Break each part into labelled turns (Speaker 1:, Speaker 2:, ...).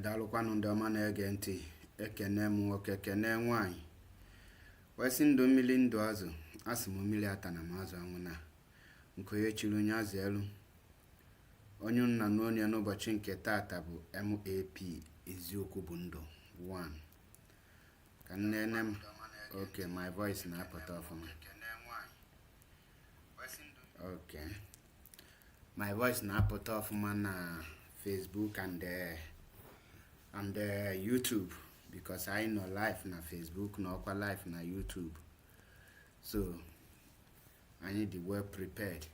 Speaker 1: Dalụkwanụ ndị ọma na-ege ntị, ekene m nwoke ekene nwanyị wesị ndụ mmiri ndụ azụ asị m mmiri ata na mazụ anwụ na nke onye chiri onye azụ elu onye nna n'onye n'ụbọchị nke taata bụ MAP eziokwu bụ ndụ 1 ka nnene m okay my voice na-apụta ọfụma okay my voice na-apụta ọfụma na Facebook and YouTube because I know live na Facebook na ọkwa live na YouTube, so I need the well prepared.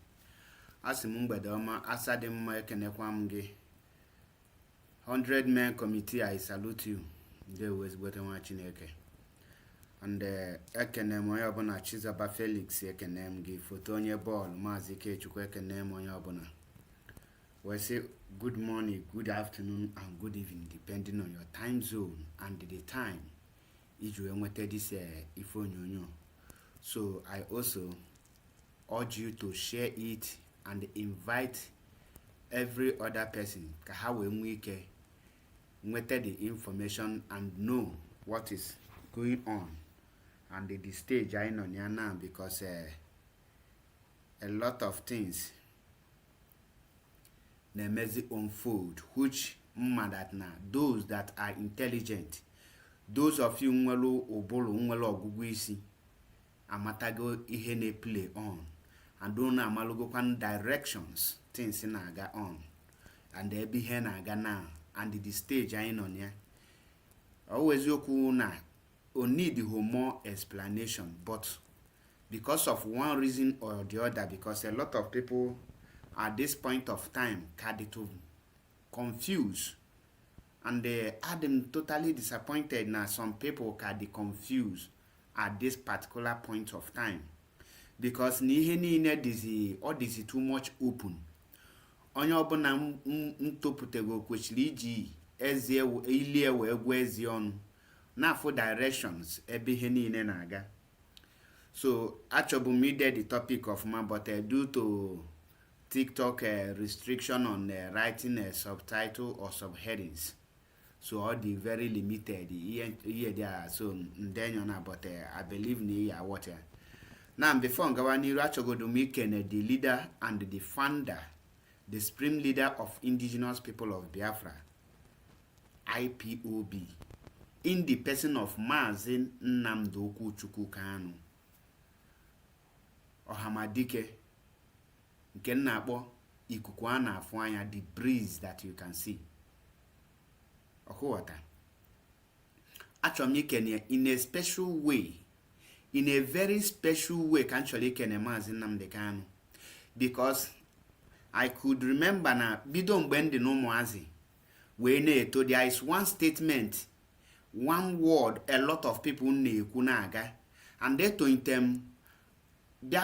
Speaker 1: Asị m mgbede ọma, asa dị mma, ekenekwa m gị 100 men committee. I salute you. Ndị ezigbote nwa Chineke. And ekene m onye ọbụla, Chizaba Felix ekene m gị, foto onye bọọlụ Mazi Ikechukwu ekene m onye ọbụla. We say good morning, good afternoon, and good evening, depending on your time zone and the time iji enweta this ife onyonyo. So I also urge you to share it and invite every other person ka ha wee nwee ike nweta the information and know what is going on and the stage I know now, because a lot of things na-emezi unfold which that na those that are intelligent, those of you nwelu obolo nwelu ogugu isi amatago ihe na play on, and don't amalugokwan directions things na-aga on, and ebe ihe na-aga now, and the stage anyị nọ ya. Always okwu na o need more explanation, but because of one reason or the other, because a lot of people at this point of time can to confuse, and I'm totally disappointed now. Some people can be confused at this particular point of time, because nihe niile dịzi ọ dịzi too much open. Onye ọbụla ntopụtego kwesịrị iji ezie ilie wee gwa ezi ọnụ na-afụ directions ebe ihe niile na-aga. So achọbụ m ide the topic of ma, but due to TikTok restriction on writing a subtitle or subheadings, so all the very limited here there, so ndenyo na, but I believe ni ya water. Now before ngawa niru achọgodo m ikene the leader and the founder, the supreme leader of indigenous people of Biafra, IPOB, in the person of Mazi Nnamdi Kanu, Ohamadike, nke na-akpọ ikuku a na-afụ anya, the breeze that you can see. Ọkụghọta. Achọrọ m ikene in a special way, in a very special way, ka actually ikene Mazi Nnamdi Kanu, because I could remember na bido mgbe ndị n'ụmụazị wee na-eto, there is one statement, one word a lot of people na-ekwu na-aga, and they told them they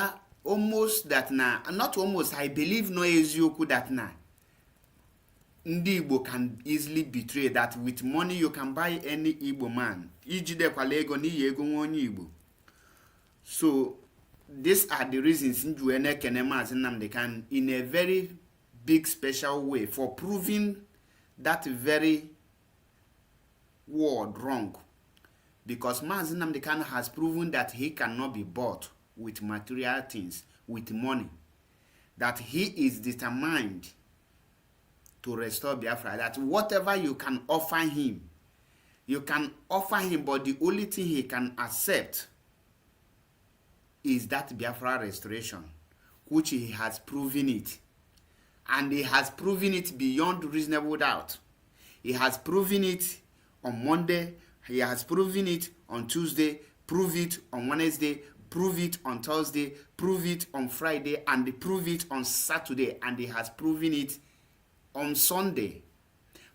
Speaker 1: almost that na, not almost, I believe no eziokwu that na ndị Igbo can easily betray, that with money you can buy any Igbo man. Ijidekwala ego n'iyi ego nwa onye Igbo. So these are the reasons Njuene Kene Mazi Nnamdi Kanu in a very big special way for proving that very word wrong. Because Mazi Nnamdi Kanu has proven that he cannot be bought with material things, with money. That he is determined to restore Biafra. That whatever you can offer him, you can offer him, but the only thing he can accept is that Biafra restoration, which he has proven it. And he has proven it beyond reasonable doubt. He has proven it on Monday, he has proven it on Tuesday, prove it on Wednesday, prove it on Thursday, prove it on Friday, and prove it on Saturday, and he has proven it on Sunday.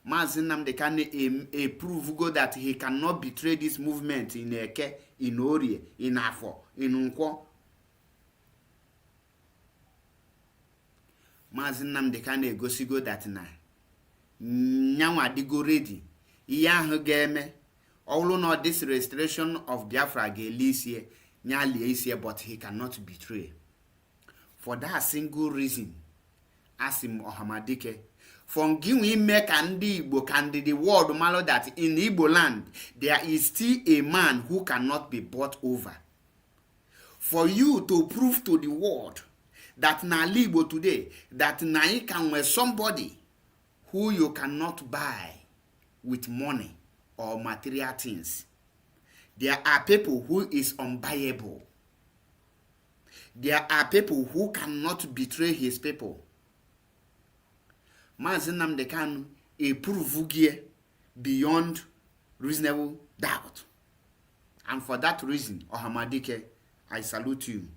Speaker 1: Mazi Nnamdi Kanu prove that he cannot betray this movement in Eke, in Orie, in Afo, in Nkwo. Mazi Nnamdi Kanu egosigo that na nyanwa digo ready. Iya ahụ ga-eme ọwụlụ na this restoration of Biafra ga-elisie nyali isie, but he cannot betray. For that single reason, asim Ohamadike, from giving make and Igbo can the world malo that in Igbo land there is still a man who cannot be bought over. For you to prove to the world that na Igbo today, that na you can wear somebody who you cannot buy with money or material things. There are people who is unbuyable. There are people who cannot betray his people. Mazi Nnamdi Kanu prove beyond reasonable doubt. And for that reason, Ohamadike, I salute you.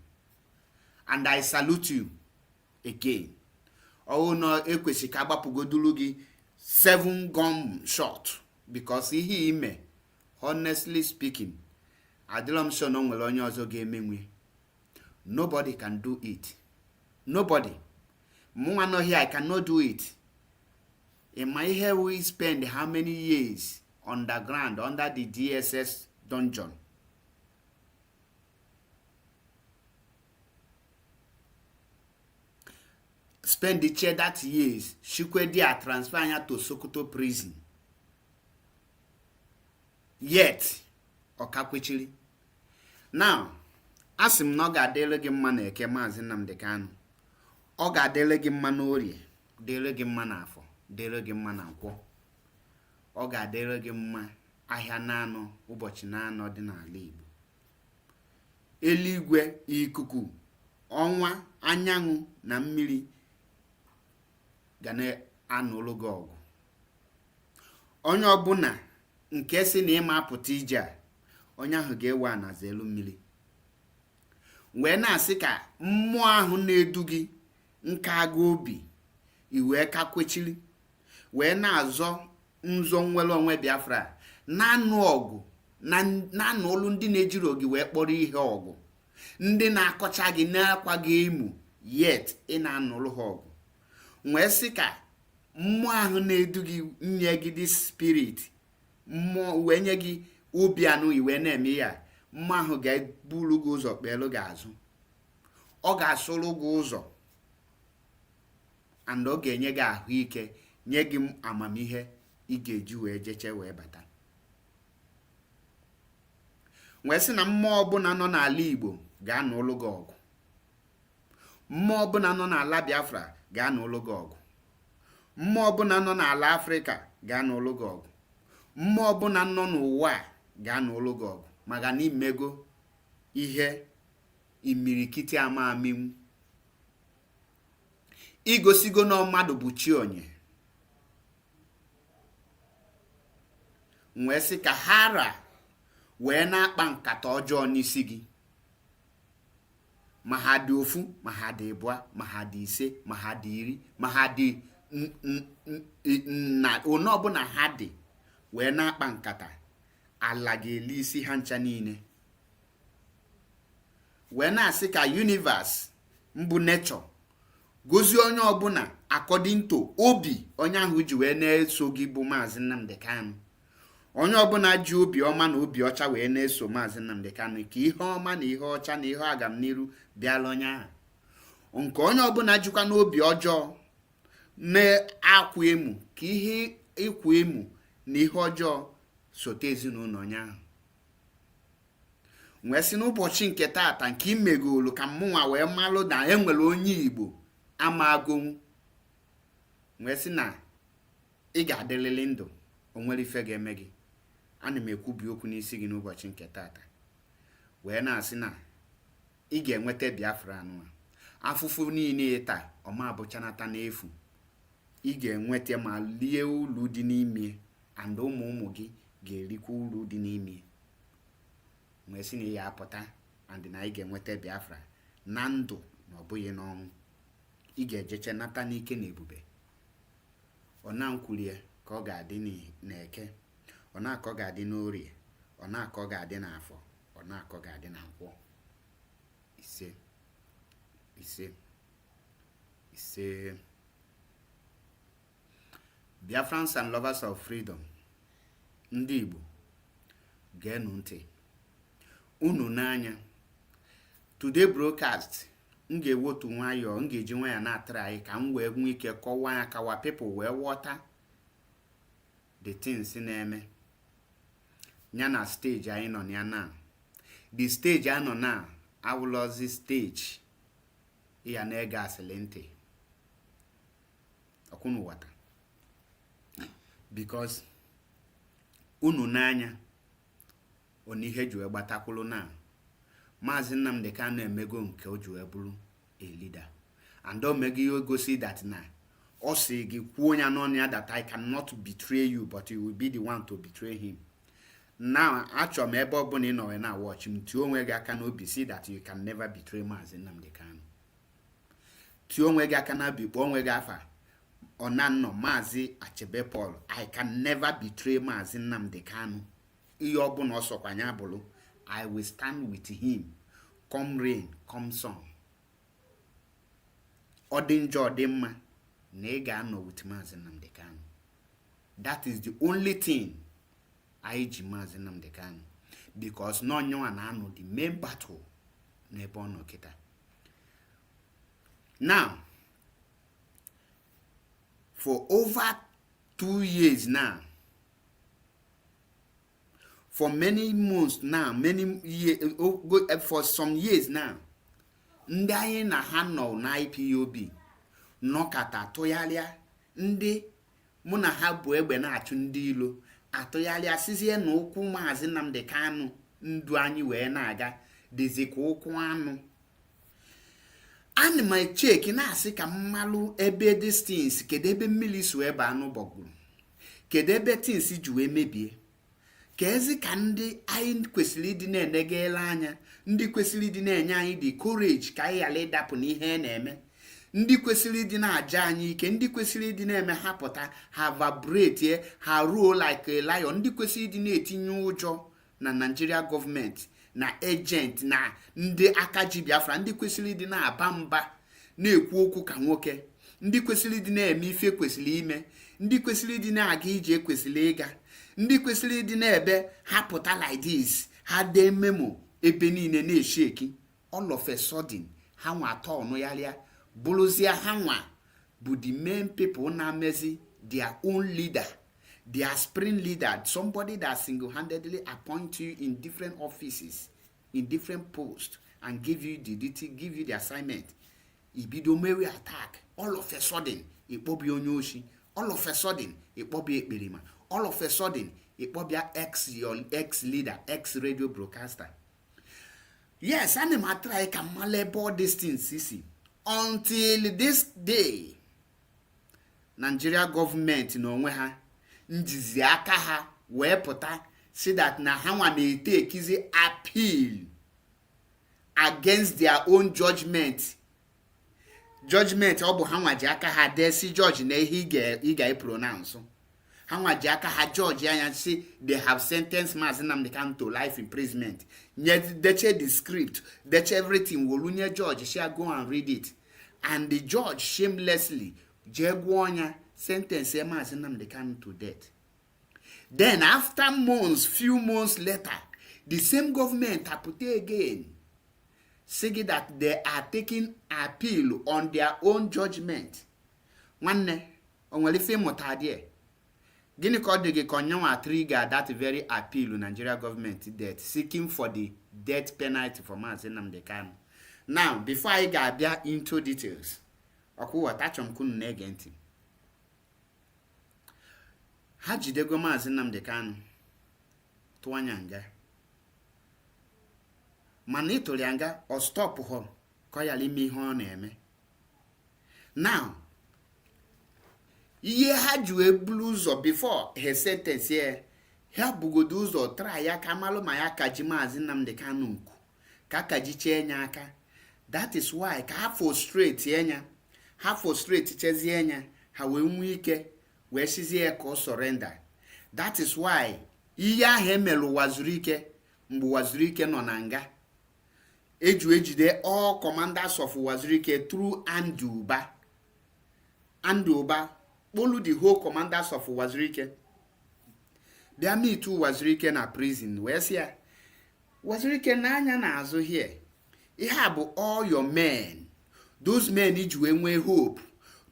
Speaker 1: And I salute you again. Oh no, ekwesi kaba pugodulugi 7 gun shot, because he ime, honestly speaking, adilom sure no nwere onye ọzọ ga-emenwe. Nobody can do it. Nobody. Mwa no here, I cannot do it. In my hair, we spend how many years underground, under the DSS dungeon? Spend the chair that years. Shikwedia transfer to Sokoto prison. Yet, Okakwichili. Now, asim no ga delege mma na Eke Mazi Nnamdi Kanu. Ọ ga delege mma na Orie, delege mma na Afọ, delege mma na Nkwo. ọ ga-adịrị gị mma ahịa na-anọ ụbọchị na-anọ dị n'ala Igbo. Eluigwe, ikuku, ọnwa, anyanwụ na mmiri ga na-anụlụ gị ọgụ. Onye ọbụla nke si na ịma apụta ije a, onye ahụ ga-ewe anazi elu mmiri wee na-asị ka mmụọ ahụ na-edu gị nka aga obi iwee ka kwechiri wee na-azọ nzọ nwere onwe Biafra, na-anụ ọgụ na-anụ olu ndị na-ejiri ogi wee kpọrọ ihe ọgụ, ndị na-akọcha gị na-akwa gị emu, yet ị na-anụrụ ha ọgụ. Wee sị ka mmụọ ahụ na-edu gị nye gị dị spirit, mmụọ wee nye gị obi anụ iwe na-eme ya, mmụọ ahụ ga-eburu gị ụzọ kpelu gị azụ, ọ ga-asụrụ gị ụzọ, and ọ ga-enye gị ahụike, nye gị amamihe ị ga-eji wee jeche wee bata. Wee sị na mmụọ ọbụla nọ n'ala Igbo ga-anụlụ gị ọgụ, mmụọ ọbụla nọ n'ala Biafra ga-anụlụ gị ọgụ, mmụọ ọbụla nọ n'ala Afrịka ga-anụlụ gị ọgụ, mmụọ ọbụla nọ n'ụwa a ga-anụlụ gị ọgụ, maka na imego ihe imirikiti ama aminwu. Igosigo na mmadụ bụ chi onye. Wee sị ka hara wee na-akpa nkata ọjọọ n'isi gị, ma ha dị ofu, ma ha dị ịbụa, ma ha dị ise, ma ha dị iri, ma ha dị na one ọbụla ha dị, wee na-akpa nkata, ala ga-eli isi ha ncha niile. Wee na-asị ka universe mbụ nature gozie onye ọbụla according to obi onye ahụ ji wee na-eso gị bụ Mazi Nnamdi Kanu. Onye ọbụla ji obi ọma na obi ọcha wee na-eso Mazi Nnamdi Kanu, ka ihe ọma na ihe ọcha na ihe agamniru bịala onye ahụ. Nke onye ọbụla jikwa n'obi ọjọọ na-akwa emu, ka ihe ịkwa emu na ihe ọjọọ sote ezinụlọ onye ahụ. Wee sị n'ụbọchị nke taata nke imegolu ka mmụnwa wee malụ na enwere onye Igbo ama agonwu. Wee sị na ị ga-adịrịrị ndụ, o nwere ife ga-eme gị. Ana m ekwubi okwu n'isi gị n'ụbọchị nke taata wee na-asị na ị ga-enweta Biafra anụwa. Afụfụ niile taa ọma abụchanata n'efu. Ị ga-enweta ma lie ulu dị n'ime, and ụmụ ụmụ gị ga-erikwa uru dị n'ime. Wee sị na ya apụta and na ị ga-enweta Biafra na ndụ na ọ bụghị n'ọnwụ. Ị ga-ejeche nata n'ike na ebube. Ọ na-nkwulie ka ọ ga-adị n'Eke, ọ na-akọ ga-adị n'Orie, ọ na-akọ ga-adị n'Afọ, ọ na-akọ ga-adị na Nkwọ. Ise ise ise. Biafrans and lovers of freedom, ndị Igbo geenụ ntị unu n'anya. Today broadcast m ga-ewotu nwayọọ, m ga-eji nwayọọ na-atara anyị ka m wee nwee ike kọwaa ya, kawa people wee ghọta the things na-eme ya na stage anyị nọ ya na. The stage a nọ na awụlọzi stage ya na-ege asịlị ntị ọkwụnụ wata, because unu n'anya onihe ji wee gbatakwulu na Mazi Nnamdi Kanu emego nke o ji wee bụrụ a leader, and o mego ihe gosi that na ọ sị gị kwuo ya n'ọnụ ya that I cannot betray you but you will be the one to betray him. Now achọ m ebe ọ bụla ị nọ na watch m, tie onwe gị aka n'obi, see that you can never betray Mazi Nnamdi Kanu. Tie onwe gị aka n'obi, kpọọ onwe gị afa ọnanọ Mazi Achebe Paul, I can never betray Mazi Nnamdi Kanu. Ihe ọbụla ọsọkwanya bụrụ, I will stand with him come rain come sun. Ọ dị njọ ọ dị mma na ị ga-anọ with Mazi Nnamdi Kanu. That is the only thing anyị ji Mazi Nnamdi Kanu, because n'onyewa na-anọ the main battle n'ebe ọ nọ kịta. Now for over 2 years now, for many months now, many years, for some years now, ndị anyị na ha nọ na IPOB nọkata tụgharịa, ndị mụ na ha bụ egbe na-achụ ndị ilo atụgharịa sizie na ụkwụ Mazi Nnamdi Kanu ndụ anyị wee na-aga dịzi ka ụkwụ anụ. Ana m echeki na-asị ka mmalụ ebe distance, kedu ebe mmiri si wee baa n'ụgbọgụrụ, kedu ebe tins ji wee mebie, ka ezi ka ndị anyị kwesịrị ịdị na-enegela anya, ndị kwesịrị ịdị na-enye anyị the courage ka anyị ghara ịdapụ n'ihe na-eme, ndị kwesịrị ịdị na-aja anyị ike, ndị kwesịrị ịdị na-eme ha pụta ha vibrate ha ruo like a lion, ndị kwesịrị ịdị na-etinye ụjọ na Nigeria gọọmenti na agent na ndị aka ji Biafra, ndị kwesịrị ịdị na-aba mba na-ekwu okwu ka nwoke, ndị kwesịrị ịdị na-eme ife kwesịrị ime, ndị kwesịrị ịdị na-aga ije kwesịrị ịga, ndị kwesịrị ịdị na-ebe ha pụta like this, ha dee memo ebe niile na-esheki. All of a sudden ha nwa atọ ọnụ yarịa bụrụzie ha nwa bụ the main people na-amezi their own leader, their spring leader, somebody that single-handedly appoint you in different offices, in different posts, and give you the duty, give you the assignment. Ibido mewe attack. All of a sudden ikpobi onye oshi. All of a sudden ikpobi ekperima. All of a sudden ikpobi your ex leader, ex radio broadcaster. Yes, and I'm try can malable this thing, sisi. Until this day, Nigeria government n'onwe ha njizi aka ha wee pụta see that na ha nwa na-take appeal against their own judgment ọ bụ ha nwa ji aka ha desi judge na ihe ị ga-pronounce. Ha nwa ji aka ha judge anya see they have sentenced Mazi Nnamdi Kanu to life imprisonment. Nye deche the script, deche everything, wolunye judge shall go and read it, and the judge shamelessly jegwonya sentence Mazi Nnamdi Kanu to death. Then after few months later, the same government apute again, saying that they are taking appeal on their own judgment. Nwanne onwere ife mụta die. Gini ka ọ dị gị ka onyenwa trigger that very appeal Nigeria government death, seeking for the death penalty for Mazi Nnamdi Kanu. Now, before I ga-abịa into details, ọkwụwa achọm kunu na-ege ntị. Ha jidego Mazi Nnamdi Kanu tụọ anya nga, mana ịtụrụ ya nga ọ stop ho ka ọ yala ime ihe ọ na-eme. Now, ihe ha ji wee bulu ụzọ before he sentence here, ha bugodo ụzọ try ya ka malụ ma ya kaji Mazi Nnamdi Kanu nku ka kajichie enya aka. That is why ka ha frustrate enya, ha frustrate chezie enya, ha wee nwee ike wee sizie ka ọ surrender. That is why ihe ahụ emelu Wazirike mgbe Wazirike nọ na nga ejide all commanders of Wazirike through Anduba kpolu the whole commanders of Wazirike bịa meet Wazirike na prison wee sị ya Wazirike n'anya na-azụ here, ihe a bụ all your men, those men iji wee nwee hope,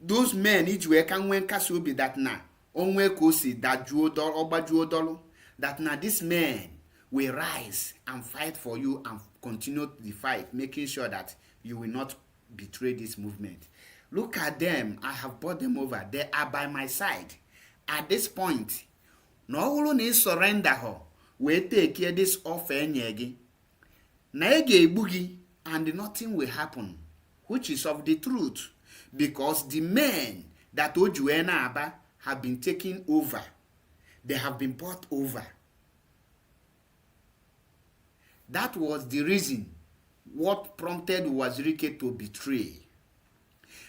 Speaker 1: those men iji wee ka nwee nkasi obi that na onwe ka o si ọgbajuo dọlụ, that na this men will rise and fight for you and continue the fight, making sure that you will not betray this movement. Look at them, I have brought them over, they are by my side. At this point, no ọhụrụ na surrender her, we take care this offer enye gị, na ga-egbu gị, and nothing will happen, which is of the truth, because the men that Ojuwe na Aba have been taken over, they have been bought over. That was the reason what prompted Wazirike to betray.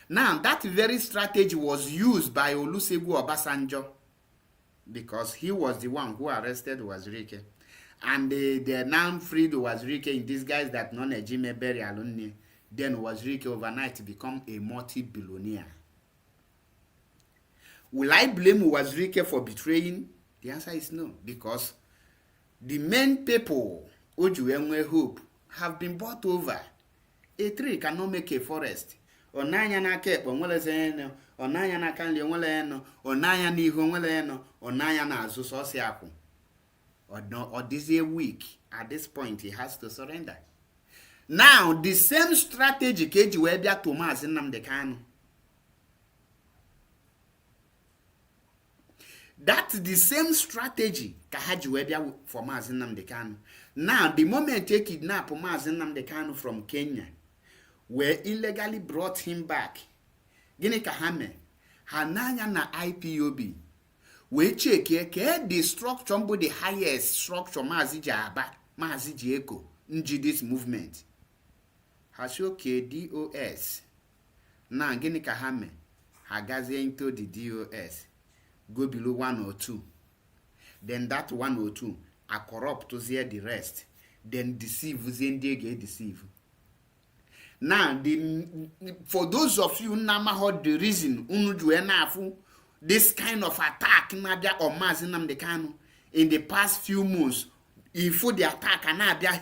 Speaker 1: Now, that very strategy was used by Olusegun Obasanjo, because he was the one who arrested Wazirike. And they now freed Wazirike in disguise that non-Ejime Berry alumni. Then Wazirike overnight become a multi-billionaire. Will I blame Wazirike for betraying? The answer is no, because the main people Ojuwe hope have been bought over. A tree cannot make a forest. Onanya na kepo nwele zeno, onanya na kanli nwele eno, onanya na ihu nwele eno, onanya na azu sosi akwụ. Or this a week, at this point he has to surrender. Now, the same strategy keji webia to Mazi Nnamdi Kanu. That's the same strategy ka ha ji wee bịa for Mazi Nnamdi Kanu. Now, the moment they kidnap Mazi Nnamdi Kanu from Kenya, were illegally brought him back, gịnị ka ha mee? Ha n'anya na IPOB wee chekie ka the structure mbụ the highest structure Mazi ji aba, Mazi ji eko nji this movement. Ha si okay, DOS. Now, gịnị ka ha mee? Ha gazie into the DOS, go below 102. Then that 102 are corrupt to the rest. Then deceive, then they get deceive. Now, for those of you who heard the reason this kind of attack Nabia or Mazi Nnamdi Kanu in the past few months, if the attack Nabia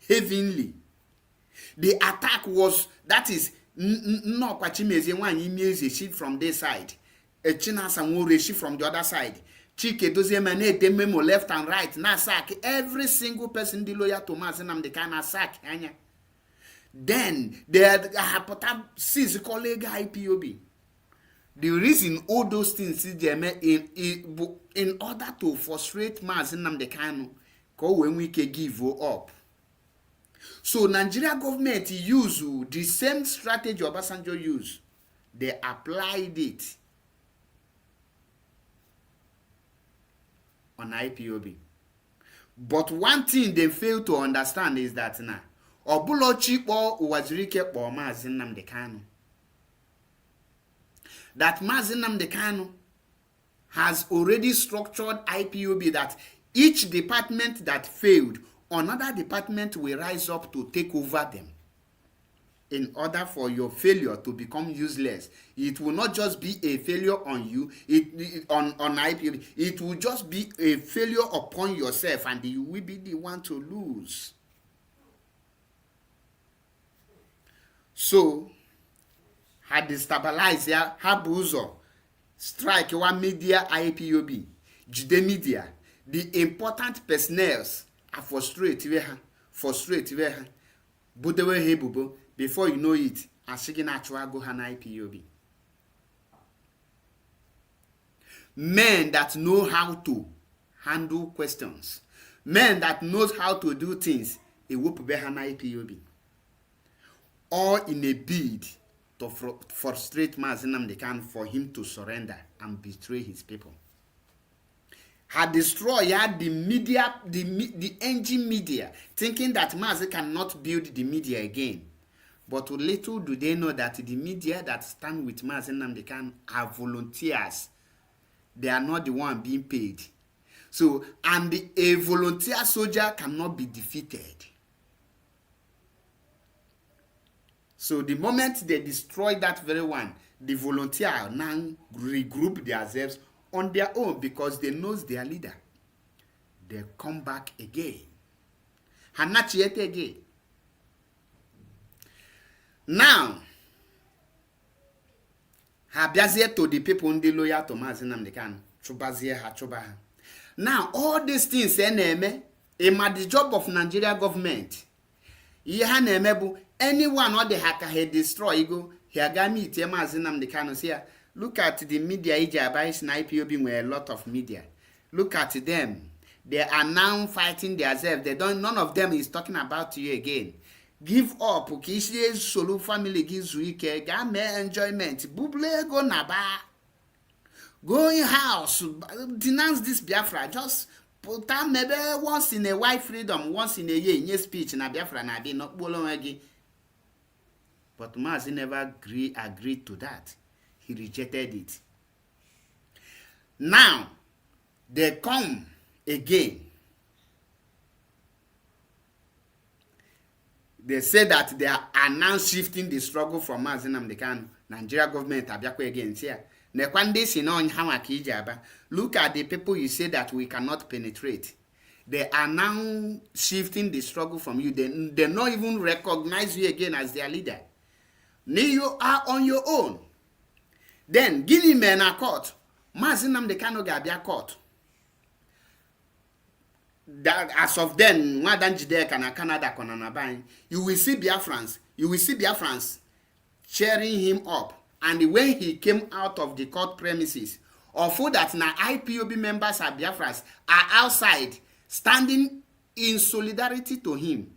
Speaker 1: heavenly. The attack was, that is, no kwachimeze one imeze sheet from this side, a china samure sheet from the other side. Chike dozie manete memo left and right. Na sack every single person the lawyer to Mazi Nnamdi Kanu sack anya. Then there have six colleague IPOB. The reason all those things in order to frustrate Mazi Nnamdi Kanu, when we can give up. So Nigeria government use the same strategy Obasanjo used. They applied it on IPOB. But one thing they fail to understand is that now, Obulochi or Uwazirike or Mazi Nnamdi Kanu. That Mazi Nnamdi Kanu has already structured IPOB that each department that failed, another department will rise up to take over them. In order for your failure to become useless, it will not just be a failure on you, on IPOB, it will just be a failure upon yourself, and you will be the one to lose. So, had destabilized ya, habuzo, strike one media IPOB, jide media, the important personnel are frustrated, budewe hebubo. Before you know it, Ashigin actually go han IPOB. Men that know how to handle questions, men that knows how to do things, it will be han IPOB. All in a bid to frustrate Mazi Nnamdi Kanu for him to surrender and betray his people. Had destroyed the media, the engine media, thinking that Mazi cannot build the media again. But little do they know that the media that stand with Mazi Nnamdi Kanu are volunteers. They are not the one being paid. So, and a volunteer soldier cannot be defeated. So the moment they destroy that very one, the volunteer now regroup themselves on their own because they know their leader. They come back again. Hanachiete again. Now, habiazie to the people in the loyal to Mazi Nnamdi Kanu, chubazie ha chubaha. Now, all these things eneme, the job of Nigeria government. Ihe na-eme bụ anyone or the hacker he destroy go, he aga meet Mazi Nnamdi Kanu say, look at the media IPOB with a lot of media. Look at them. They are now fighting themselves. None of them is talking about you again. Give up. Kishi Solu family gives weekend. Game enjoyment. Buble go naba. Go in house. Denounce this Biafra. Just put time maybe once in a while freedom, once in a year in your speech na Biafra na be not bolon again. But Mazi never agreed to that. He rejected it. Now they come again. They say that they are now shifting the struggle from Mazi Nnamdi Kanu. Nigeria government abiakwe again here. Look at the people you say that we cannot penetrate. They are now shifting the struggle from you. They not even recognize you again as their leader. Now you are on your own. Then Guinea men are caught. Mazi Nnamdi Kanu gabia caught. That as of then, Canada, you will see Biafrans cheering him up. And when he came out of the court premises, or for that na IPOB members and Biafras are outside standing in solidarity to him.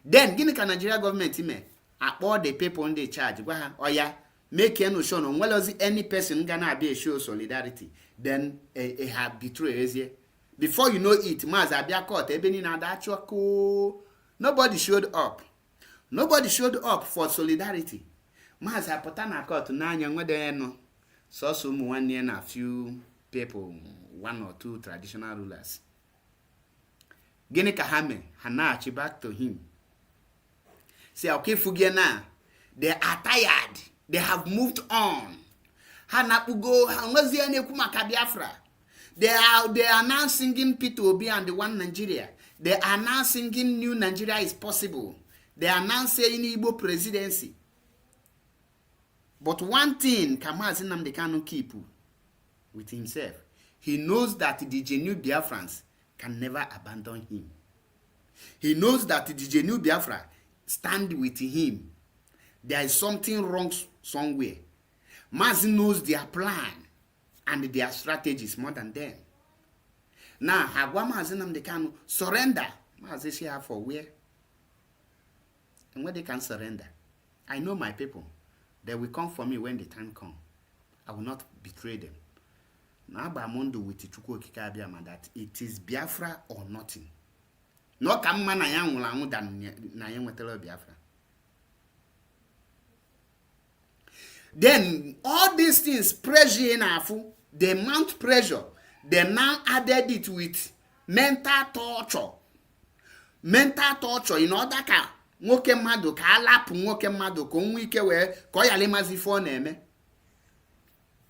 Speaker 1: Then gini ka Nigeria government me akpọ the people in the charge gwa ha oya make no show no well any person gonna be show solidarity, then a have betray ezie. Before you know it, Mazi Abia court ebe ni na da choko. Nobody showed up. Nobody showed up for solidarity. Mazi apụta na court na anya nwede no. So some 1 year and a few people, 1 or 2 traditional rulers. Gini ka hame hanachi back to him. Say okay fugiana. They are tired. They have moved on. Hanapugo hanwezi ene kumaka Biafra. They are now singing P2OB and the One Nigeria. They are now singing New Nigeria is possible. They are now saying Igbo presidency. But one thing Mazi Nnamdi Kanu keep with himself. He knows that the genuine Biafrans can never abandon him. He knows that the genuine Biafra stand with him. There is something wrong somewhere. Mazi knows their plan and their strategies more than them. Now, Hagwa Mazi Nnamdi Kanu surrender. Mazi say for where? And where they can surrender. I know my people. They will come for me when the time comes. I will not betray them. Now, Bamondo with Chukwu Okike Abiama that it is Biafra or nothing. No kamma na ya nwụrụ anwụ dan na ya nwetara Biafra. Then all these things pressure in afu, they mount pressure. They now added it with mental torture. Mental torture in order ka nwoke mmadụ ka alapụ nwoke mmadụ ka onwe ike wee ka ọ yala mazi fo na-eme.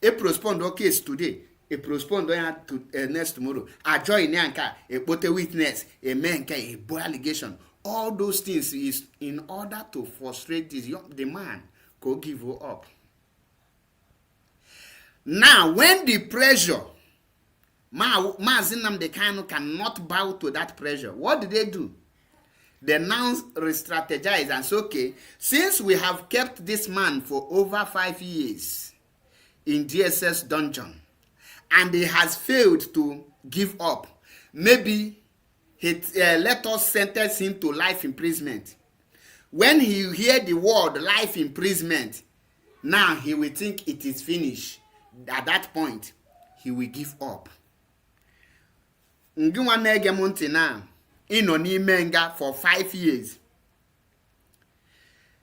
Speaker 1: A postpone case today, a postpone to next tomorrow. A join nka, a put a witness, a man can a boy allegation. All those things is in order to frustrate this the man could give up. Now, when the pressure, Mazi Nnamdi Kanu cannot bow to that pressure. What did they do? They now re-strategize and say, okay, since we have kept this man for over 5 years in DSS dungeon, and he has failed to give up, maybe let us sentence him to life imprisonment. When he hear the word life imprisonment, now he will think it is finished. At that point, he will give up. Ngiwa nege monte na ino n'ime nga for 5 years.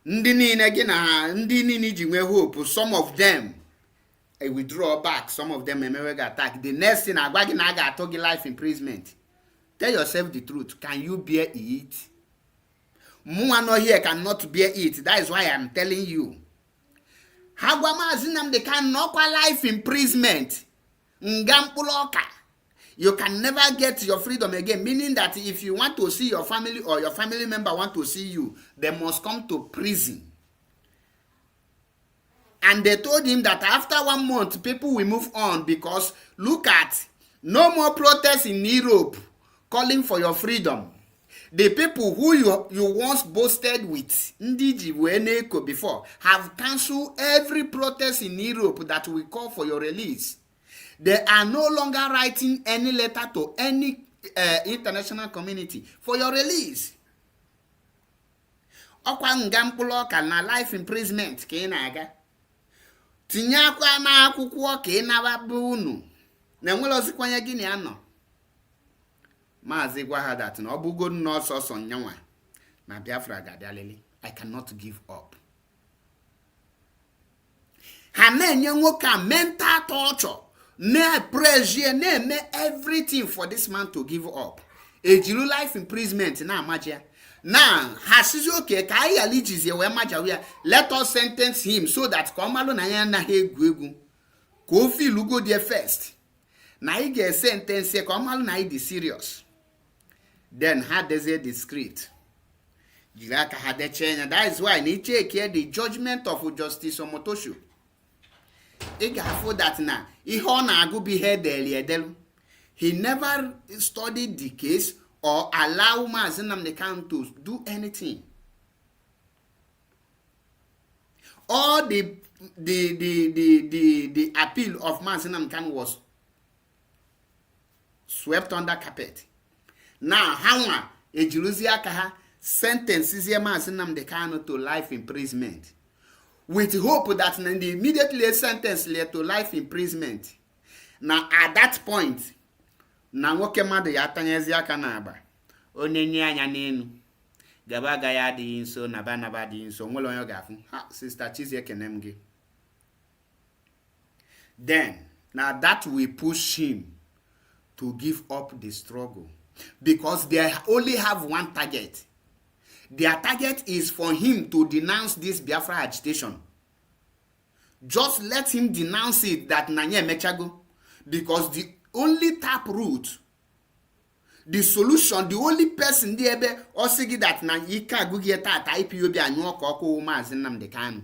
Speaker 1: Ndị niile gị na ndị niile ji nwe hope, some of them withdraw back, some of them emewe attack. The next thing agwa gị na aga atọ gị life imprisonment. Tell yourself the truth. Can you bear it? Muano here cannot bear it. That is why I am telling you. Hagwa Mazi Nnamdi Kanu nọkwa life imprisonment. Ngampuloka. You can never get your freedom again. Meaning that if you want to see your family or your family member want to see you, they must come to prison. And they told him that after 1 month, people will move on because look at, no more protests in Europe calling for your freedom. The people who you once boasted with, Ndiji Weneko before, have cancelled every protest in Europe that will call for your release. They are no longer writing any letter to any international community for your release. Okwa ngampulo ka na life imprisonment ka ị na-aga. Tinye akwa na akwụkwọ ka ị na-abụ unu. Na enwere ozikwanye gị na anọ. Mazi gwa ha that na obugo no so nyanwa na Biafra gadalele. I cannot give up. Ha na-enye nwoke mental torture. Na pressure na everything for this man to give up. Ejiru life imprisonment na amaja. Now, hasizi okay ka ayi alijizie we maja we let us sentence him so that komalo na ya na egwu ko feel go there first. Na I get sentence komalo na I serious. Then had they discreet. Jiraka had the change. That is why ni check here the judgment of Justice Omotosho. He that now. He never studied the case or allow Mazi Nnamdi Kanu to do anything. All the the appeal of Mazi Nnamdi Kanu was swept under carpet. Now, how ejiruzi aka ha sentences Mazi Nnamdi Kanu to life imprisonment, with hope that the immediately sentence led to life imprisonment. Now, at that point, na nwoke mmadụ ya atanyezi aka n'agba, onye nye anya n'elu, gaba agaghị adịghị nso, naba adịghị nso, nwere onye ga-afụ. Ha, Sister Chizie kenem gị. Then, now that will push him to give up the struggle, because they only have one target. Their target is for him to denounce this Biafra agitation. Just let him denounce it, that Nanye Mechago, because the only tap route, the solution, the only person there or say that na yika gugieta IPOB anyo koko Mazi Nnamdi Kanu.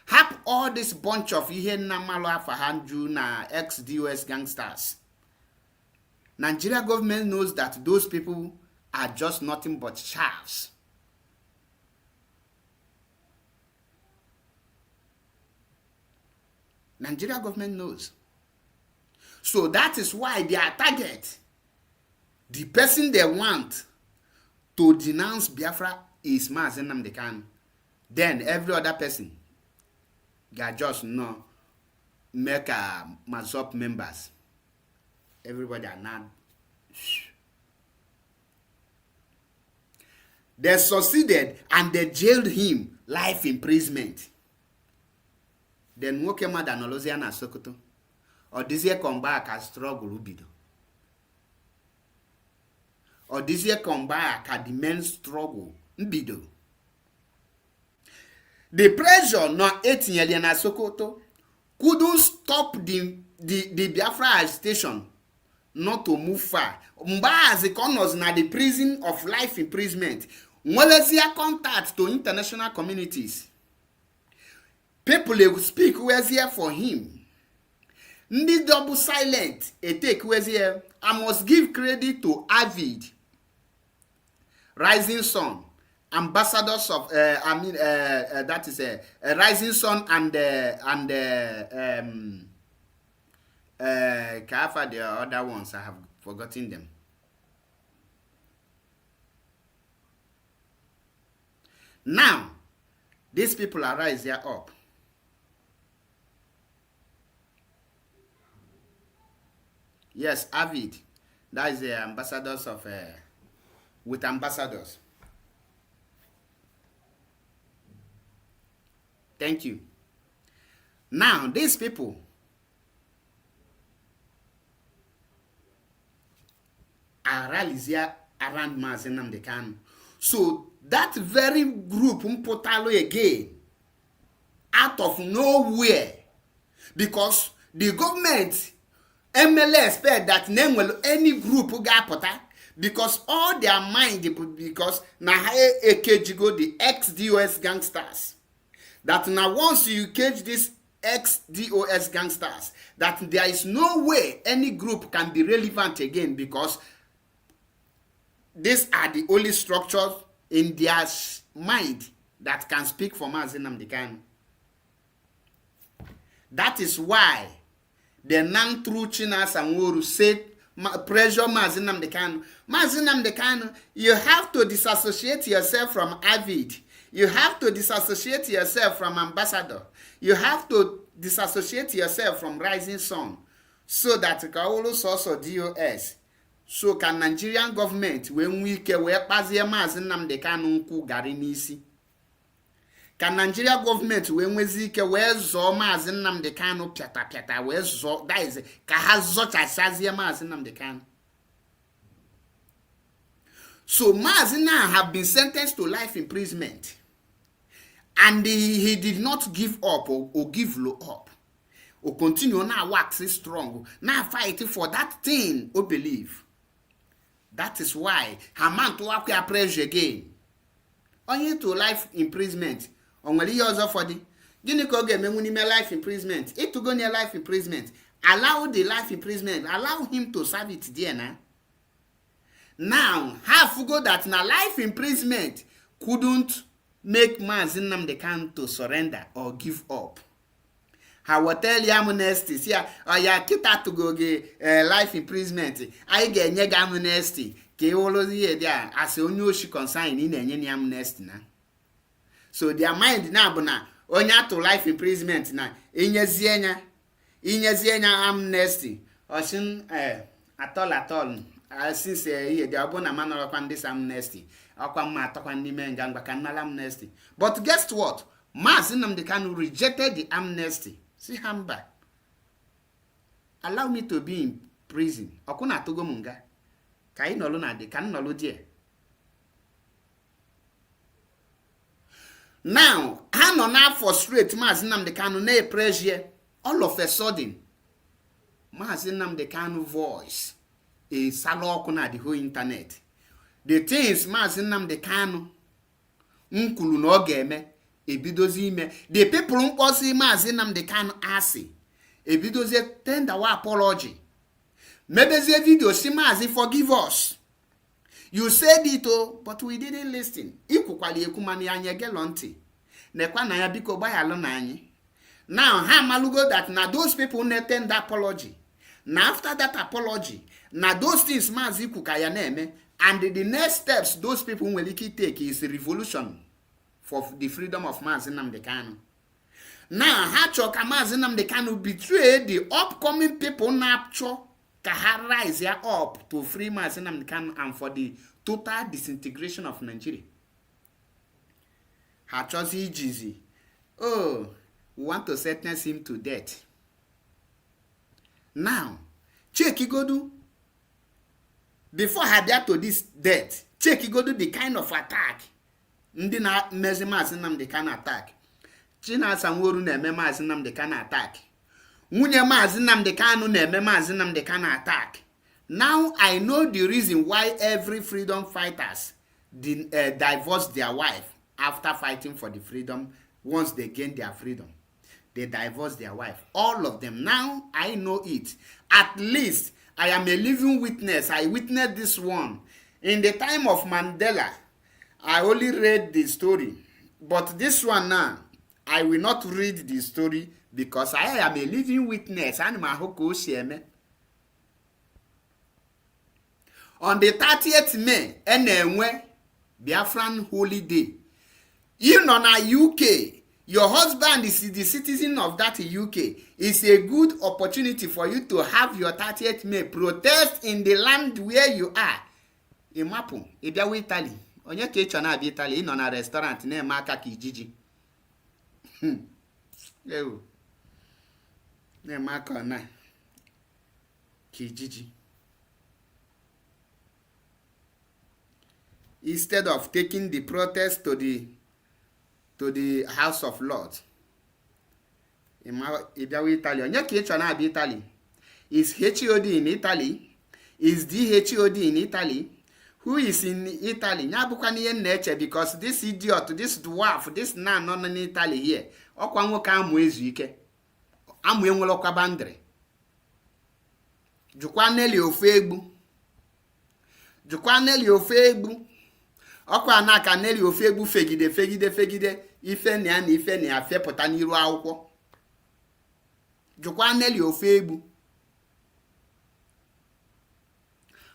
Speaker 1: Have all this bunch of ihe na malo afahanju na ex-DOS gangsters. Nigeria government knows that those people are just nothing but chaffs. Nigeria government knows. So that is why their target, the person they want to denounce Biafra, is Mazi Nnamdi Kanu. Then every other person got just make a Mazop members. Everybody are not. They succeeded and they jailed him, life imprisonment. Then nwoke mmadụ anọlọzie na Sokoto, ọ dịzie come back as struggle bido, ọ dịzie come back at the main struggle mbido. The pressure no etinyere na Sokoto couldn't stop the Biafra agitation not to move far. Mgbazi corners na the prison of life imprisonment, nwelezia contact to international communities. People will speak where's here for him. Ndi double silent a take where's here. I must give credit to Avid, Rising Sun, ambassadors of that is Rising Sun and Kafa, the other ones I have forgotten them. Now these people are rise here up. Yes, Avid. That is the ambassadors of with ambassadors. Thank you. Now these people are rallies here around Mazi Nnamdi Kanu. So that very group Mpotalo again out of nowhere, because the government MLA expect that name will any group who got pota, because all their mind, because na AKG the ex-DOS gangsters, that now once you cage these ex-DOS gangsters, that there is no way any group can be relevant again, because these are the only structures in their mind that can speak for Mazi Nnamdi Kanu. That is why the non-true Chinas and Woru said, pressure Mazi Nnamdi Kanu. Mazi Nnamdi Kanu, you have to disassociate yourself from Avid. You have to disassociate yourself from Ambassador. You have to disassociate yourself from Rising Sun, so that Kaolo also DOS. So can Nigerian government, when we can wear Mazi Nnamdi Kanu nku gari n'isi? Can Nigeria government when we zike where zo Mazi Nnamdi Kanu piata where zo, that is ka ha zocha sazie Mazi Nnamdi Kanu. So Mazi now have been sentenced to life imprisonment, and he did not give up or give low up, or continue now waxing strong, now fighting for that thing or believe. That is why Haman to work pressure again. Only to life imprisonment. Only years of for the Ginico game when life imprisonment. It to go near life imprisonment. Allow the life imprisonment. Allow him to serve it there now. Now, half go that na life imprisonment couldn't make Mazi Nnamdi Kanu to surrender or give up. ha wetali amnesty si ya oya kịta tụgo gị life imprisonment anyị ga-enye gị amnesty ka ịwụrụ ihe dị a asị onye oshi consign ị na-enye ya amnesty na. So their mind na bụ na onye atụ life imprisonment na inyezie ya amnesty osin atọl since ihe dị ọbụ na manọrọkwa ndị amnesty ọkwa mma atọkwa n'ime nga ngwa ka nnala amnesty. But guess what? Mazi Nnamdi Kanu rejected the amnesty. Si ha mba, allow me to be in prison. Ọkụ na atụgo m nga ka anyị nọlụ na dị ka m nọlụ die. Now ha nọ na frustrate Mazi Nnamdi Kanu na pressure. All of a sudden Mazi Nnamdi Kanu voice sala ọkụ na the whole internet. The things Mazi Nnamdi Kanu kwuru na ọ ga-eme ebidozi ime. The people mkpọsi Mazi Nnamdi Kanu asị ebidozie tender wa apology. Mebezie video si Mazi forgive us. You said it but we didn't listen. Ikwukwali ekwumani anyị egelo ntị. Nekwa na ya biko gbayalụ na anyị. Now ha malugo that na those people na tender apology. Na after that apology, na those things Mazi kwuka ya na-eme, and the next steps those people nwere ike take is revolution for the freedom of Mazi Nnamdi Kanu. Now ha chọ ka Mazi Nnamdi Kanu betray the upcoming people na-achọ ka ha rise ya up to free Mazi Nnamdi Kanu and for the total disintegration of Nigeria. Ha chọzi ijizi, oh, we want to sentence him to death. Now, check igodu. Before I get to this death, check igodu the kind of attack. Ndị na mezi Mazi Nnamdi Kanu attack. Chinasa Nworu na-eme Mazi Nnamdi Kanu attack. Nwunye Mazi Nnamdi Kanu na-eme Mazi Nnamdi Kanu attack. Now I know the reason why every freedom fighters divorce their wife after fighting for the freedom. Once they gain their freedom, they divorce their wife. All of them. Now I know it. At least I am a living witness. I witnessed this one. In the time of Mandela, I only read the story. But this one now, I will not read the story because I am a living witness. On the 30th May, enenwe Biafran Holy Day. You know na UK, your husband is the citizen of that UK. It's a good opportunity for you to have your 30th May protest in the land where you are. Imapu, ibiawa Italy. Onye ka ịchọ na-abịa Italy, ịnọ na restaurant na-eme aka ka ijiji. Ewu. Na-eme aka na ka ijiji. Instead of taking the protest to the House of Lords. Ibiawa Italy. Onye ka ịchọ na-abịa Italy? Is HOD in Italy? Is DHOD in Italy? Who is in Italy? Nyabukwa niye na-eche because this idiot, this dwarf, this man nọ in Italy here. Ọkwa nwoke amụ ezu ike. Amụ enwere ọkwa bandịrị. Jukwa Nelly ofe egbu. Jukwa Nelly ofe egbu. Ọkwa anaka Nelly ofe egbu fegide ife na ya na ife na ya fepụta n'iru akwụkwọ. Jukwa Nelly ofe egbu.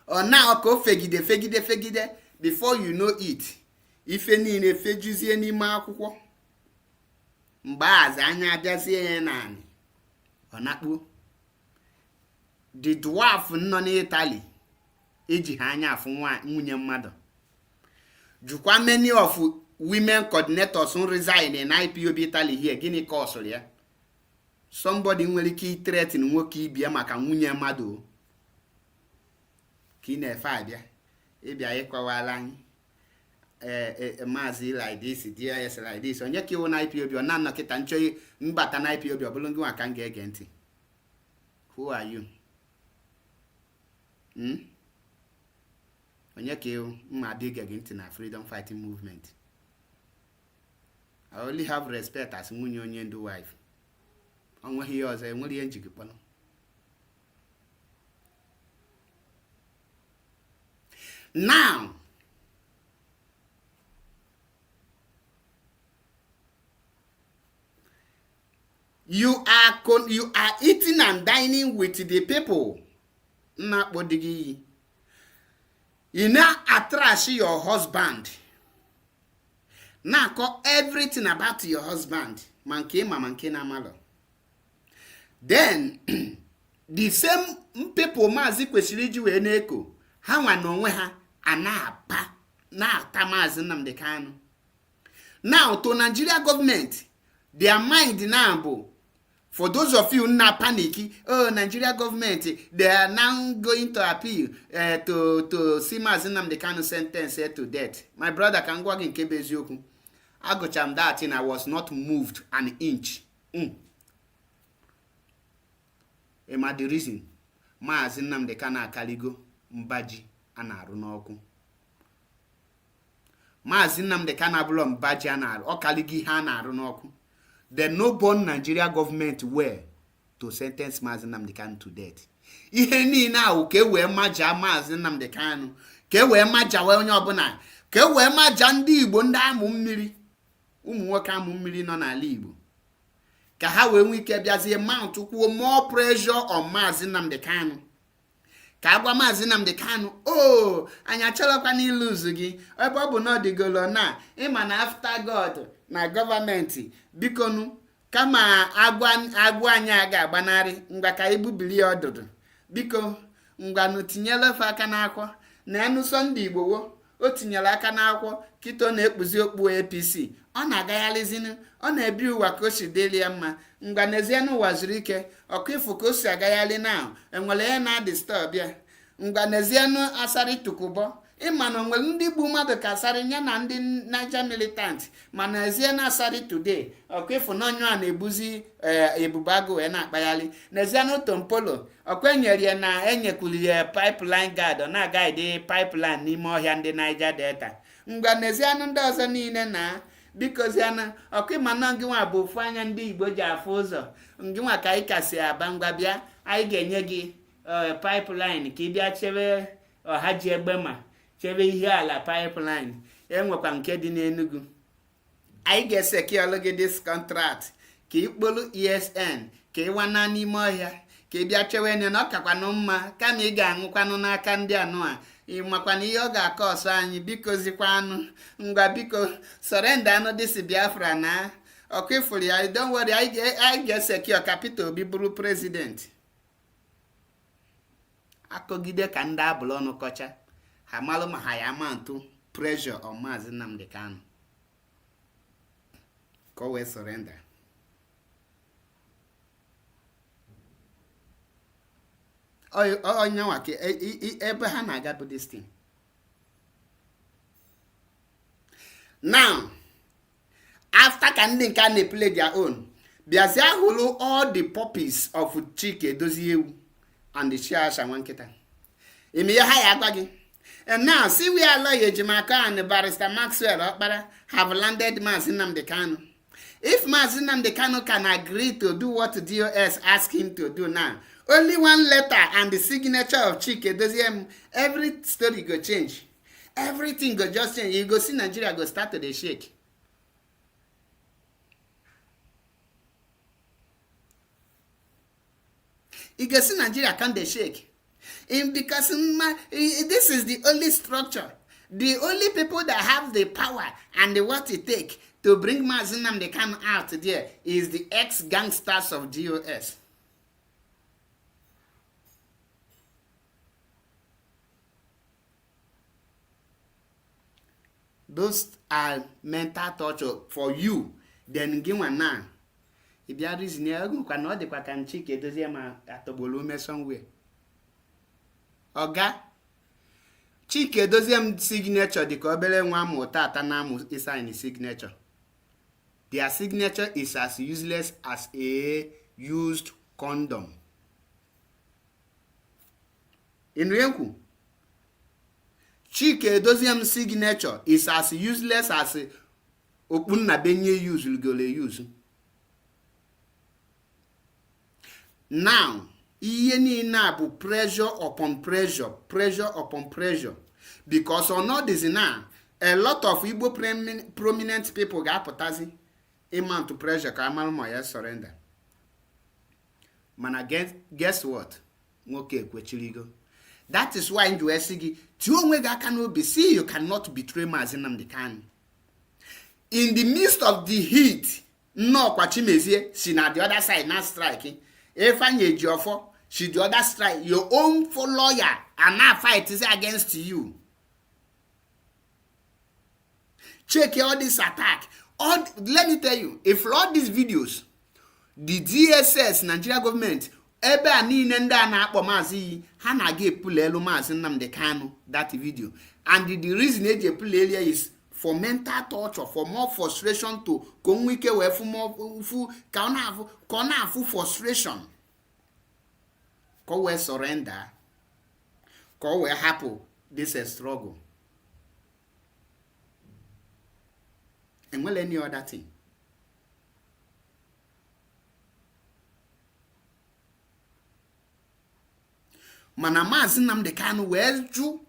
Speaker 1: Ọ na ọka fegide before you know it. Ife niile fejuzie n'ime akwụkwọ. Mgbe aza anya abịazie ya naanị. Ọ nakpuo. The dwarf nọ n'Italy eji ha anya afụ nwunye mmadụ. Jukwa many of women coordinators who resign in IPOB Italy here. Gịnị ka ọsụrụ ya? Somebody nwere ike threaten nwoke ibia maka nwunye mmadụ. Ka ị na-efe abịa. Ịbịa ịkwawala anyị. Mazi like this, DIS like this. Onye ka iwu na IPOB ọ na-anọ kịta nchọ mbata na IPOB ọ bụrụ ngị nwa ka m ga-ege ntị. Who are you? Onye ka iwu mma dị gege ntị na freedom fighting movement. I only have respect as nwunye onye ndu wife. Onweghị ihe ọzọ, enwere ihe njikọkpọrọ. Now, You are eating and dining with the people. You now attract your husband. Now call everything about your husband. Then the same people Mazi kwesịrị iji wee na-eko ha nwa n'onwe ha na-ata Mazi Nnamdi Kanu. Now to Nigeria government, their mind now, for those of you na panicky, oh Nigeria government, they are now going to appeal to see Mazi Nnamdi Kanu sentenced to death. My brother can go in Kebeziokwu. I got that and I was not moved an inch. Ema the reason Mazi Nnamdi Kanu akaligo mbaji ana-arụ n'ọkụ. Mazi Nnamdi Kanu abụrụ mbaji ana-arụ ọkaligi ihe ana-arụ n'ọkụ. Then no born Nigeria government were to sentence Mazi Nnamdi Kanu to death. Ihe niile ahụ ka wee maja Mazi Nnamdi Kanu, ka wee maja onye ọbụla, ka wee maja ndị Igbo ndị amụ mmiri, ụmụ nwoke amụ mmiri nọ n'ala Igbo. Ka ha wee nwee ike bịazie mount kwuo more pressure on Mazi Nnamdi Kanu. Ka agwa Mazi Nnamdi Kanu, oh, anyị achọrọkwa n'iluzu gị, ebe ọ bụ na ọ dịgolo na ịma na after God na gọọmenti bikonu kama agwa anyị ga-agbanarị ngwa ka ibubili ọdụdụ biko ngwanụ tinyela ofe aka n'akwọ na enu Sunday Igbo o tinyere aka n'akwọ kito na-ekpuzi okpu APC ọ na-agaghalịzinu ọ na-ebi ụwa ka o si deli ya mma ngwa n'ezie n'ụwa zuru ike ọkụ ifu ka o si agaghalị na enwere ya na-adisturb ya ngwa n'ezie n'asarị tukụbọ ịma na onwere ndị gbu mmadụ ka asarị ya na ndị Niger militant mana ezie na asarị today ọkụ ifu na onye a na-ebuzi ebubo agụ wee na-akpaghalị n'ezie n'Utompolo ọkwenyere ya na enyekwuli ya pipeline guard ọ na-agaghị pipeline n'ime ọhịa ndị Niger Delta ngwa n'ezie ndị ọzọ niile na bikoziana ọkụ ịma na ngịnwa bụ ofu anya ndị Igbo ji afụ ụzọ ngịnwa ka anyị kasị aba ngwa bịa anyị ga-enye gị pipeline ka ị bịa chebe ọha ji egbe ma chebe ihe ala pipeline enwekwa nke dị n'Enugu anyị ga-esekiọlụ gị this contract ka ikpolu ESN ka ịwana n'ime ọhịa ka ị bịa chewe enye na ọ kakwanụ mma kama ị ga-aṅụkwanụ n'aka ndị anụ a ịmakwana ihe ọ ga-akọ ọsọ anyị biko zikwanụ ngwa biko surrender anụ dịsi Biafra na ọkụ ifuru ya don't worry anyị ga-esekio ka Peter Obi bụrụ president akọgide ka ndị abụla ọnụ kọcha ha malụ ma ha ya amantụ pressure on Mazi Nnamdi Kanu ka o wee surrender. Onye nwa ka ebe ha na-aga bụ this thing. Now after ka ndị nke na-play their own bịazie hụrụ all the puppies of Chike Doziewu and the Chiasha Nwankita ime ya ha ya agwa gị. And now see we are lawyer Ejimaka and Barrister Maxwell Okpara have landed Mazi Nnamdi Kanu. If Mazi Nnamdi Kanu can agree to do what DOS asked him to do now, only one letter and the signature of Chike Doziem, every story go change. Everything go just change. You go see Nigeria go start to the shake. You go see Nigeria can they shake. Because this is the only structure. The only people that have the power and the what it take to bring Mazi Nnamdi Kanu out there is the ex-gangsters of DOS. Those are mental torture for you. Then give one now. If you are reason, you cannot the can Chike does at the volume somewhere. Oga Chike Doziem signature the Kobele Nwamu Tata Namu is in signature. Their signature is as useless as a used condom. In Rienku, Chike Doziem signature is as useless as a Opunna Benye use. Now, ihe niile bụ pressure upon pressure because on all this now a lot of Igbo prominent people ga-apụtazi amount to pressure ka amalụ ma ya surrender. Mana guess what? Nwoke ekwechirigo. That is why you esigi ti onwe ga aka n'obi, see you cannot betray Mazi Nnamdi Kanu. In the midst of the heat, no kwa Chimezie, she na the other side na striking. Ifeanyi Ejiofor, she the other strike. Your own for lawyer and now fight is against you. Check all this attack. Let me tell you, if all these videos, the DSS, Nigeria government, ebe anine nda na akpo Mazi ha na ga epule elu Mazi Nnamdi Kanu that video, and the reason e je epule elu is for mental torture, for more frustration to konwike we fu more fu ka ona afu frustration, ko we surrender, ko we happy this struggle, and well any other thing. Mana Mazi Nnamdi Kanu wee ju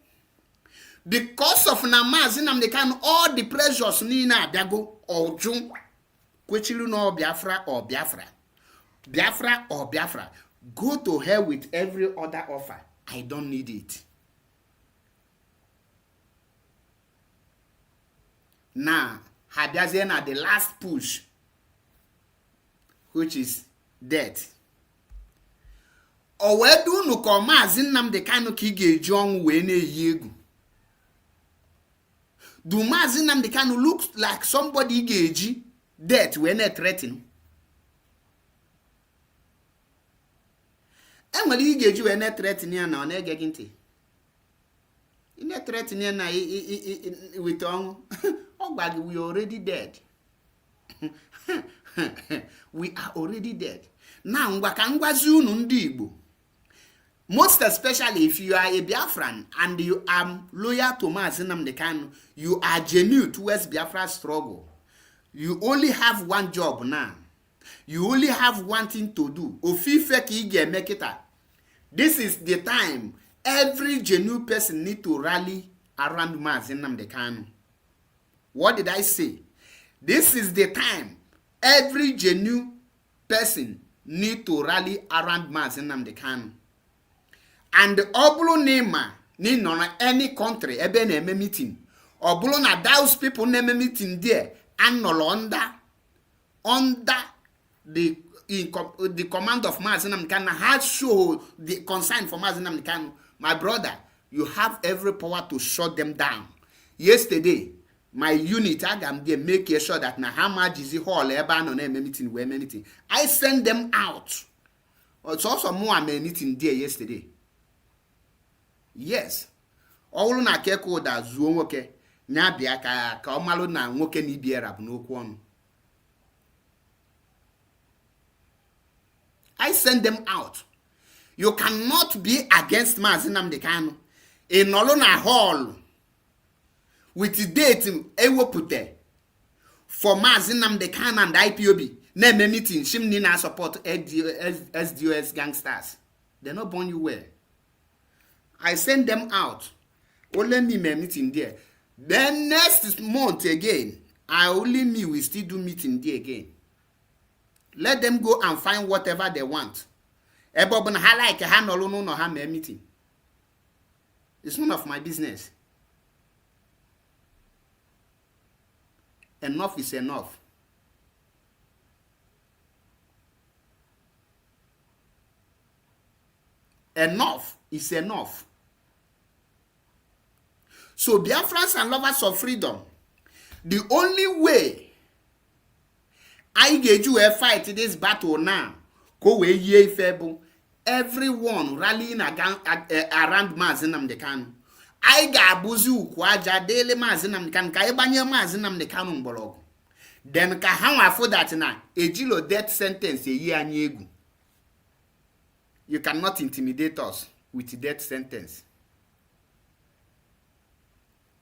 Speaker 1: because of na Mazi Nnamdi Kanu all the pressures niile abịago oju kwechilu no Biafra or Biafra or Biafra, go to hell with every other offer. I don't need it. Now habiazie na the last push, which is death. O wee du unu ka Mazi Nnamdi Kanu ka ị ga-eji ọnwụ wee na-eyi egwu. Do Mazi Nnamdi Kanu look like somebody ị ga-eji death wee na-threaten? Enwere ị ga-eji wee na-threaten ya na ọ na-ege gị ntị. Ị na-threaten ya na with ọnwụ. Ọ gwa gị, we are already dead. We are already dead. Now ngwa ka ngwazi unu ndị Igbo, most especially if you are a Biafran and you are loyal to Mazi Nnamdi Kanu, you are genuine towards Biafra's struggle. You only have one job now. You only have one thing to do. Ofife ki ige mekita. This is the time every genuine person need to rally around Mazi Nnamdi Kanu. What did I say? This is the time every genuine person need to rally around Mazi Nnamdi Kanu. And obulu nema ni no any country ebe na eme meeting, obulu na those people na eme meeting there and no under the command of Mazi Nnamdi Kanu has show the concern for Mazi Nnamdi Kanu. My brother, you have every power to shut them down. Yesterday, my unit agam there make sure that na how much is the hall ebe no na eme meeting we meeting. I send them out. It's also more meeting there yesterday. Yes. Ọwụrụ na keko da zuo nwoke nya bịa ka ọ malụ na nwoke na ibiera bụ n'okwu ọnụ. I send them out. You cannot be against Mazi Nnamdi Kanu. Ịnọlụ na hall with the date ewepụta for Mazi Nnamdi Kanu and IPOB na-eme meeting shimni na support SDOS gangsters. They not born you well. I send them out. Only me meeting there. Then next month again, only me will still do meeting there again. Let them go and find whatever they want. Ebobun ha like ha no no ha meeting. It's none of my business. Enough is enough. Enough is enough. So Biafrans and lovers of freedom, the only way I get you a fight this battle now, go away ye fable, everyone rallying around Mazi Nnamdi Kanu. I ga buzu kwaja daily Mazi Nnamdi Kanu, ka ibanye Mazi Nnamdi Kanu mbologo. Then ka hanwa for that na ejilo death sentence a year anyegu. You cannot intimidate us with death sentence.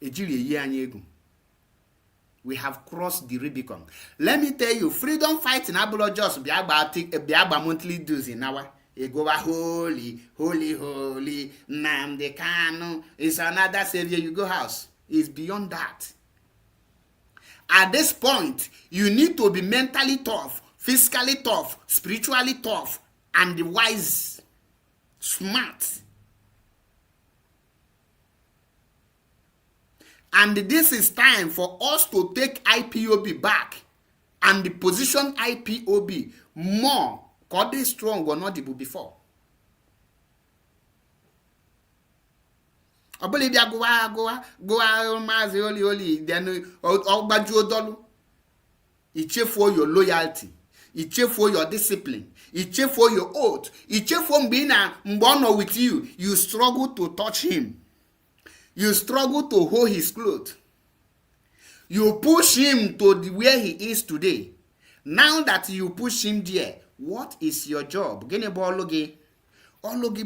Speaker 1: We have crossed the Rubicon. Let me tell you, freedom fighting ablo just biagba monthly dues in our go holy Nnamdi Kanu is another savior you go house. It's beyond that. At this point, you need to be mentally tough, physically tough, spiritually tough, and wise, smart. And this is time for us to take IPOB back and position IPOB more because they strong or not before. I believe they go Mazi Oli, then Ogbaju it for your loyalty, it for your discipline, it for your oath, it for being a mbono with you. You struggle to touch him. You struggle to hold his clothes. You push him to where he is today. Now that you push him there, what is your job? Ologi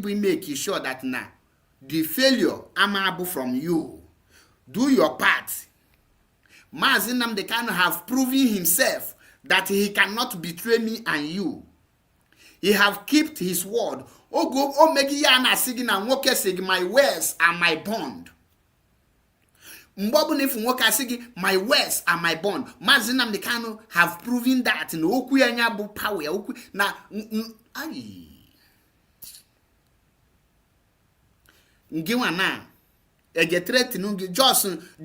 Speaker 1: be making sure that now the failure amable from you. Do your part. Mazi Nnamdi Kanu have proven himself that he cannot betray me and you. He have kept his word. My words are my bond. My words are my bond. Mazi Nnamdi Kanu have proven that in Okuyanyabu power. Na Ngiwana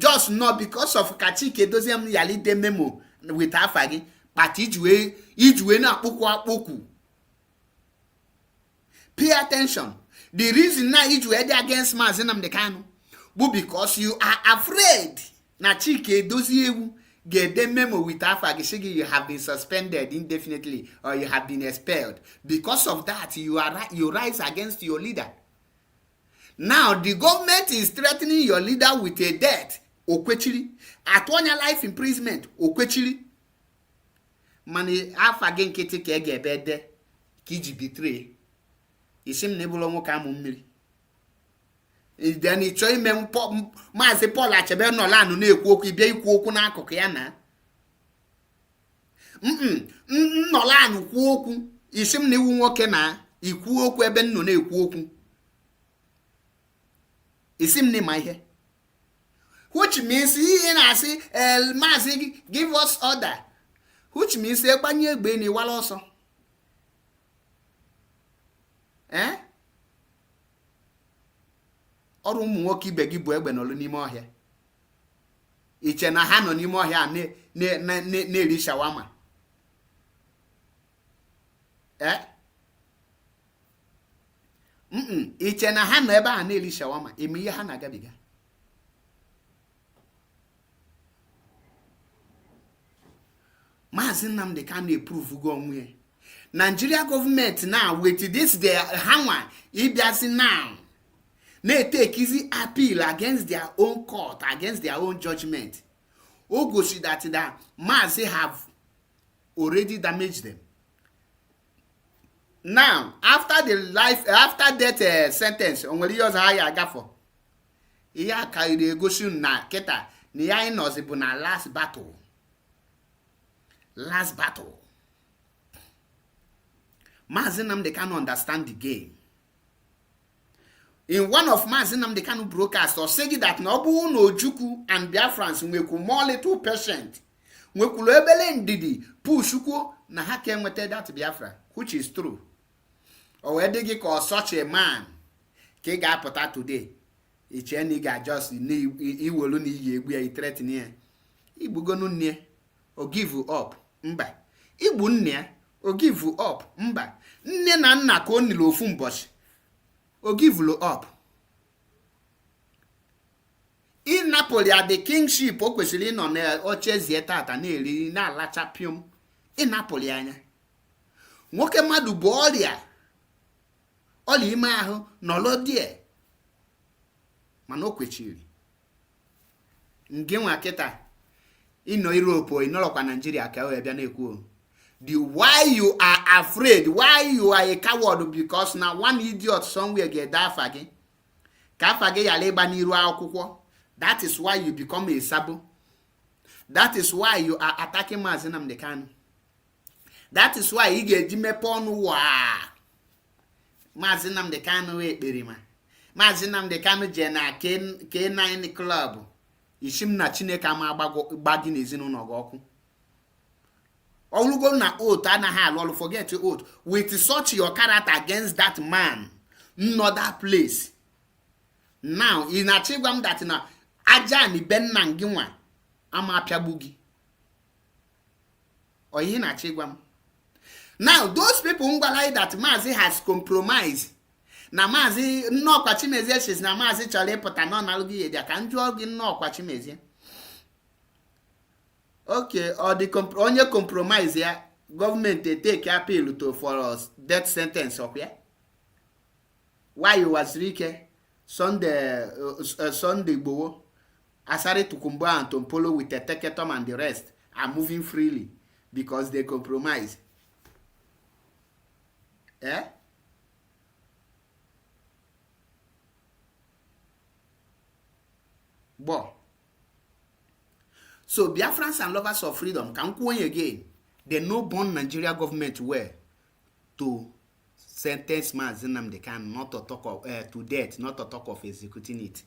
Speaker 1: just not because of Kachike doesn't yali de memo with Afagi, but each way na poku. Pay attention. The reason now each way against Mazi Nnamdi Kanu, but because you are afraid na Chike doesn't get the memo with Afagi, you have been suspended indefinitely or you have been expelled. Because of that, you rise against your leader. Now, the government is threatening your leader with a death. Okwechiri. At 1 year life imprisonment. Okwechiri. Mani, again kiti kege bede. Kiji betray. Isim nebulo mo ka mummiri. Then he choy me Mazi Paul achebe no lanu na ekwu okwu bia ikwu okwu na akụkụ ya na. No lanu kwu okwu. Isim na iwu nwoke na ikwu okwu ebe nno na ekwu okwu. Isim ni my here. Which means he na say Mazi give us order. Which means egbanye egbe ni wala also. Ọrụ ụmụ nwoke ibe gị bụ egbe n'olu n'ime ọhịa. Iche na ha nọ n'ime ọhịa na-eri shawama. Iche na ha nọ ebe a na-eri shawama, eme ihe ha na-agabiga. Mazi Nnamdi Kanu approve go onwe. Nigeria government now with this their hanwa ibiasi now. They take easy appeal against their own court, against their own judgment. Ogoshi that Mazi have already damaged them. Now, after death sentence, only yours higher gafo. Iya kaide goshin na keta ni ya inozibu na last battle. Last battle. Mazi Nnamdi Kanu understand the game. In one of Mazi Nnamdi Kanu broadcasts, or say that Nobu no Juku and Biafrans weku more little patient. Weku lebele ndidi pushuku na hake mwete that Biafra, which is true. Or edigi call such a man ke ga pota today. Iche niga just he will only ye we threaten here. Ibu gonu nye or give you up. Mba. Ibu nye or give you up. Mba. Nye na nna ko ni lo fun bosh. Or give you up. In Napoli at the kingship o kwesiri no na ochezie tata na eri na alacha pium. In Napoli anya. Nwoke madu bo oria. Oli ime ahụ nọlọ die. Mana o kwechiri. Nge nwa kịta ino Europe o inolokwa Nigeria ka o bịa na-ekwu. The why you are afraid, why you are a coward because now one idiot somewhere get that fagi. Ka fagi ya leba n'iru akwụkwọ. That is why you become a sabo. That is why you are attacking Mazi Nnamdi Kanu. That is why you get mepe ọnụ wa. Mazi Nnamdi Kanu ekperima. Mazi Nnamdi Kanu je na K9 club. Ishim na Chineke ama gbagi n'ezinụlọ gị ọkụ. Olugo na oath anaghị alụ ọlụ, forget oath. With such your character against that man, another place. Now, ị na-achọ ịgwa m that na aja ni be nna gị nwa ama apịagbu gị. Or ihe na-achọ ịgwa m. Now, those people ngwala that Mazi has compromised. Na Mazi nnọọkwa Chimezie says na Mazi chọrọ ịpụta nọ na alụghị ya ka njụọ gị nnọọkwa Chimezie. Okay, or the onye compromise ya, government they take appeal to for death sentence up here. Why you was Rike Sunday Bowo Asari Tukumba and Tompolo with the Teketom and the rest are moving freely because they compromise. Eh? Bo. So Biafrans and lovers of freedom can go again. The no-born Nigeria government were to sentence Mazi Nnamdi Kanu, not to talk of to death, not to talk of executing it.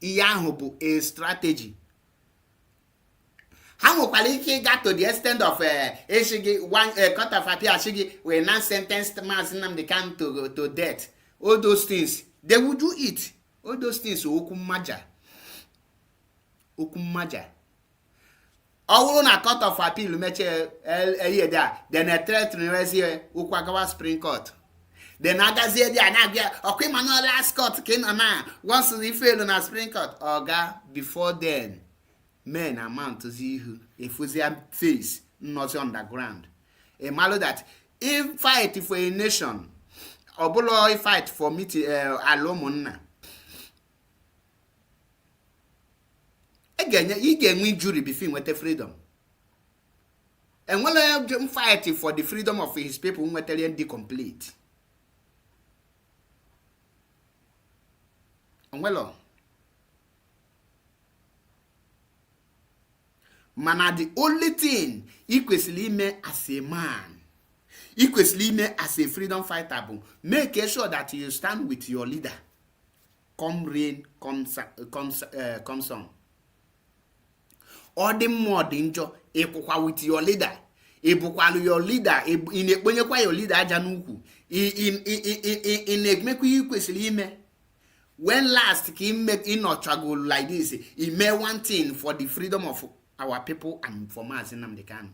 Speaker 1: Iyahubu a strategy. How Mukwaliki got to the extent of Eshigi one cut of appeal Ashigi we now sentenced Mazi Nnamdi Kanu to death. All those things they would do it. All those things Okumaja. All na court of appeal meche then a threat in Ukwagawa Supreme Court. Then agazie dia na bia okwima no last court kin na once we fail on a Supreme Court oga before then men amount to see who if we face not underground. A malo that if fight for a nation obulo fight for me alomonna again, you can win jury before with the freedom. And when I am fighting for the freedom of his people, who material complete. And well, man, the only thing equally me as a man, equally me as a freedom fighter, make sure that you stand with your leader. Come rain, comes on. Or the more danger, equal with your leader. Equal your leader, in a when your leader Januku. In make you quickly. When last he make in or struggle like this, he made one thing for the freedom of our people and for Mazi Nnamdi Kanu.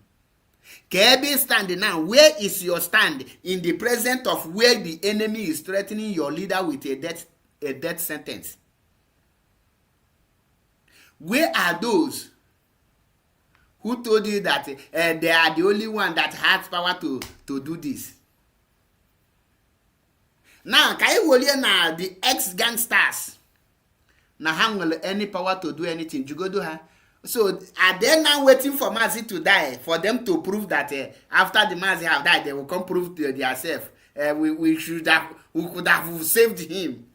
Speaker 1: Kebi standing now, where is your stand in the presence of where the enemy is threatening your leader with a death sentence? Where are those who told you that they are the only one that has power to do this? Now, can you believe now the ex-gangsters now have any power to do anything? You go do her. So are they now waiting for Mazi to die for them to prove that after the Mazi have died, they will come prove to themselves we could have saved him?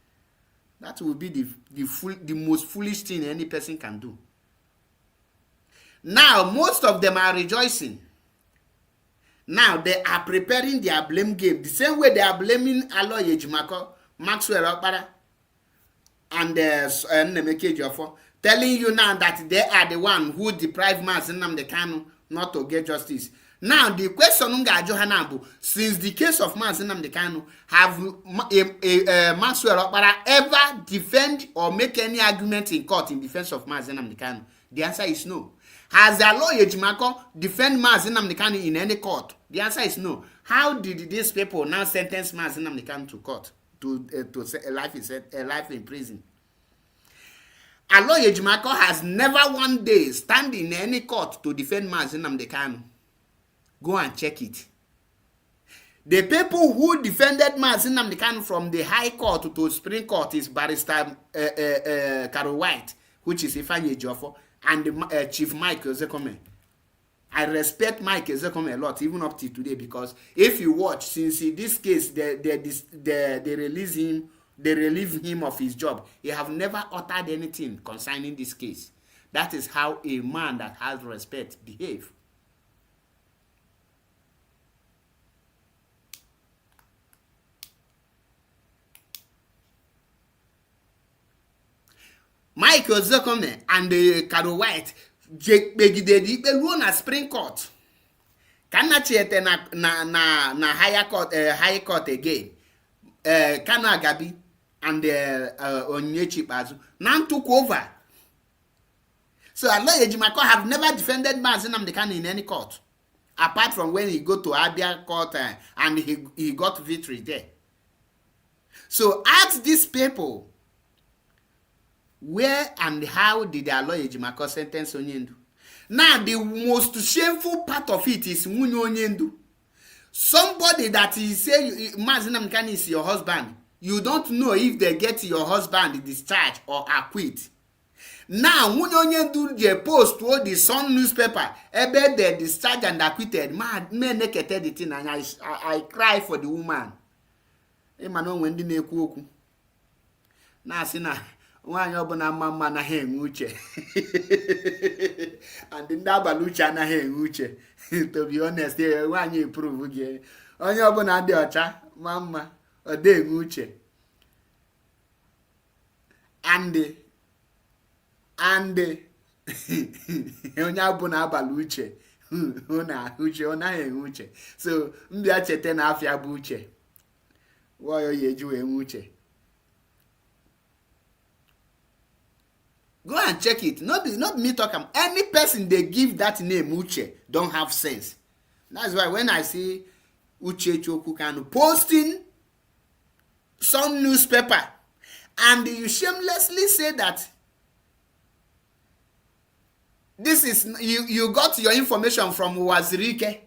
Speaker 1: That will be the most foolish thing any person can do. Now, most of them are rejoicing. Now, they are preparing their blame game. The same way they are blaming Aloy Ejimako, Maxwell Okpara, and Nemeke Ejiofor, telling you now that they are the one who deprived Mazi Nnamdi Kanu not to get justice. Now, the question Nga Johanabu, since the case of Mazi Nnamdi Kanu, have Maxwell Okpara ever defend or make any argument in court in defense of Mazi Nnamdi Kanu? The answer is no. Has Aloy Ejimako defend Mazi Nnamdi Kanu in any court? The answer is no. How did these people now sentence Mazi Nnamdi Kanu to court to life in prison? Aloy Ejimako has never one day stand in any court to defend Mazi Nnamdi Kanu. Go and check it. The people who defended Mazi Nnamdi Kanu from the High Court to Supreme Court is Barrister Carol White, which is Ifeanyi Ejiofor, and the, Chief Mike Ezekome. I respect Mike Ezekome a lot, even up to today, because if you watch, since in this case they release him, they relieve him of his job, he have never uttered anything concerning this case. That is how a man that has respect behave. Mike Ezekome and Carol White kpegide ikpe ruo na Supreme Court ka nna chiete na high court again. Kanu Agabi and Onyinyechi Ikpeazu now took over. So Aloy Ejimakor have never defended Mazi Nnamdi Kanu in any court, apart from when he go to Abia court and he got victory there. So ask these people, where and how did Aloy Ejimakor sentence Onyendu? Now the most shameful part of it is Nwunye Onyendu. Somebody that is say Mazi Nnamdi Kanu is your husband, you don't know if they get your husband discharged or acquit. Now Nwunye Onyendu je post to the Sun newspaper ebe they discharged and acquitted. Me naked the thing and I cry for the woman. Emmanuel when ndị na-ekwu okwu na-asị na nwaanyị ọbụla mma anaghị enwe uche and ndị abalị uche anaghị enwe uche. To be honest, nwaanyị prove gị onye ọbụla dị ọcha mma ọ dị enwe uche and onye ọbụla abalị uche ọ naghị enwe uche. So mbịa chete na afịa bụ uche. Why are you doing uche? Go and check it. Not me talking. Any person they give that name Uche don't have sense. That's why when I see Uche Chukwu Kanu posting some newspaper and you shamelessly say that this is you got your information from Wazirike.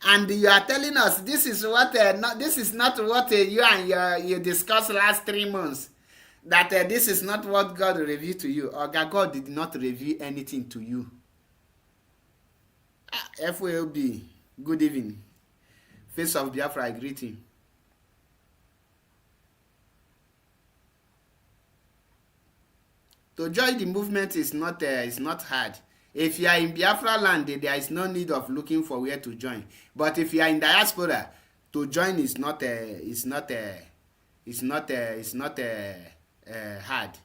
Speaker 1: And you are telling us this is what this is not what you and you discussed last 3 months. That this is not what God revealed to you. Or God did not reveal anything to you. FOLB, good evening. Face of Biafra, I greet you. To join the movement is not hard. If you are in Biafra land, there is no need of looking for where to join. But if you are in diaspora, to join is not hard.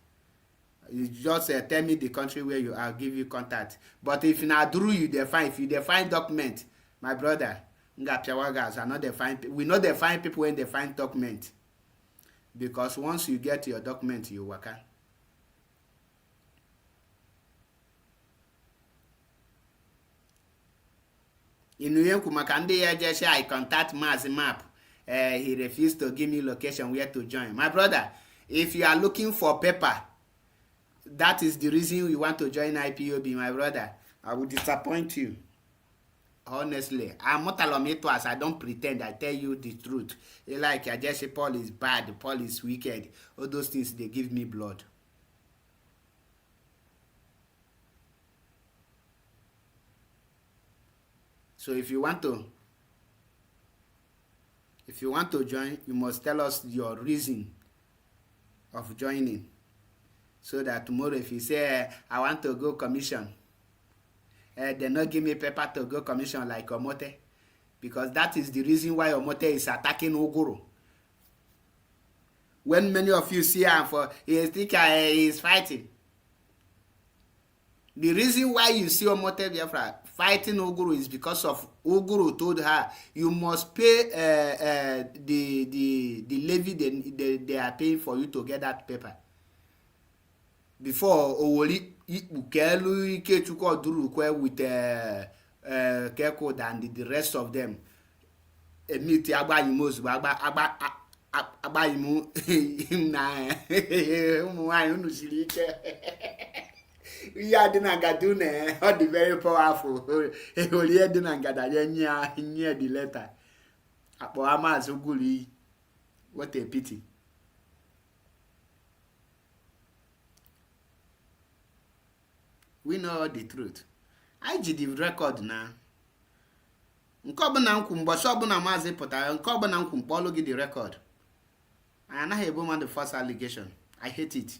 Speaker 1: You just tell me the country where you are, give you contact. But if na Duru you define, if you define document, my brother, we know they find people when they find document. Because once you get your document, you work. Inuyenku Makande just say I contact Mazi Map. He refused to give me location where to join. My brother, if you are looking for paper, that is the reason you want to join IPOB, my brother. I will disappoint you. Honestly, I'm not as I don't pretend. I tell you the truth. Like I just say Paul is bad, Paul is wicked. All those things, they give me blood. So if you want to join, you must tell us your reason of joining. So that tomorrow if you say, I want to go commission, they not give me paper to go commission like Omote. Because that is the reason why Omote is attacking Oguru. When many of you see him he think he is fighting. The reason why you see Omote Biafra fighting Oguru is because of Oguru told her you must pay the levy they are paying for you to get that paper. Before Owoli Ikelu Ikechukwu Durukwe with Keko and the rest of them. Emiti Agbayimu Agbayimu na ụmụnwaanyị unu siri ike. Yeah, Gadune, all the very powerful. Only Dinangada, near the letter. Apoama Zuguli. What a pity. We know the truth. I did the record now. Nkobana nkumbo sobuna mazi pota. Nkobana nkumbo logi the record. And I have the first allegation. I hate it.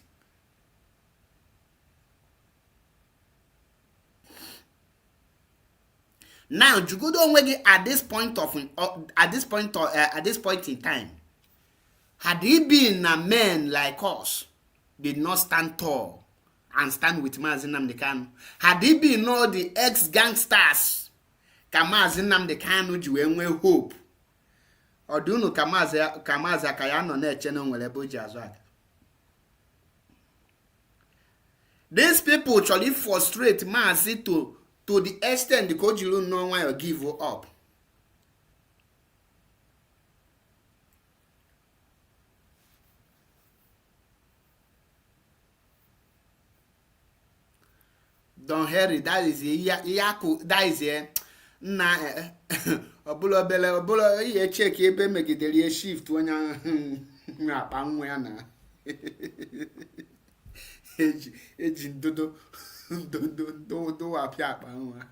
Speaker 1: Now, Jugudo Onwegi at this point in time, had he been a man like us, did not stand tall and stand with Mazi Nnamdi Kanu. Had he been all the ex-gangsters, ka Mazi Nnamdi Kanu ji wee nwee hope. Ọ dị unu ka Mazi aka ya nọ na-eche na nwere ebe o ji azụ aka. These people actually frustrate Mazi to the extent the coach you know why you give up. Don't hurry, that is yaku, that is na obulo ye check ebe megidere shift onye akpa nwa ya na eji ndodo apia akpa nwa.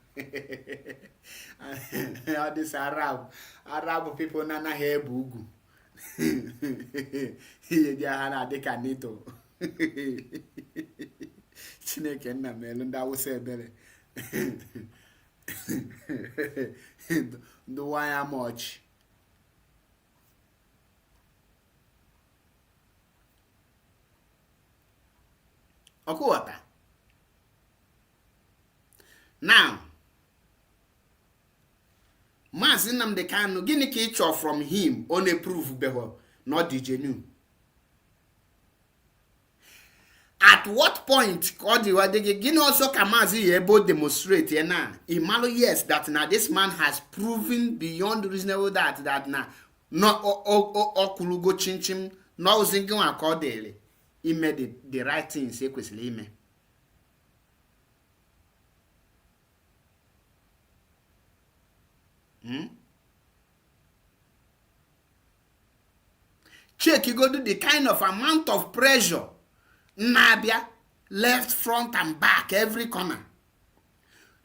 Speaker 1: All this Arab people na anaghị ebu ugwu. Ihe dị ha na dịka NATO. Chineke nna melu ndị Awụsa ebere. Ndị wanya much. Ọkụghọta. Now, Mazi Nnamdi Kanu, gịnị ka ị chọrọ from him on a proof beho not the genuine? At what point gịnị also ka Mazi able demonstrate na imalo yes that now this man has proven beyond reasonable that na no okulugo chinchim no zingi accordingly he made the right things ekwesịrị ime. Check, you go do the kind of amount of pressure Nabia left, front and back, every corner.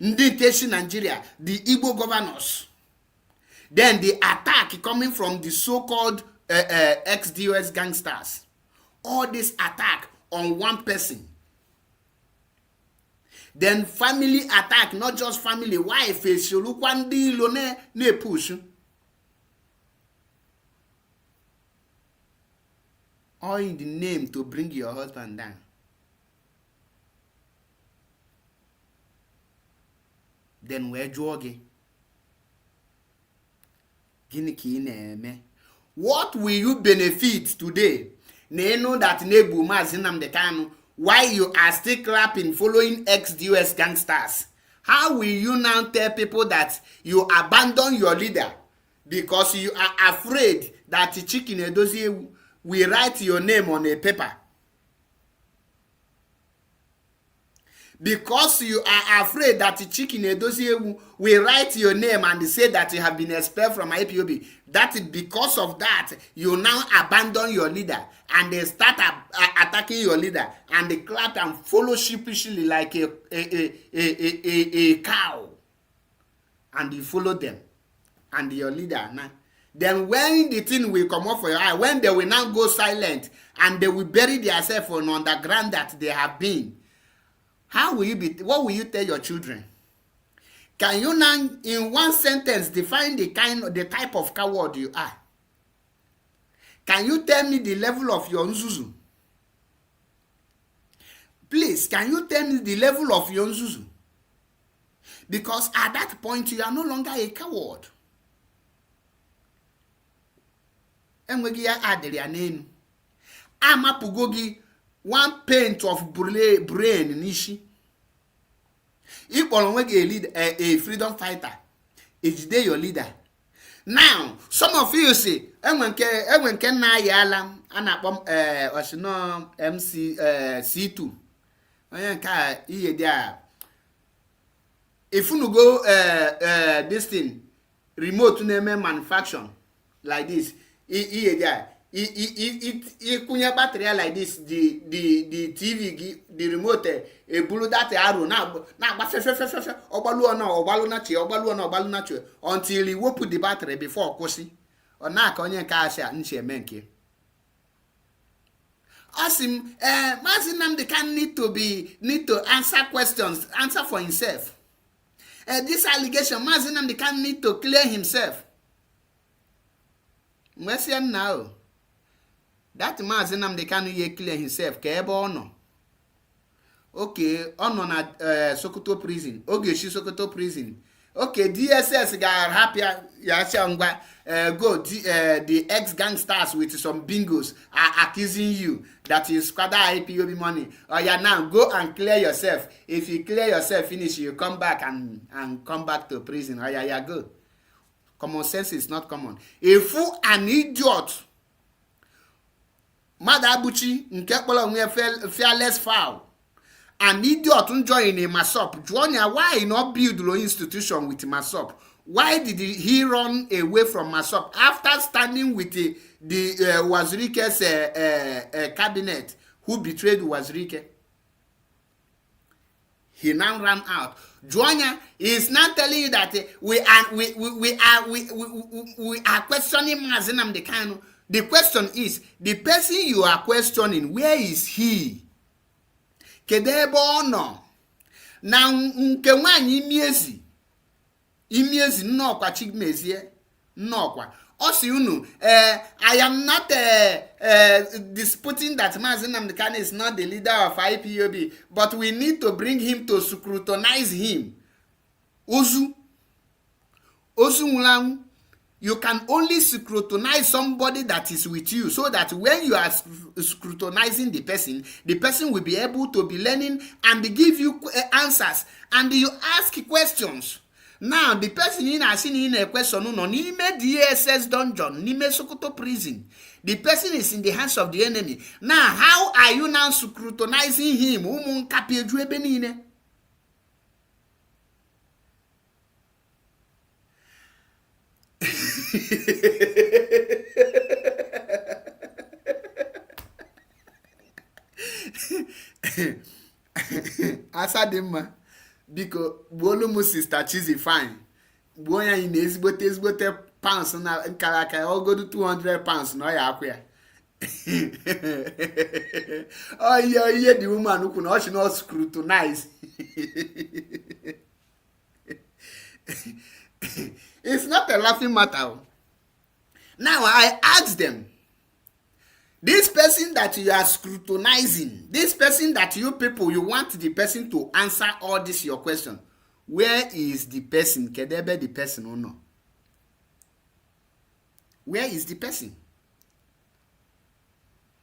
Speaker 1: Ndi Nigeria, the Igbo governors. Then the attack coming from the so-called ex-DOS gangsters. All this attack on one person. Then family attack, not just family, wife, ne push. All in the name to bring your husband down. Then where jogging? What will you benefit today? Ne know that Nebu Mazi Nnamdi Kanu, why you are still clapping following ex-DOS gangsters? How will you now tell people that you abandon your leader because you are afraid that Chicken Edozie will write your name on a paper? Because you are afraid that Chicken Edozie will write your name and say that you have been expelled from IPOB. That is because of that, you now abandon your leader and they start attacking your leader and they clap and follow sheepishly like a cow. And you follow them. And your leader now. Then when the thing will come up for your eye, when they will now go silent and they will bury themselves on underground that they have been, how will you be? What will you tell your children? Can you now, in one sentence, define the type of coward you are? Can you tell me the level of your nzuzu? Please, can you tell me the level of your nzuzu? Because at that point, you are no longer a coward. Enwegi ya adịrị ya n'enu. Amapụgo gị one paint of brain n'ishi. Ịkpọrọ onwe gị a freedom fighter. Ejide your leader. Now, some of you say, enwe nke na ya ala a na-akpọ osino MC C2. Onye nke a ihe dị a. If you go this thing remote na-eme manufacturing like this, ikunye battery like this, the TV, the remote, a blue that arrow now until you will put the battery before kosi or na konye kasha nche menke. Ask him, Mazi Nnamdi Kanu need to answer questions, answer for himself. This allegation, Mazi Nnamdi Kanu need to clear himself. Now, that Mazi Nnamdi Kanu ye clear himself, ke ebe ọ nọ. okay, on Sokoto prison. Okay, she Sokoto prison. Okay, DSS got happy. Go. The ex-gangsters with some bingos are accusing you that you squander IPOB money. Oh yeah, now go and clear yourself. If you clear yourself, finish, you come back and come back to prison. Oh yeah, go. Common sense is not common. A fool, an idiot. Madabuchi nke kpọrọ onwe fearless foul. An idiot join a Masop. Why not build the institution with Masop? Why did he run away from Masop after standing with the Wazirike's cabinet who betrayed Wazirike? He now ran out. Joanya is now telling you that we are questioning Mazi Nnamdi Kanu. The question is, the person you are questioning, where is he? Kedebe ono na nke nwanyi imiezi nnọkwa chigmezie nnọkwa osi unu I am not disputing that Mazi Nnamdi Kanu is not the leader of IPOB, but we need to bring him to scrutinize him. Ozu Mulang, you can only scrutinize somebody that is with you, so that when you are scrutinizing the person will be able to be learning and give you answers, and you ask questions. Now, the person in a question, no, nime DSS dungeon, nime Sokoto prison. The person is in the hands of the enemy. Now, how are you now scrutinizing him? Asadimma biko gbuolu m sister Chizzy fine gbuo ya anyị na ezigbote pounds na nkaraka ogodu 200 pounds na ya akwa ya oh yeah the woman who na she not scrutinize. It's not a laughing matter. Now I ask them, this person that you are scrutinizing, this person that you people, you want the person to answer all this your question, where is the person? Kedebe the person or no? Where is the person?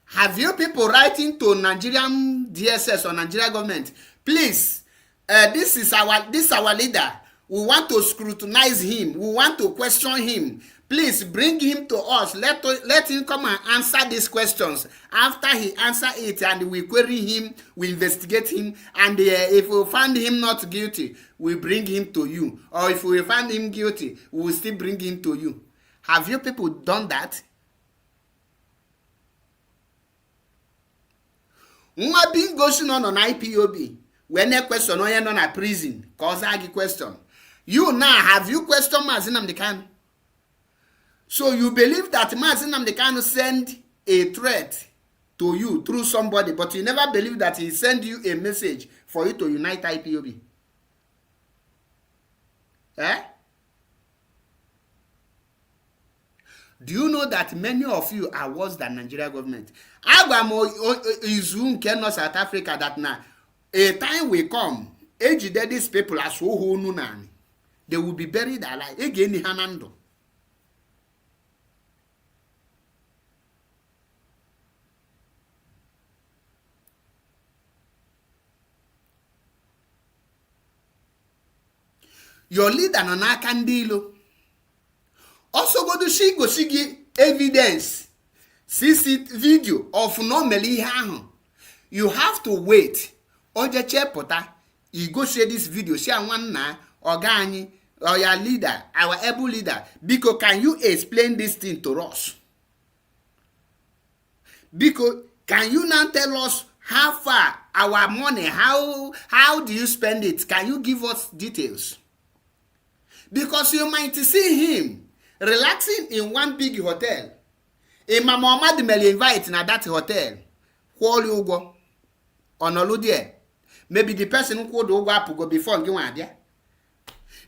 Speaker 1: Have you people writing to Nigerian DSS or Nigerian government? Please, this is our leader. We want to scrutinize him. We want to question him. Please bring him to us. Let him come and answer these questions. After he answer it and we query him, we investigate him, and if we find him not guilty, we bring him to you. Or if we find him guilty, we will still bring him to you. Have you people done that? Nwa bin goshi no on IPOB. When a question no yen on a prison, cause I question. You now have you questioned Mazi Nnamdi Kanu? So you believe that Mazi Nnamdi Kanu send a threat to you through somebody, but you never believe that he send you a message for you to unite IPOB. Eh? Do you know that many of you are worse than Nigeria government? Agwamo izu nke no South Africa that now a time will come, age that these people are so nunani. They will be buried alive. Again, Hanando. Your leader no na kandilo. Also go to she go see evidence. CC video of normally hahu. You have to wait. Oje chepota. You go share this video. Share one na organi. Or your leader, our able leader, because can you explain this thing to us? Because can you now tell us how far our money, how do you spend it? Can you give us details? Because you might see him relaxing in one big hotel. Imam Muhammad may invite na that hotel. Where you go? On there. Maybe the person who could go before you went there.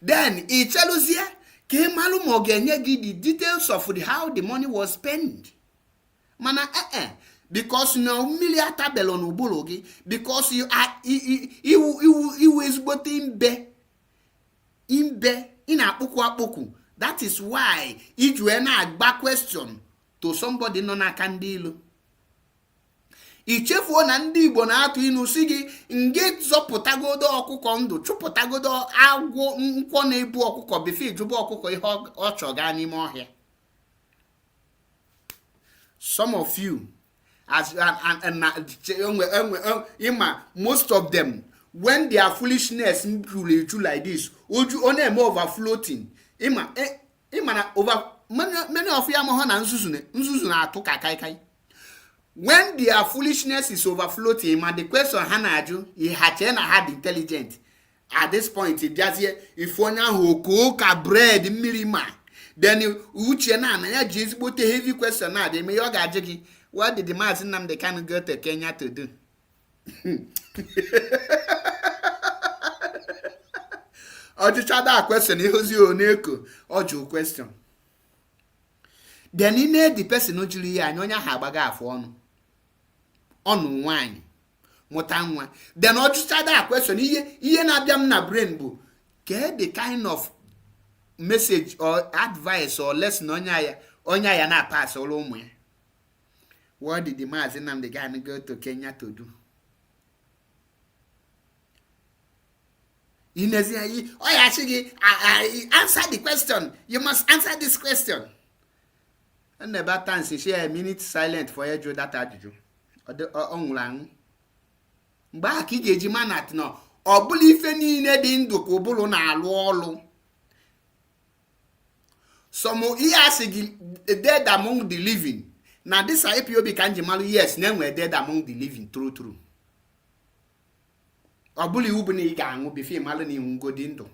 Speaker 1: Then he tells you, the details of how the money was spent. Mana, because no mmiri atabelo n'ụbụrụ gị, because you are iwu ezigbote imbe ị na-akpụkwu akpụkwu. That is why iji wee na-agba question to somebody nọ n'aka ndị ilo. Ichefuo na ndị Igbo na-atụ inu si gị nge zọpụtagodo ọkụkọ ndụ, chụpụtagodo agwọ nkwọ na-ebu ọkụkọ bifo ijuba ọkụkọ ihe ọ chọga n'ime ọhịa. Some of you, most of them, when their foolishness like this, only over floating. Many of you are na nzuzu na atu kai. When their foolishness is overflowing, the question Hanaju, he had intelligent. At this point, it just here, if one who cook a bread milima, then uche na ya just put a heavy question now. They may yoga jiggy. What did the Mazi Nnamdi Kanu go to Kenya to do? Or just that question, he was your neko or your question. Then he made the person no Julia, and Nonya Habaga for on wine. Motanwa. Then or just that question, he na biam na brain bu. Get the kind of message or advice or lesson onya ya na pass all omwe. What did the Mazi Nnamdi Kanu go to Kenya to do? Answer the question. You must answer this question. And the bad time, share a minute silent for you that attitude. Or the online. Back he man at no. Or believe any nedin do kobolo na alwolo. Some dead among the living. Now this IPOB kanjimalu, yes, name were dead among the living, true. Obuli ubuni gang will be female in Godindo.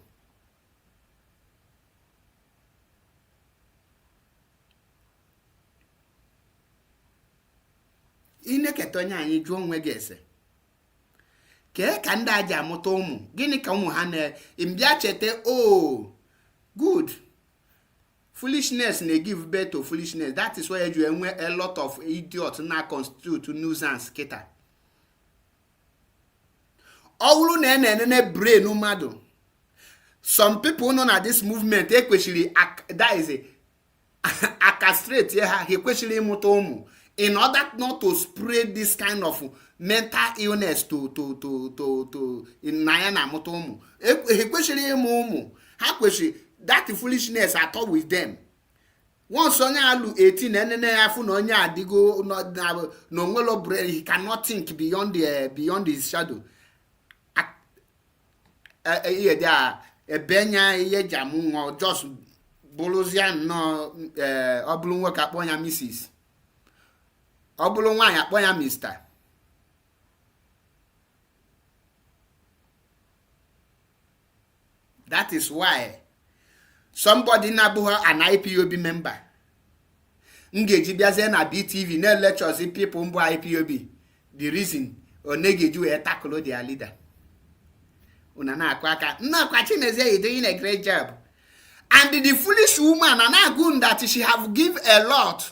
Speaker 1: Ineketonya yi John Wegese. Ke kanda ja motomu. Gini kamu hane imbiachete oh good. Foolishness they give birth to foolishness. That is why you a lot of idiots now constitute nuisance keta. All ne brain no matter. Some people know that this movement especially that is a castrate he especially motomu in order not to spread this kind of mental illness to in Nayana motomu. Especially momu. How question that foolishness at all with them. Once on alu 18 and afu no nya digo no ngolo brain, he cannot think beyond his shadow. Benya ye jamu or just Bolosian no oblun work upon your missus. Oblun one upon your mister. That is why somebody nabuha an IPOB member. Ngeji biaze na BTV no lectures people mbo IPOB. The reason or negeju e tackle their leader. Unana kwaka no kwachineze is doing a great job. And the foolish woman and good that she have give a lot.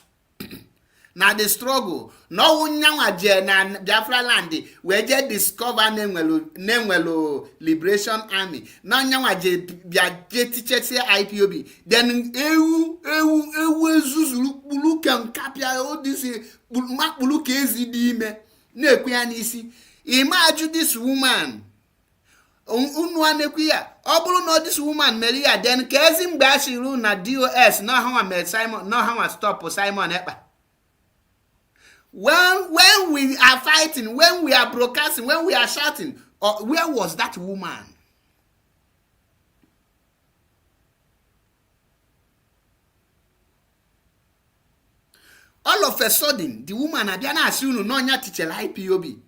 Speaker 1: Now the struggle no unyawa je na Biafra land we je discover Nemwelo Liberation Army na unyawa je bia je teacher IPOB then ewu ezuzulu bulu kan kapia all this makbulu ka ezidi ime na ekwe ya n'isi. Imagine this woman unwa nekwia obulu no this woman Maria then kezi mgba shiru na DOS no how I Simon no how I stop Simon Ekpa. When we are fighting, when we are broadcasting, when we are shouting, where was that woman? All of a sudden, the woman Abiana Asunu no nya teacher IPOB.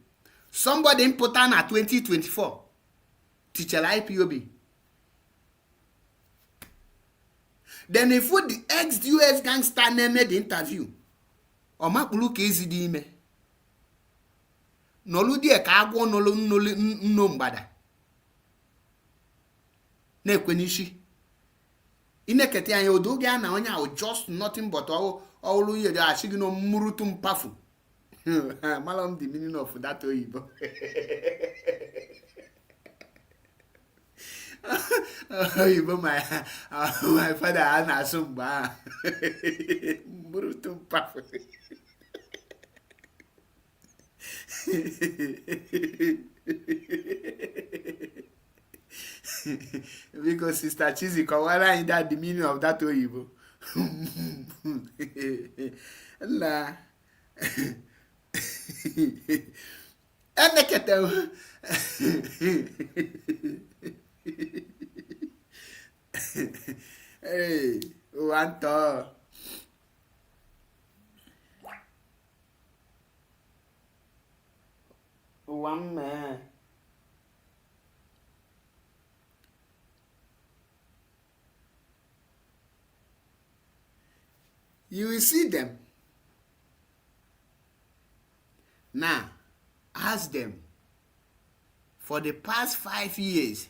Speaker 1: Somebody important at 2024. Teacher IPOB. Then if the ex-US gangster made the interview. O makpulu ka ezidi ime nolu die ka agwo nolu nno mgbada na ekwenishi inekete anya odoge ana onya just nothing but all ye da ashigi no murutu mpafu Malam the meaning of that Oyibo. Oyibo, my father had Asumba. Brutum Paf. Because Sister Chizi Kawara in that the meaning of that Oyibo. La. Enekete. Hey, one to. One man. You will see them. Now, ask them, for the past 5 years,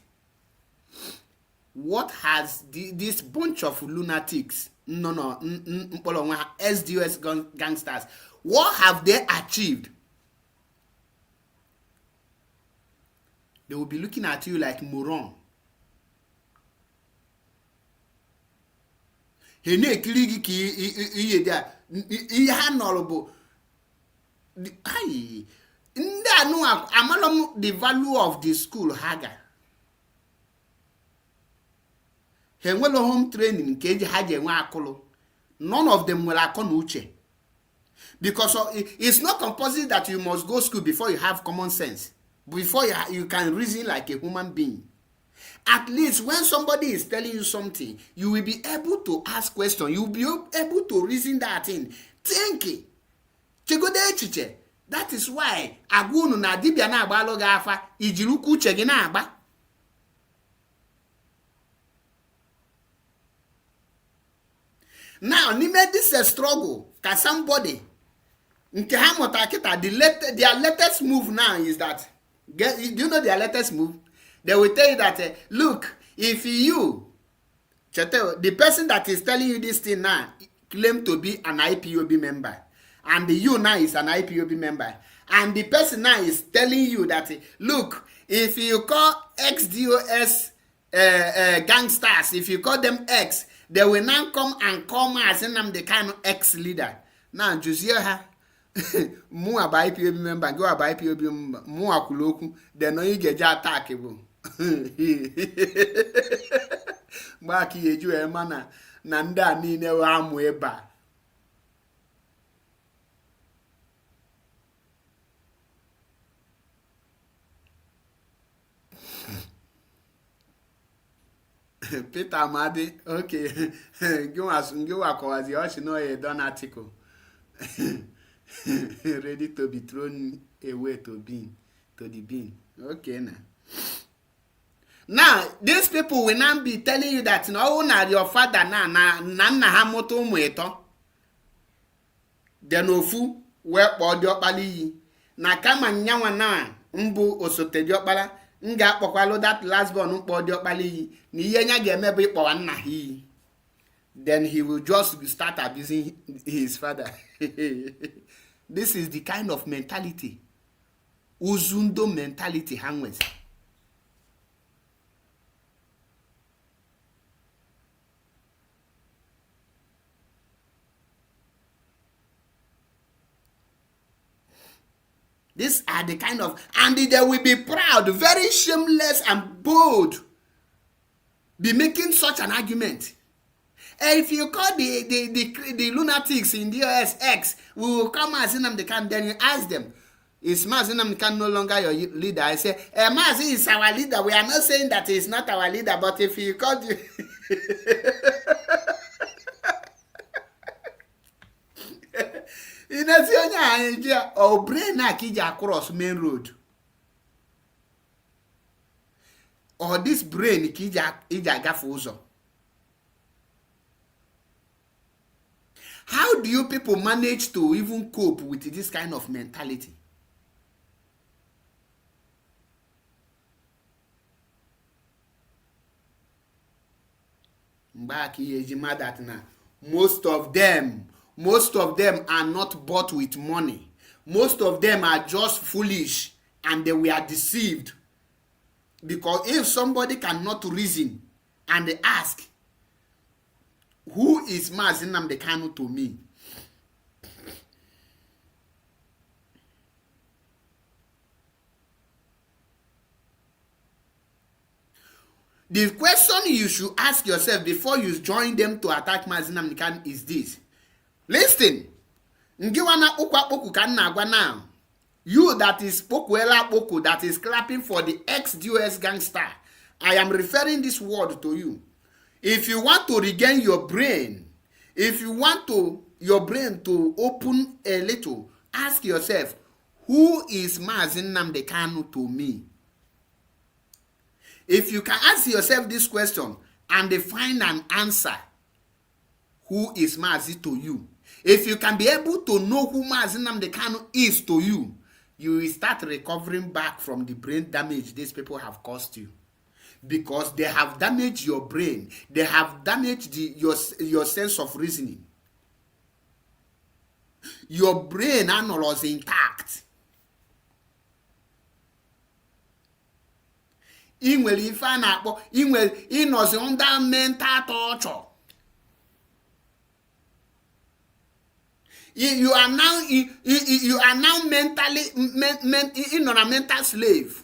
Speaker 1: what has this bunch of lunatics, SDOS gangsters, what have they achieved? They will be looking at you like moron. He na-ekiri gị ka ihe dị a, ihe ha nọrọ bụ ndị anụ amalọ m the value of the school ha ga. Ha enwelo home training nke eji ha ji enwe akụlụ. None of them nwere akọ na uche. Because it's not compulsory that you must go school before you have common sense. Before you can reason like a human being. At least when somebody is telling you something, you will be able to ask questions. You will be able to reason that thing. Think it. Chegode echiche. That is why agunu na dibia na agba alo ga afa ijiri ukwu uche gị na agba. Now, n'ime this a struggle ka somebody nke ha mụta kita their latest move now is that, do you know their latest move? They will tell you that, look, if you, the person that is telling you this thing now claim to be an IPOB member, and you now is an IPOB member, and the person now is telling you that, look, if you call XDOS gangsters, if you call them X, they will now come and call Mazi Nnamdi Kanu ex-leader. Now, Josiah, mu aba IPOB member, go aba IPOB member, mu akuloku, then no you get attackable. Maki yeju emana na ndị a niile wa amụ ebe a. Peter Amadi, okay. Give akọwazi ọchị na oye don article. Ready to be thrown away to the bin. Okay now. Now, these people will now be telling you that no, na your father na nna ha moto ụmụ ịtọ. Then ofu wee kpọọ diọkpala iyi. Na kama nyanwa na mbụ osote diọkpala, m ga-akpọkwalụ that last born mkpọọ diọkpala iyi. Na ihe nya ga-eme bụ ịkpọwa nna ha iyi. Then he will just start abusing his father. This is the kind of mentality. Uzundo mentality ha nwezi. These are the kind of, and they will be proud, very shameless and bold, be making such an argument. And if you call the lunatics in the OSX, we will come Mazi Nnamdi Kanu, then you ask them, is Mazi Nnamdi Kanu no longer your leader? I say, Mazi is our leader. We are not saying that he is not our leader, but if you call you... Inasi onye anyị ji o brain na kiji across main road. Or this brain kiji agafe ụzọ. How do you people manage to even cope with this kind of mentality? Mbaki ejima that na most of them are not bought with money. most of them are just foolish and they were deceived. Because if somebody cannot reason and they ask, who is Mazi Nnamdi Kanu to me? The question you should ask yourself before you join them to attack Mazi Nnamdi Kanu is this. Listen, ngiwana ukwa ka na agwa now. You that is pokuela poku, that is clapping for the ex-DOS gangster, I am referring this word to you. If you want to regain your brain, if you want to your brain to open a little, ask yourself, who is Mazi Nnamdi Kanu to me? If you can ask yourself this question and find an answer, who is Mazi to you? If you can be able to know who Mazi Nnamdi Kanu is to you, you will start recovering back from the brain damage these people have caused you. Because they have damaged your brain. They have damaged your sense of reasoning. Your brain was intact. Inwere ife a na-akpọ ịnọzi under mental torture. You are now mentally in a mental slave.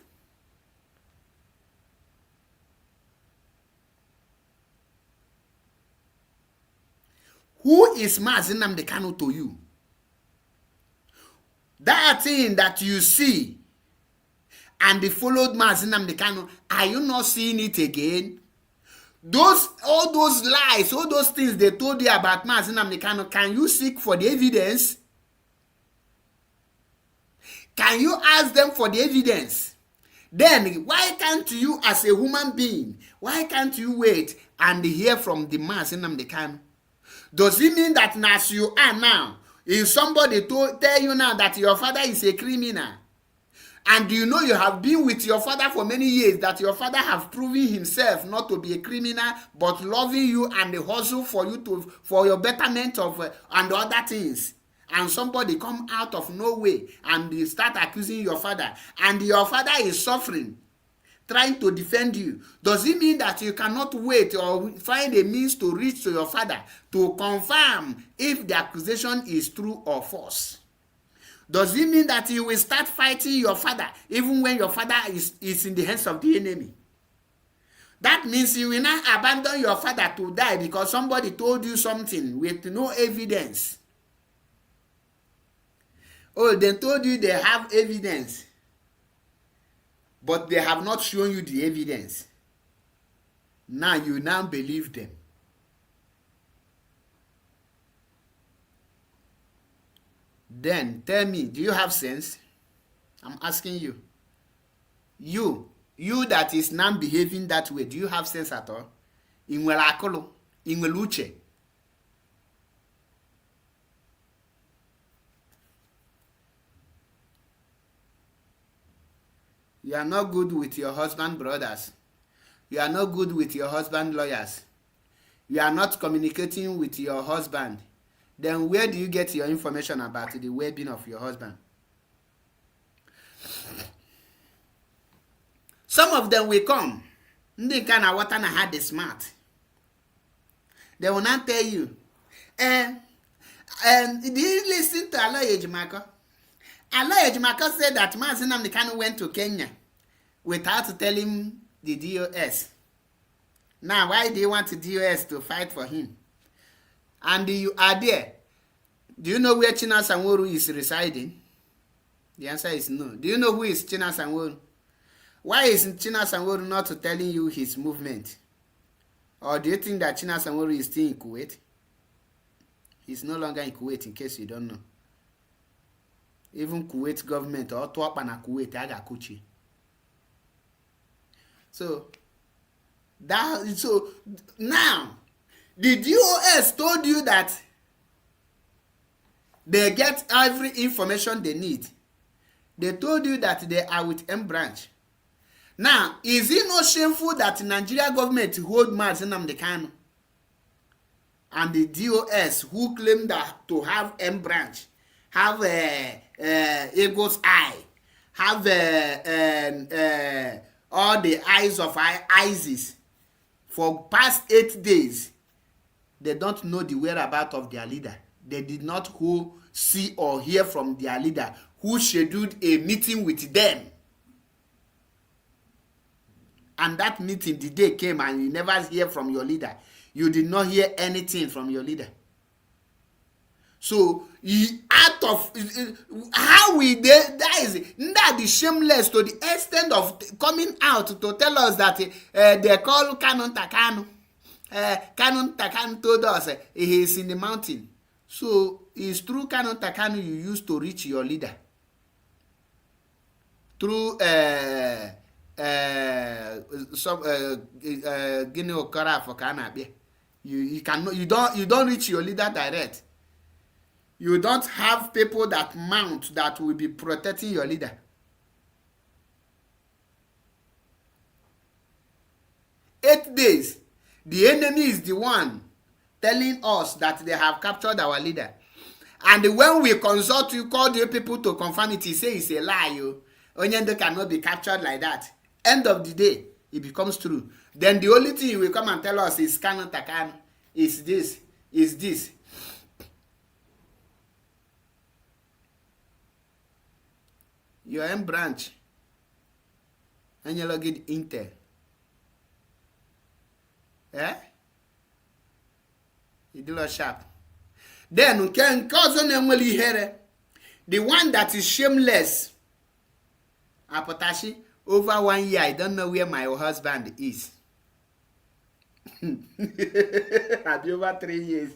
Speaker 1: Who is Mazi Nnamdi Kanu to you? That thing that you see and they followed Mazi Nnamdi Kanu, are you not seeing it again? All those lies, all those things they told you about Mazi Nnamdi Kanu, can you seek for the evidence? Can you ask them for the evidence? Then why can't you, as a human being, why can't you wait and hear from the Mazi Nnamdi Kanu? Does it mean that as you are now, if somebody tell you now that your father is a criminal, and you know you have been with your father for many years, that your father have proven himself not to be a criminal, but loving you and the hustle for you for your betterment of and other things, and somebody come out of nowhere and they start accusing your father, and your father is suffering, trying to defend you, does it mean that you cannot wait or find a means to reach to your father to confirm if the accusation is true or false? Does it mean that you will start fighting your father even when your father is in the hands of the enemy? That means you will not abandon your father to die because somebody told you something with no evidence. Oh, they told you they have evidence, but they have not shown you the evidence. Now you believe them. Then tell me, do you have sense? I'm asking you. You that is now behaving that way, do you have sense at all? Inwere akolo, inwere uche. You are not good with your husband brothers. You are not good with your husband lawyers. You are not communicating with your husband. Then where do you get your information about the well-being of your husband? Some of them will come. Ndị ka na wata na ha dey smart. They will not tell you. Did you listen to Aloy Ejimako? Aloy Ejimako said that Mazi Nnamdi Kanu went to Kenya without telling the DOS. Now, why do you want the DOS to fight for him? And you are there. Do you know where China Sanwo-Olu is residing? The answer is no. Do you know who is China Sanwo-Olu? Why is China Sanwo-Olu not telling you his movement? Or do you think that China Sanwo-Olu is still in Kuwait? He's no longer in Kuwait, in case you don't know. Even Kuwait government, or Tuapa na Kuwait, Agakuchi. So now, the DOS told you that they get every information they need. They told you that they are with M branch. Now, is it not shameful that Nigeria government hold Mazi Nnamdi Kanu and the DOS who claim that to have M branch have eagle's eye, have all the eyes of ISIS for past 8 days. They don't know the whereabouts of their leader. They did not see or hear from their leader who scheduled a meeting with them. And that meeting, the day came and you never hear from your leader. You did not hear anything from your leader. So, out of how we that is that is shameless to the extent of coming out to tell us that they call Kanu Takanu. Kanu Takanu told us he is in the mountain. So, it's through Kanu Takanu you used to reach your leader. Through Guinea Okara for Kanabia. You don't reach your leader direct. You don't have people that mount that will be protecting your leader. Eight days. The enemy is the one telling us that they have captured our leader. And when we consult you, call the people to confirm it, he say it's a lie. Onyendo cannot be captured like that. End of the day, it becomes true. Then the only thing he will come and tell us is Kanu Takanu, is this, is this. Your M branch, and you log it Intel. You do a sharp. Then can cause on here. The one that is shameless. Apotashi, over 1 year, I don't know where my husband is. I'll be over 3 years.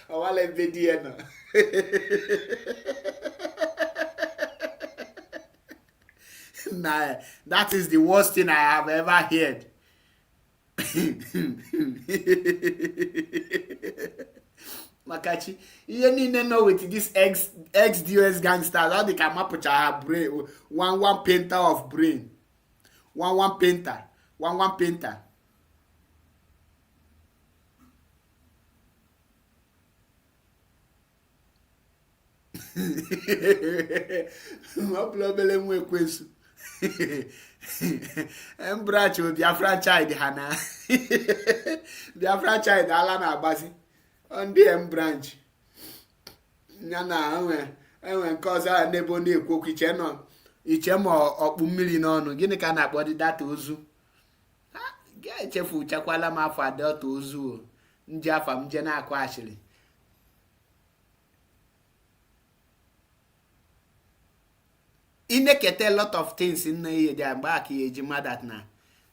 Speaker 1: I want to be there now. Nah, that is the worst thing I have ever heard. Makachi, you need to know with this ex-DOS gangsters how they can map her brain. One painter of brain. One painter. One painter. No problem with question. Branch with Biafra child Hana. Biafra child Alana Abasi. On the M branch. Nana, cause I never knew cook each eno. Each emo or million on. Guinea can I body that ozu. Get a food chakwala ma for adult ozu. Njafam Jena Quashly. Indicate a lot of things in the back here, that now.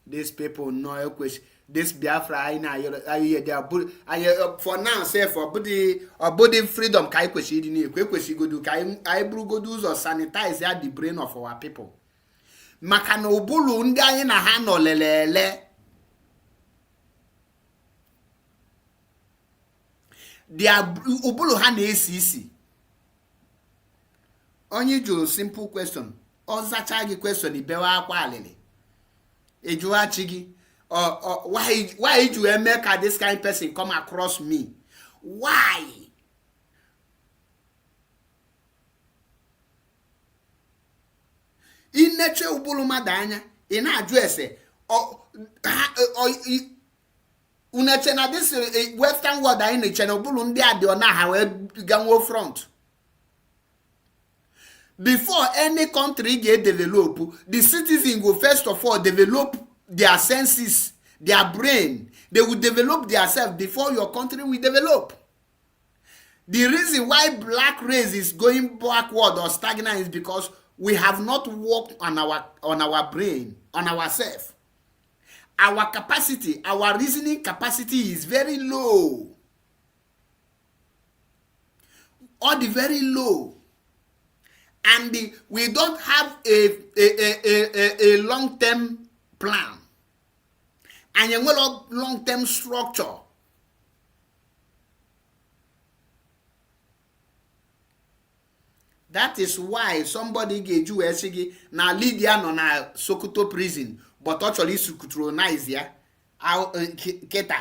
Speaker 1: These people know a question. This Biafra, for now, say for body freedom, kai question didn't question go do kai go do or sanitize the brain of our people. Makano bulu nda na hano lelele. Dia ubulu hana ACC. Only do simple question. Ozacha question ibewa akwa alele. Ejuwa chigi. Why do you make this kind of person come across me? Why? In nature ubulu madanya in address unache na this western world in the channel ubulu ndi ade ona ha we ganwo front. Before any country get develop, the citizen will first of all develop their senses, their brain. They will develop themselves before your country will develop. The reason why black race is going backward or stagnant is because we have not worked on our brain, on ourselves. Our capacity, our reasoning capacity is very low. Or the very low. And we don't have a long-term plan. And a long-term structure. That is why somebody gave you a sigi na Lydia no na Sokoto prison, but actually Sokotronize ya Keta.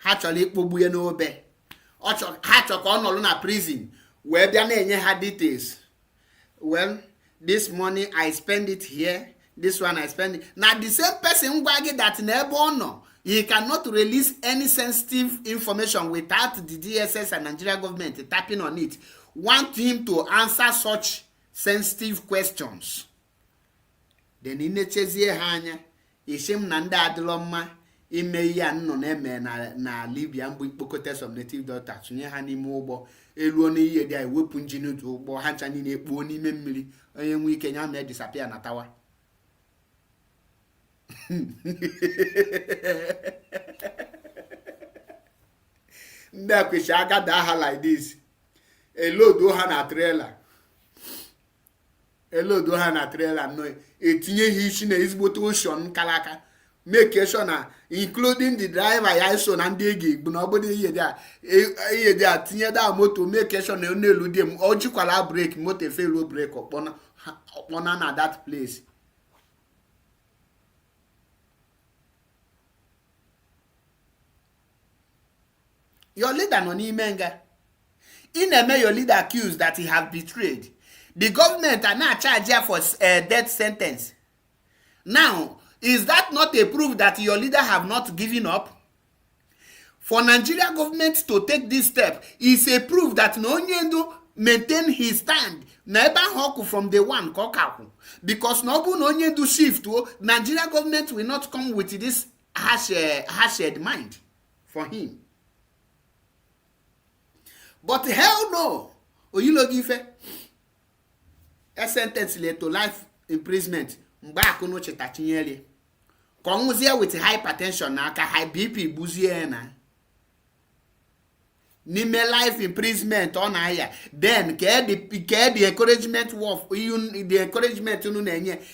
Speaker 1: ha chọrọ ikpogbu ya n'obe ha chọrọ ka ọ nọrọ na prison wee bịa na-enye ha details. Well, this money I spend it here, this one I spend it. Now the same person gwa gị that na ebe ọ nọ, he cannot release any sensitive information without the DSS and Nigeria government tapping on it, want him to answer such sensitive questions. Then inechezie ha anya, ishim na ndị adịlọ mma ime ihe a nọ na-eme na Libya mgbe ikpokọta some native doctors tụnye ha n'ime ụgbọ eluo n'ihe dị ewepụ njin ụgbọ ha ncha niile ekpuo n'ime mmiri, onye nwe ike nya mee disappear na tawa. Ndị akweshi agada aha like this, elodo ha na trailer no etinye ihe isi na ezigbote ocean kalaka, make sure na including the driver ya so na ndị ga-egbu na obodo ihe dị a tinye da moto, make sure na n'elu dị m o jikwala break moto felu break ọkpọna na that place. Your leader no n'ime nga. In your leader accused that he have betrayed. The government are now charged for a death sentence. Now, is that not a proof that your leader have not given up? For Nigeria government to take this step is a proof that Nonyendo maintain his stand. Never hawk from the one kokaku. Because Nobu Nonyendo shift, Nigeria government will not come with this harsh mind for him. But hell no. Oyilogife a sentence to life imprisonment. Mba no chetachinyele. Konguzie with hypertension na aka high BP buzie na. Nime life imprisonment on higher. Then the encouragement of the encouragement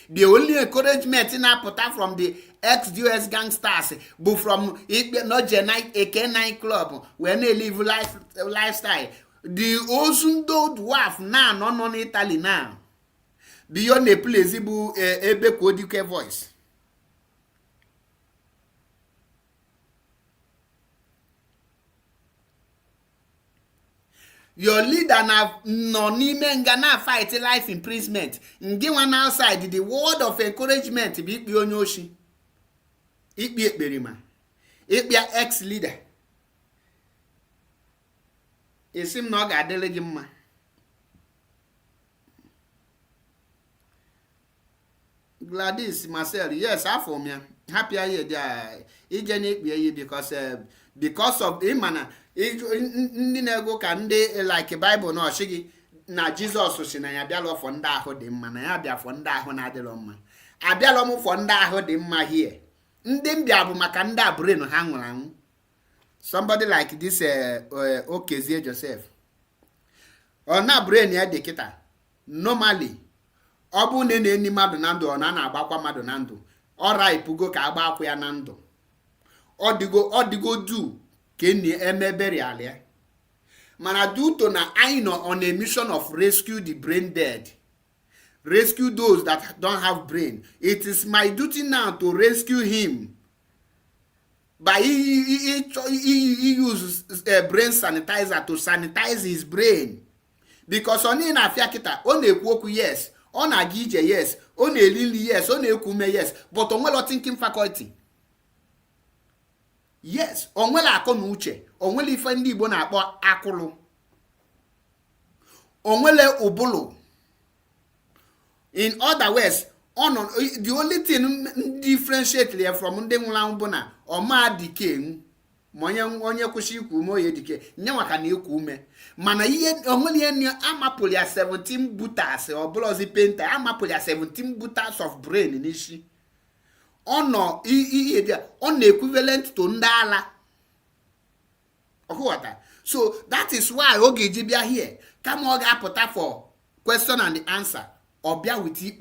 Speaker 1: the only encouragement in apota from the ex-US gangsters, but from not a K9 club when they live lifestyle. The Osundo dwarf now non Italy now. Beyond a plausible ebe kodike voice. Your leader na no nime ngana fight life imprisonment. Ngi one outside the word of encouragement bi ikpe onye oshi. Ikpe ekperima. Ikpe ex leader. Esim na ọ ga-adịrị gị mma. Gladys Marcel, yes, afọ m ya. Happy aye there. Ije na ekpe ye because of imana ndị na-ego ka ndị like Bible na ọchịgị na Jesus si na ya bịalụ fọ ndị ahụ dị mma, na ya bịa fọ ndị ahụ na-adịrọ mma. Abịalụ m fọ ndị ahụ dị mma here. Ndị mbịa bụ maka ndị a brain ha nwụrụ anwụ. Somebody like this Okezie Joseph. Na brain ya dị kịta. Normally, ọ bụ na na-eni mmadụ na ndụ, ọ na-agbakwa mmadụ na ndụ. Ọ raipugo ka agba akwụ ya na ndụ. Ọ dịgo du ka enyi emebere alia. Mana due to na I know on a mission of rescue the brain dead. Rescue those that don't have brain. It is my duty now to rescue him. By he uses a brain sanitizer to sanitize his brain. Because on in afiakita, on ekwu yes, on agije yes, on elili yes, on ekume yes, but on well thinking faculty. Yes, on well akọ na uche, on well ife ndị Igbo na-akpọ akụlụ. On well ubulu. In other words, the only thing differentiate from ndị nwụrụ anwụ bụ na ọma dike onye kwụsị ikwu ume oye dike nye maka na ikwu ume mana ihe onwere ihe amapụrụ ya 17 butters ọ bụla ozi painter amapụrụ ya 17 butters of brain n'isi ọ na-equivalent to ndị ala ọkụghọta. So that is why oge ji bịa here kama ọ ga-apụta for question and answer or bear with it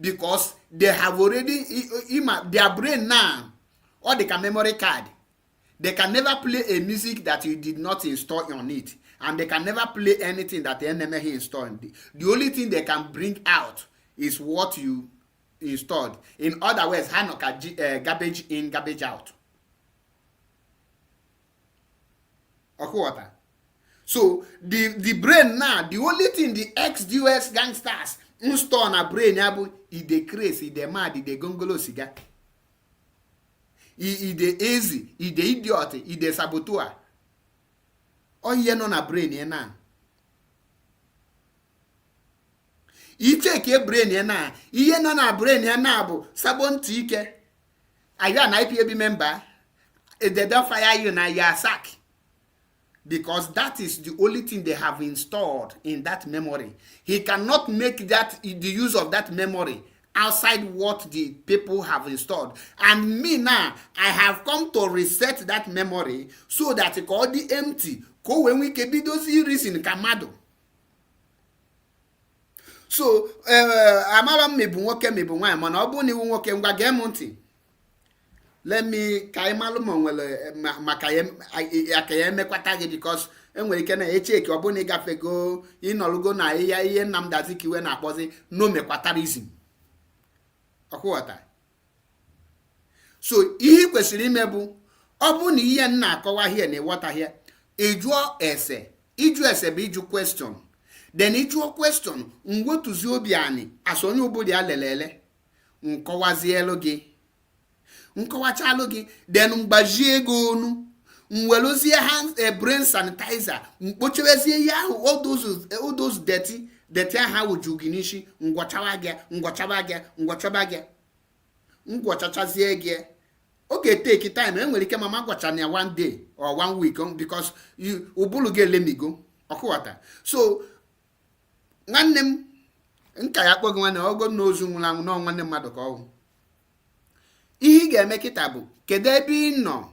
Speaker 1: because they have already their brain now or they can memory card. They can never play a music that you did not install on it, and they can never play anything that the enemy installed. The only thing they can bring out is what you installed. In other words, garbage in, garbage out. Water. So the brain now, the only thing the ex-US gangsters install na brain abu, they crazy, they mad, they gongolo siga. They easy, they idiot, they saboteur. All ye no na brain ye na. I take your brain ye na. Iye no na brain ye na bu sabon tike. Are you an IPAB member? If they don't fire you now, you are sacked. Because that is the only thing they have installed in that memory. He cannot make that the use of that memory outside what the people have installed. And me now, I have come to reset that memory so that it can be empty. Ko when we can be those reason kamado. So, amara mebu nwoke mebu nwa mana obu ni nwoke ngwa ge monti. Let me kaimalu monwele makaye mekwata gị because enwere ike na echeki ọ bụ na ịgafego ịnọlugo na ihe Nnamdi Azikiwe na-akpọzi no mekwatarism. Ọkwụghọta. So ihe kwesịrị ime bụ ọ bụ na ihe nna akọwa here na ịghọta here ịjụọ ese. Ịjụ ese bụ ịjụ question. Then ịjụọ question ngwotuzi obi ani asonye ụbụrụ ya lelele nkọwazielu gị. Nkọwachalụ gị then mgbajie ego onu mwelozie hand brain sanitizer mkpochewezie ya ahụ all those dirty ahụ wuju gị n'isi ngwọchaba gị ngwọchachazie gị oge take time enwere ike mama gwacha na one day or 1 week because ụbụrụ gị elemigo ọkụwata. So nwanne m nka ya kpọgị nwanne ogo n'ozu nwụrụ anwụ na nwanne mmadụ ka ọgwụ. Ihe ga-eme kịta bụ kedu ebe ị nọ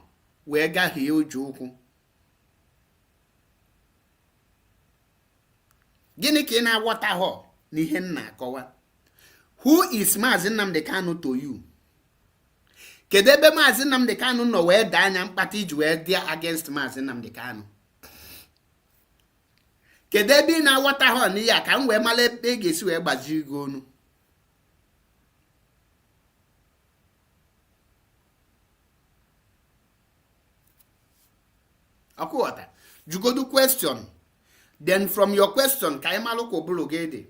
Speaker 1: wee gahie ụjọ ụkwụ. Gịnị ka ị na-aghọta họ n'ihe nna akọwa? Who is Mazi Nnamdi Kanu to you? Kedu ebe Mazi Nnamdi Kanu nọ wee daa anya mkpata iji wee dị against Mazi Nnamdi Kanu? Kedu ebe ị na-aghọta họ n'ihe a ka m wee mara ebe ị ga-esi wee gbaji gị onu? Akwụghọta. Jugodu question. Then from your question ka ị malụ ka ụbụrụ gị dị.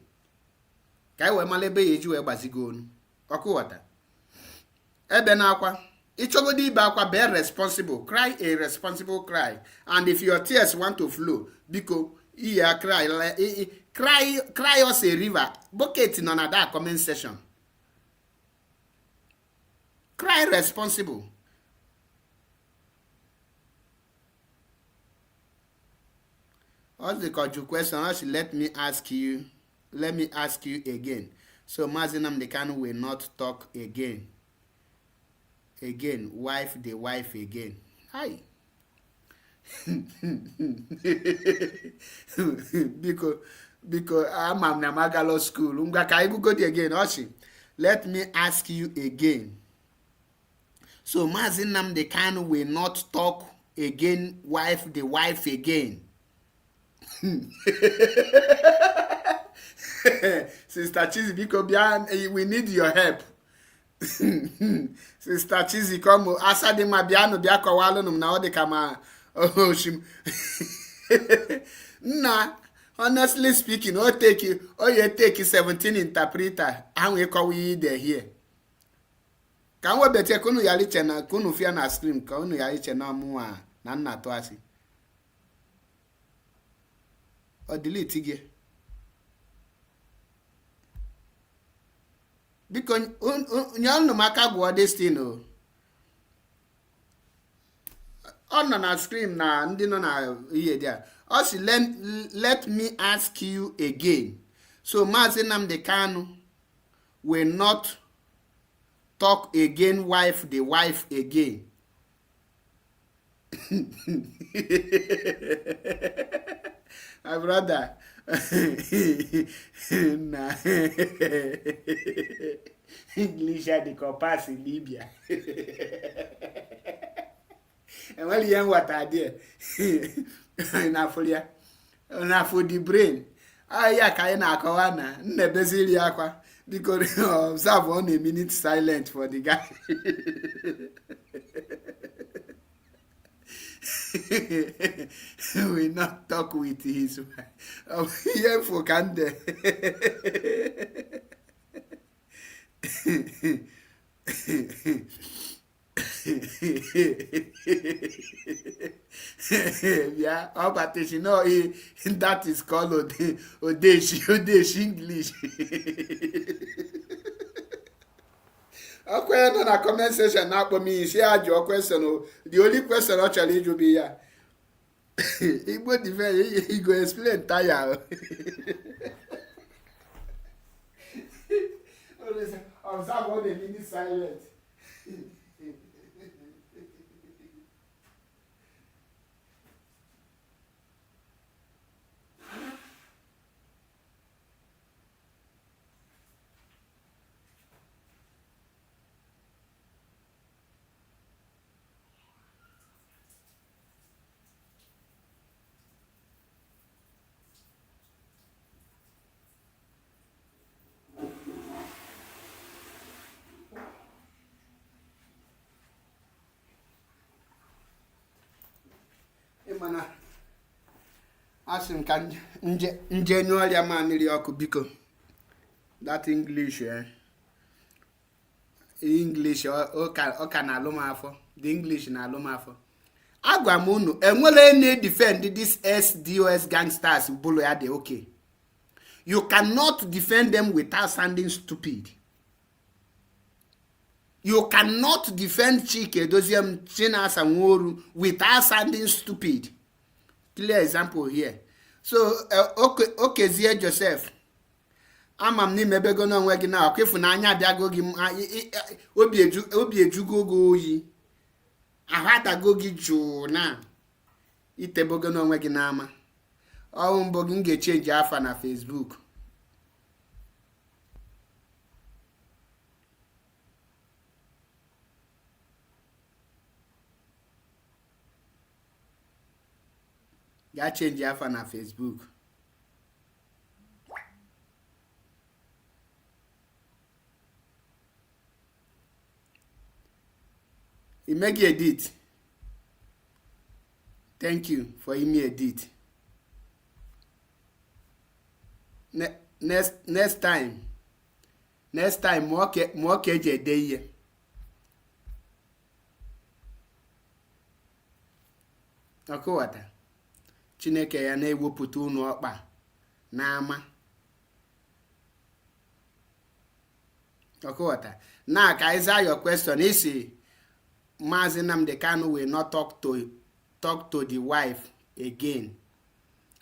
Speaker 1: Ka ị wee mara ebe ya eji wee gbazigo onu. Akwụghọta. Ebe na akwa. Ịchọgodo ibe akwa be responsible. Cry a responsible cry. And if your tears want to flow, biko iya cry us a river. Bucket nọ na that comment section. Cry responsible. What's the question? Let me ask you again. So Mazi Nnamdi Kanu will not talk again. Wife the wife again. Hi. because I'm na Magalo school. Go again. Let me ask you again. So Mazi Nnamdi Kanu will not talk again. Wife the wife again. Sister Chizzy, because we need your help. Sister Chizzy, come asade mabiano bia kwalo num na ode kama shim. Nah, honestly speaking, you take 17 interpreter and we call we there here. Can we better kunu yali chena kunu fia na stream kunu yali chena muwa na nna to asi. Or delete again. Because y'all no maka go this thing no. On na screen na ndi no na here there. Also let me ask you again. So Mazi Nnamdi Kanu will not talk again wife the wife again. My brother. Nah. English had the compass in Libya. And well, young what I did. Enough for the brain. Ah, yeah, Kaina Kawana, Nebezili Aqua, because observe 1 minute silent for the guy. will not talk with his wife. Here for Kande. Yeah, but you know, that is called Odeshi English. Okay, no, na comment section now for me. She had your question. The only question actually will be here. He go defend. He go explain tire. Observe all the minutes silent. Mana asị m ka nje nyụọ ya mamịrị ọkụ biko. That English English ọ ka na-alụ m afọ. The English na-alụ m afọ. Agwa m unu enwere na-defend this SDOS gangsters bụlụ ya dị okay. You cannot defend them without sounding stupid. You cannot defend Chike Doziem Chinasa Nworu without sounding stupid. Clear example here. So, okay, Zia Joseph. Amam ni mebego no nwe gi na okwefu na anya biago gi obi ejugo go oyi. Ahada go gi ju na. Itebogo no nwe gi na ama. O mbo gi nge change afa na Facebook. Ya change afa na Facebook. He make you edit. Thank you for him edit. Next time more keje dey here. Akọwata. Chineke ya na-ewepụta unu ọkpa n'ama. Akọwata. Now ka answer your question is Mazi Nnamdi Kanu will not talk to the wife again.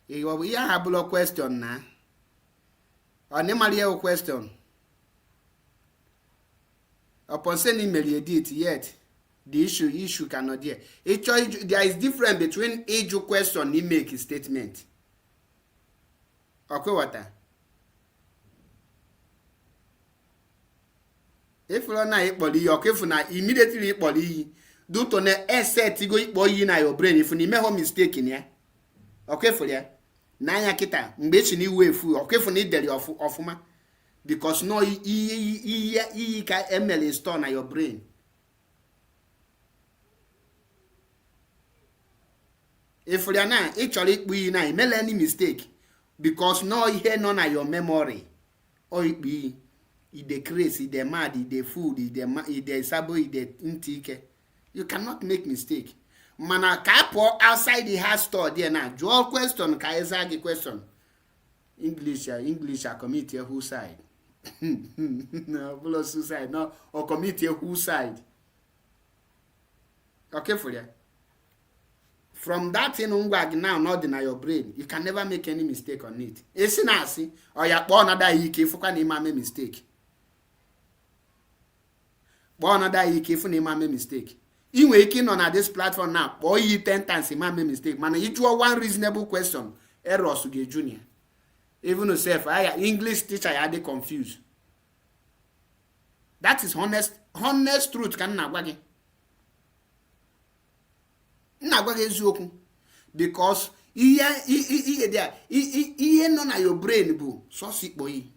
Speaker 1: You have a question now. Or never a question. Upon sending email edit yet. The issue cannot be. There is difference between age question and make a statement. Okay, what? If you are not if you immediately do to ne set go na your brain if you make a mistake in here. Okay for ya. Nanya kita mgbe ni wefu okay for ni deli ofuma because no he can ML install na your brain. If you are not actually we na make any mistake because no here none na your memory or it be the crazy, the mad, the food, the sabo, the intake. You cannot make mistake. Mana kapo outside the house store there now. Draw question, kaizagi question. English, committee whose side? No, below suicide, no, or committee whose side? Okay for you. From that thing now, not deny your brain. You can never make any mistake on it. It's nasi or ya born another iki if you can make mistake. Born another iki if you make mistake. You waking on this platform now, or you 10 times you make mistake. Man, you draw one reasonable question. Errors to get junior. Even yourself, English teacher, I had confused. That is honest truth. Can na gwagi. Na gwagi eziokwu. Because iye no na your brain bu so sikpo yi.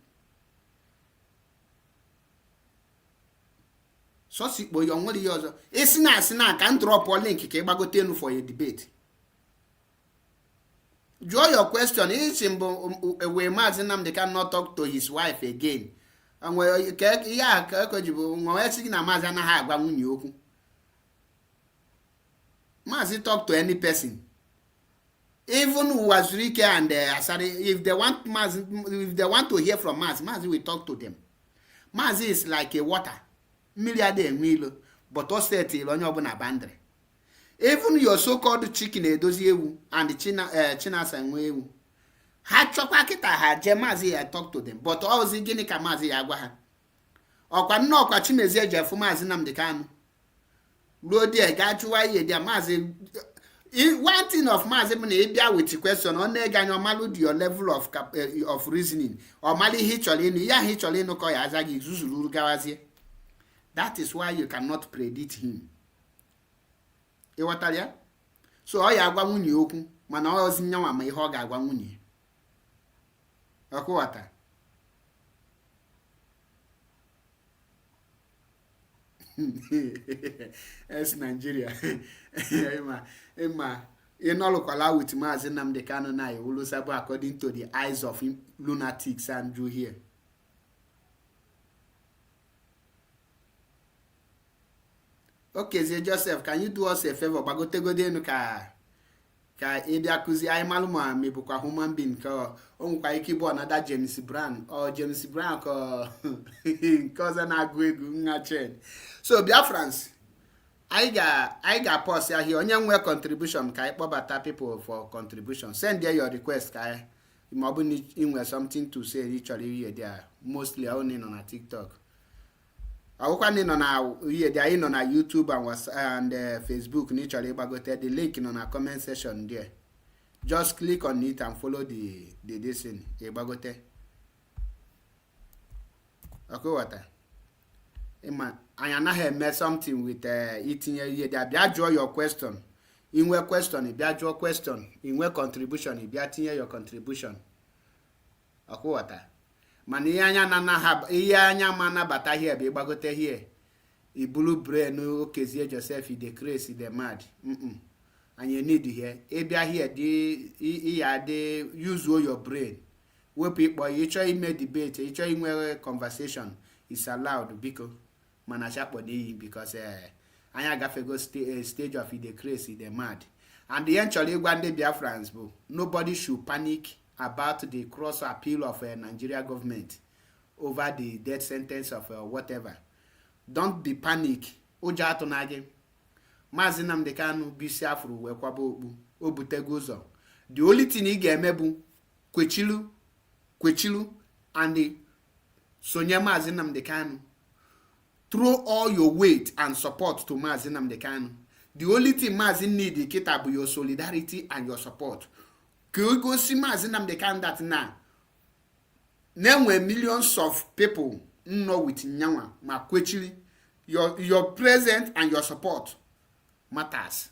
Speaker 1: So sikpo yi onwere yi ozo. Esi na ka drop link ka igbagote enu for a debate. Draw your question. Where Mazi Nnamdi cannot talk to his wife again. And where yeah, Mazi talk to any person. Even Wazirike and Asari, if they want to hear from Mazi will talk to them. Mazi is like a water. But also onye bandre. Even your so-called chicken edozi ewu and the Chinasa enwe ewu. Ha chọkwa kịta ha je Mazi ya talk to them. But ozi gịnị ka Mazi ya agwa ha? Ọkwa nnọọ kwa Chimezie jefu Mazi Nnamdi Kanu. Ruo die ga chụwa ihe dia Mazi. One thing of Mazi bụ na ịbịa with question ọ na-ege anya ọmalụ your level of reasoning. Ọmalụ ihe ịchọrọ ịnụ ya ihe ịchọrọ ịnụ ka ọ ya aza gị zuzuru gawazie. That is why you cannot predict him. Ịghọtara ya? So ọ ya agwa nwunye okwu mana ọ ozi nyanwa ma ihe ọ ga-agwa nwunye. Ọkụwata. Yes, Nigeria. Emma, ịnọlụkwala with Mazi Nnamdi Kanu na iwulusabu according to the eyes of lunatics and Jew here. Okay, Zé Joseph, can you do us a favor? Bagotegodenu ka ịbịa akụzi anyị malụ ma mebụkwa human being ka o nwekwa ike ịbụ another James Brown or James Brown ka nke ọzọ na-agụ egwu nwa chen. So Biafrans, anyị ga-pause ya here. Onye nwe contribution ka anyị kpọbata people for contribution. Send there your request ka anyị ma ọ bụ na ị nwere something to say ị chọrọ ihe there. Mostly only nọ na TikTok. Ọwụkwa ndị nọ na ihe dị anyị nọ na YouTube and Facebook na ịchọrọ ịgbagote the link nọ na comment section there. Just click on it and follow the thing ịgbagote. Ọkụghọta. Ịma anyị anaghị eme something with itinye ihe dị bịa jụọ your question. Inwe question bịa jụọ question. Inwe contribution bịa tinye your contribution. Ọkụghọta. Mana ihe anya ma nabata here bụ ịgbagote here ibulu brain okezie Joseph the crazy the mad anyị need here ịbịa here dị use your brain wepụ ịkpọ ịchọ ime debate ịchọ inwe conversation is allowed biko mana chakpọ n'iyi because anyị agafego stage of the crazy the mad and the chọrọ ịgwa ndị Biafrans bụ nobody should panic about the cross appeal of a Nigeria government over the death sentence of whatever. Don't be panic. Ụjọ atụna gị. Mazi Nnamdi Kanu bisi afuru wee kwaba okpu. O butego ụzọ. The only thing ị ga-eme bụ kwechilu and sonye Mazi Nnamdi Kanu. Throw all your weight and support to Mazi Nnamdi Kanu. The only thing Mazi need kita bụ your solidarity and your support. Go see Mazi Nnamdi Kanu that now. Name millions of people know with nyanwa ma kwechili your presence and your support matters.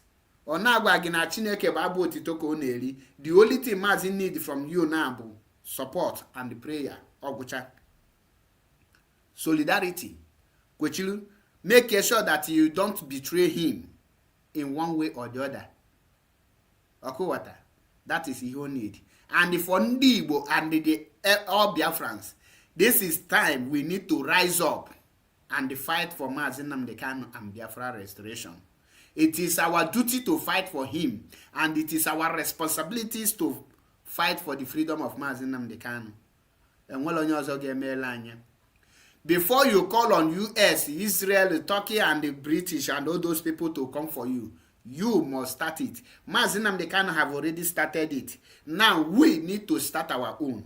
Speaker 1: Ona agwa gị na Chineke bụ abụ otito ka ọ na-eri. The only thing Mazi need from you now bụ support and prayer. Ọgwụcha. Solidarity. Kwechili, make sure that you don't betray him in one way or the other. Ọkụwata. That is your need. And for ndị Igbo and all Biafrans, this is time we need to rise up and fight for Mazi Nnamdi Kanu and Biafra restoration. It is our duty to fight for him, and it is our responsibilities to fight for the freedom of Mazi Nnamdi Kanu. Enwere onye ọzọ ga-emela anya. Before you call on US, Israel, Turkey, and the British and all those people to come for you, you must start it. Mazi Nnamdi Kanu have already started it. Now we need to start our own,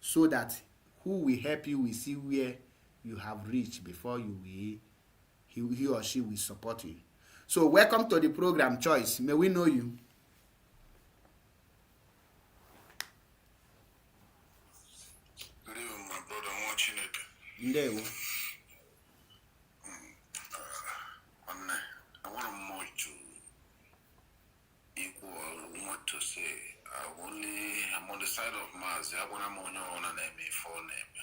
Speaker 1: so that who will help you will see where you have reached before he or she will support you. So welcome to the program Choice. May we know you?
Speaker 2: Good evening, my brother. I'm watching it.
Speaker 1: Ndewo.
Speaker 2: I want more to equal what to say. I'm on the side of Mazi. I want more on a name for name.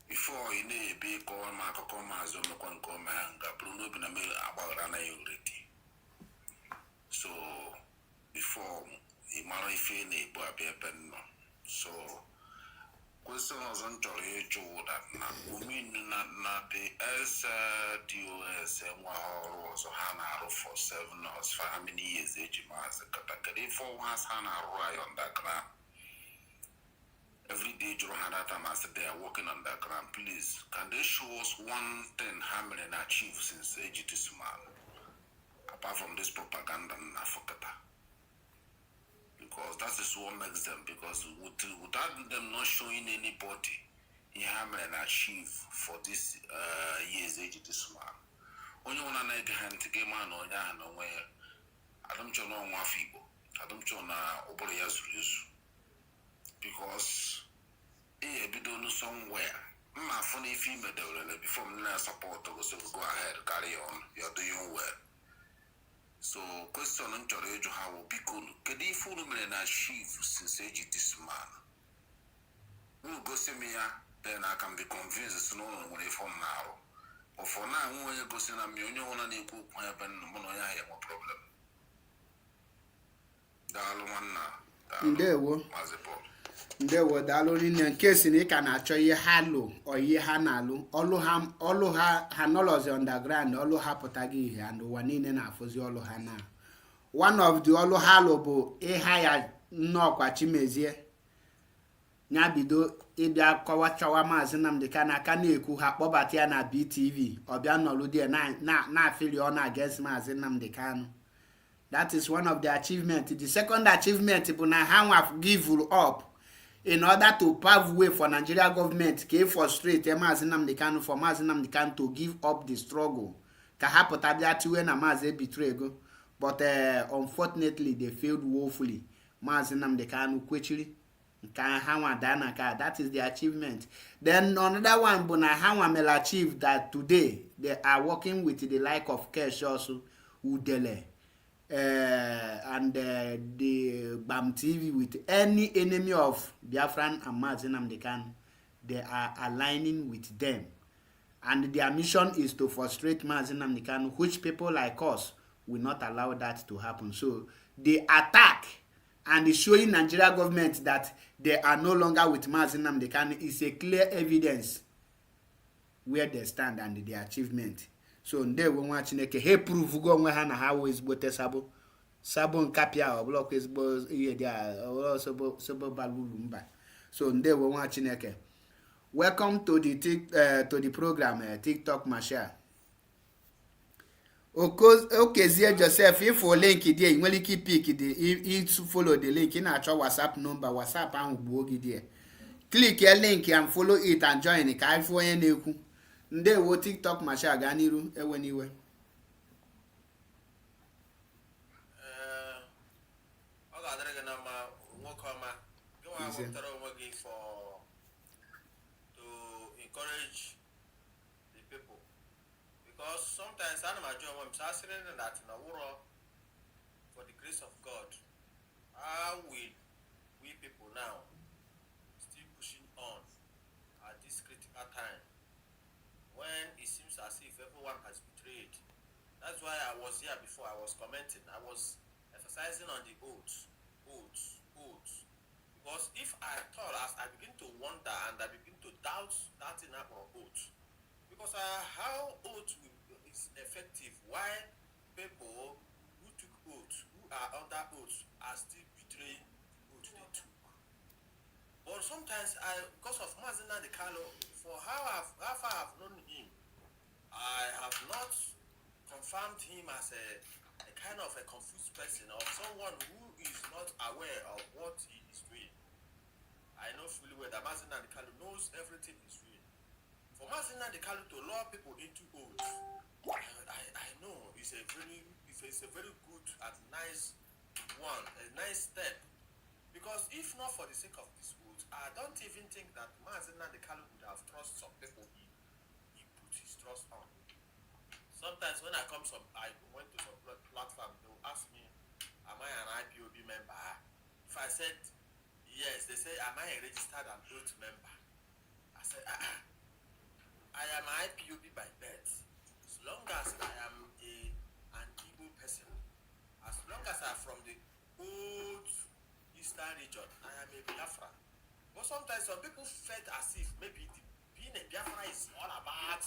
Speaker 2: Before you need a big call, Marco Comas, or Macon, Bruno Binamil about an already. So before mara ife na-ebu abịa ebe nọ. So question ọzọ m chọrọ ịjụ that na na the SDOS nwa ọrụ ọzọ ha na-arụ for 7 months for how many years eji Mazi katakere ife ọnwa ha na-arụ anyị underground. Every day jụrụ ha that time I said they are working underground. Please, can they show us one thing how many achieve since eji this man? Apart from this propaganda na Fokata. Because that is what makes them, because without them not showing anybody how many achieve for this years age this man. Only one na ege hand to game man on ya no where I don't know one fibo. I don't know na obore ya zuru. Because be done somewhere. My funny female before me support so go ahead, carry on. You're doing well. So question on Jorejo how will be cool. Can you follow me and achieve since age this man? We'll go see me, then I can be convinced no one will from now. But for now, when you go see me, you want to go happen, Monoya, no problem.
Speaker 1: Ndewo ndewo daalụ rinne nke si na ị ka na-achọ ihe ha lụ o ihe ha na-alụ ọlụ ha nọlọzi underground ọlụ ha pụtaghị ihe and ụwa niile na-afụzi ọlụ ha na one of the ọlụ ha lụ bụ ịha ya nnọọkwa Chimezie nya bido ịbịa kọwachawa Mazi Nnamdi Kanu aka na-ekwu ha kpọbata ya na BTV ọbịa nọlụ dị na-afịrị ọ na-against Mazi Nnamdi Kanu. That is one of the achievements. The second achievement is na ha have give up in order to pave way for Nigeria government to frustrate Mazi Nnamdi Kanu for Mazi Nnamdi Kanu to give up the struggle. Ka ha pụta bịa tiwe na Mazi betray go. But unfortunately they failed woefully. Mazi Nnamdi Kanu kwechiri nka ha nwa dana ka. That is the achievement. Then another one bụ na ha nwa will achieve that today they are working with the like of Kesh also Udele. And the BAM TV with any enemy of Biafran and Mazi Nnamdi Kanu, they are aligning with them. And their mission is to frustrate Mazi Nnamdi Kanu, which people like us will not allow that to happen. So the attack and showing Nigeria government that they are no longer with Mazi Nnamdi Kanu is a clear evidence where they stand and their achievement. So ndewo nwa Chineke he prove go onwe ha na ha wo ezigbote sabo nkapia oblok ezigbo ihe dị a sobo balulu mba. So ndewo nwa Chineke. Welcome to the program TikTok Marshal. Okezie Joseph, if for link there, you nwere ike pick it follow the link in our WhatsApp number. WhatsApp ahụ gbuo gị there. Click your link and follow it and join ka ifo onye na-ekwu. Ndewo TikTok Marshal gaa n'iru ewe n'iwe.
Speaker 3: Ọ ga-adịrị gị na mma nwoke ọma. Gị nwa wepụtara onwe gị to encourage the people. Because sometimes I'm a job when I'm saying that in a world for the grace of God, how will we people now still pushing on at this critical time when it seems as if everyone has betrayed? That's why I was here before. I was commenting. I was emphasizing on the oaths. Because if I thought, as I begin to wonder and I begin to doubt that thing about oaths, because how oath is effective, why people who took oath, who are under oath, are still betraying oath they took. But sometimes because of Mazi Nnamdi Kanu, for how far I've known him, I have not confirmed him as a kind of a confused person or someone who is not aware of what he is doing. I know fully well that Mazi Nnamdi Kanu knows everything he's doing. For Mazi Nnamdi Kanu to lure people into oath, I know it's a very good and nice one, a nice step. Because if not for the sake of this oath, I don't even think that Mazi Nnamdi Kanu would have trusted some people he put his trust on. Sometimes when I went to some platform, they will ask me, am I an IPOB member? If I said yes, they say, am I a registered and oath member? I said, I am an IPOB by birth. As long as I am an Igbo person, as long as I'm from the old religion, I am a Biafra. But sometimes some people felt as if maybe being a Biafra is all about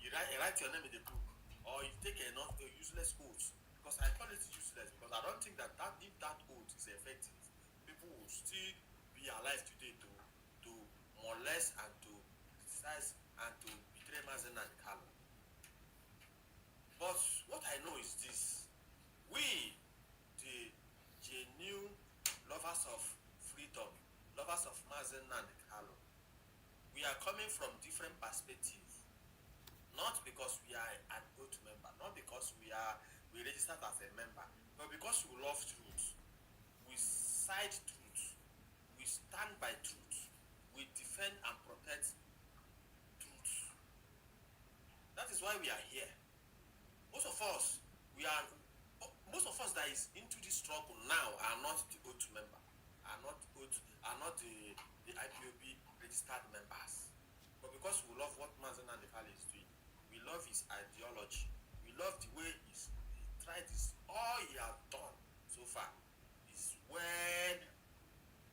Speaker 3: you write your name in the book, or you take a useless oath. Because I call it useless because I don't think that if that oath is effective, people will still be alive today to molest and to criticize and to betray Mazi Nnamdi Kanu. But what I know is this: we, the genuine lovers of freedom, lovers of Mazi Nnamdi Kanu, we are coming from different perspectives. Not because we are an oath member, not because we registered as a member, but because we love truth. We side truth. We stand by truth. We defend and protect truth. That is why we are here. Most of us that is into this struggle now are not the oath member, are not the IPOB registered members. But because we love what Mazi Nnamdi Kanu is doing, we love his ideology, we love the way he tried this, all he has done so far is well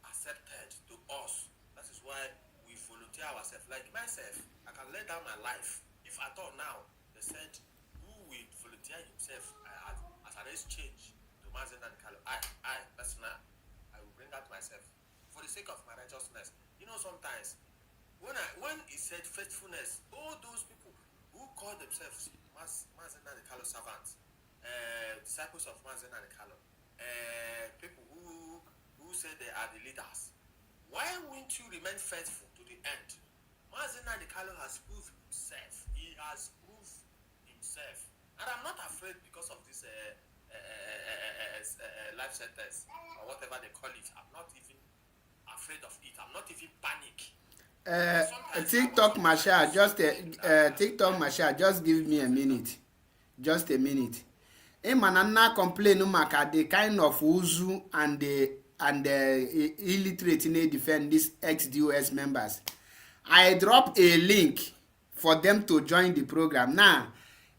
Speaker 3: accepted to us. That is why we volunteer ourselves. Like myself, I can lay down my life. If at all now, they said, who will volunteer himself as an exchange to Mazi Nnamdi Kanu? I personally, I will bring out myself for the sake of my righteousness. You know, sometimes when he said faithfulness, all those people who call themselves Mazi Nnamdi Kanu servants, disciples of Mazi Nnamdi Kanu, people who say they are the leaders, why won't you remain faithful to the end? Mazi Nnamdi Kanu has proved himself. He has proved himself. And I'm not afraid because of this life sentence or whatever they call it. I'm not even afraid of it. I'm not even panic.
Speaker 1: TikTok Masha, TikTok Masha, just give me a minute. Just a minute. Manana complain maka the kind of uzu and the illiterate in defend these ex-DOS members. I drop a link for them to join the program. Now,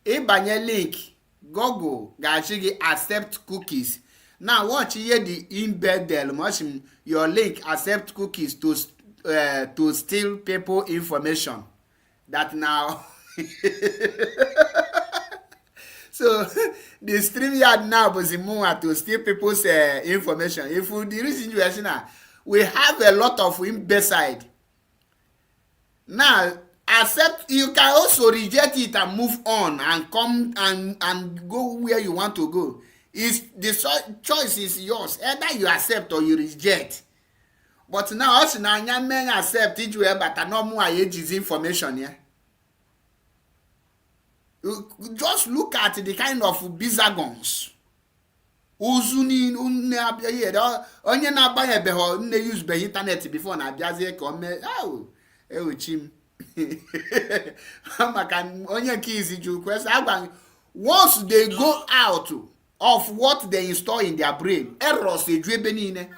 Speaker 1: banye link, Google, gachigi accept cookies. Now, watch here the embed del your link accept cookies to steal people information. That now. So the StreamYard now was to steal people's information. If we the reason you are we have a lot of imbecile. Now accept, you can also reject it and move on and come and go where you want to go. Is the choice is yours. Either you accept or you reject. But now also now men accept it but no more ages information here. Just look at the kind of bizagons. Uzuni onye na-abanye beho nne use be internet before na abiazie ka o mee chim. Maka onye nke izi ju kwesa agba once they go out of what they install in their brain, errors eju ebe niile.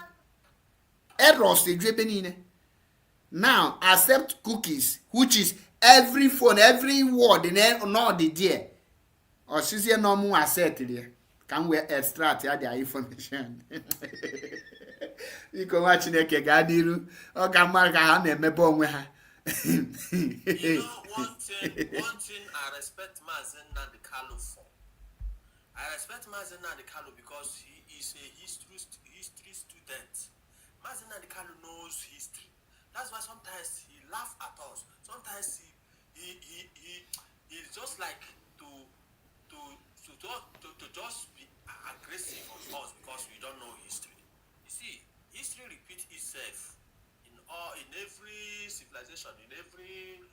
Speaker 1: Now accept cookies, which is every phone, every word in all the there. Or she's here no more accept there. Can we extract their information? You can watch Neke Gadiru or Gamaka Ham and Mebonga.
Speaker 3: You know, one thing I respect Mazi Nnamdi Kanu for. I respect Mazi Nnamdi Kanu because he is a history student. Mazi Nnamdi Kanu knows history. That's why sometimes he laughs at us. Sometimes he's just like to just be aggressive on us because we don't know history. You see, history repeats itself in every civilization, in every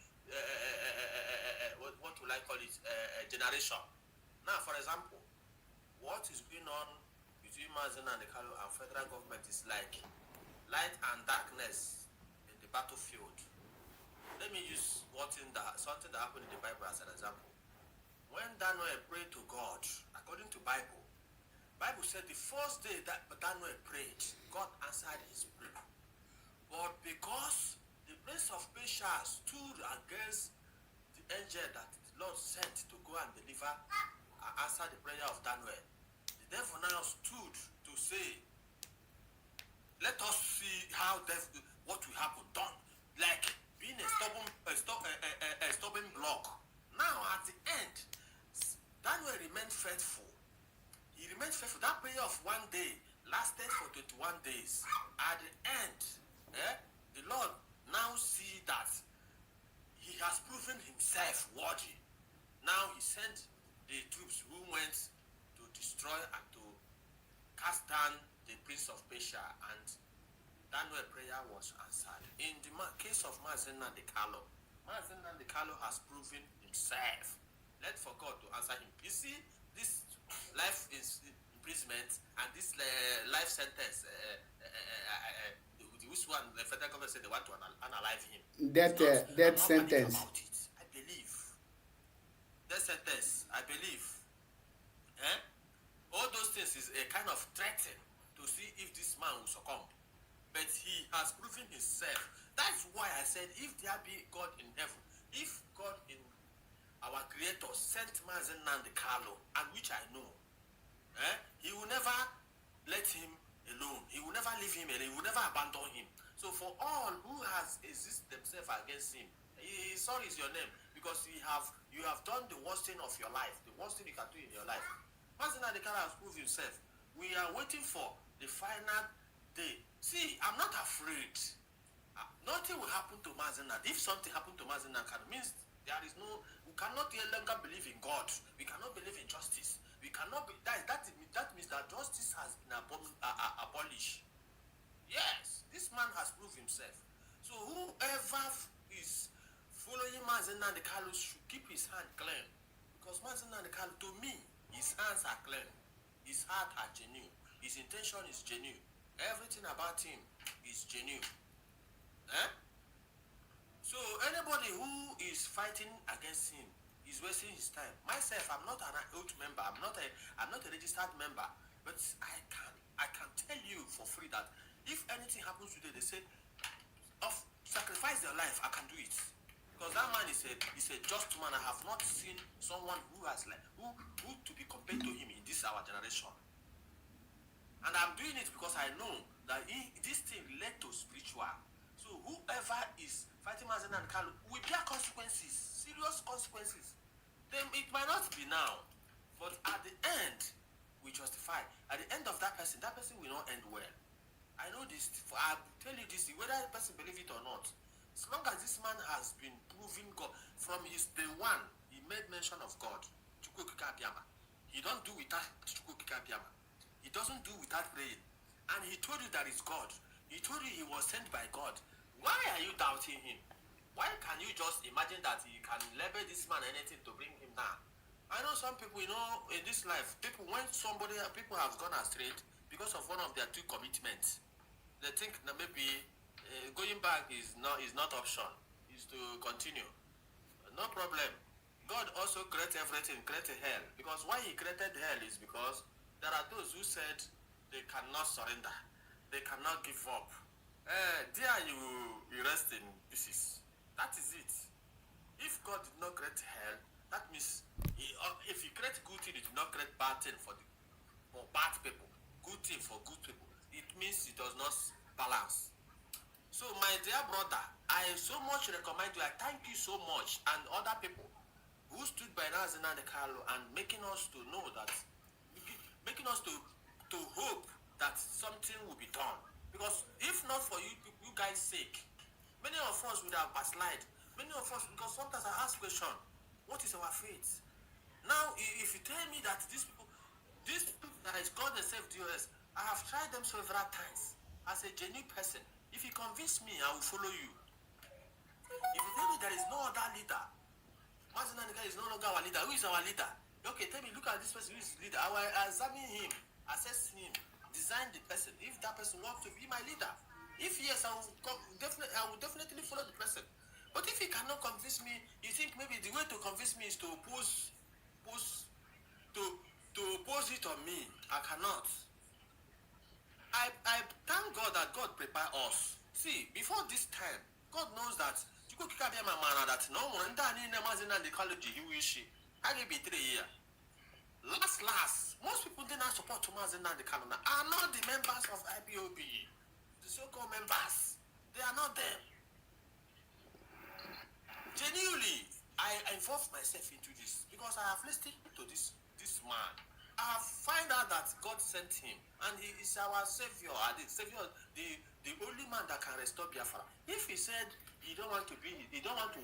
Speaker 3: what will I call it, generation. Now, for example, what is going on between Mazi Nnamdi Kanu and federal government is like light and darkness in the battlefield. Let me use something that happened in the Bible as an example. When Daniel prayed to God, according to Bible said the first day that Daniel prayed, God answered his prayer. But because the prince of Persia stood against the angel that the Lord sent to go and deliver and answer the prayer of Daniel, the devil now stood to say, let us see how what will happen. Don't like being a stubborn block. Now at the end, Daniel remained faithful. He remained faithful. That prayer of one day lasted for 21 days. At the end, the Lord now see that he has proven himself worthy. Now he sent the troops who went to destroy and to cast down the prince of Persia, and Daniel's prayer was answered. In the case of Mazi Nnamdi Kanu, Mazi Nnamdi Kanu has proven himself. Let for God to answer him. You see, this life is imprisonment and this life sentence, which one the federal government said they want to unalive him.
Speaker 1: Death sentence.
Speaker 3: About it. I believe. Death sentence, I believe. All those things is a kind of threatening to see if this man will succumb. But he has proven himself. That's why I said, if there be God in heaven, if God in our Creator sent Mazi Nnamdi Kanu, and which I know, he will never let him alone. He will never leave him alone. He will never abandon him. So for all who has existed themselves against him, sorry is your name, because you have done the worst thing of your life, the worst thing you can do in your life. Mazi Nnamdi Kanu has proved himself. We are waiting for the final day. See, I'm not afraid. Nothing will happen to Mazi Nnamdi. If something happened to Mazi Nnamdi Kanu, means there is no, we cannot any longer believe in God. We cannot believe in justice. We cannot be, that means that justice has been abolished. Yes, this man has proved himself. So whoever is following Mazi Nnamdi Kanu should keep his hand clean. Because Mazi Nnamdi Kanu, to me, his hands are clean. His heart are genuine. His intention is genuine. Everything about him is genuine. So anybody who is fighting against him is wasting his time. Myself, I'm not an oath member. I'm not a registered member. But I can tell you for free that if anything happens today, they say, sacrifice their life, I can do it. Because that man is a just man. I have not seen someone who has who to be compared to him in this our generation. And I'm doing it because I know that this thing led to spiritual. So whoever is fighting Mazi Nnamdi Kanu will bear consequences, serious consequences. Then it might not be now, but at the end, we justify. At the end of that person will not end well. I know this. I tell you this, whether the person believe it or not. As long as this man has been proving God from his day one, he made mention of God. He don't do without Chukwukikabiyama. He doesn't do without praying. And he told you that is God. He told you he was sent by God. Why are you doubting him? Why can you just imagine that he can label this man anything to bring him down? I know some people, in this life, people have gone astray because of one of their two commitments. They think that maybe going back is not option, is to continue. No problem. God also created everything, created hell. Because why he created hell is because there are those who said they cannot surrender. They cannot give up. There you rest in pieces. That is it. If God did not create hell, that means if he create good thing, it did not create bad thing for bad people. Good thing for good people. It means it does not balance. So my dear brother, I so much recommend you. I thank you so much, and other people who stood by Mazi Nnamdi Kanu and making us to know that, making us to hope that something will be done. Because if not for you guys' sake, many of us would have backslid. Many of us, because sometimes I ask question, what is our faith? Now, if you tell me that these people that is called themselves DOS, I have tried them several times as a genuine person. If you convince me, I will follow you. If you tell me there is no other leader, Mazi Nnamdi Kanu is no longer our leader. Who is our leader? Okay, tell me, look at this person who is leader. I will examine him, assess him, design the person. If that person wants to be my leader, if yes, I will definitely follow the person. But if he cannot convince me, you think maybe the way to convince me is to oppose it on me. I cannot. I thank God that God prepared us. See, before this time, God knows that last, most people did not support Mazi Nnamdi Kanu are not the members of IPOB. the so-called members. They are not them. Genuinely, I involved myself into this because I have listened to this man. I have found out that God sent him, and he is our savior. The only man that can restore Biafra. If he said he don't want to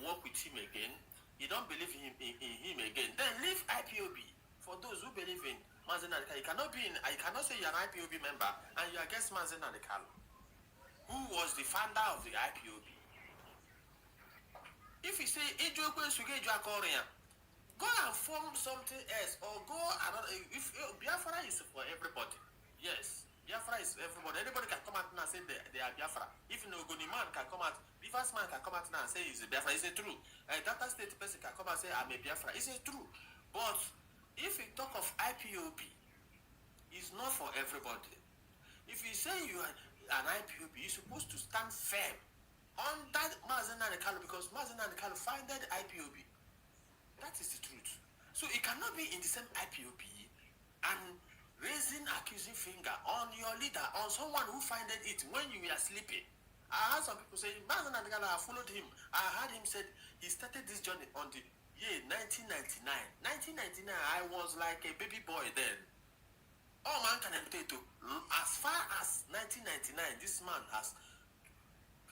Speaker 3: work with him again, he don't believe in him again, then leave IPOB. For those who believe in Mazi Nnamdi Kanu, I cannot say you're an IPOB member and you're against Mazi Nnamdi Kanu, who was the founder of the IPOB. If you say go and form something else or go another. If Biafra is for everybody, yes, Biafra is for everybody. Anybody can come out now and say they are Biafra. If Ogoni man can come out, Rivers man can come out now and say he's a Biafra. Is it true? A Delta State person can come and say I'm a Biafra. Is it true? But if you talk of IPOB, it's not for everybody. If you say you are an IPOB, you're supposed to stand firm on that Mazi Nnamdi Kanu, because Mazi Nnamdi Kanu founded IPOB. That is the truth. So it cannot be in the same IPOB and raising accusing finger on your leader, on someone who founded it when you were sleeping. I heard some people say, Mazi Nnamdi Kanu, I followed him. I heard him said he started this journey on the year 1999. 1999, I was like a baby boy then. Oh man, can I tell you, as far as 1999, this man has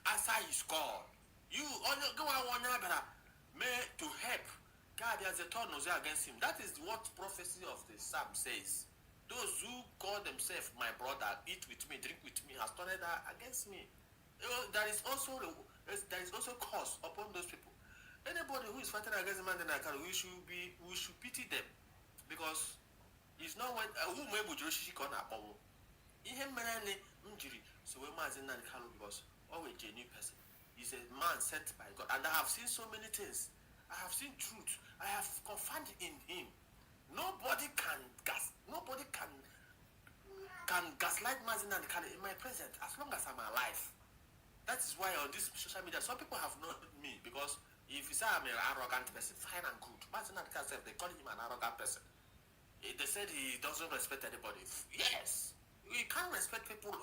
Speaker 3: answer his call. You go on to help. God has a turn against him. That is what prophecy of the Psalm says. Those who call themselves my brother, eat with me, drink with me, has turned against me. There is also curse upon those people. Anybody who is fighting against the man, we should pity them, because it's not when who may be Joshi Kona Bow. Him injury, so we Mazi Nnamdi Kanu, because always a genuine person. He's a man sent by God, and I have seen so many things. I have seen truth. I have confided in him. Nobody can gaslight Mazi Nnamdi Kanu in my presence as long as I'm alive. That is why on this social media, some people have known me, because if you say I'm an arrogant person, fine and good. Mazi Nnamdi Kanu, they call him an arrogant person. They said he doesn't respect anybody. Yes, we can't respect people.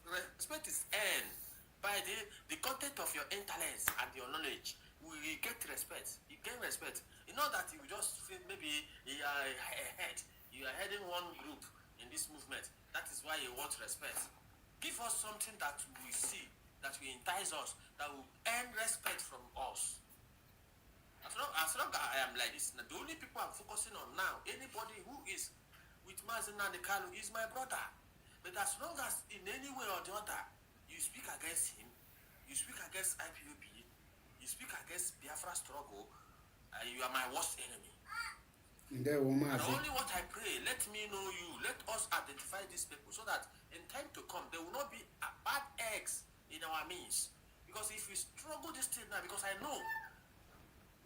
Speaker 3: Respect is earned by the content of your intellect and your knowledge. We get respect. You gain respect. You know that you just feel maybe you are ahead. You are heading one group in this movement. That is why you want respect. Give us something that we see, that will entice us, that will earn respect from us. As long as I am like this, the only people I'm focusing on now, anybody who is with Mazi Nnamdi Kanu is my brother. But as long as in any way or the other, you speak against him, you speak against IPOB, you speak against Biafra struggle, you are my worst enemy. And only what I pray, let me know you, let us identify these people, so that in time to come, there will not be bad eggs in our means. Because if we struggle this thing now, because I know,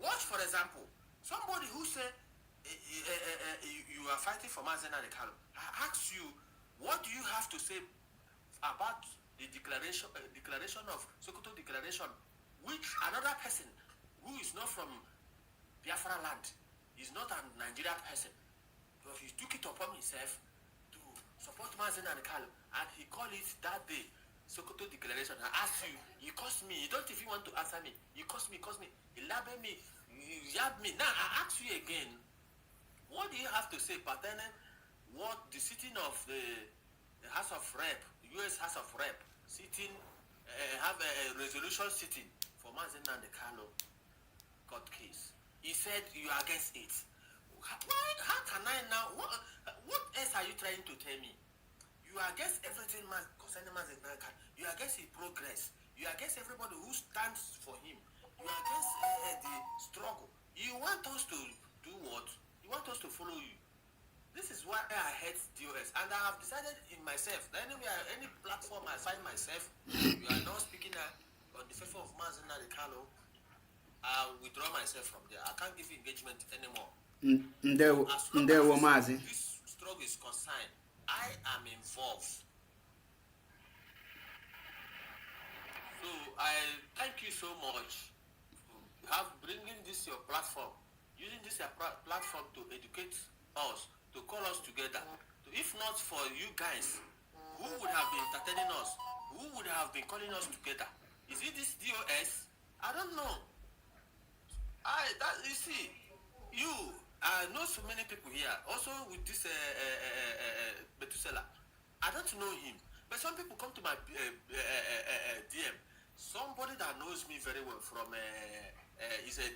Speaker 3: watch for example, somebody who say you are fighting for Mazi Nnamdi Kanu, I ask you, what do you have to say about the declaration of Sokoto Declaration, which another person who is not from Biafra land, is not a Nigerian person, but he took it upon himself to support Mazi Nnamdi Kanu, and he called it that day Sokoto Declaration. I ask you, you cost me, you don't even want to answer me, you cost me, you label me, you yab me. Now I ask you again, what do you have to say pertaining what the sitting of the House of Rep, US House of Rep, sitting, have a resolution sitting for Mazi Nnamdi Kanu court case? He said you are against it. Why? How can I now? What else are you trying to tell me? You are against everything concerning Mazi Nnamdi Kanu. You are against his progress. You are against everybody who stands for him. You are against the struggle. You want us to do what? You want us to follow you. This is why I hate DOS, and I have decided in myself that anywhere, any platform I find myself, you are not speaking on the favor of Mazi Nnamdi Kanu, I'll withdraw myself from there. I can't give engagement anymore. As long as this struggle is concerned, I am involved. So I thank you so much for bringing this your platform, using this your platform to educate us, to call us together. If not for you guys, who would have been entertaining us, who would have been calling us together? Is it this DOS? I don't know. You see, I know so many people here. Also with this Methuselah, I don't know him, but some people come to my DM. Somebody that knows me very well from is a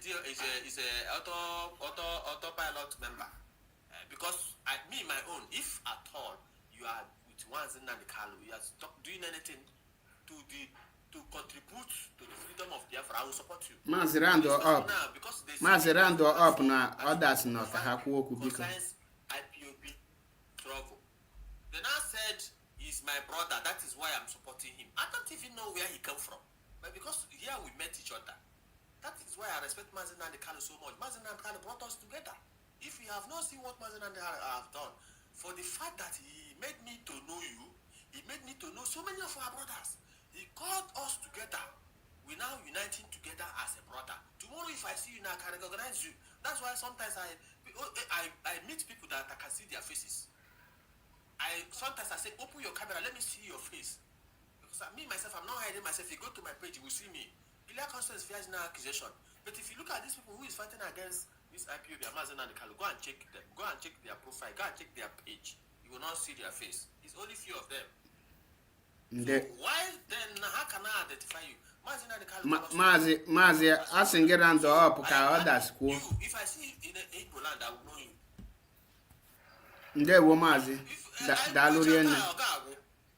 Speaker 3: autopilot member. Because me my own, if at all you are with Mazi Nnamdi Kanu, you are doing anything to contribute to the freedom of Biafra, I will support you.
Speaker 1: Mazi Rando up. Mazi Rando up na others no ka ha kwu okwu biko.
Speaker 3: IPOB struggle. Then I said he's my brother, that is why I'm supporting him. I don't even know where he came from. But because here we met each other. That is why I respect Mazi Nnamdi Kanu so much. Mazi Nnamdi Kanu brought us together. If you have not seen what Mazi Nnamdi Kanu have done, for the fact that he made me to know you, he made me to know so many of our brothers. He called us together. We now uniting together as a brother. Tomorrow, if I see you now, I can recognize you. That's why sometimes I meet people that I can see their faces. Sometimes I say, open your camera, let me see your face. Because me myself, I'm not hiding myself. If you go to my page, you will see me. Illegal constant fears no accusation. But if you look at these people who is fighting against this IPOB, Mazi Nnamdi Kanu, go and check them. Go and check their profile. Go and check their page. You will not see their face. It's only few of them. So why then, how can I identify you?
Speaker 1: Mazi, asking get round up ka others kwuo.
Speaker 3: If I see you in Igbo land, I will know you.
Speaker 1: Ndewo Mazi. Daalụ rienne.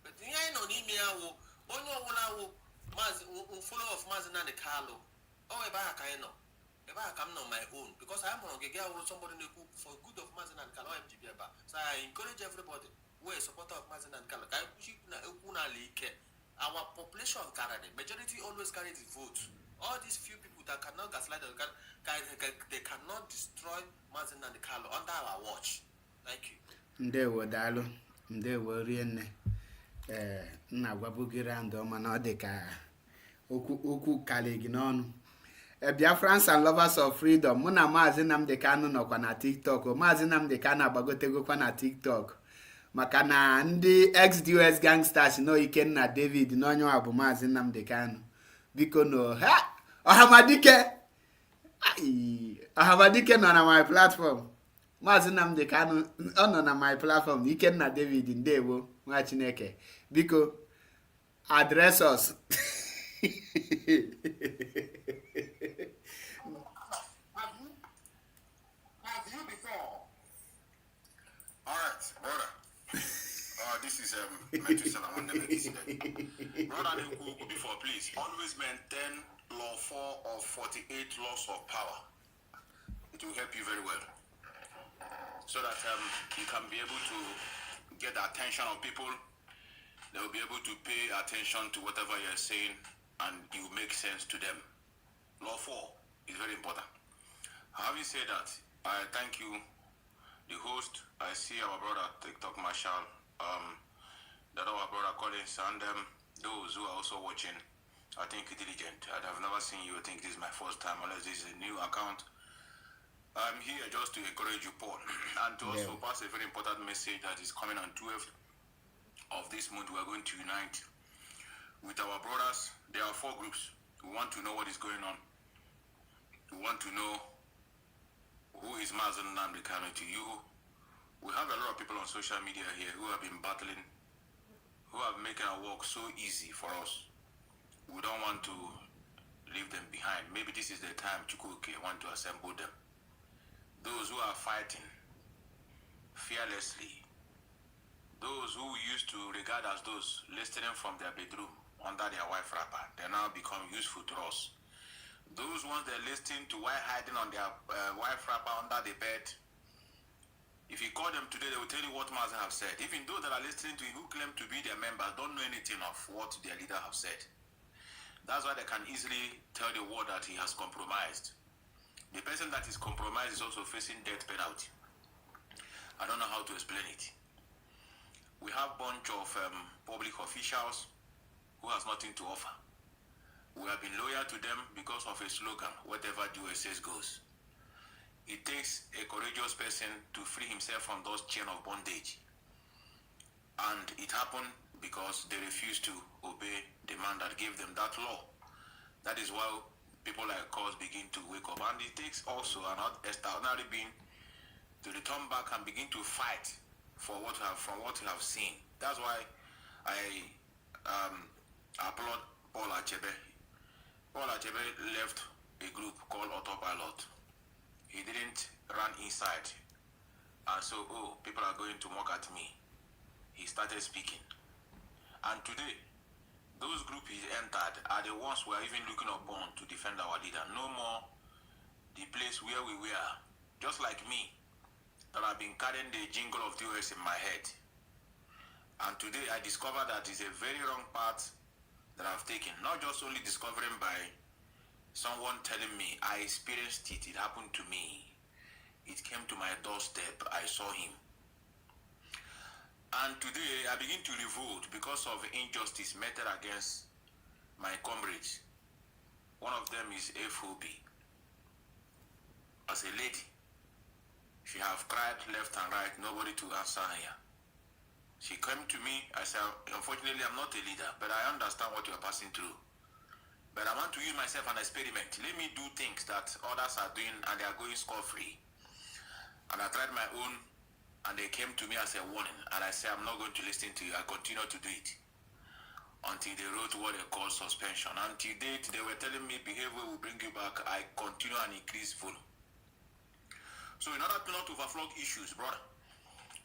Speaker 3: But ihe anyị nọ n'ime ya wụ onye ọbụla wụ follow of Mazi Nnamdi Kanu. Oh, ebe ahụ ka anyị nọ. Ebe ahụ ka m nọ my own. Because I am on ogige awụ somebody na-ekwu for good of Mazi Nnamdi Kanu, MGB ebe a. So I encourage everybody who is a supporter of Mazi Nnamdi Kanu. Ka anyị kwuchi na ekwu n'ala ike. Our population carry the majority always carry the vote. All these few people that cannot gaslight them, they cannot destroy Mazi Nnamdi Kanu under our watch. Thank you.
Speaker 1: Ndewo daalụ. Ndewo rienne. Nna gwabugị rando mana ọ dị ka okwu kali gị n'ọnụ. Biafrans and lovers of freedom. Mụ na Mazi Nnamdi Kanu nọkwa na TikTok. Mazi Nnamdi Kanu agbagotegokwa na TikTok. Maka na ndị ex-DOS gangsters no Ikenna David n'onye wa bụ Mazi Nnamdi Kanu. Biko no ha Ọhamadike nọ na my platform. Mazi Nnamdi Kanu ọ nọ na my platform. Ikenna David ndewo nwa Chineke. Biko address us.
Speaker 2: Have you before? All right, brother. This is Methuselah. Brother, before, please always maintain law 4 of 48 laws of power. It will help you very well, so that you can be able to get the attention of people. They will be able to pay attention to whatever you're saying, and it will make sense to them. Law 4 is very important. Having said that, I thank you, the host. I see our brother TikTok Marshall, that our brother Collins, and those who are also watching. I think diligent. I have never seen you. I think this is my first time, unless this is a new account. I'm here just to encourage you, Paul, and to also pass a very important message that is coming on 12th of this month. We are going to unite with our brothers. There are 4 groups. We want to know what is going on. We want to know who is Mazi Nnamdi Kanu to you. We have a lot of people on social media here who have been battling, who have making our work so easy for us. We don't want to leave them behind. Maybe this is the time Chukwuke want to assemble them. Those who are fighting fearlessly, those who used to regard as those listening from their bedroom under their wife wrapper, they now become useful to us. Those ones they're listening to while hiding on their wife wrapper under the bed, if you call them today, they will tell you what Mazi have said. Even those that are listening to you who claim to be their members don't know anything of what their leader have said. That's why they can easily tell the world that he has compromised. The person that is compromised is also facing death penalty. I don't know how to explain it. We have a bunch of public officials who has nothing to offer. We have been loyal to them because of a slogan, whatever DOS says goes. It takes a courageous person to free himself from those chains of bondage. And it happened because they refused to obey the man that gave them that law. That is why people like us begin to wake up. And it takes also an extraordinary being to return back and begin to fight for what we have seen. That's why I applaud Paul Achebe. Paul Achebe left a group called Autopilot. He didn't run inside. And so, people are going to mock at me. He started speaking. And today, those groups he entered are the ones we are even looking upon to defend our leader. No more the place where we were, just like me, that I've been carrying the jingle of the OS in my head. And today I discovered that it's a very wrong path that I've taken. Not just only discovering by someone telling me, I experienced it, it happened to me. It came to my doorstep, I saw him. And today I begin to revolt because of injustice meted against my comrades. One of them is FOB. As a lady, she have cried left and right, nobody to answer her. She came to me, I said, unfortunately I'm not a leader, but I understand what you are passing through. But I want to use myself an experiment. Let me do things that others are doing and they are going scot-free. And I tried my own, and they came to me as a warning. And I said, I'm not going to listen to you. I continue to do it. Until they wrote what they call suspension. Until date, they were telling me behavior will bring you back. I continue and increase volume. So in order to not overflow issues, brother,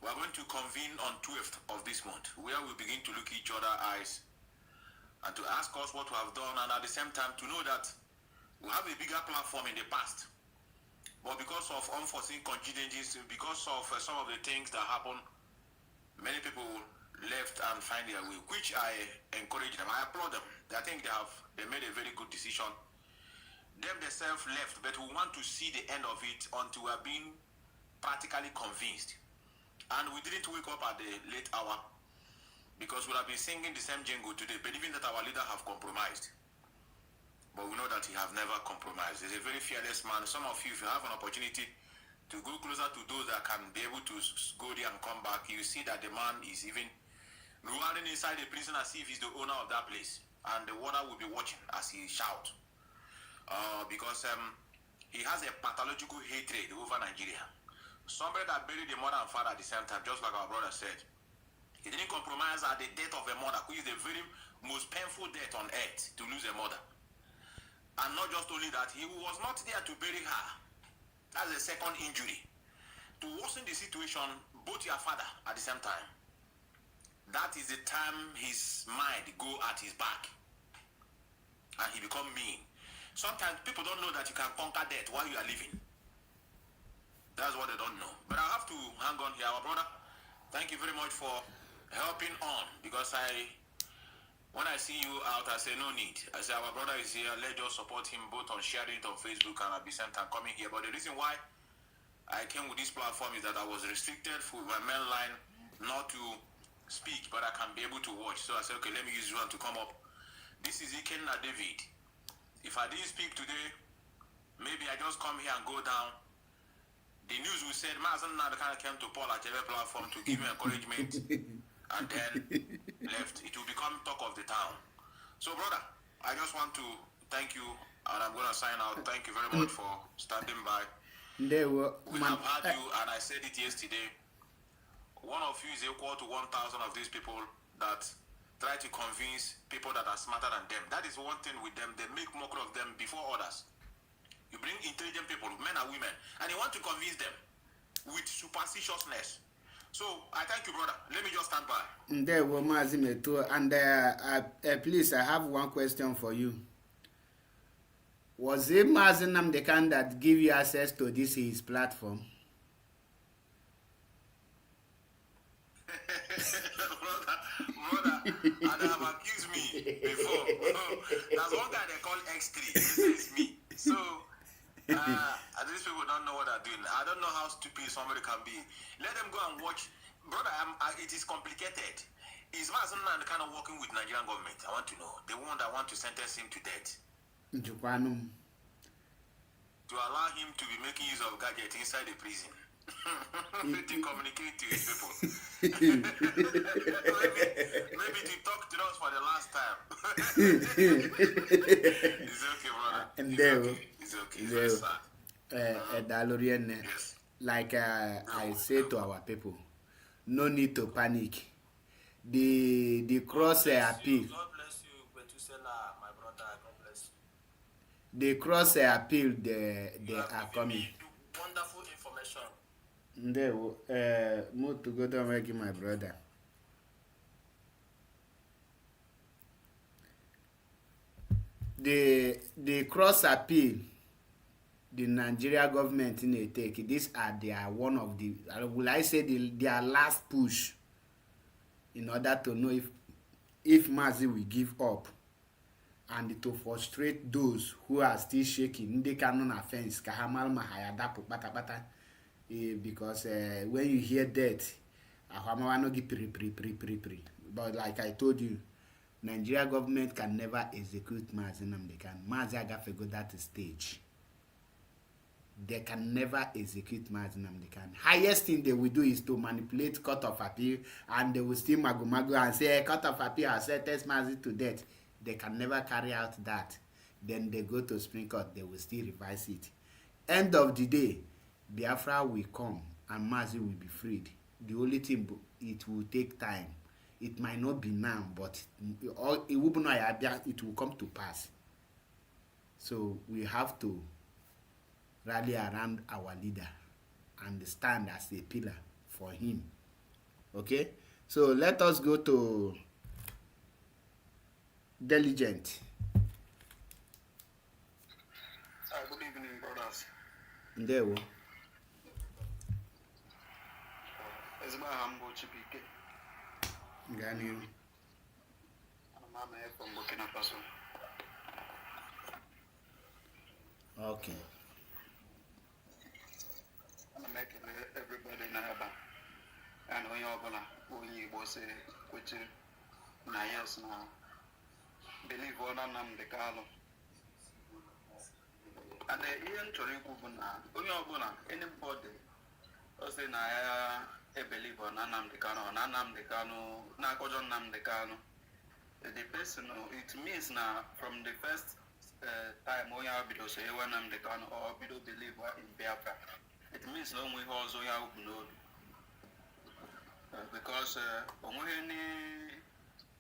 Speaker 2: we are going to convene on 12th of this month, where we begin to look each other eyes and to ask us what we have done, and at the same time to know that we have a bigger platform in the past. But because of unforeseen contingencies, because of some of the things that happen, many people left and find their way, which I encourage them. I applaud them. I think they made a very good decision. Them themselves left, but we want to see the end of it until we are being practically convinced. And we didn't wake up at the late hour because we have been singing the same jingle today, believing that our leader have compromised. But we know that he have never compromised. He's a very fearless man. Some of you, if you have an opportunity to go closer to those that can be able to go there and come back, you see that the man is even running inside the prison as if he's the owner of that place. And the water will be watching as he shout. Because he has a pathological hatred over Nigeria. Somebody that buried the mother and father at the same time, just like our brother said. He didn't compromise at the death of a mother, which is the very most painful death on earth, to lose a mother. And not just only that, he was not there to bury her. That's a second injury. To worsen the situation, both your father at the same time. That is the time his mind go at his back. And he become mean. Sometimes people don't know that you can conquer death while you are living. That's what they don't know. But I have to hang on here, our brother. Thank you very much for helping on. Because when I see you out, I say no need. I say our brother is here. Let's just support him both on sharing it on Facebook and at the same time coming here. But the reason why I came with this platform is that I was restricted for my main line not to speak, but I can be able to watch. So I said, okay, let me use one to come up. This is Ikenna David. If I didn't speak today, maybe I just come here and go down. The news will say, Mazi Nnamdi Kanu came to Paul Achebe platform to give me encouragement. And then left. It will become talk of the town. So, brother, I just want to thank you, and I'm going to sign out. Thank you very much for standing by. We have had you, and I said it yesterday. One of you is equal to 1,000 of these people that try to convince people that are smarter than them. That is one thing with them. They make mockery of them before others. You bring intelligent people, men and women, and you want to convince them with superstitiousness. So, I thank you, brother. Let me just stand by.
Speaker 1: There were Mazi Meto, and please, I have one question for you. Was it Mazi Nnamdi Kanu that give you access to this his platform?
Speaker 2: brother, and they have accused me before. There's one guy they call X3. This is me. So, these people don't know what they're doing. I don't know how stupid somebody can be. Let them go and watch. Brother, it is complicated. Is Mazi Nnamdi Kanu working with Nigerian government? I want to know. The one that want to sentence him to death. To allow him to be making use of gadgets inside the prison. To communicate to his people. maybe to last time. It's okay, brother.
Speaker 1: And
Speaker 2: It's
Speaker 1: there,
Speaker 2: okay. It's okay. It's very sad.
Speaker 1: Dalorian,
Speaker 2: Yes.
Speaker 1: like I say to our people, no need to panic. The cross appeal,
Speaker 3: God bless you, Betusela, my brother. God bless you.
Speaker 1: the cross appeal, they
Speaker 3: You have
Speaker 1: are
Speaker 3: given
Speaker 1: coming.
Speaker 3: me wonderful information.
Speaker 1: There, move to go down make my brother. The cross appeal the Nigeria government in a take, these are their one of the, will I say their last push in order to know if Mazi will give up and to frustrate those who are still shaking. Ndị ka nọ na fence ka ha mara ma ha ya dapụ kpatakpata, because when you hear that, ahụ amawa no gị piri. But like I told you, Nigeria government can never execute Mazi Nnamdi Kanu. Mazi agafego that stage. They can never execute Mazi Nnamdi Kanu. Highest thing they will do is to manipulate court of appeal, and they will still mago and say court of appeal has sentenced Mazi to death. They can never carry out that. Then they go to Supreme Court, they will still revise it. End of the day, Biafra will come and Mazi will be freed. The only thing, it will take time. It might not be now, but it will come to pass. So we have to rally around our leader and stand as a pillar for him. Okay? So let us go to Diligent.
Speaker 4: Good evening, brothers.
Speaker 1: There we
Speaker 4: Ezigbo aha m bụ Chibike.
Speaker 1: Gani.
Speaker 4: I'm from Burkina Faso.
Speaker 1: Okay.
Speaker 4: Ana m ekele everybody n'ebe a na onye ọbụla onye Igbo si kwechiri na yes na believe na Nnamdi Kanu. And ihe m chọrọ ikwu bụ na onye ọbụla anybody o si na ya believe na Nnamdi Kanu na Nnamdi Kanu na akọjọ Nnamdi Kanu, the person, it means na from the first time onye ahụ bido so ewe Nnamdi Kanu or bido believe in Biafra, it means na onwe ihe ọzọ ya ugwu n'obi, because onweghị any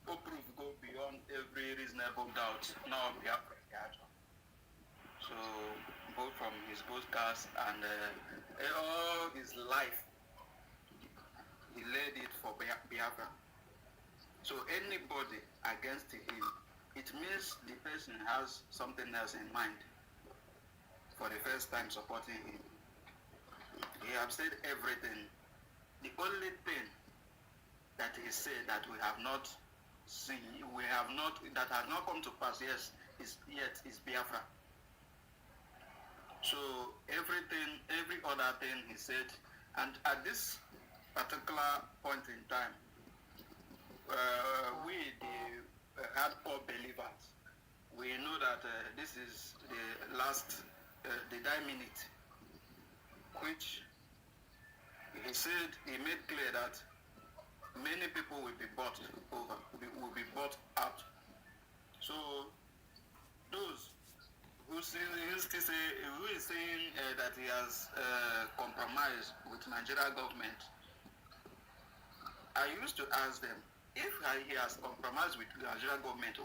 Speaker 4: proof go beyond every reasonable doubt now Biafra ga-achọ. So both from his podcast and all his life, he laid it for Biafra. So anybody against him, it means the person has something else in mind for the first time supporting him. He has said everything. The only thing that he said that we have not seen, that has not come to pass, yes, is Biafra. So everything, every other thing he said, and at this particular point in time, we, the hardcore believers, we know that this is the last, the dying minute, which he said, he made clear that many people will be bought over, will be bought out. So those who is saying that he has compromised with Nigeria government, I used to ask them, if he has compromised with the Nigerian government,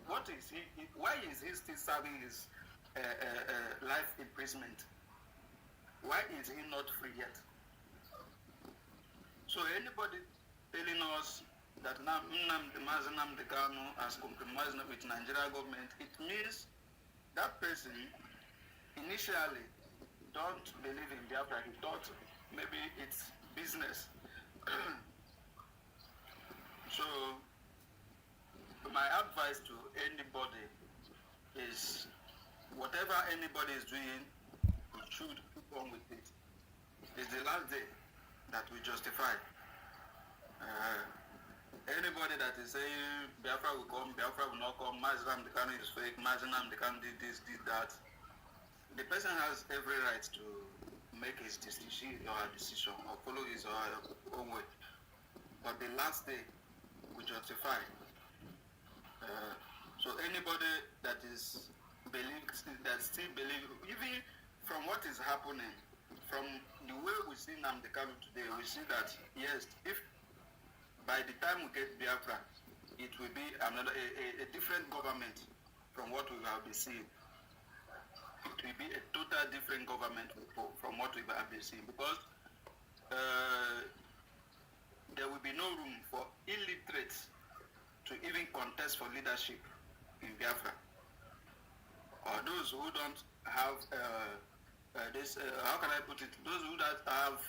Speaker 4: what is he? Why is he still serving his life imprisonment? Why is he not free yet? So anybody telling us that Mazi Nnamdi Kanu has compromised with Nigerian government, it means that person initially don't believe in Biafra. He thought maybe it's business. So my advice to anybody is, whatever anybody is doing, we should keep on with it. It's the last day that we justify. Anybody that is saying Biafra will come, Biafra will not come, Mazi Nnamdi Kanu is fake, Mazi Nnamdi Kanu did this, did that, the person has every right to make his decision or her decision or follow his or her own way. But the last day we justify. So anybody that still believe, even from what is happening, from the way we see Nnamdi Kanu today, we see that yes, if by the time we get Biafra, it will be a different government from what we have been seeing. It will be a total different government from what we have been seeing, because there will be no room for illiterates to even contest for leadership in Biafra, or those who don't have how can I put it? Those who don't have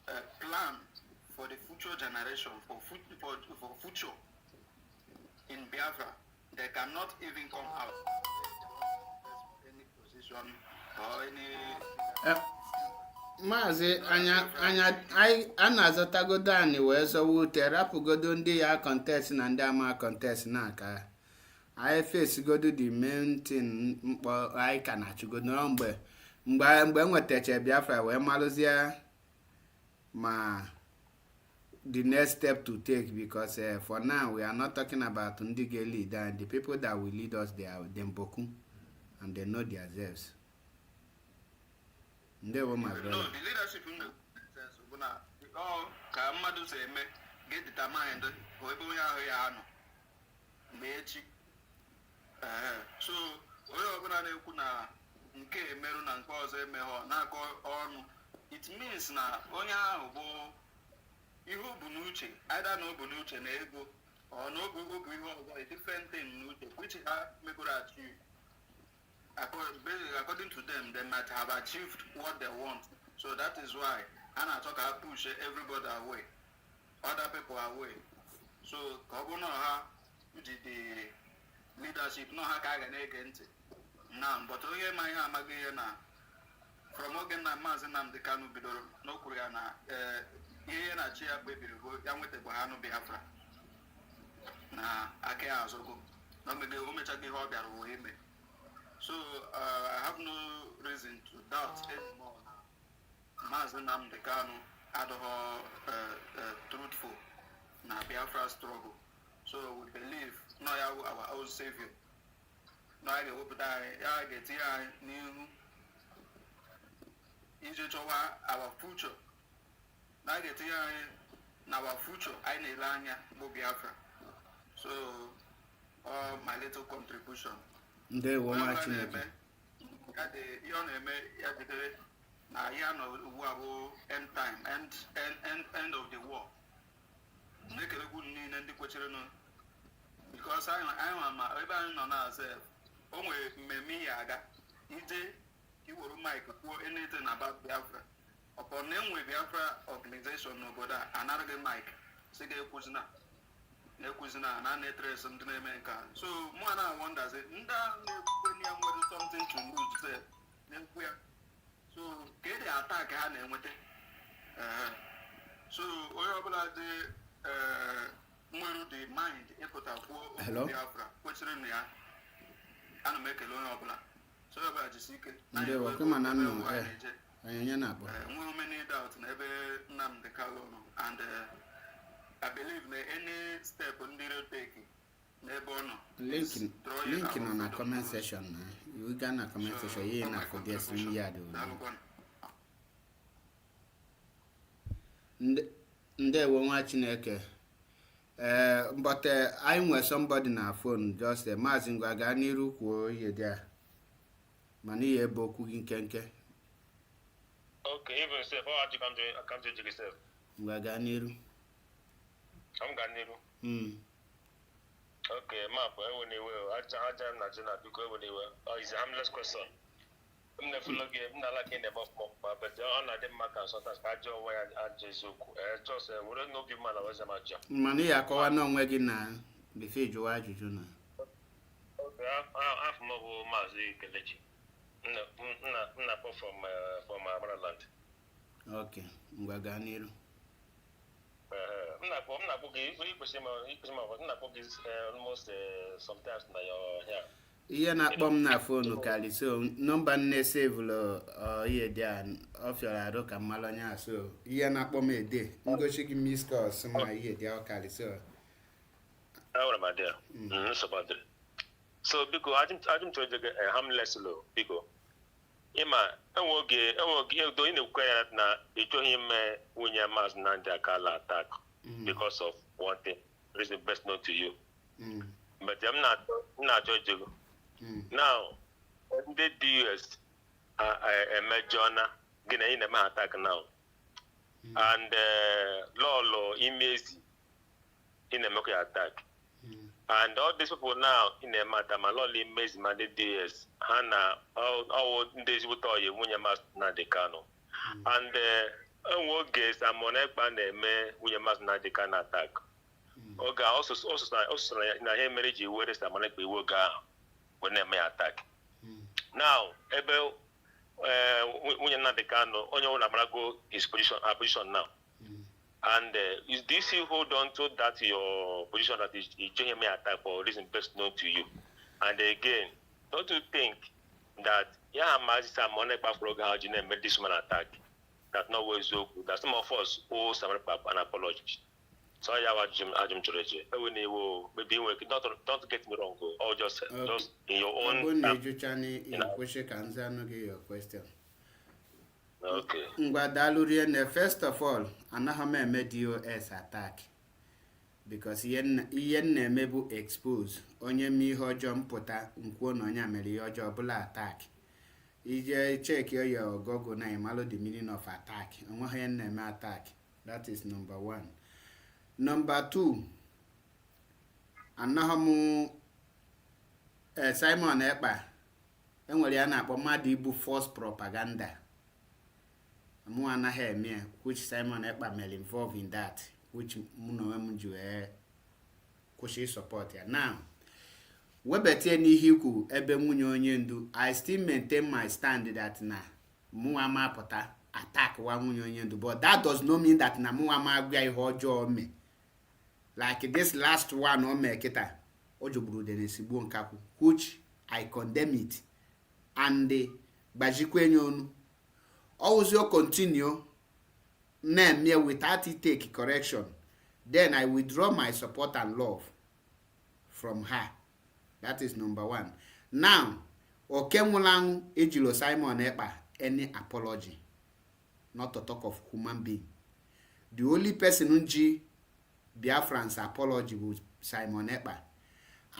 Speaker 4: a plan for the future generation, for future in Biafra, they cannot even come out any position or any.
Speaker 1: Maazị a na-azọtagodo anyị wee zọwa ute, rapụgodo ndị ya contest na ndị ama contest na-aka anyị fesigodo the main thing mkpọ anyị ka na-achụgodo mgbe enwetacha Biafra wee malụzie ma the next step to take, because for now we are not talking about ndị ga-lead, and the people that will lead us, they are them boku and they know themselves. Ndewo my brother.
Speaker 4: No, the leadership in the sense of ka mmadụ si eme get determined or ebe onye ahụ ya anọ mgbe echi. So onye ọbụla na-ekwu na nke emerụ na nke ọzọ emeghọ na-akọ ọnụ, it means na onye ahụ bụ ihe o bu n'uche, either na o bu n'uche na ego or na o bu ihe ọzọ, a different thing n'uche, which ha megoro achieve. According to them, they might have achieved what they want. So that is why Anna talk about push everybody away, other people away. So Kobono ha the leadership no ha ka ga na-ege now, but onye ma ihe amaghị na from oge na Mazi Nnamdi Kanu bidoro n'okwu ya na ihe na chi ya kpebiri bụ ya nwetagbo ha nụ Biafra na aka ya azụgo na o mechaghị ihe ọ bịara ụwa ime. So I have no reason to doubt anymore. Mazi Nnamdi Kanu adho truthful na Biafra struggle. So we believe no our own savior. No I get here new our future. No I get here now our future I need Biafra. So my little contribution.
Speaker 1: Ndewo nwa Chineke.
Speaker 4: Ihe ọ na-eme ya jidere na ya nọ ugbu a bụ end time, end of the war. Na-ekelegwu niile ndị kwechiri nụ, because anyị ma ebe anyị nọ na-azụ o nwere mmemme ya aga ije iwere mike kwuo anything about Biafra. Upon enwe Biafra organization n'obodo a anaghị mike si ga-ekwuzina na na-etres ndị na-eme nke a. So mụ na wonders ndị na-ekwe ya nwere something to lose there na-ekwu ya. So ka ede attack ha na-enweta. So onye ọbụla dị nwere the mind ịpụta kwuo Biafra kwesịrị na ya, ana m ekele onye ọbụla. So onye ọbụla jisi ike
Speaker 1: ndewo kama na nnụ onye na-akpọ
Speaker 4: nwere many doubt na ebe Nnamdi Kanu nọ, and I believe that any step on the take,
Speaker 1: link nọ na comment section na you ga na comment section ye na for this yard ndewo nwa Chineke. But I nwere somebody na phone just Mazi ngwa ga n'iru kwuo ihe dị a mana ihe ebe okwu gị nkenke.
Speaker 3: Okay, even say how you come to yourself.
Speaker 1: Ngwa ga n'iru.
Speaker 3: I'm going to Okay, map. I it's a harmless question. I'm never looking. I'm not like in the buff, but on a mark and sometimes I join where I just wouldn't know give man was a match.
Speaker 1: Money ya kwa no nwegi na before you ajụjụ na.
Speaker 3: Okay, I've more Mazi Kelechi. No, from my motherland.
Speaker 1: Okay, ngwa ga n'iru.
Speaker 3: Almost sometimes na your hair.
Speaker 1: Ihe na-akpọ m na fonu karị, so nọmba nne sevụlụ ihe dị a ọ fịọrọ arụ ka mmalụ onye a, so ihe na-akpọ m ede ngosi gị miss calls ma ihe dị ọ karị, so
Speaker 5: Ahora madea. Sabadre. So because I didn't try to get a harmless low because Ima enwoge do in the na ito him when your Mazi Nnamdi Kanu attack because of one thing. Reason best known to you. But I'm not judging. Now the DS a major gonna in the attack now. And Lolo image in the Moki attack. And all these people now in the matter, my Lolo image man the DS Hannah all days with all you when you must not the Kanu. And what guess I'm on a band when you must not the Kanu attack. Oga also na him marriage where is the money we will go when they may attack. Now, ebe when you're not the Kanu, on your own Abrago his position now. And is this you hold on to that your position that is doing me attack for reason best known to you? And again, don't you think that Mazi some money back for how you made this man attack? That no way is so good. That some of us owe some an apology. So I have Jim Choreje. Maybe don't get me wrong, or just in your own.
Speaker 1: Your question.
Speaker 5: Okay.
Speaker 1: Ngwadalurian, first of all, anahame DOS attack because yen mebu expose onye mi hojo mpụta nkwo na onye mere hojo bula attack. Ije check your Google na imalo the meaning of attack. Onwe yen na attack. That is number 1. Number 2, anahamu Simon Ekpa enwere ya na-akpọ mmadụ ibu false propaganda. Mu anaghị eme, which Simon Ekpa may involved in that, which Munoemunju kwụsị support ya. Now, webete n'ihe ikwu ebe nwunye onye ndu, I still maintain my stand that na mu amapụta attack wa nwunye onye ndu, but that does not mean that na mu amagwa ihe ọjọọ me. Like this last one o me kita, ojogburu de nesigbo nkakwu, which I condemn it. And gbajikwe nyonu. Always you continue name without it take correction, then I withdraw my support and love from her. That is number 1. Now, Okemulang Ejilo Simon Ekpa any apology, not to talk of human being. The only person unji Biafran's apology was Simon Ekpa.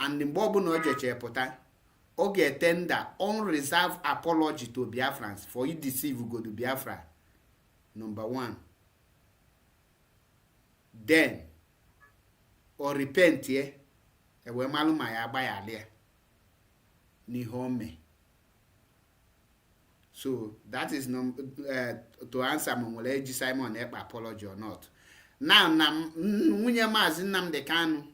Speaker 1: And the Bobu no jeche pota. Oge tender unreserved apology to Biafrans for you deceive go to Biafra. Number 1. Then or repent here. Ewe malu maya baya there. Ni home. So that is to answer Momoleji Simon Ekpa apology or not. Now nwunye Mazi Nnamdi Kanu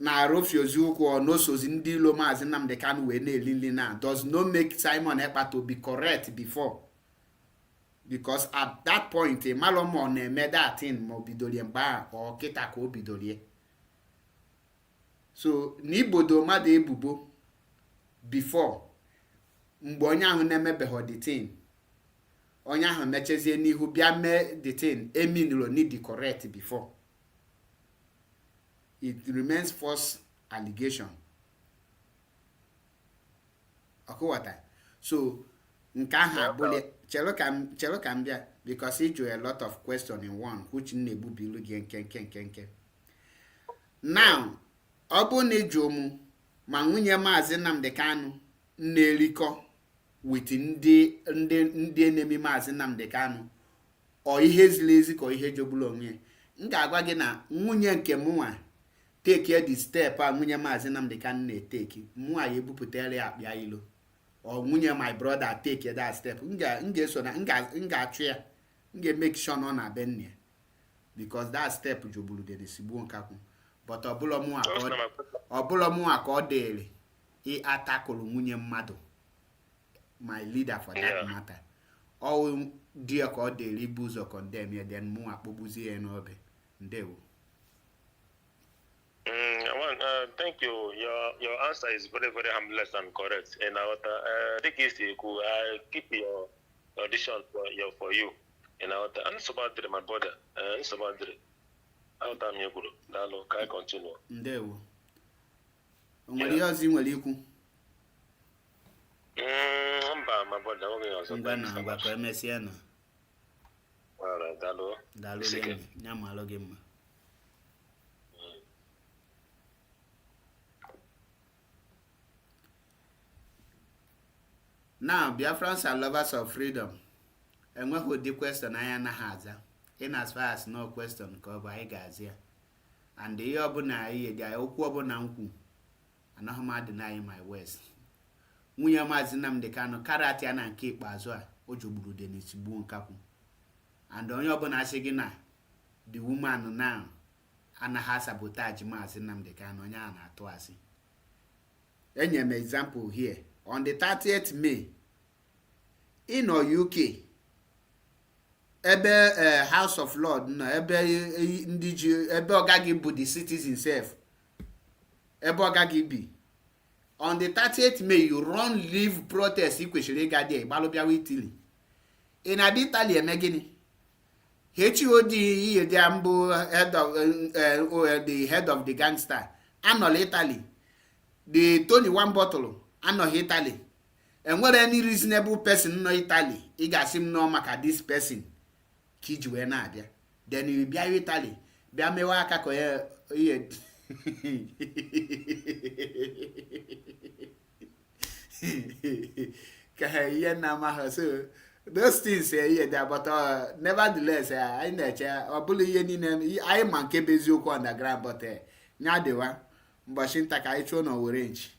Speaker 1: na Arofiozuku or no sozi ndị ilo Mazi Nnamdi Kanu we na-eli na does not make Simon Ekpa to be correct before, because at that point malomo na-eme that thing ma obidolie mgba or kita ka obidolie. So n'ibodo mmadụ ebubo before mgbe onye ahụ na-emebeghị the thing, onye ahụ mechezie n'ihu bịa mee the thing eminụrụ need the correct before. It remains false allegation. Akwata. So nke ahụ abụle chelo ka m bịa, because he drew a lot of question in one, which na-ebu bilu gị nke. Now, ọ bụ na eju mụ ma nwunye Mazi Nnamdi Kanu na-erikọ with ndị enemi Mazi Nnamdi Kanu o ihe ziri ezi ka ihe jogburu onwe. M ga-agwa gị na nwunye nke mụnwa take the step a nwunye Mazi Nnamdi Kanu na-eteki, mụnwa ya ebupụtara ya akpịa ilo. Or nwunye my brother take that step. M ga-eso na m ga-achụ ya, m ga-make sure na ọ na-be nne, because that step jogburu de sigbuo nkakwu. But ọbụla mụnwa ka ọ dịrị atakụrụ nwunye mmadụ, my leader for that matter. All dear ka ọ dịrị ibu ụzọ condemn ya, then mụnwa kpọgbuzie ya n'obe. Ndewo.
Speaker 5: Thank you. Your answer is very, very harmless and correct. And I think it's cool. I keep your audition for you. And I'm Sabadri, my brother. Sabadri. Out of Muguru. Dalo, can I continue?
Speaker 1: Ndewo. Onwere ihe ọzọ ị nwere ikwu?
Speaker 5: Mba, my brother, okay,
Speaker 1: Ngwa na ngwa ka emesịa na.
Speaker 5: Alright, dalo.
Speaker 1: Daalụ gị, nya malụ gị mma. Now, Biafrans are lovers of freedom. Enweghị ụdị question anyị anaghị aza. In as far as no question ka ọ bụ anyị ga-aza ya. And ihe ọbụla anyị dị okwu ọbụla nkwu anaghị m adịnaghị my west. Nwunye Mazi Nnamdi Kanu karate ya na nke ikpeazụ a o jogburu Denis gbuo nkakwu. And onye ọbụla asị gị na the woman now anaghị sabotage Mazi Nnamdi Kanu onye a na-atụ asị. Enye m example here. On the 30th May, in UK, ebe House of Lord, no, ebe ogagi bu the citizen self, ebe ogagi bi. On the 30th May, you run leave protest, ikwesịrị ịga there, gbalụbịawa Italy. In Italy, emegini. HOD, the head of the gangster, anọla Italy. The Tony one bottle. Anọghị Italy. Enwere any reasonable person nọ Italy ị ga-asị m nọ maka this person ka iji wee na-abịa. Then you bịa Italy bịa mewe aka ka ihe ka ihe na-amaghị. So those things here there, but nevertheless anyị na-eche ọ bụla ihe niile anyị ma nke bụ eziokwu underground, but nya dịwa mbọchị nta ka anyị chụọ n'Owerre nchi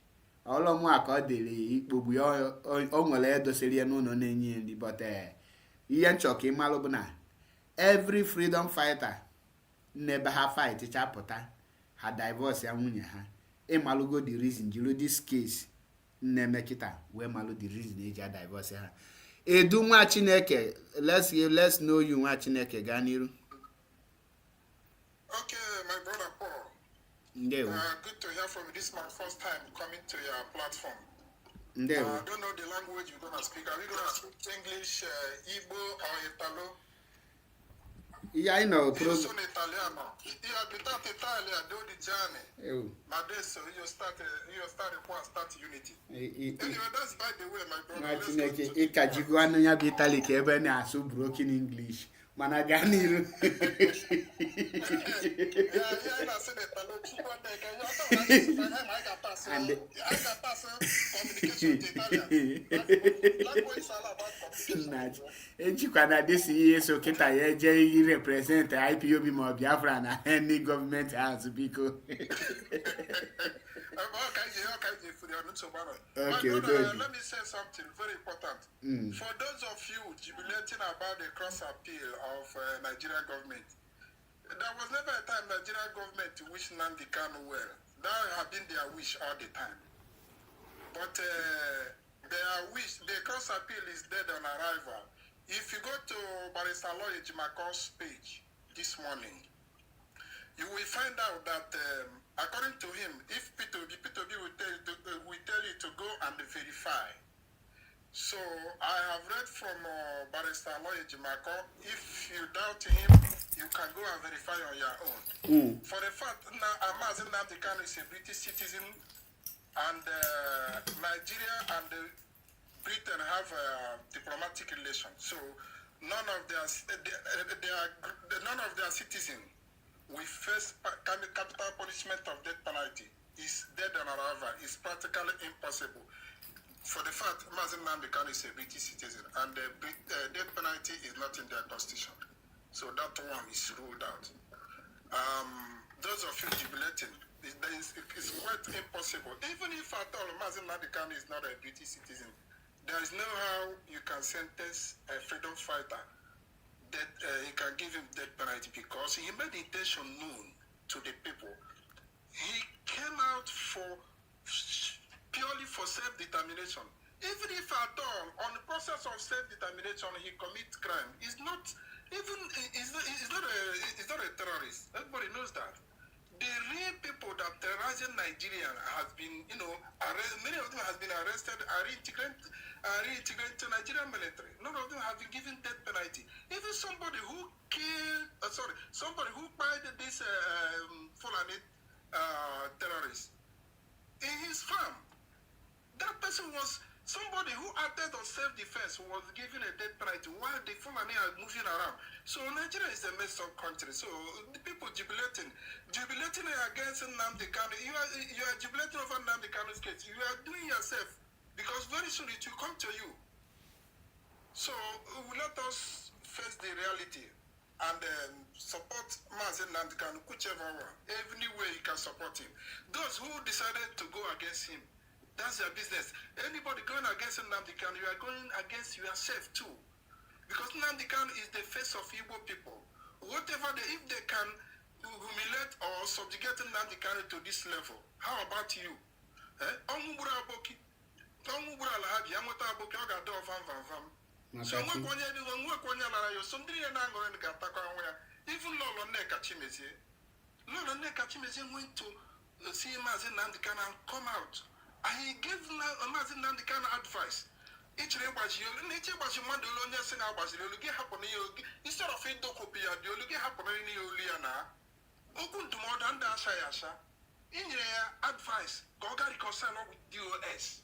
Speaker 1: ọlọmụ ka ọ dịrị ikpogbu ya o nwere edosiri ya n'ụlọ na-enye nri. But ihe nchọ ka ịmalụ bụ na every freedom fighter n'ebe ha fight chapụta ha divorce ya nwunye ha ịmalụgo the reason jiri this case na-eme kịta wee malụ the reason eji a divorce ha. Edu nwa Chineke, let's know you nwa Chineke, gaa n'iru.
Speaker 6: Okay, my brother Paul.
Speaker 1: Ndewo.
Speaker 6: Good to hear from you. This is my first time coming to your platform.
Speaker 1: Ndewo.
Speaker 6: I don't know the language you're going to speak. Are you going to speak English, Igbo, or Italo?
Speaker 1: Yeah, I know.
Speaker 6: Io sono italiano. Io ho abitato in Italia 12 anni. Ma adesso io start Unity. Anyway, that's by the way, my brother.
Speaker 1: Chineke ịkajigo anụ ya bụ Italy ka ebe na-asụ broken English. Mana gaa n'iru. Ejikwa na dịsi ihe so kịta ya eje iyi represent IPOB ma ọ Biafra na any government house biko.
Speaker 6: Okay, let me say something very important. For those of you jubilating about the cross appeal of Nigerian government, there was never a time Nigerian government wished Nnamdi Kanu well. That have been their wish all the time. But their wish, the cross appeal is dead on arrival. If you go to Barrister Lawyer Jimako's page this morning, you will find out that according to him, if P2B will tell you to go and verify. So I have read from Barrister Lawyer Jimako, if you doubt him, you can go and verify on your own. For the fact, Mazi Nnamdi Kanu is a British citizen, and Nigeria and Britain have diplomatic relations. So none of their citizens will face capital punishment of death penalty. Is dead on arrival. It's practically impossible. For the fact, Mazi Nnamdi Kanu is a British citizen, and the death penalty is not in their constitution. So that one is ruled out. Those of you jubilating, it's quite impossible. Even if at all Mazi Nnamdi Kanu is not a British citizen, there is no how you can sentence a freedom fighter that he can give him death penalty, because he made the intention known to the people. He came out purely for self-determination. Even if at all, on the process of self-determination, he commits crime, he's not a terrorist. Everybody knows that. The real people that terrorize rising Nigerian has been, many of them has been arrested, are reintegrated to Nigerian military. None of them have been given death penalty. Even somebody who somebody who bought this Fulani terrorist in his farm, that person was somebody who acted on self-defense, was given a death penalty while the Fulani are moving around. So Nigeria is a messed up country. So the people jubilating against Nnamdi Kanu. You are jubilating over Nnamdi Kanu's case. You are doing yourself, because very soon it will come to you. So let us face the reality and support Mazi Nnamdi Kanu, whichever one, every way you can support him. Those who decided to go against him, that's their business. Anybody going against Nnamdi Kanu, you are going against yourself too. Because Nnamdi Kanu is the face of Igbo people. Whatever if they can humiliate or subjugate Nnamdi Kanu to this level, how about you? So even Lolo Nneka Chimezie went to see Mazi Nnamdi Kanu and come out. And he gave Mazi Nnamdi Kanu advice. Instead of it to copy the happening open to more than that Shayasha. In your advice, Gogari concern with DOS.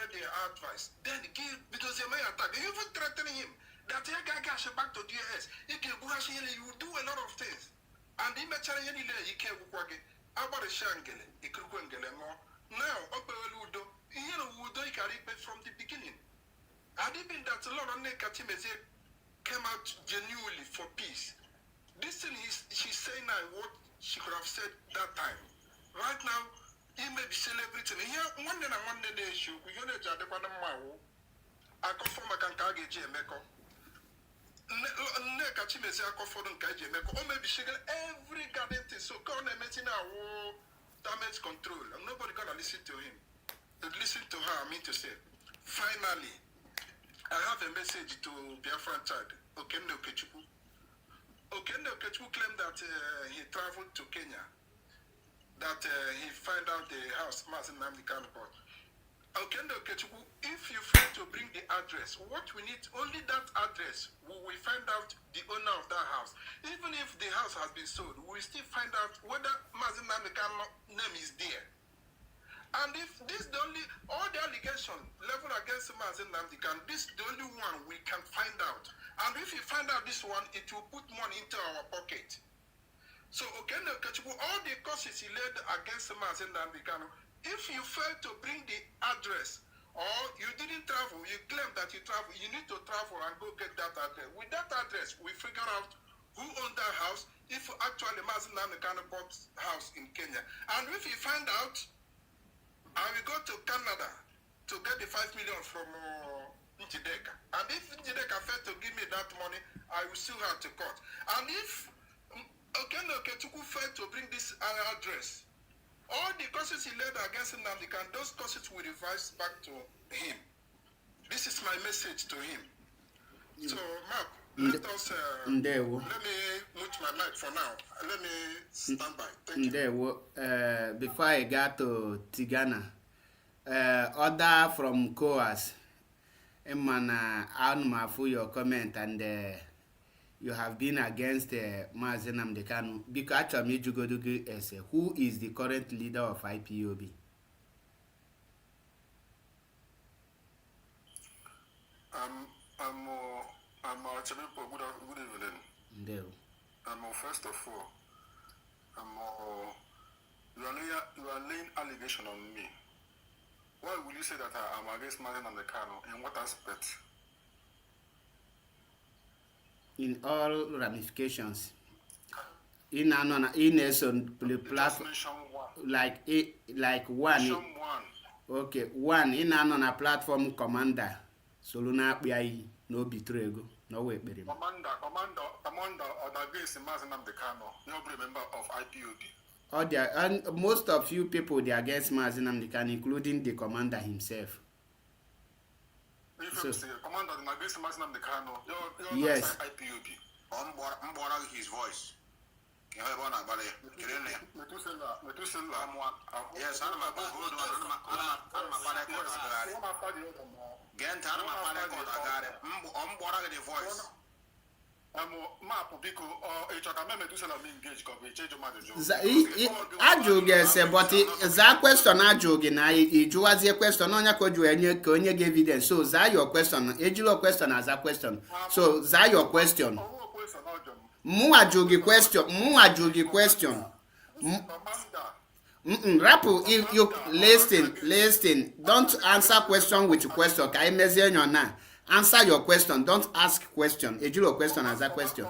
Speaker 6: Their advice. Then give, because they may attack. You even threatening him that he gash back to DOS. You do a lot of things. And he may tell you he can't work about a shangele, he could go and get more. Now, Udo, Udo from the beginning. Had it been that a lot of Nekachimeze came out genuinely for peace, this thing she's saying now what she could have said that time. Right now, he may be celebrating. Here, one day issue, we don't know I come from a Kankage Meko. Nekachimeze I come from Kaji Meko. Or maybe she got every garden thing. So, go on and mention our damage control. And nobody gonna listen to him. Listen to her, I mean to say. Finally, I have a message to Biafran child, Okende Okechukwu. Okende Okechukwu claimed that he traveled to Kenya, that he found out the house, Mazi Nnamdi Kanu bought. Okende Okechukwu, if you fail to bring the address, what we need, only that address, we will find out the owner of that house. Even if the house has been sold, we will still find out whether Mazi Nnamdi Kanu name is there. And if this the only, all the allegation leveled against Mazi Nnamdi Kanu, this is the only one we can find out. And if you find out this one, it will put money into our pocket. So, Okende Okechukwu, all the causes he laid against Mazi Nnamdi Kanu, if you fail to bring the address, or you didn't travel, you claim that you travel, you need to travel and go get that address. With that address, we figure out who owned that house, if actually Mazi Nnamdi Kanu bought house in Kenya. And if you find out, I will go to Canada to get the 5 million from Njideka. And if Njideka failed to give me that money, I will sue her to court. And if Okende Okechukwu failed to bring this address, all the causes he laid against Nnamdi Kanu, those causes will revise back to him. This is my message to him. So, Mark, let us, let me mute my mic for now. Let me stand by. Thank you.
Speaker 1: Before I got to Tigana, order from COAS, Emana, Alma for your comment, and you have been against Mazi Nnamdi Kanu. Because actually, Jugodugu is who is the current leader of IPOB?
Speaker 6: I'm good evening. First of all, you are laying allegation on me. Why will you say that I am against Mazi Nnamdi Kanu? In what aspect?
Speaker 1: In all ramifications. In the platform, like one. Okay, one in a platform commander. Soluna Biai, no betrayal, no way, baby.
Speaker 6: Commander, or against Mazi Nnamdi Kanu, no member of IPOB.
Speaker 1: And most of you people they are against Mazi Nnamdi Kanu, including the commander himself.
Speaker 6: If you say commander against Mazi Nnamdi Kanu,
Speaker 1: yes.
Speaker 2: IPOB. I'm borrowing his voice. You have one about it. Get in there. Yes, I'm a hold on. I'm a panic. Get I'm a panic. I got it. I'm born the voice.
Speaker 1: Ajụ ga-ese but zaa question ajụ gị na ịjụwazie question onye ka o jụ enye ka onye gị evidence so zaa your question ejilo question aza question so zaa your question mụnwa jụ gị question rapụ you listen don't answer question with question ka emezie nyo na answer your question don't ask question ejilo question aza question.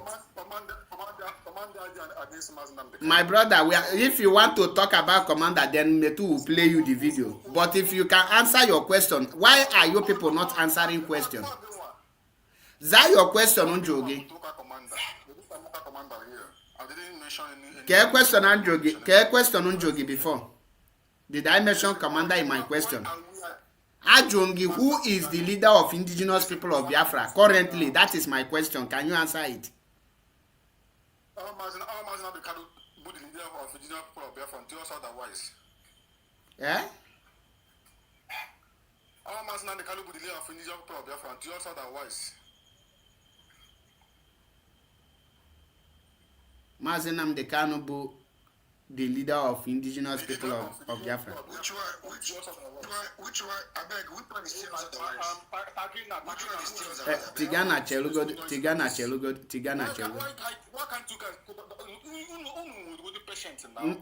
Speaker 1: My brother, if you want to talk about commander, then Metu will play you the video. But if you can answer your question, why are you people not answering question? That your question, Unjogi. Question Unjogi before? Did I mention commander in my question? Ajongi, who is the leader of indigenous people of Biafra currently? That is my question. Can you answer it?
Speaker 6: Mazi Nnamdi Kanu the leader of indigenous people of Biafra until otherwise.
Speaker 1: Yeah?
Speaker 6: Mazi Nnamdi Kanu the leader of indigenous people of Biafra until otherwise.
Speaker 1: Mazi Nnamdi Kanu the leader of indigenous people of Biafra.
Speaker 2: Which one? I beg, which one is still otherwise?
Speaker 1: Tigana Chelugod.
Speaker 6: Why can't you guys with the patient now?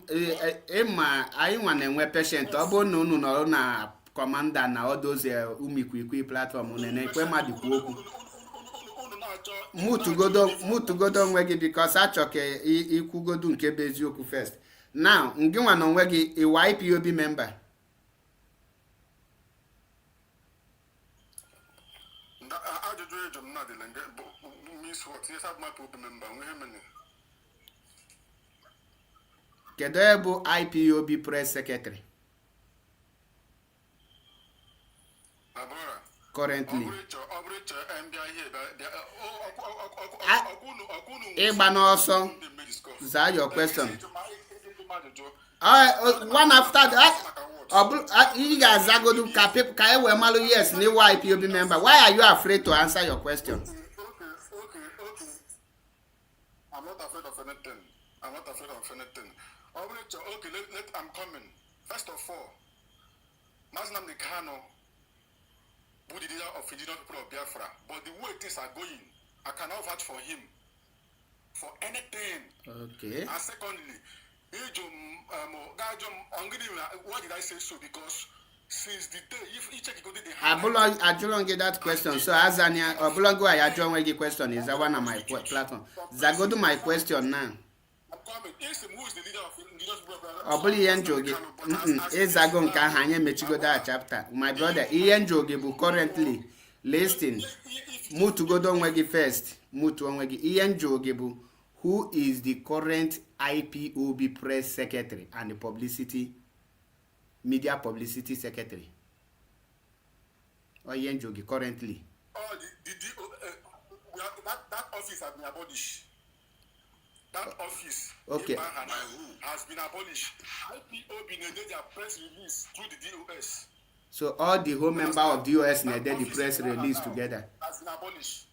Speaker 1: Emma, I want to be patient. Obo no na commander na all those umikwikwi platform unene kwema di kuoku. Mutugodo onwe gị because achọke ikwugodu nke bụ eziokwu first. Now, ngị nwa na onwe gị YPOB member. Kedu ebe IPOB press secretary? Currently. Ịgba n'ọsọ. Zaa your question. One after that. You guys are going to yes, new IPOB member. Why are you afraid to answer your question?
Speaker 6: I'm not afraid of anything. Okay, I'm coming. First of all, Mazi Nnamdi Kanu, the leader of indigenous people of Biafra, but the way things are going, I cannot vouch for him for anything.
Speaker 1: Okay.
Speaker 6: And secondly, why did I say so? Because since the day, if you check
Speaker 1: I don't get that question. So Azania, Obulongo, I don't get the question. Is that one of my platform? Zago do my question now.
Speaker 6: I'm coming. Who is the leader of indigenous people of
Speaker 1: Obuli Yenjogi. Zago nka hanye mechigo that chapter. My brother, Ian Jogi currently listing. Mutu go don wegi first. Mutu onwegi. Ian Jogi who is the current IPOB press secretary and the media publicity secretary. Ian Jogi currently.
Speaker 6: Oh, that office has been abolished. That office has been abolished. IPOB needed their press release through the DOS.
Speaker 1: So all the whole member of the DOS needed the press release together.
Speaker 6: Has been abolished.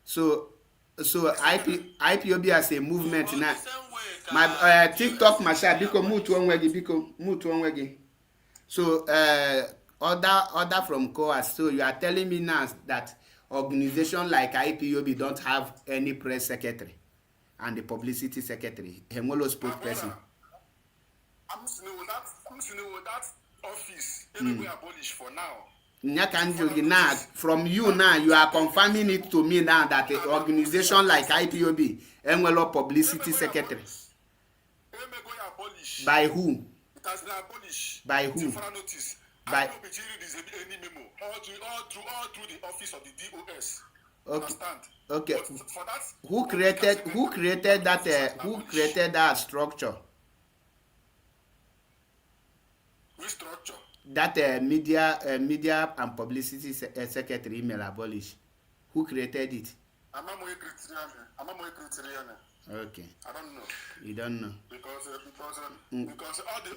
Speaker 1: So IPOB as a movement now. My TikTok masha biko mutu onwegi. So order from COAS. So you are telling me now that organization like IPOB don't have any press secretary and the publicity secretary, Hemolo spokesperson.
Speaker 6: I'm saying that office anyway abolished for now.
Speaker 1: Now, from you now, you are confirming it to me now that the organization like IPOB, Hemolo publicity secretary. By who?
Speaker 6: It has been abolished.
Speaker 1: By who? By
Speaker 6: all through the office of the DOS.
Speaker 1: Okay.
Speaker 6: Understand?
Speaker 1: Okay.
Speaker 6: For that,
Speaker 1: Who created that structure?
Speaker 6: Which structure?
Speaker 1: That media and publicity secretary email abolished. Who created it? Okay.
Speaker 6: I don't know.
Speaker 1: You don't know.
Speaker 6: Because all the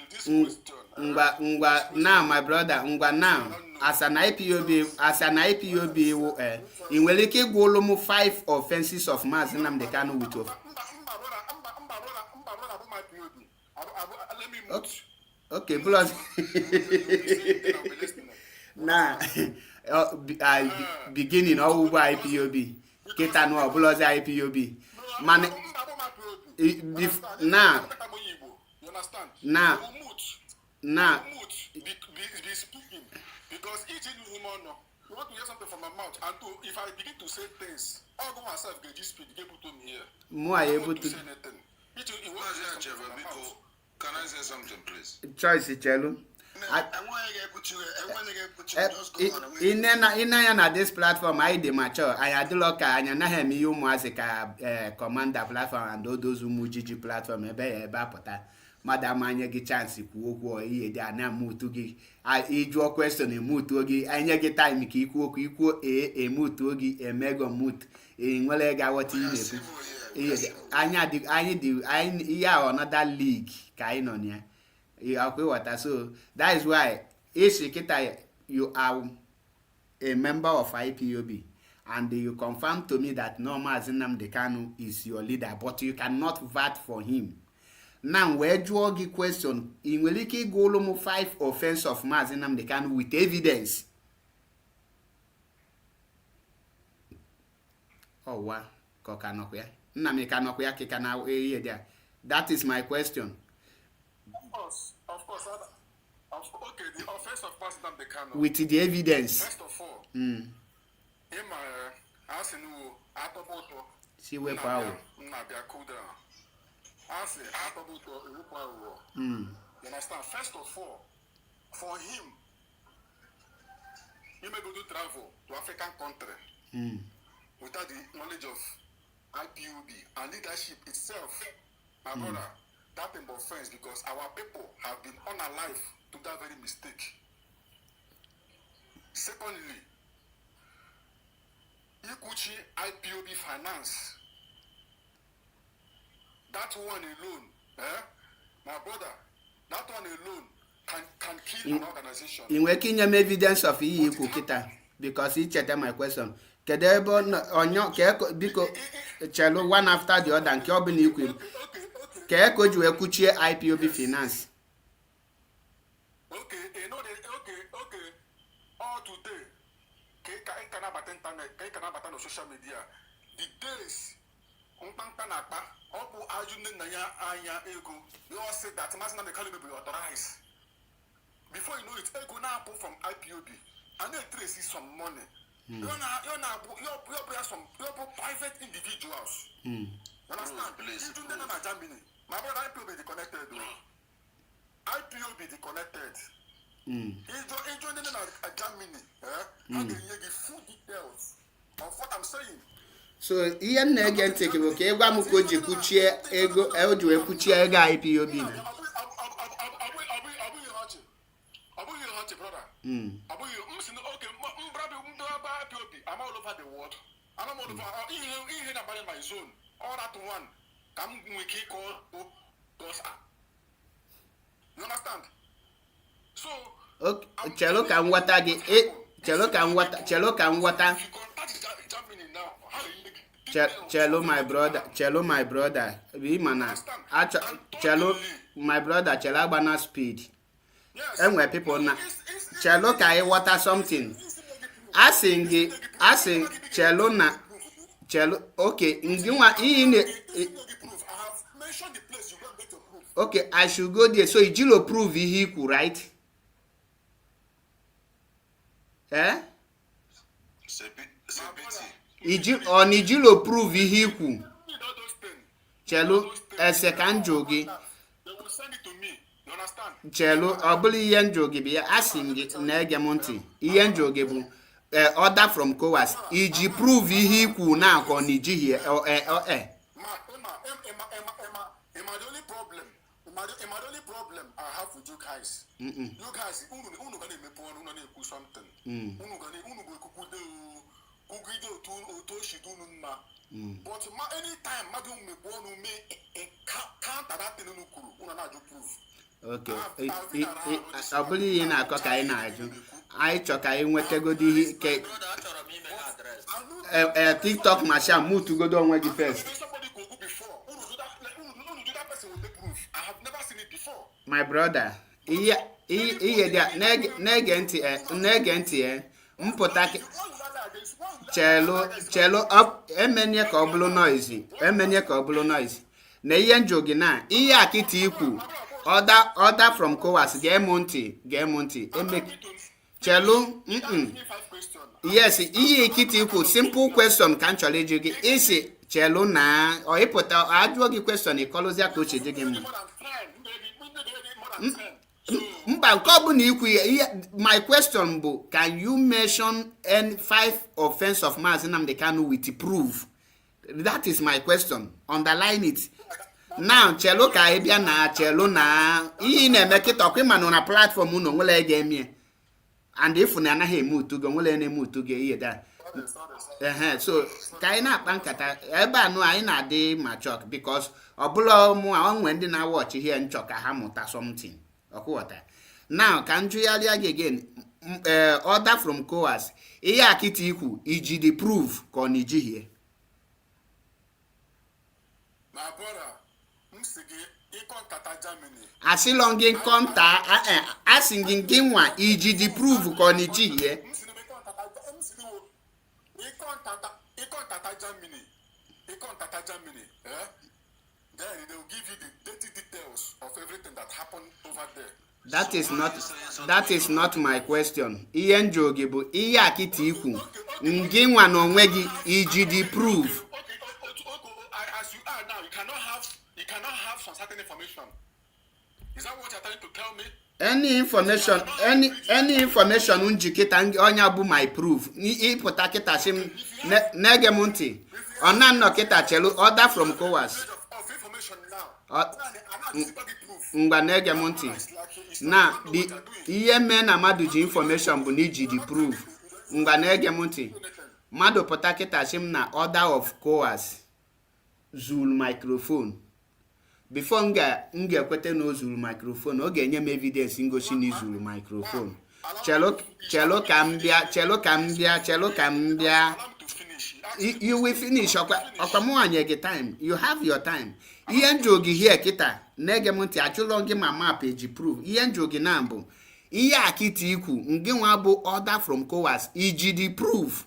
Speaker 6: this question.
Speaker 1: Now my brother, now as an IPOB, in Welike Golom 5 offenses of Mazi Nnamdi Kanu with of. Okay, plus now beginning all IPOB. Kita no plus IPOB. Man, now
Speaker 6: be speaking because each human you want to hear something from my mouth and if I begin to say things, all go myself get this speed get put on here.
Speaker 1: More able to
Speaker 6: say anything. Can I say something, please?
Speaker 1: Choice, Chelo. In this platform, I de mature. I had look at Yanahemi, you as a commander platform and all those who mujiji platform, a bapota. Madam, I get chance to walk here. They are now moved to give. I draw question a mood to give. I get time, equal a mood to give a mega mood. In Walega, what is I yeah, another league, kind on ya. So that is why you are a member of IPOB and you confirm to me that no Mazi Nnamdi Kanu is your leader, but you cannot vote for him. Now, where do you get question? In Weliki Golom 5 offense of Mazi Nnamdi Kanu with evidence. Oh, wow. That is my question.
Speaker 6: Of course. Okay, the offense of Mazi Nnamdi Kanu.
Speaker 1: With the evidence.
Speaker 6: First of all,
Speaker 1: See where power.
Speaker 6: You understand? First of all, for him, he may go to travel to African country without the knowledge of IPOB and leadership itself, my brother. That is offense because our people have been unalive to that very mistake. Secondly, Ikuchi IPOB finance. That one alone, my brother, that one alone can kill an organization.
Speaker 1: In working your evidence of Kukita, because each of them my question. Kedebo on your because Chelo one after the other and Kobin equal. Keko you Kuchi IPOB finance.
Speaker 6: Okay. All today, can on social media. The days you all say that Mazi Nnamdi Kanu will be authorized. Before you know it, ego now pull from IPOB and they trace some money. You're some private individuals. Understand? Even in Germany, my brother IPOB is connected. IPOB is connected. Even in Germany, and they give full details of what I'm saying.
Speaker 1: So Ian again take it okay. Wamukoji Kuchie ego Eljo Kuchie ego IPOB.
Speaker 6: I'm all over the world. I'm all over even about my zone. All that one. Come we call Dosa. You understand? So
Speaker 1: okay, Chelo can water the Chelo can water. Chelo my brother. We mana. Chelo my brother. Chelo bana speed. And where people na. Chelo can water something. I sing Chelo na. Chelo okay. Okay, I should go there. So Ijilo prove vehicle, right? Ijilo prove vehicle. Chelo a second jogi. Chelo obuli yen jogi be asking nege monti. Yen jogi bu order from Coas. Iji prove vehicle now kon iji here
Speaker 6: the only problem I have with you guys. You guys, something.
Speaker 2: But anytime Madam me born me counter that thing no kuru, una na prove.
Speaker 1: Okay. I believe in a cock I know. I choke I went to go to TikTok machine move to go down with the first.
Speaker 2: Somebody go before. Who do that person with the proof? I have never seen it before.
Speaker 1: My brother, negenti mpụta chelo up emenye ka ọ bụrụ noise na ihe njụ gị na ihe akịta ikwu order from COWAS ga-emu ntị chelo yes ihe ikiti ikwu simple question ka m chọrọ ịjụ gị isi chelo na ọ ịpụta ajụọ gị question ịkọlụzia ka uche dị gị mma mba nke ọ bụ na ikwu my question bụ can you mention any 5 offense of Mazi Nnamdi Kanu with proof? That is my question. Underline it. Now chelo ka ị bịa na chelo na ihe na-eme kịta ọkwa ịma na platform unu nwere ga-eme and if na anaghị eme utu gị nwere na-eme utu gị ihe da so ka anyị na-akpa nkata ebe anụ anyị na-adị machok because ọ bụla ụmụ onwe ndị na-awọchi ihe nchọ ka ha mụta something ọkwụghọta. Now ka njụgharịa gị again order from COWAS ihe akịta ikwu iji the proof ka ọ na-ejihie.
Speaker 2: My brother,
Speaker 1: asịlọ gị kọnta asị gị nwa iji the proof ka ọ na-ejihie.
Speaker 2: Then they will give you the dirty details of everything that happened over there.
Speaker 1: That is not my question. Ihe njụ gị bụ ihe akịta ikwu ngị nwa na onwe gị iji the proof.
Speaker 2: As you are now, you cannot have some certain information. Is that what you're trying to tell me?
Speaker 1: Any information njikita onye bụ my proof. Ịpụta kịta sị m na-ege m ntị. Ọ na-anọ kịta chelu order from COWAS. Ngwa na-ege m ntị. Na ihe mee na mmadụ ji information bụ na iji the proof. Ngwa na-ege m ntị. Mmadụ pụta kịta sị m na order of COWAS zuru microphone. Before m ga-ekwete na o zuru microphone, ọ ga-enye m evidence ngosi na izuru microphone. Chelo ka m bịa. You will finish. Ọkwa mụ anye gị time. You have your time. Ihe njụ gị here kịta na-ege m ntị achụlọ gị ma map eji prove. Ihe njụ gị na mbụ ihe akịta ikwu ngị nwa bụ order from COWAS iji the proof.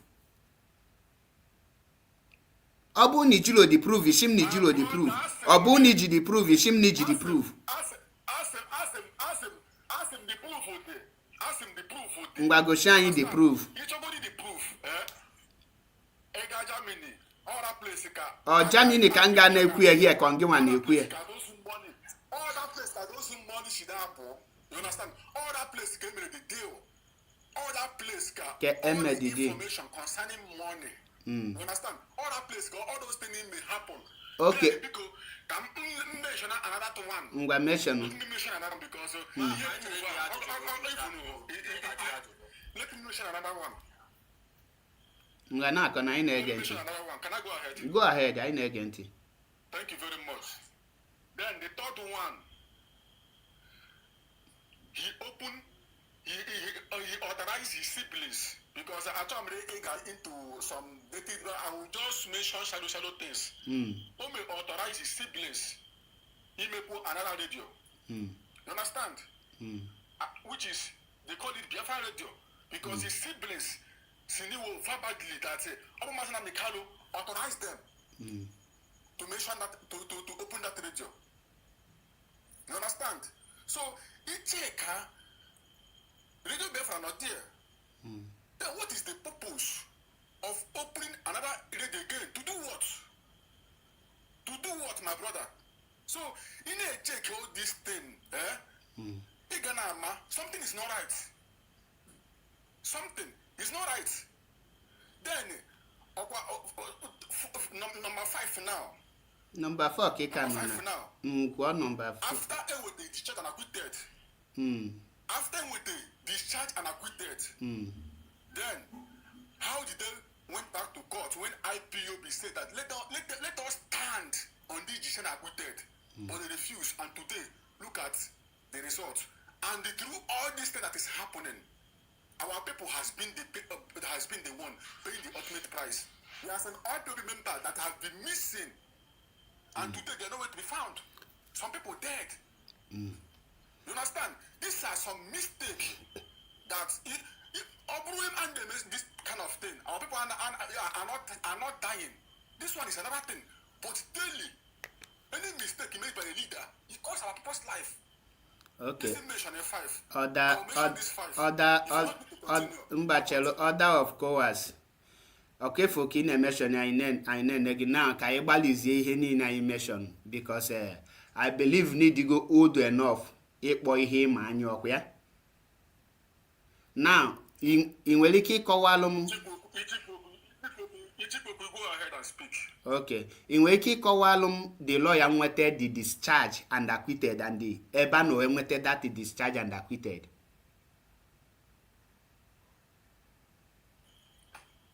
Speaker 1: Ọ bụ na ijilo the proof ishim na ijilo the proof. Ọ bụ na iji the proof ishim na iji the proof. Ngwa gosi anyị the proof. Ọ Germany ka m ga na-ekwu ya here ka ọ gị nwa na-ekwu ya.
Speaker 2: You understand? All that place came in the deal. All that place got
Speaker 1: all the
Speaker 2: information concerning money. You understand? All that place got all those things may happen.
Speaker 1: Okay.
Speaker 2: Because can mention another one.
Speaker 1: Ngwa mention.
Speaker 2: Let me mention another because let me mention another one.
Speaker 1: Ngwa na-akọ na anyị na-ege ntị.
Speaker 2: Can I go ahead?
Speaker 1: Go ahead, anyị na-ege ntị.
Speaker 2: Thank you very much. Then the third one. He authorized his siblings because I told him they got into some dating. I will just mention shallow things. He may authorize his siblings. He may put another radio. You understand? Which is they call it Biafra radio because his siblings verbally that Mazi Nnamdi Kanu authorized them to mention that to open that radio. You understand? So radio Biafra not there. Then what is the purpose of opening another radio again? To do what? To do what, my brother? So in a check all this thing, something is not right. Something is not right. Then number 5 now.
Speaker 1: Number 4 kika
Speaker 2: now.
Speaker 1: Number 4.
Speaker 2: After with the discharge and acquitted. After with the discharge and acquitted. Then how did they went back to court when IPOB said that let us stand on this decision acquitted, but they refused. And today, look at the result. And through all this thing that is happening, our people has been the one paying the ultimate price. There are some IPOB members that have been missing, and today they're nowhere to be found. Some people dead. You understand? These are some mistakes that if and they miss this kind of thing, our people are not dying. This one is another thing. But daily, any mistake made by a leader, it costs our people's life.
Speaker 1: Okay. Order of course. Okay, for kin mention I now can you balize any mention because I believe need to go old enough. It boy him and your yeah. Now in weliki kowalum.
Speaker 2: Go ahead and speak.
Speaker 1: Okay. In weki kowalum the lawyer wanted the discharge and acquitted and the Ebano wanted that the discharge and acquitted.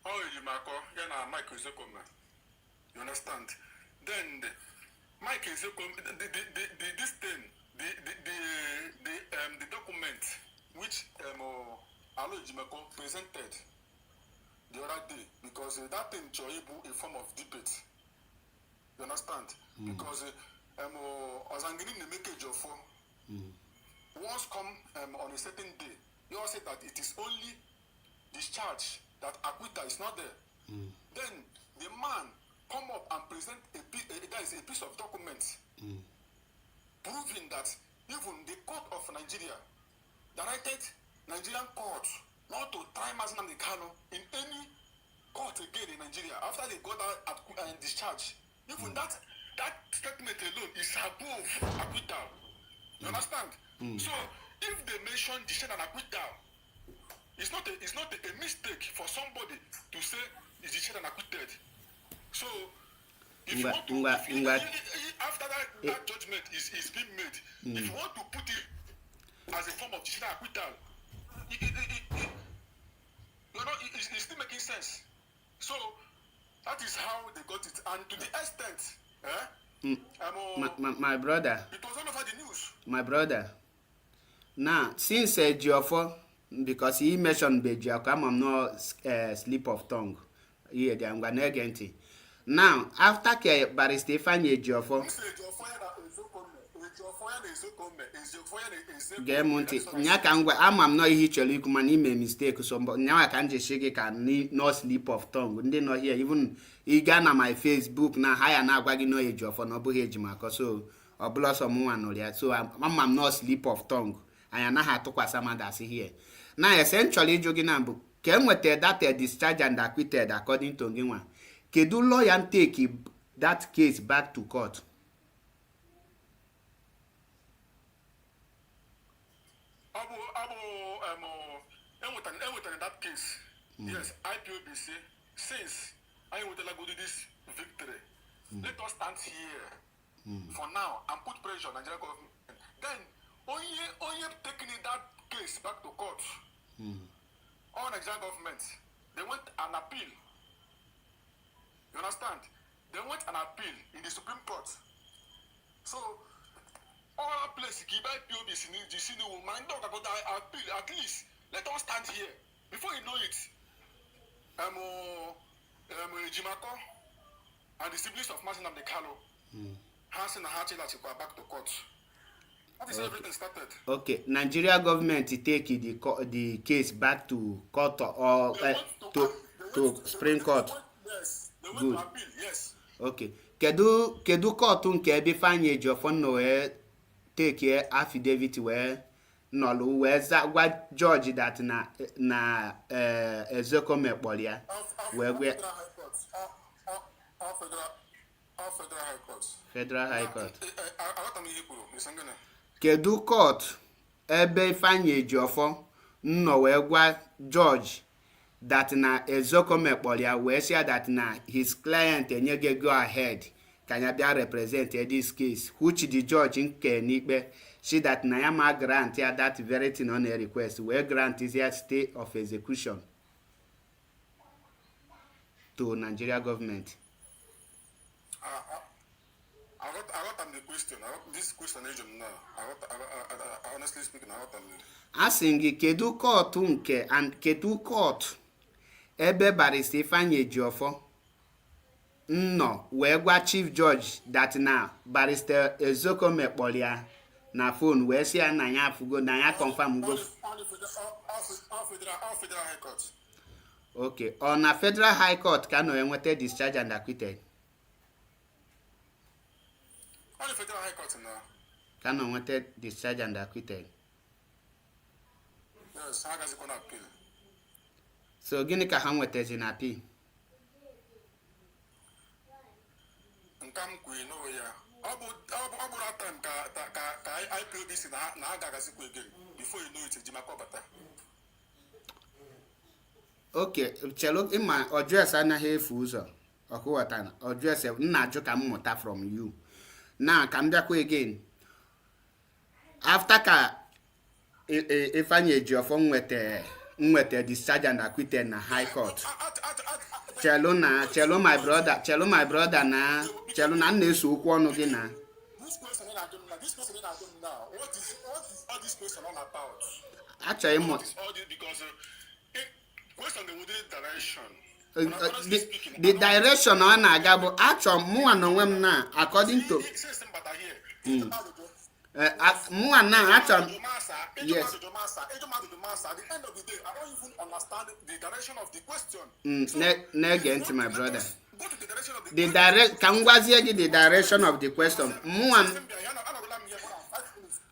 Speaker 2: Oh, you Mike is you understand? Then Mike is this thing, the document which Alo Jimako presented the other day, because that thing Joibu a form of debate. You understand? Because Ozangini the make of for once come on a certain day, you all say that it is only discharge, that acquittal is not there. Then the man come up and present a piece of documents proving that even the court of Nigeria directed Nigerian court not to try Mazi Nnamdi Kanu in any court again in Nigeria after they got that discharge. Even that statement alone is above acquittal. You understand? So if they mention discharge and acquittal, it's not a mistake for somebody to say it's discharge and acquitted. So if you want to, after that judgment is being made, if you want to put it as a form of discharge and acquittal, it's still making sense. So that is how they got it, and to the extent,
Speaker 1: my brother.
Speaker 2: It was all over the news.
Speaker 1: My brother. Now, since Geoffrey, because he mentioned Bejiako, I'm not slip of tongue. Yeah, I'm gonna get it. Now, after Barrister Fanny Geoffrey. Gemunti nyaka ngwa amam no ihe chọrọ ikwu mana ime mistake so nyawa ka nje shege ka no slip of tongue ndị no here even ị ga na my Facebook na ha ya na-agwa gị no eji ofo na ọ bụghị eji maka so ọ bụla sọ mụnwa nụrụ ya so amam no slip of tongue anya na ha tụkwasa madasị here na essentially ịjụ gị na mbụ ka enweta that discharge and acquitted according to gị nwa kedu lawyer take that case back to court?
Speaker 2: In that case, yes, IPOBC, since I would like to do this victory, let us stand here for now and put pressure on Nigerian government. Then, only taking that case back to court, all Nigerian government, they went an appeal. You understand? They went an appeal in the Supreme Court. So, all places, give IPOBC, the mind about the appeal, at least. Let us stand here. Before you know it, Jimako and the siblings of Mazi Nnamdi Kanu, Hansen and Hachi go back to court. That is everything started.
Speaker 1: Okay, Nigeria government take the case back to court or to Supreme Court.
Speaker 2: Yes, they went
Speaker 1: Good.
Speaker 2: to appeal. Yes.
Speaker 1: Okay. Kedu court nke ebe fanye Geoffrey no take affidavit where nọlụ wee gwa George that na Ezeko mekpọrọ ya wee gwe Federal High Court. Kedu court ebe Ifeanyi Ejiofor nọ wee gwa George that na Ezeko mekpọrọ ya wee sị that na his client enyege go ahead ka ya bịa represent this case which the judge nke n'ikpe see that na ya ma grant ya that very thing on a request where grant is ya stay of execution. to Nigeria government.
Speaker 6: I got the question. This question is now. Honestly speaking, I got them.
Speaker 1: Asking gị kedu kọtụ nke and kedu kọtụ ebe barista Ifeanyi Ejiofor nnọ wee gwa chief judge that na barista Ezokome kpọrọ ya na phone wee sị ya na ya afụgo na ya confirm go.
Speaker 6: Federal High Court.
Speaker 1: Okay, ọ na Federal High Court ka nọ enweta discharge and acquitted.
Speaker 6: On the Federal High Court now.
Speaker 1: Ka nọ enweta discharge and acquitted.
Speaker 6: Yes, how does it go appeal?
Speaker 1: So gịnị ka ha nwetazi na appeal?
Speaker 6: Nkam kwe no ya. Ọ bụ that time ka IPOBC na agagazikwa again before you know it Ejimako bata.
Speaker 1: Okay, chelo ịma address anaghị efu ụzọ ọkụghọta na address nna ajụ ka m mụta from you. Na ka m bịakwa again. After ka Ifeanyi Ejiofor nweta discharge and acquitted na High Court. Chelo my brother na na-eso okwu ọnụ gị na.
Speaker 6: This question I don't now. What is all this question all about?
Speaker 1: Achọghị m
Speaker 6: What is all this because question the direction.
Speaker 1: the direction ọ na-aga bụ achọ mụnwa n'onwe m na according to mụnwa na achọ m yes.
Speaker 6: At the end of the day, I don't even understand the direction of the question.
Speaker 1: Na-ege ntị my brother.
Speaker 6: Go to the direction of the
Speaker 1: The direct ka m gwazie gị the direction of the question.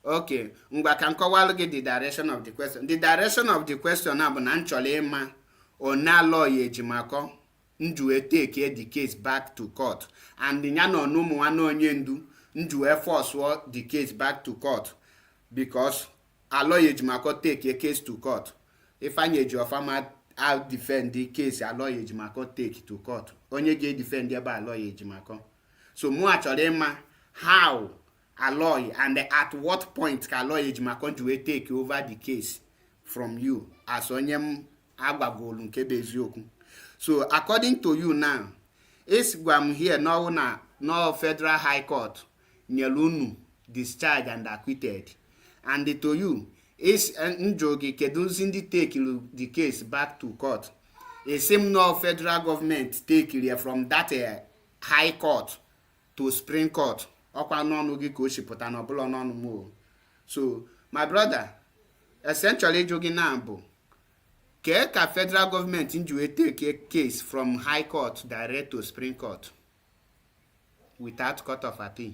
Speaker 1: Okay, ngwa ka m kọwalụ gị the direction of the question. The direction of the question a bụ na m chọrọ ịma Onaloye Ejimako njuwe take the case back to court and ya na ọnụmụ nwanne onye ndu njuwe force the case back to court because Aloye Ejimako take a case to court. Ifeanyi Ejiofor ma I'll defend the case Aloye Ejimako take to court. Onye ga defend ebe Aloye Ejimako. So mụ achọrọ ịma how Aloye and at what point ka Aloye Ejimako njuwe take over the case from you as onye m agbagolu nke bụ eziokwu. So according to you now, is gwam here no Federal High Court nyelunu discharge and acquitted, and to you is njogi keduzi ndị take the case back to court. It seem no federal government take it from that High Court to Supreme Court. Ọkwa n'ọnụ gị ka o shipụta na ọbụla n'ọnụ m. So my brother, essentially jogi na bụ ka federal government njuwe take a case from High Court direct to Supreme Court without court of appeal.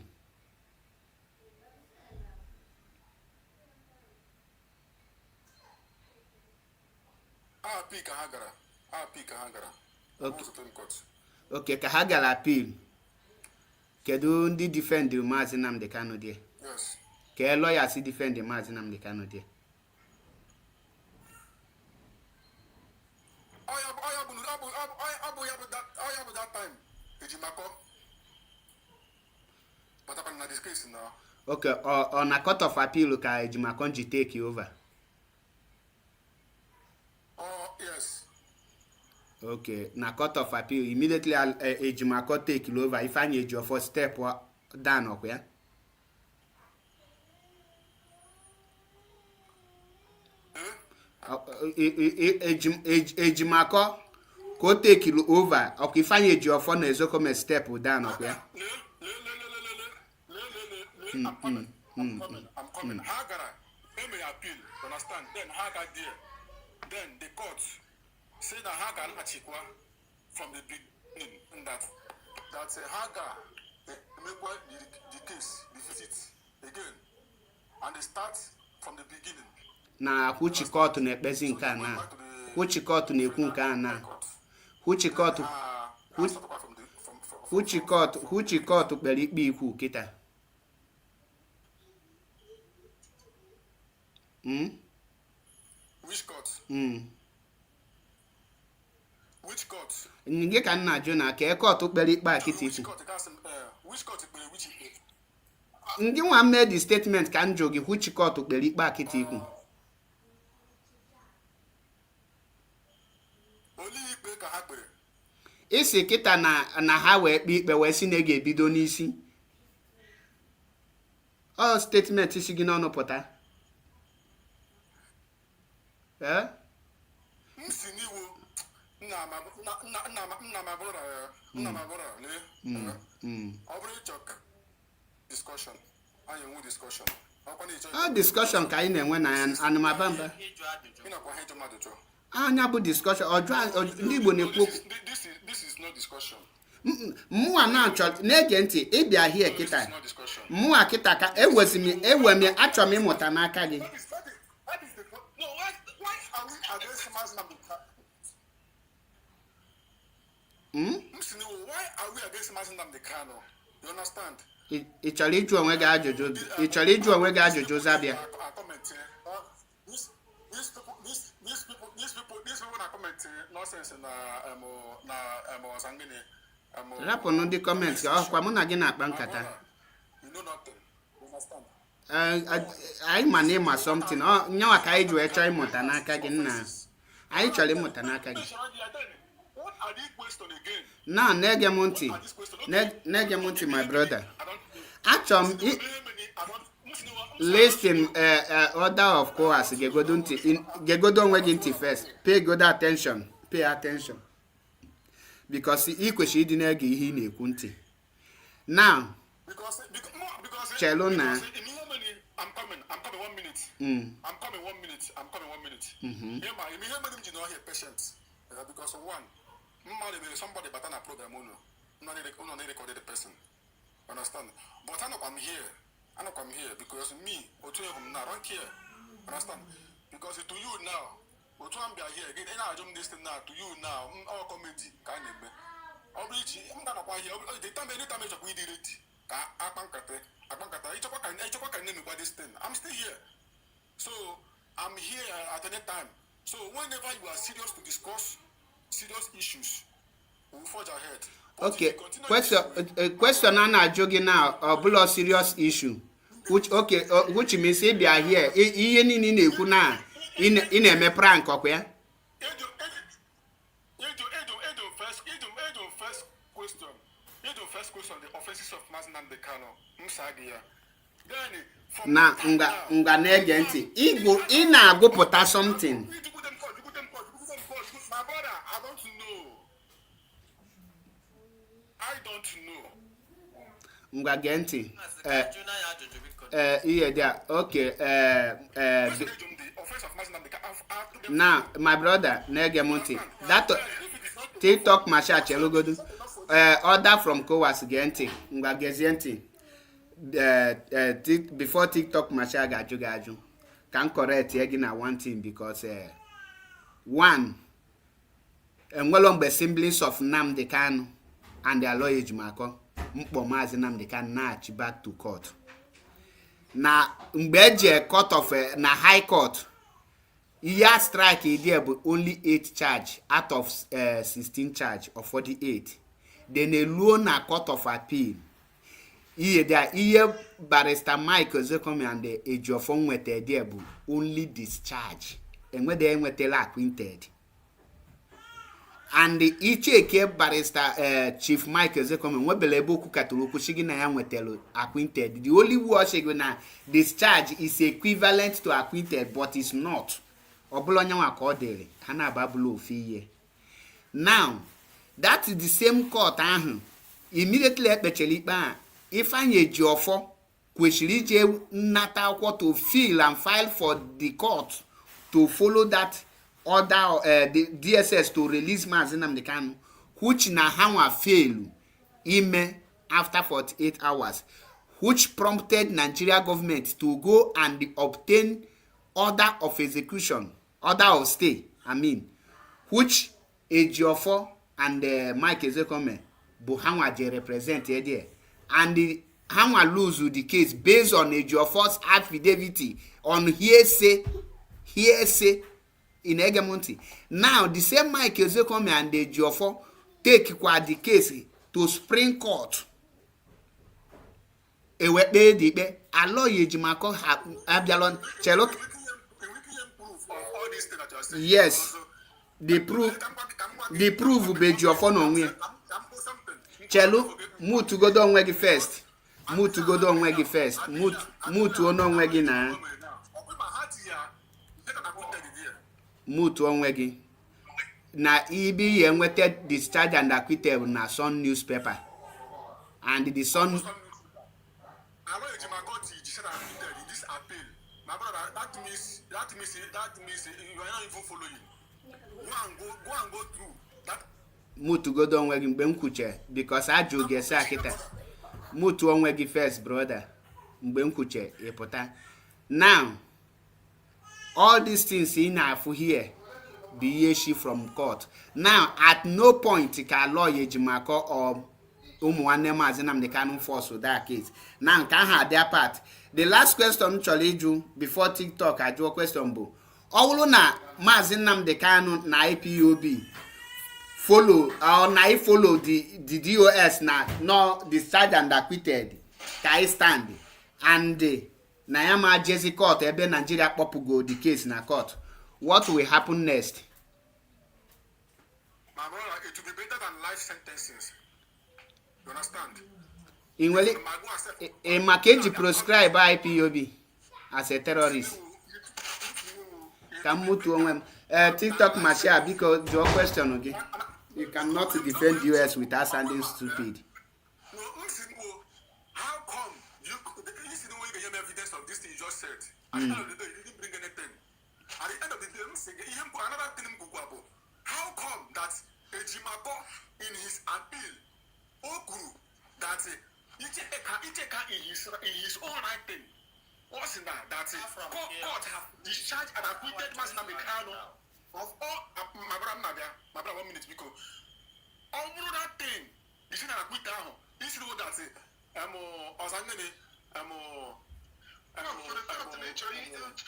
Speaker 1: Okay, ka ha gara appeal. Kedu ndị defend Mazi Nnamdi Kanu there?
Speaker 6: Yes.
Speaker 1: Ka lawyer si defend Mazi Nnamdi Kanu there?
Speaker 6: That time, Ejimako. But I'm not discussing now.
Speaker 1: Okay, on a court of appeal ka Ejimako ji take over.
Speaker 6: Oh, yes.
Speaker 1: Okay, na court of appeal immediately Ejimako take over. Ifeanyi Ejiofor step down ọkwa ya. Ejimako ko take over. Okay, Ifeanyi Ejiofor na Ezokome step down ọkwa ya.
Speaker 6: I'm coming. Hagara, let me appeal. Understand? Then Hagar there. Then the court say that Hagar Achikwa from the beginning that Hagar make the case defeat again, and they start from the beginning.
Speaker 1: Na which court na-ekpezi nke a na? Which court na-ekwu nke a na? Which court kpere ikpe ikwu kịta?
Speaker 6: Which court? Which court?
Speaker 1: Nge ka nna ajụ na ka court kpere ikpe a kịta ikwu.
Speaker 6: Which court kpere which ikpe?
Speaker 1: Ndị nwa made the statement ka njụ gị which court kpere ikpe a kịta ikwu.
Speaker 6: Only ikpe ka ha kpere.
Speaker 1: isi kịta na ha wee kpe ikpe wee si na ga-ebido n'isi ọ statement si gị n'ọnụ pụta
Speaker 6: si n'iwu nna ma bụrụ lee ọ bụrụ ịchọ discussion anyị enwe discussion
Speaker 1: discussion ka anyị na-enwe na anụmabamba anya bụ discussion ndị Igbo na-ekwu okwu
Speaker 6: this is not discussion.
Speaker 1: Mụnwa na-achọ na-ege ntị ịbịa hie kịta mụnwa kịta ka ewe m achọ m ịmụta n'aka gị
Speaker 6: Why are we against Mazi Nnamdi Kanu? You understand?
Speaker 1: Ị chọrọ ịjụ onwe gị ajụjụ zabịa
Speaker 6: These people are commenting nonsense na
Speaker 1: rapụnụ ndị kọmentị ọkwa mụ na gị na-akpa nkata anyị ma na ịma something nyanwa ka anyị ji wee chọọ ịmụta n'aka gị nna anyị chọrọ ịmụta n'aka gị na na-ege m ntị my brother achọrọ m listen order of course gegodo onwe gị ntị first pay attention because ị kwesịrị ịdị na-ege ihe ị na-ekwu ntị now chelu na
Speaker 6: I'm coming 1 minute. I'm coming 1 minute. Ihe mere m ji na ọhịa patient because one mmadụ somebody bata na program unu na-record the person. Understand? But I'm here because me otu ehum na I don't care. Understand? Because to you now otu am bịa here again ị na-ajụ m this thing now to you now all comedy ka a na-eme ọ bụ iji m ga-anọkwa here the time anytime ịchọkwa ịdị ready ka akpa nkata ịchọkwa ka nne this thing I'm still here so I'm here at any time so whenever you are serious to discuss serious issues we'll forge ahead.
Speaker 1: Okay, question a na-ajụ gị na ọ bụla serious issue which means ị bịa here ihe niile ị na-ekwu na ị na-eme prank ọkwa ya
Speaker 6: First question the offenses of Mazi Nnamdi Kanu
Speaker 1: na nga na-ege ntị ị na-agụpụta something
Speaker 6: my brother I don't know
Speaker 1: ngwa gee ntị ihe dị a okay na my brother na-ege m ntị that TikTok masha chelugodu order from Kowas gee ntị ngwa gezie ntị before TikTok masha ga-ajụ gị ajụ ka m correct gị na one thing because one enwelo mgbe siblings of Nnamdi Kanu and their lawyer Ejimako mkpọ Mazi Nnamdi Kanu na-achị back to court na mgbe eji court of na high court ihe strike there bụ only 8 charge out of 16 charge of 48 then eluo na court of appeal ihe barrister Mike Ozekomi and Ejiofo nweta there bụ only discharge enwetela acquitted and icheke barrister Chief Mike Ozekomi nwebele ebe okwu katara okwu shigi na ya nwetara acquitted the only word shigi na discharge is equivalent to acquitted but it's not ọbụla onye nwa ka ọ dịrị ha na-ababụla ofu ihe now that is the same court ahụ immediately ekpechara ikpe a Ifeanyi Ejiofor kwesịrị ije nnata akwụkwọ to fill and file for the court to follow that order the DSS to release Mazi Nnamdi Kanu which na ha nwa fail ime after 48 hours which prompted Nigeria government to go and obtain order of execution order of stay which Ejiofor and Mike Ezekweme bụ ha nwa je represent there and ha nwa lose the case based on Ejiofor's affidavit on hearsay in Egemonti. Now the same Mike Ezekweme and Ejiofor take kwa the case to Supreme Court ewekpe dị ikpe alọ Ejimako abịalon chelo yes the proof the proof beji ofo no onwe chelu mutu godo onwe gị first mutu godo onwe gị first mutu ono onwe gị na mutu onwe gị na ibi ye nwete discharge and acquitted na Sun newspaper and the Sun
Speaker 6: my brother, that means you are not even following. Go and go through that.
Speaker 1: Mutu godo onwe gị mgbe m kwuche because ajụ ga-ese akịta mutu onwe gị first brother mgbe m kwuche ịpụta now all these things in na-afụ here bụ ihe shi from court now at no point ka lawyer Ejimakor or ụmụ nwanne Mazi Nnamdi Kanu force that case na nke ahụ their part. The last question chọrọ ịjụ before TikTok ajụọ question bụ ọ bụrụ na Mazi Nnamdi Kanu na IPOB follow or na follow the DOS na no discharged and acquitted ka I stand and na ya ma jezi court ebe Nigeria kpọpụgo the case na court, what will happen next?
Speaker 6: My brother, it will be better than life sentences. You understand?
Speaker 1: In well, maka eji proscribe IPOB as a terrorist. Ka mutu onwe m. TikTok Marshal, because your question again. You cannot defend US without sounding stupid.
Speaker 6: No, how come you see the way you get evidence of this thing you just said? At the end of the day, you didn't bring anything. At the end of the day, another thing, how come that Ejimakor in his appeal, Okuru, that he take in his own writing, what's in that? That court have discharged and acquitted Mazi Nnamdi Kanu of all my brother 1 minute because all that thing, you see that acquit down. This is what that say. For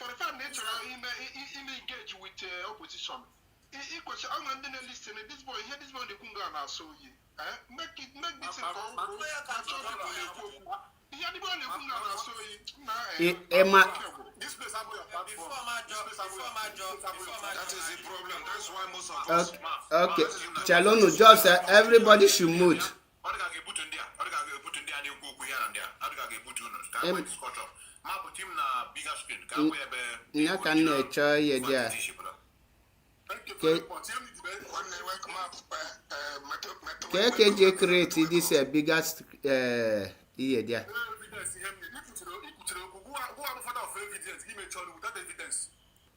Speaker 6: the fact nature, he engage with opposition. He question, I'm going to listen. This boy here, this boy the kunga na so ye. Make this for. He had the boy the kunga na so ye.
Speaker 1: Emma.
Speaker 6: This place have your platform. That is the problem. That's why most of us.
Speaker 1: Okay. Chalono, just everybody should mute. Nya ka na-echo ihe dị a. Ka eji create this biggest ihe dị a.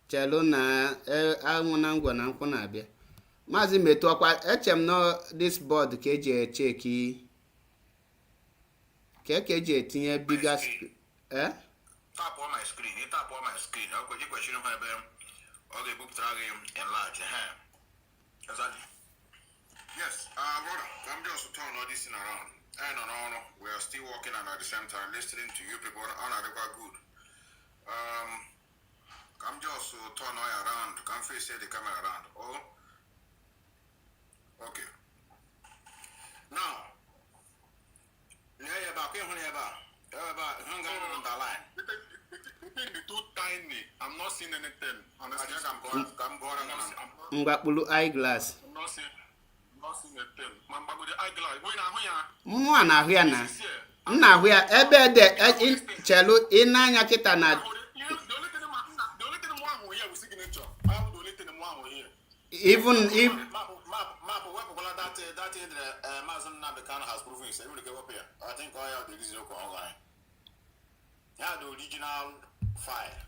Speaker 1: Chelo na anwụ na ngwa na nkwụ na-abịa. Maazị metụ ọkwa echem no this board ka eji echeki ka eji etinye biggest
Speaker 2: tap on my screen. You tap on my screen. I'll go to question okay, book dragging enlarge. Exactly. Yes, brother, I'm just turning all this thing around. And no, we are still working and at the same time listening to you people. Good. I'm just turn all around. Can face the camera around. Oh, okay. Now,
Speaker 6: too tiny. I'm not seeing anything. Honestly,
Speaker 1: Ngwakpulu eyeglass.
Speaker 6: I'm not seeing anything. Mama go the eyeglass. Go na hu ya.
Speaker 1: Mwa na hu ya na. M na hu ya ebe de chelu inanya kita na.
Speaker 6: The only thing I'm here with signature. I have the only thing I'm here.
Speaker 1: Even if
Speaker 2: map that Mazi Nnamdi Kanu has proven himself. You get up here. I think I have the original online. Yeah, the original file.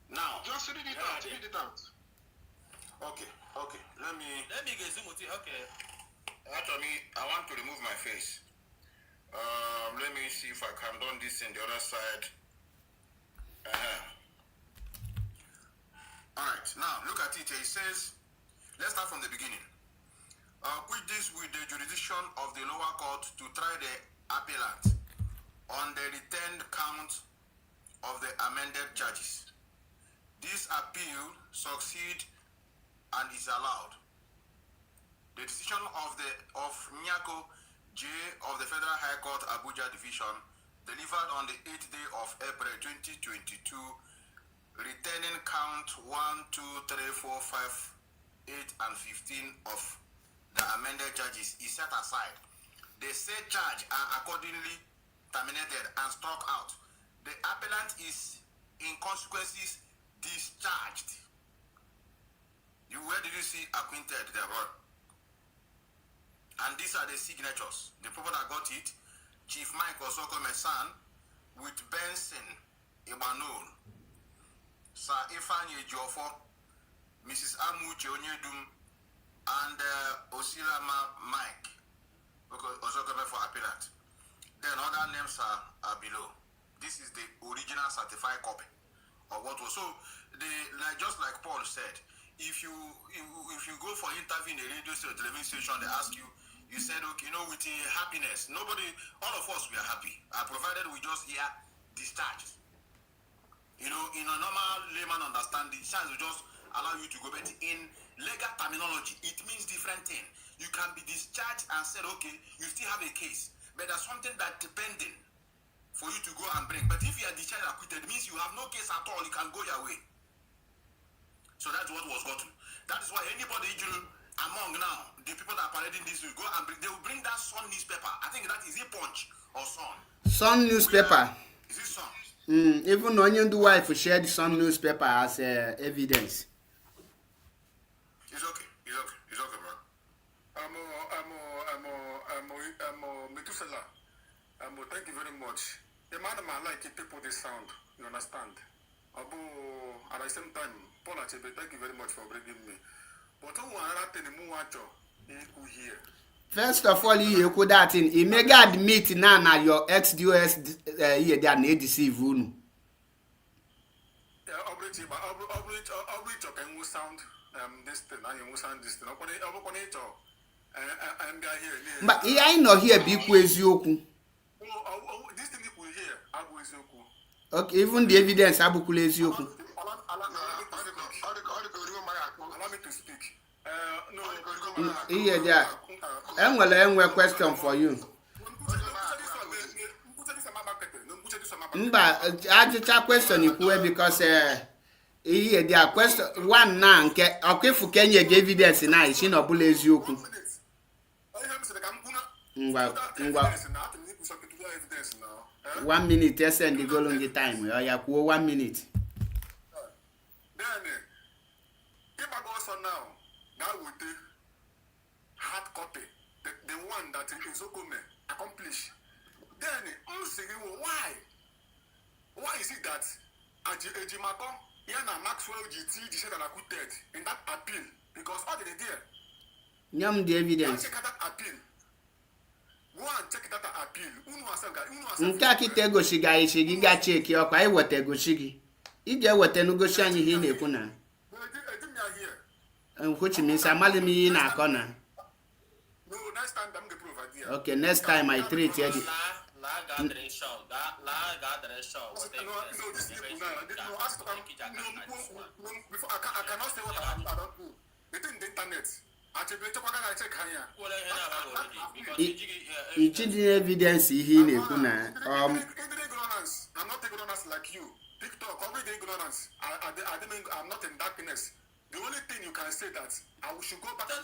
Speaker 2: Now,
Speaker 6: just read it out. Read it out.
Speaker 2: Okay. Let me
Speaker 3: get zoom with it. Okay.
Speaker 2: Actually, I want to remove my face. Let me see if I can do this in the other side. Alright, now look at it. It says, let's start from the beginning. Quit this with the jurisdiction of the lower court to try the appellant on the returned count of the amended charges. This appeal succeeds and is allowed. The decision of Nyako J of the Federal High Court Abuja Division, delivered on the 8th day of April 2022, returning count 1, 2, 3, 4, 5 8 and 15 of the amended charges is set aside. The said charge are accordingly terminated and struck out. The appellant is in consequences discharged. Where did you see acquainted there? And these are the signatures. The people that got it, Chief Mike Osoko Mesan with Benson Ibanol, Sir Ifanye Jofo, Mrs. Amuche Onyedum, and Osirama Mike Osoko for appellant. Then other names are below. This is the original certified copy of what was. So, just like Paul said, if you go for interview in a radio or television station, they ask you, you said, okay, with happiness, all of us, we are happy, provided we just hear discharge. In a normal layman understanding, science will just allow you to go, but in legal terminology, it means different thing. You can be discharged and said, okay, you still have a case, but there's something that's pending for you to go and bring. But if you are discharged and acquitted, it means you have no case at all, you can go your way. So that's what was gotten. That is why anybody among now, the people that are parading this will go and they will bring that Sun newspaper. I think that is a Punch or Sun.
Speaker 1: Sun newspaper.
Speaker 2: Is it Sun?
Speaker 1: Even Onyendu wife shared Sun newspaper as evidence.
Speaker 2: It's okay, bro.
Speaker 6: Metusela. Thank you very much. The man like it people this sound. You understand? At the same time, Paul Achebe, thank you very much for bringing me. But
Speaker 1: first of all, you could that in he may admit now your ex-DOS here they are not deceive you.
Speaker 6: Sound this thing, I sound this thing.
Speaker 1: But I know here be eziokwu.
Speaker 6: This thing you hear, abu eziokwu.
Speaker 1: Okay, even the evidence abukule eziokwu.
Speaker 6: Allow me to speak.
Speaker 1: Here there. Enwe question for you. Mba, ajucha question ikwe because here there question one na nke okwefu kenye ge evidence na ishi no bula eziokwu. Ngwa 1 minute yes and the golongi time. Ya kwuo 1 minute.
Speaker 6: Then if I go so now, that would take hard copy, the one that is accomplished. Then I'm saying, why is it that Ejimako, Yana Maxwell GT decided that acquitted in that appeal? Because all they did,
Speaker 1: Nyam the evidence.
Speaker 6: check that appeal. Go and check that appeal.
Speaker 1: Nka kite goshi ga ishi gi ga check yo kwa iwete goshi gi. I ga wete no goshi anyi hi na ekwu na. Which means amali mi na akona.
Speaker 6: No, next time I'm going to prove idea.
Speaker 1: Okay, next time I treat you.
Speaker 3: La gathering show.
Speaker 6: No, this people now. No, ask them. No, before I cannot say what I don't do. It's in the internet. I check
Speaker 1: Ichidi evidence hi na ekwu na.
Speaker 6: Ignorance. I'm not ignorance like you. TikTok, already ignorance. I'm not in darkness. The only thing you can say that I should go back.
Speaker 3: Prove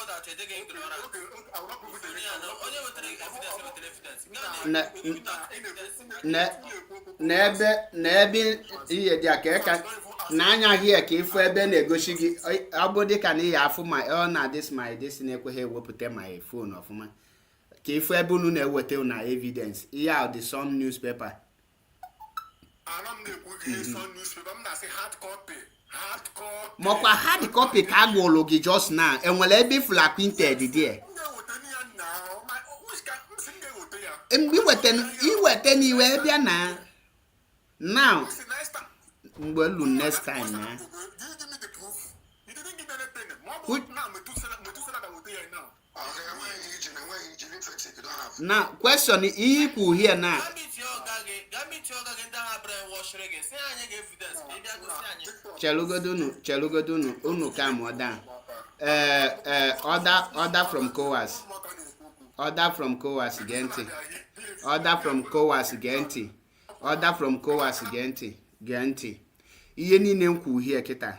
Speaker 3: that you're taking ignorance.
Speaker 6: Okay, I will not prove it.
Speaker 1: N'ebe ihe dị aka ka n'anya hie ka ifu ebe na-egosi gị abụdị ka na ihe afụ ma ọ na this na-ekweghị ewepụta my phone ọfụma ka ifu ebe unu na-eweta na evidence ihe a the Sun newspaper. Mokwa hard copy ka agwụlụ gị just now enwere ebe ifula printed there. Iwete n'iwe bịa na now mgbe lu next time na now question ihe ikwu here na chelugodunu unu calm down. Order from COAS. Order from COAS Genti. Order from COAS Genti. Order from COAS Genti. Ihe niile nkwu here kita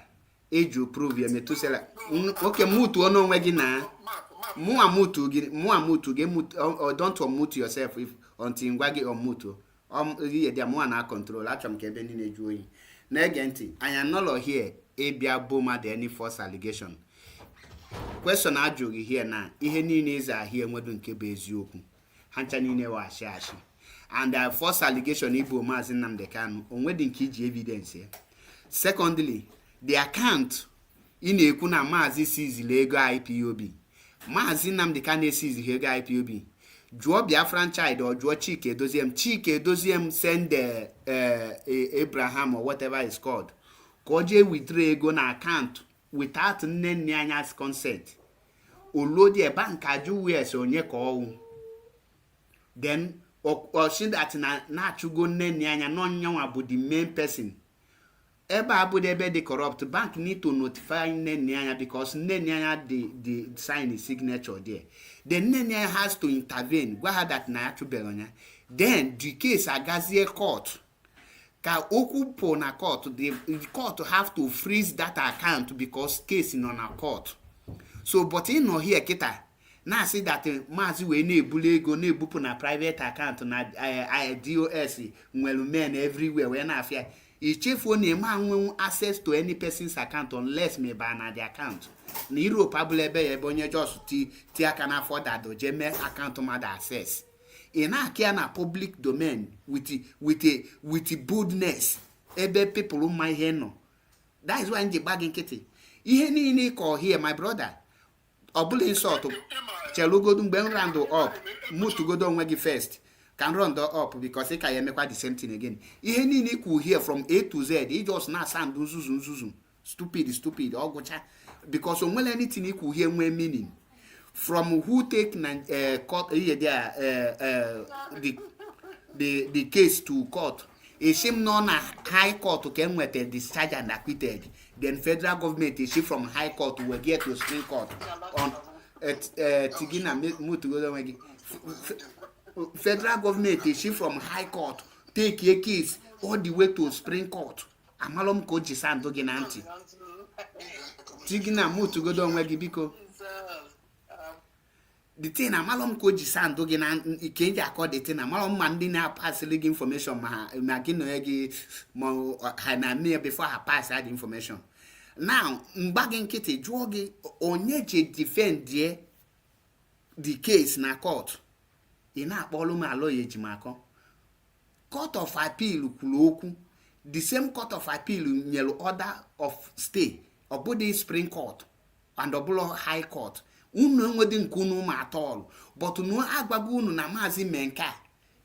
Speaker 1: eju prove ya metusela okay mutu ono onwe gị na mu amutu gị don't unmute yourself if until ngwa gị unmute ihe dị mu na control achọm ka ebe niile ju oyi na-ege ntị anya nọlọ here ebia boma the any false allegation question ajụghị here na ihe niile ịza ahịa enwedu nke bụ eziokwu ha ncha niile wa asị and the false allegation Igbo Mazi Nnamdi Kanu onwedi nke iji evidence ya. Secondly, the account ị na-ekwu na Mazi sizile ego IPOB Mazi Nnamdi Kanu sizile ego IPOB jụọ Biafran Child or jụọ Chike Edoziem send Abraham or whatever is called ka o jee withdraw ego na account without nne anya's consent olodie bank ajụ wes onye ka ọwụ then or see that na achụgo nne anya no nyanwa bụ the main person ebe abụde ebe the corrupt bank need to notify nne anya because nne anya the sign his signature there. The nne anya has to intervene gwa her that na achụbere onya then the case agazie court ka okwu po na court the court have to freeze that account because case in on a court. So but in no here kita na see that Mazi we na-ebulu ego na-ebupụ na private account na DOS nwelu men everywhere we na afia ichefu na ema nwe access to any person's account unless me ba na the account na Europe abụla ebe onye just ti aka na for that je me account ma da access in akia na public domain with boldness ebe people my here no. That is why nje bag nkịtị ihe niile ko here my brother obule insult chelugodu mgbe round up mutugodo onwe gị first can round up because it can emekwa the same thing again. Ihe niile ku here from A to Z e just na sound nzuzu stupid ogucha because onwele anything ku here nwe meaning from who take court the case to court ishim no na high court can nwete discharge and acquitted then federal government issue from high court will get to Supreme Court on tigina mutu go don federal government issue from high court take a case all the way to Supreme Court amalom ko jisando gi na nti tigina mutu go don biko the thing amalom ko jisando gi na ikenji accord the thing amalom man ndi na pass league information ma gị no egi mo na me before I pass that information. Now mbagi nkịtị jụọ gị onye je defend the case na court ị na-akpọlụ m alọya ejimako court of appeal kwuru okwu the same court of appeal nyere order of stay ọbụdị Supreme Court and ọbụla high court unu enwedị nke unu ma atọọlụ but unu agbago unu na Mazi menka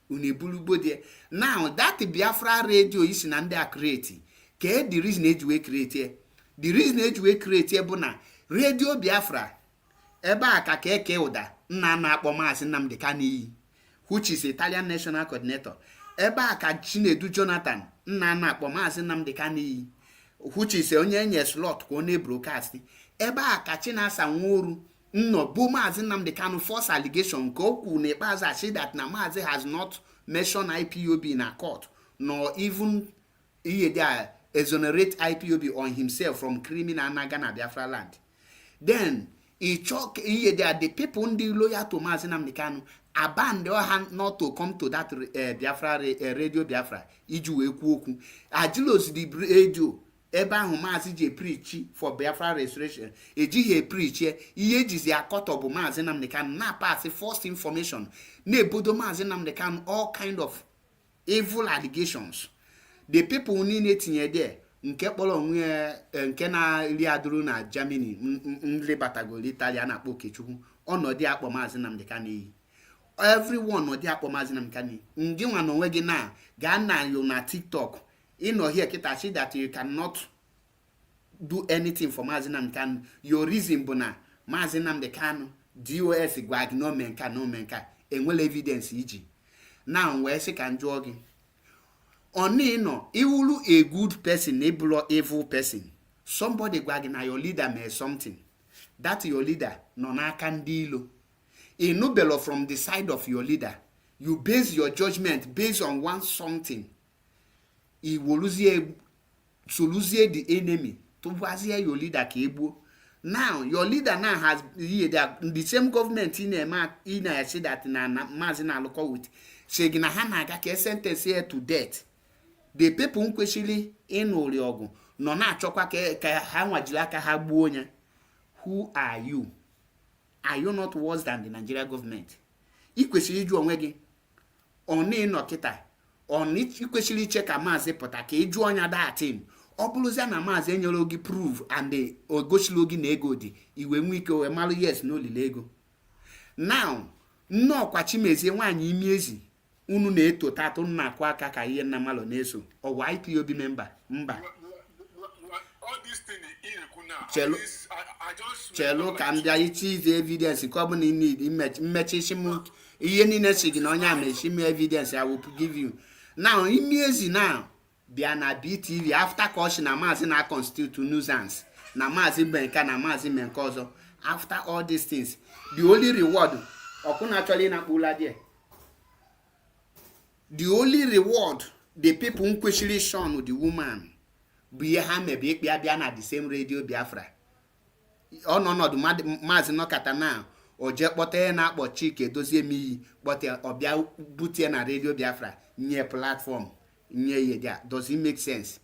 Speaker 1: unu ebulugbo die. Now that Biafra radio isi na ndị a create ke the reason eji we create the reason eji we create bụ na radio Biafra ebe a ka eke ụda nna na-akpọ Mazi Nnamdi Kanu which is Italian national coordinator ebe a ka Chinedu Jonathan nna na-akpọ Mazi Nnamdi Kanu which is onye nye slot ka ọ na-broadcast ebe a ka Chinasa Nworu no bụ Mazi Nnamdi Kanu false allegation ka o kwuru n'ikpeazụ asị that na Mazi has not mentioned IPOB na court nor even exonerate IPOB on himself from criminal naga na Biafra land. Then the people ndị loyal to Mazi Nnamdi Kanu abandon her not to come to that Biafra radio Biafra iji wee kwu okwu ajilos the radio ebe ahụ Mazi je preach for Biafra restoration ejighị preach ihe ejizi akọtọ bụ Mazi Nnamdi Kanu na pass false information na-ebodo Mazi Nnamdi Kanu all kind of evil allegations. The people niile tinye there nke kpọrọ onwe nke na-eri adụrụ na Germany nlebatago Italia na-akpọ Okechukwu ọnọdụ akpọ Mazi Nnamdi Kanu everyone ọdị akpọ Mazi Nnamdi Kanu ndị nwa na onwe gị na gaa na yo na TikTok ịnọ here kita see that you cannot do anything for Mazi Nnamdi Kanu. Your reason bụ na Mazi Nnamdi Kanu DOS gwa gị no menka enwele evidence iji now wee sị ka njụọ gị Oni no, iwulu a good person, a evil person. Somebody gwa na your leader may something. That your leader no na kandilo. A nobelo from the side of your leader. You base your judgment based on one something. He will lose the enemy. tụbazie your leader ka egbuo. Now your leader now has the same government in a say that na Mazi na-alụkọ with sị na ha na-aga ka sentence here to death. The people kwesịrị ịnụrị ọgụ nọ na-achọkwa ka ha nwajiri aka ha gbuo onye. Who are you? Are you not worse than the Nigeria government? Ị kwesịrị ịjụ onwe gị ọnụ ịnọ kịta ị kwesịrị iche ka Mazi pụta ka ịjụ onye datin. Ọ bụrụzia na Mazi enyere ogi prove and ogosili ogi na ego dị iwe nwe ike wee malụ yes na olile ego. Now nnọọkwa Chimezie nwaanyị imi ezi unu na-eto tatụ na-akụ aka ka ihe nna malụ na-eso ọwa IPOB memba mba chelu ka m bịa iche ize evidence ka ọ bụ na ị need mmechi isi m ihe niile si gị na onye a mechi m evidence I will give you. Now imi ezi now bịa na BTV after ka ọ sị na Mazi na constitute nuisance na Mazi menka na Mazi menka ọzọ. After all these things the only reward ọkụ na-achọrọ ịnakpụla die. The only reward the people kwesịrị shun the woman bụ ihe ha mebe ikpe abịa na the same radio Biafra. Ọnọdụ Mazi nọkata na o jee kpọta ya na-akpọ Chike Dozie iyi kpọta ọbịa butie na radio Biafra nye platform nye ya there. Does it make sense?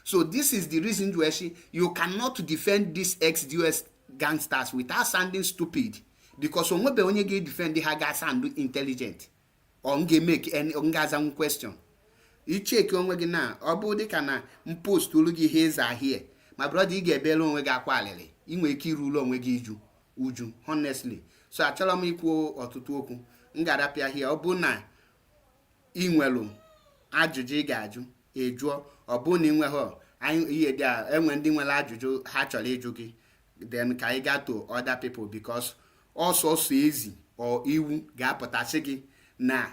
Speaker 1: So this is the reason why you cannot defend these ex-US gangsters without sounding stupid, because onwebe onye ga-defend ha ga sound intelligent or make any ngaza question. You check onwe gị na ọ bụ dịka na post olu gị here here my brother ị ga-ebele onwe gị akwa alịrị inwe ike iru onwe gị uju honestly. So achọrọ m ikwu ọtụtụ okwu m ga-adapịa here. Ọ bụ na ị nwelu ajụjụ ị ga-ajụ ejụọ, ọ bụ na ị nweghị ihe dị a enwe ndị nwere ajụjụ ha chọrọ ịjụ gị then ka ị ga to other people, because also ezi or iwu ga-apụtasị gị na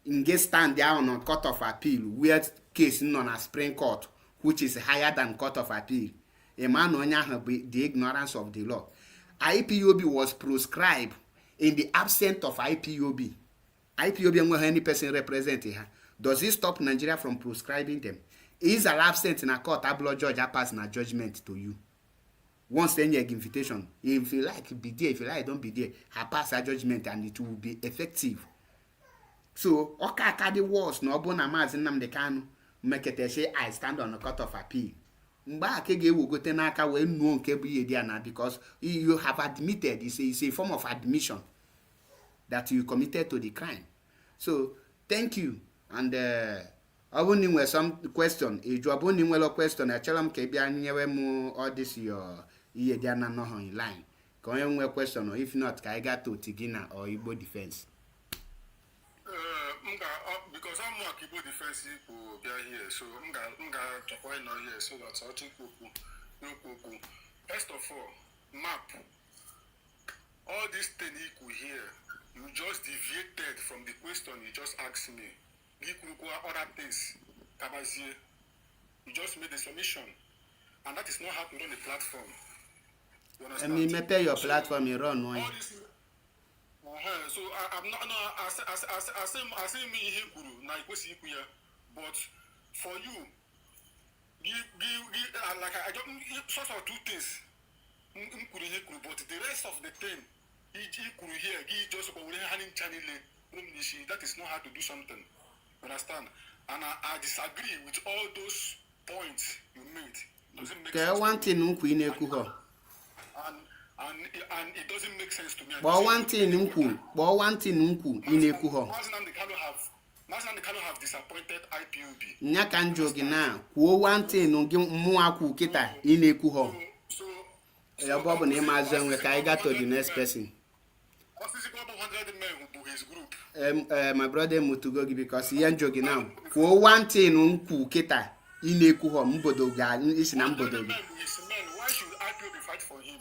Speaker 1: nge stand down on court of appeal where case nọ na Supreme Court which is higher than court of appeal. A man onye ahụ bụ the ignorance of the law. IPOB was proscribed in the absence of IPOB. IPOB enweghị any person represent ha. Does it stop Nigeria from proscribing them? Is an absent in a court ablo judge pass na judgment to you. Once then your invitation, if you like be there, if you like don't be there, I pass a judgment and it will be effective. So oka the words no bụ na Mazi Nnamdi Kanu mekete say I stand on the court of appeal. Mgbe aka ga-ewogote n'aka wee nuo nke bụ ihe dị na, because you have admitted, it's a form of admission that you committed to the crime. So thank you. And ọ bụ na nwere some question eju, ọ bụ na nwere question achọrọ m ka bịa nyewe m all this your ihe dị na no in line ka onye nwere question, or if not ka I got to Tigina or Igbo defense.
Speaker 6: Because I'm not Igbo defense people here, so I'm going to point out here so that's how to go. First of all, map all this thing equal here. You just deviated from the question you just asked me. Other things, you just made a submission, and that is not how to run a platform. You understand?
Speaker 1: I mean, maybe your platform you run one.
Speaker 6: So I'm not. No, I say me here, guru. Na ikwesi ikuya, but for you, like I don't sort of two things. But the rest of the thing, here, just that is not how to do something. Understand? And I disagree with all those points you made. Doesn't make sense.
Speaker 1: One thing
Speaker 6: and it doesn't make sense to me.
Speaker 1: But one thing
Speaker 6: Mazi Nnamdi Kanu have disappointed IPOB.
Speaker 1: Nya kan jogi na kwuo one thing ngi mụ akwu kita inekwu ho.
Speaker 6: So
Speaker 1: ya bobo na Mazi enwe ka I got to the next person.
Speaker 6: What's this about 100 men who his group?
Speaker 1: My brother Mutugogi, because he jogi now. Kwuo one thing nkwu kita inekwu ho mbodo ga isi na mbodo gi.
Speaker 6: Why should IPOB fight for him?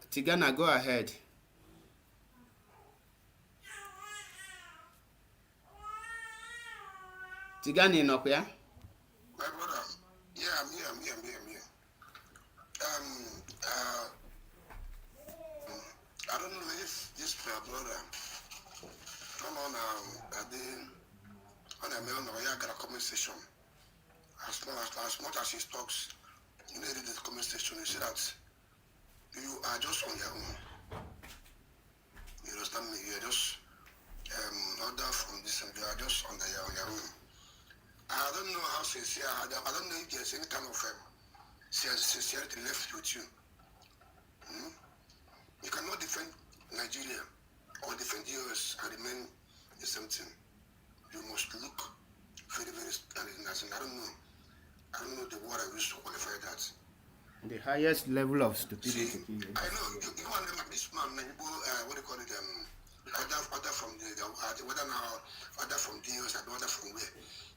Speaker 1: Tigana, go ahead. Tigani inokuya?
Speaker 6: My brother, yeah, I'm here. I don't know if this brother come on on a comment session
Speaker 2: as much as he talks, you know, in the comment section, you see that you are just on your own. You understand me? You are just order from this, and you are just on your own. I don't know how sincere. I don't know if there's any kind of sincerity left with you. You cannot defend Nigeria or defend US and remain the same thing. You must look very, very nice. I don't know the word I used to qualify that.
Speaker 1: The highest level of stupidity.
Speaker 2: See, I know you want them like this man, what do you call it? Other from whether now other from the US and other from where.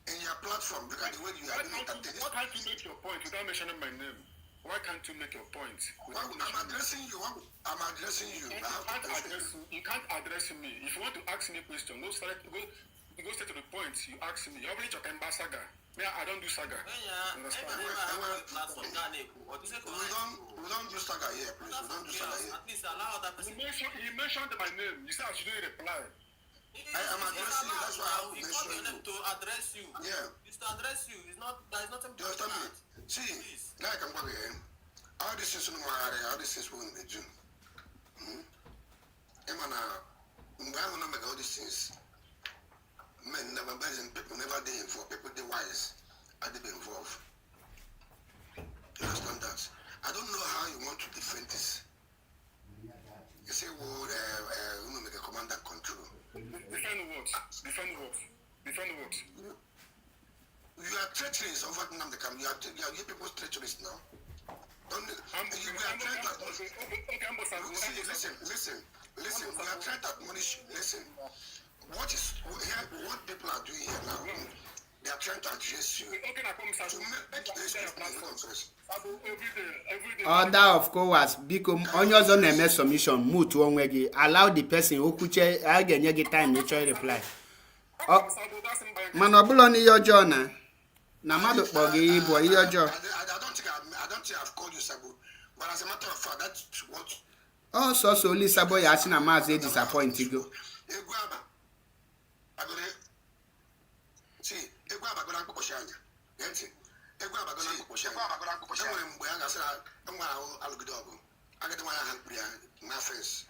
Speaker 2: In your platform, look at the way you are doing that.
Speaker 6: Why can't you make your point without mentioning my name? Why can't you make your point?
Speaker 2: I'm addressing you. I'm addressing you.
Speaker 6: You can't address me. If you want to ask me a question, go straight to the point. You ask me. You're already talking about saga. I don't do saga.
Speaker 2: We don't do saga here, please. We don't do saga here.
Speaker 3: At least allow other person.
Speaker 6: You mentioned my name. You said I shouldn't reply.
Speaker 2: I am addressing you. That's why I mentioned you.
Speaker 3: To address you.
Speaker 2: Yeah.
Speaker 3: It's to address you. It's not. There is nothing.
Speaker 2: Do you understand me? See, like I'm going here. All these things in my area, all these things will be June. I'm going to make all these things. Men never bury people, never they involved. People they wise, are they be involved? You understand that? I don't know how you want to defend this. You say, well, you make a command and control.
Speaker 6: Defend what? Defend what? Defend what?
Speaker 2: You are treacherous over Nnamdi Kanu. You are people's treacherous now. Listen. We are trying to admonish you. Listen. What people are doing here now, they are trying to address you.
Speaker 1: Order of course, because on your own MS submission, move to one way. Allow the person who could check again, you get time to try reply. Manobul on your journal. Namado Bogi, boy, your job.
Speaker 2: I don't think I've called you Sabu, but as a matter of fact, that's what.
Speaker 1: Oh, so Lisa boy, I seen a Mazi disappointed you.
Speaker 2: See, Eguaba going to push on you. Eguaba going to push on you. I get my friends.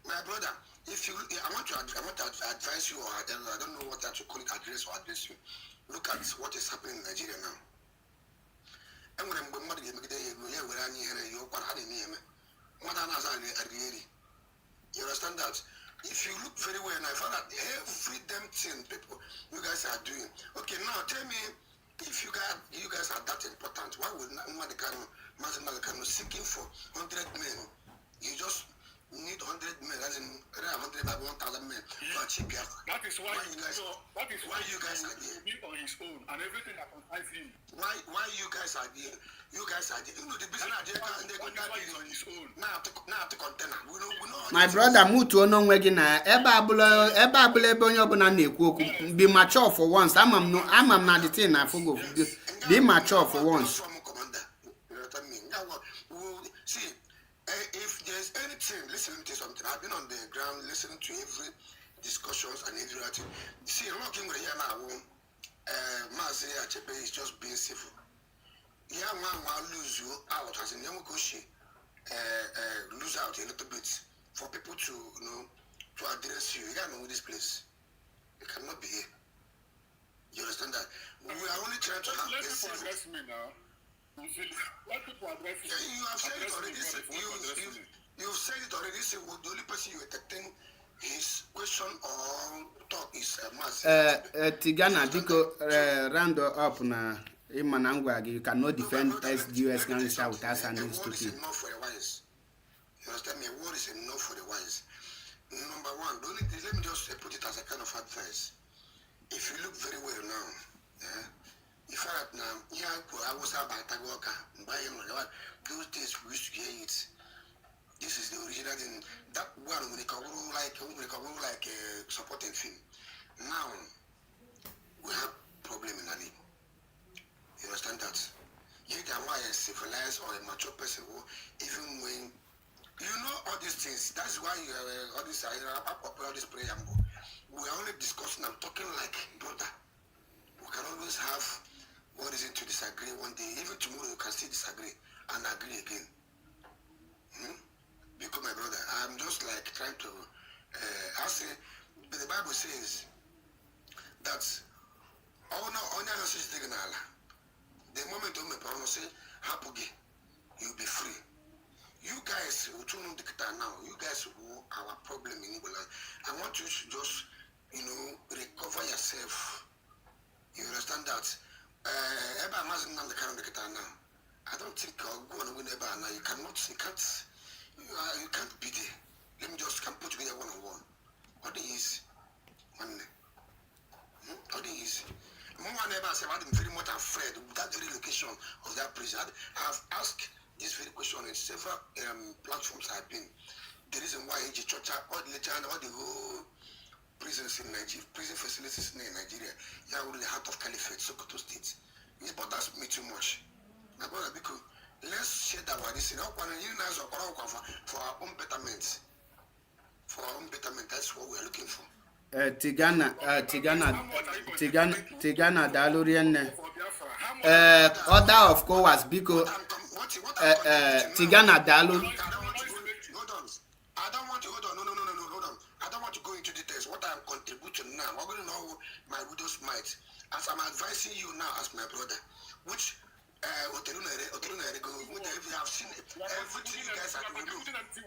Speaker 2: My brother, if you, I want to advise you, or I don't know what to call it, address or address you. Look at what is happening in Nigeria now. And when I'm going to get you understand that? If you look very well, and I found out every damn thing people you guys are doing. Okay, now tell me, if you guys are that important, why would Mazi Nnamdi Kanu seeking for 100 men? You just need 100 men, as in 100 by 1,000 men to achieve your.
Speaker 6: That is why you guys
Speaker 2: are there.
Speaker 6: Be on his own and everything that concerns him.
Speaker 2: Why you guys are there? You guys are there. You know the business they go on his own. Now to container. We know.
Speaker 1: My brother, move to no way na eba onye obuna na-ekwu okwu. Be mature for once. I'm not the thing I forgo. Be mature for once.
Speaker 2: See, if there's anything, listen to something. I've been on the ground listening to every discussions and every thing. See, looking here now, Mazi Nnamdi is just being civil. Yeah, man, lose you out as in young Koshi, lose out a little bit for people to to address you. You can't know this place. You cannot be here. You understand that? We are only trying to have
Speaker 6: let people address me now. Let people address me.
Speaker 2: You have said it already. You've said it already. Say, well, the only person you entertain his question or talk is Mazi.
Speaker 1: Tigana, Diko, round up na. You cannot defend SDUS Gangsha without sounding stupid.
Speaker 2: What is enough for the wise? You understand me? What is enough for the wise? Number one, let me just put it as a kind of advice. If you look very well now, if I was about Tagoka, those days we used to hear it. This is the original thing. That one when it can roll like a supporting film. Now we have problem in Ali. You understand that? You can why a civilized or a mature person who, even when you know all these things, that's why all this all this preamble. We are only discussing and talking like brother. We We can always have one reason to disagree one day. Even tomorrow you can still disagree and agree again. Because my brother, I'm just like trying to, I say, the Bible says that the moment you say, you'll be free. You guys who tune on the guitar now, you guys who our problem in Igbo land, I want you to just, recover yourself. You understand that? Mazi Nnamdi Kanu the guitar now. I don't think I'll go and win now. You can't be there. Let me just put together one-on-one. What is one? What is? One ever said I'm very much afraid of that very location of that prison. I have asked this very question in several platforms I've been. The reason why church, all the whole prisons in Nigeria, prison facilities in Nigeria, yeah, really the heart of Caliphate, Sokoto State. It bothers me too much. My brother, because let's share that one. This is not one for our own betterment. For our own betterment, that's what we're looking for.
Speaker 1: Tigana Dalurian. Order of course, because Tigana Dalu.
Speaker 2: Hold on. I don't want to hold on. No, hold on. I don't want to go into details. What I'm contributing now, I'm going to know my widow's might. As I'm advising you now as my brother, which if you have seen everything you guys are going to do.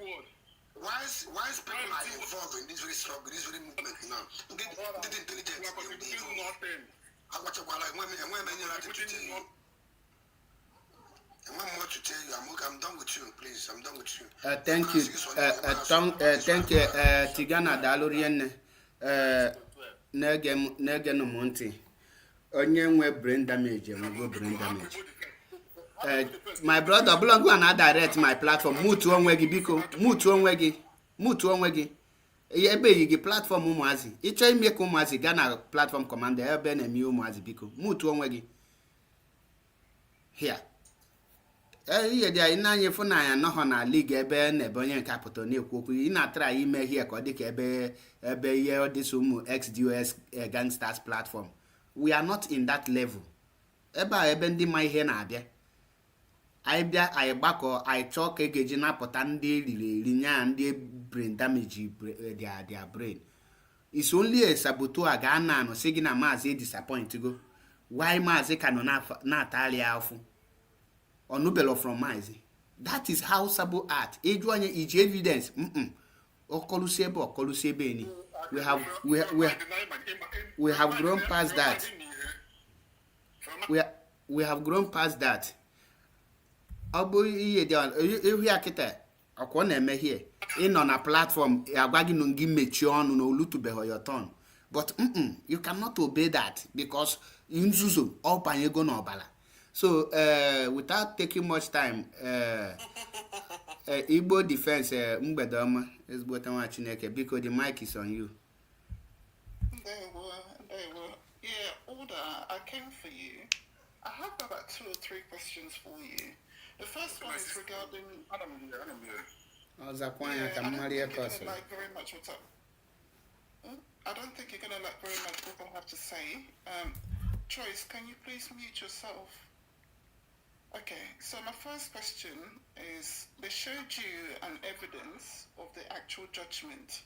Speaker 2: Why is people are involved in this very struggle, this very movement now? Get intelligence. I'm done with you, please. I'm done with you.
Speaker 1: Thank you. Thank you. Tigana Dalurian. Negen Monte. Onye nwe brain damage, go brain damage. My brother, belong go and direct my platform. Mutu onwegi biko. Mutu onwegi. Ebe yigi platform umuazi. Icho ime ko umuazi Ghana platform commander ebe na mi umuazi biko. Mutu onwegi. Here. Ihe dia ina anye fu na ya no na league ebe na ebonye nka poto na ekwu okwu. Ina try ime here ka dị ka ebe ye this umu XDOS gangsters platform. We are not in that level. Ebe ndị ma ihe na-abịa. I gbakọ I chọọ ka egeji napụta ndị eriri nya ndị brain damage their brain. It's only a saboteur ga na no say gị na Mazi disappoint go. Why Mazi Kanu na atali afu? Onubelo from Mazi. That is how sabo art. Eju anye iji evidence. Okolusebe ni. We have grown past that. We have grown past that. Obu iye dia ehu akita akwo na eme here. In na platform agwagi no ngi mechi onu no olutubeho your turn. But you cannot obey that because inzuzo all panyego na obala. So without taking much time Igbo defense mgbedoma ezigbo tanwa Chineke because the mic is on you.
Speaker 6: They were. Yeah, order. I came for you. I have about 2 or 3 questions for you. The first one is regarding.
Speaker 1: I don't think you're gonna
Speaker 6: like very much what's up. I don't think you're gonna like very much what I have to say. Choice, can you please mute yourself? Okay, so my first question is: they showed you an evidence of the actual judgment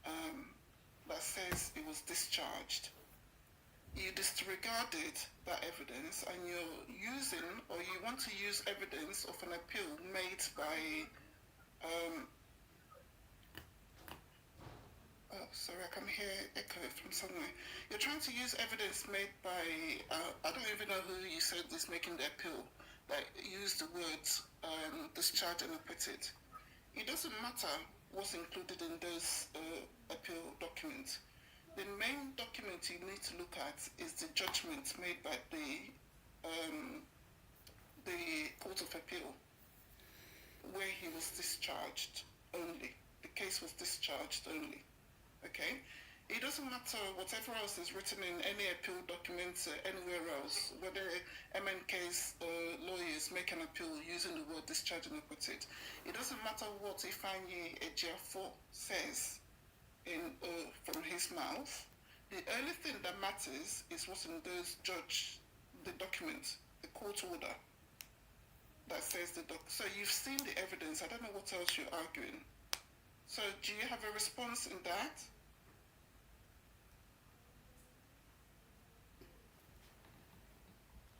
Speaker 6: that says it was discharged. You disregarded that evidence and you're using, or you want to use evidence of an appeal made by sorry, I can hear echo from somewhere. You're trying to use evidence made by I don't even know who you said is making the appeal that used the words discharge and acquitted. It doesn't matter what's included in those appeal documents. The main document you need to look at is the judgment made by the Court of Appeal, where he was discharged only. The case was discharged only. Okay? It doesn't matter whatever else is written in any appeal documents anywhere else, whether MNK's lawyers make an appeal using the word discharge and acquitted. It doesn't matter what Ifeanyi Ejiofor says from his mouth. The only thing that matters is what's in the document, the court order that says so you've seen the evidence. I don't know what else you're arguing. So do you have a response in that?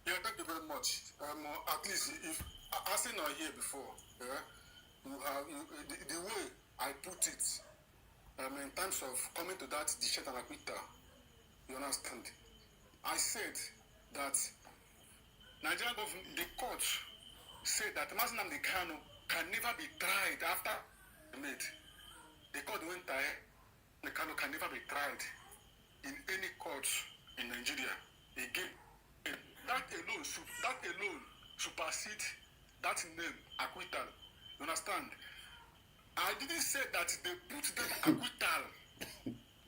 Speaker 7: Yeah, thank you very much. At least if as I not here before, the way I put it, in terms of coming to that decision and acquittal, you understand? I said that Nigerian government, the court said that Mazi Nnamdi Kanu can never be tried after made. The court went there. The Kanu can never be tried in any court in Nigeria again. That alone supersede that name acquittal. You understand? I didn't say that they put them acquittal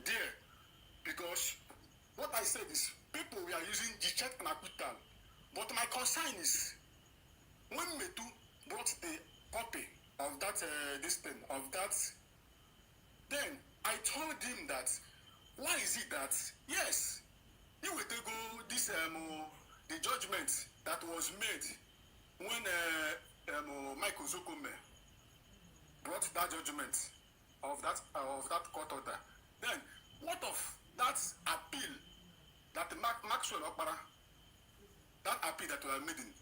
Speaker 7: there because what I said is people we are using discharge and acquittal. But my concern is when Metu brought the copy of that then I told him that why is it that yes, he will take this the judgment that was made when Michael Zukume brought that judgment of that court order. Then what of that appeal that Maxwell Okpara, that appeal that we are making,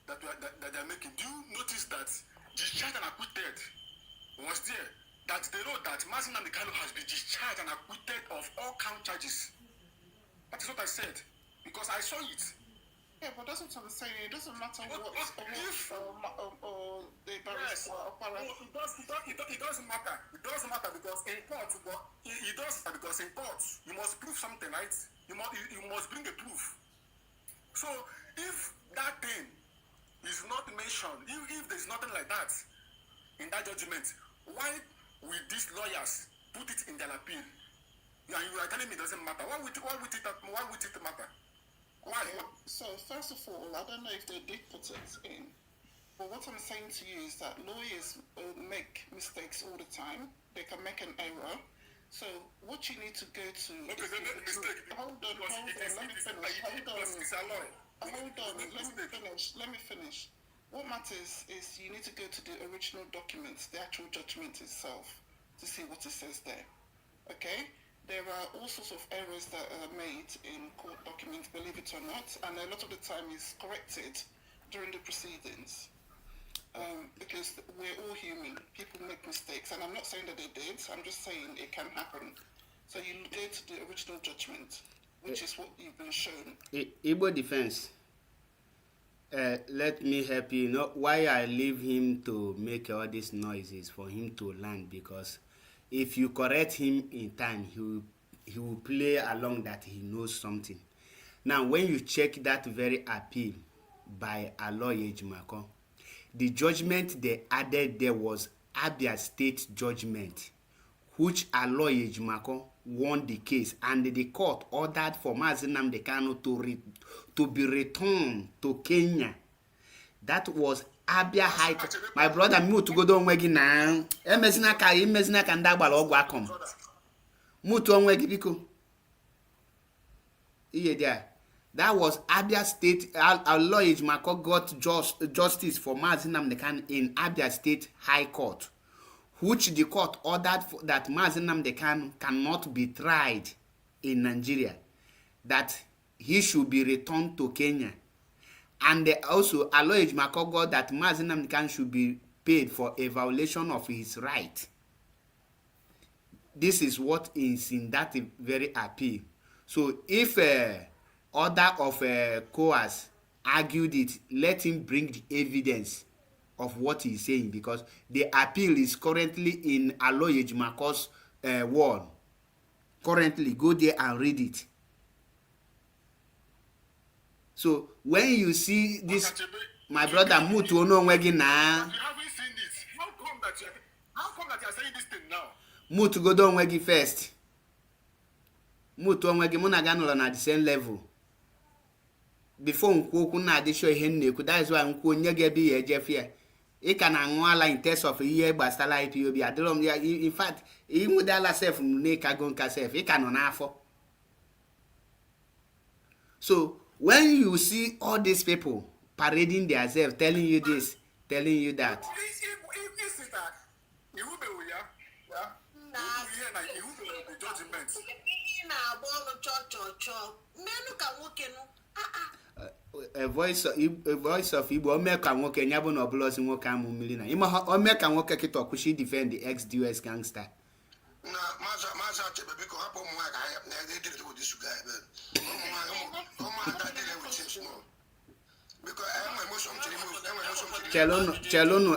Speaker 7: that they are making? Do you notice that discharged and acquitted was there? That they know that Mazi Nnamdi Kanu has been discharged and acquitted of all count charges. That is what I said because I saw it.
Speaker 6: Yeah, but that's what I'm saying. It doesn't matter
Speaker 7: But
Speaker 6: what
Speaker 7: if
Speaker 6: the barrister
Speaker 7: it doesn't matter. It doesn't matter because in court, it does because in court you must prove something, right? You must bring a proof. So if that thing is not mentioned, if there's nothing like that in that judgment, why will these lawyers put it in their appeal? You are telling me it doesn't matter. Why would it matter? Why?
Speaker 6: Okay. So first of all, I don't know if they did put it in, but what I'm saying to you is that lawyers make mistakes all the time. They can make an error. So what you need to go to
Speaker 7: Okay, then mistake.
Speaker 6: Hold on, let me finish. Let me finish. What matters is you need to go to the original document, the actual judgment itself, to see what it says there. Okay? There are all sorts of errors that are made in court documents, believe it or not, and a lot of the time is corrected during the proceedings. Because we're all human, people make mistakes, and I'm not saying that they did, I'm just saying it can happen. So you go to the original judgment, which is what you've been shown.
Speaker 1: Igbo defense. Let me help you. Know why I leave him to make all these noises for him to learn, because if you correct him in time, he will play along that he knows something. Now, when you check that very appeal by Aloy Ejimako, the judgment they added there was Abia State judgment, which Aloy Ejimako won the case, and the court ordered for Mazi Nnamdi Kanu to be returned to Kenya. That was Abia High Court. My brother, me to go down wegi now. Emezina ka ndagbala ogwu akom. Mutu onwegi biko. Iye there. That was Abia State. Aloy Ejimako got justice for Mazi Nnamdi Kanu in Abia State High Court, which the court ordered that Mazi Nnamdi Kanu cannot be tried in Nigeria, that he should be returned to Kenya. And also Aloy Ejimako got that Mazi Nnamdi Kanu should be paid for a violation of his right. This is what is in that very appeal. So if order of COAS argued it, let him bring the evidence of what he's saying, because the appeal is currently in Aloy Ejimako's wall. Currently, go there and read it. So when you see this, my brother, Mutu ono nwegi na.
Speaker 7: You haven't seen this. How come that you are saying this thing now?
Speaker 1: Mutu go don nwegi first. Mutu onwegi mụ na ga nọrọ na the same level. Before nkwu okwu na-adị sure ihe na-ekwu, that is why nkwu onye ga-ebe ya ejefe ya. Ị ka na-aṅụ ala in terms of ihe gbasara IPOB. In fact, ịnwụde ala sef n'ịkago nka sef, ị ka nọ n'afọ. So when you see all these people parading themselves, telling you this, telling you that, a voice of Igbo, ome ka nwoke nya bụ na ọbụlọzi nwoke amụ mmiri na ịma ome ka nwoke kịta ọkwụsị defend the ex-US gangster.
Speaker 7: Na maza achebe biko hapụ ụmụ nwaanyị ka ha na-edire to this guy ebe ụmụ nwaanyị adịghị with him small biko enwe emotion chiri
Speaker 1: chelụnụ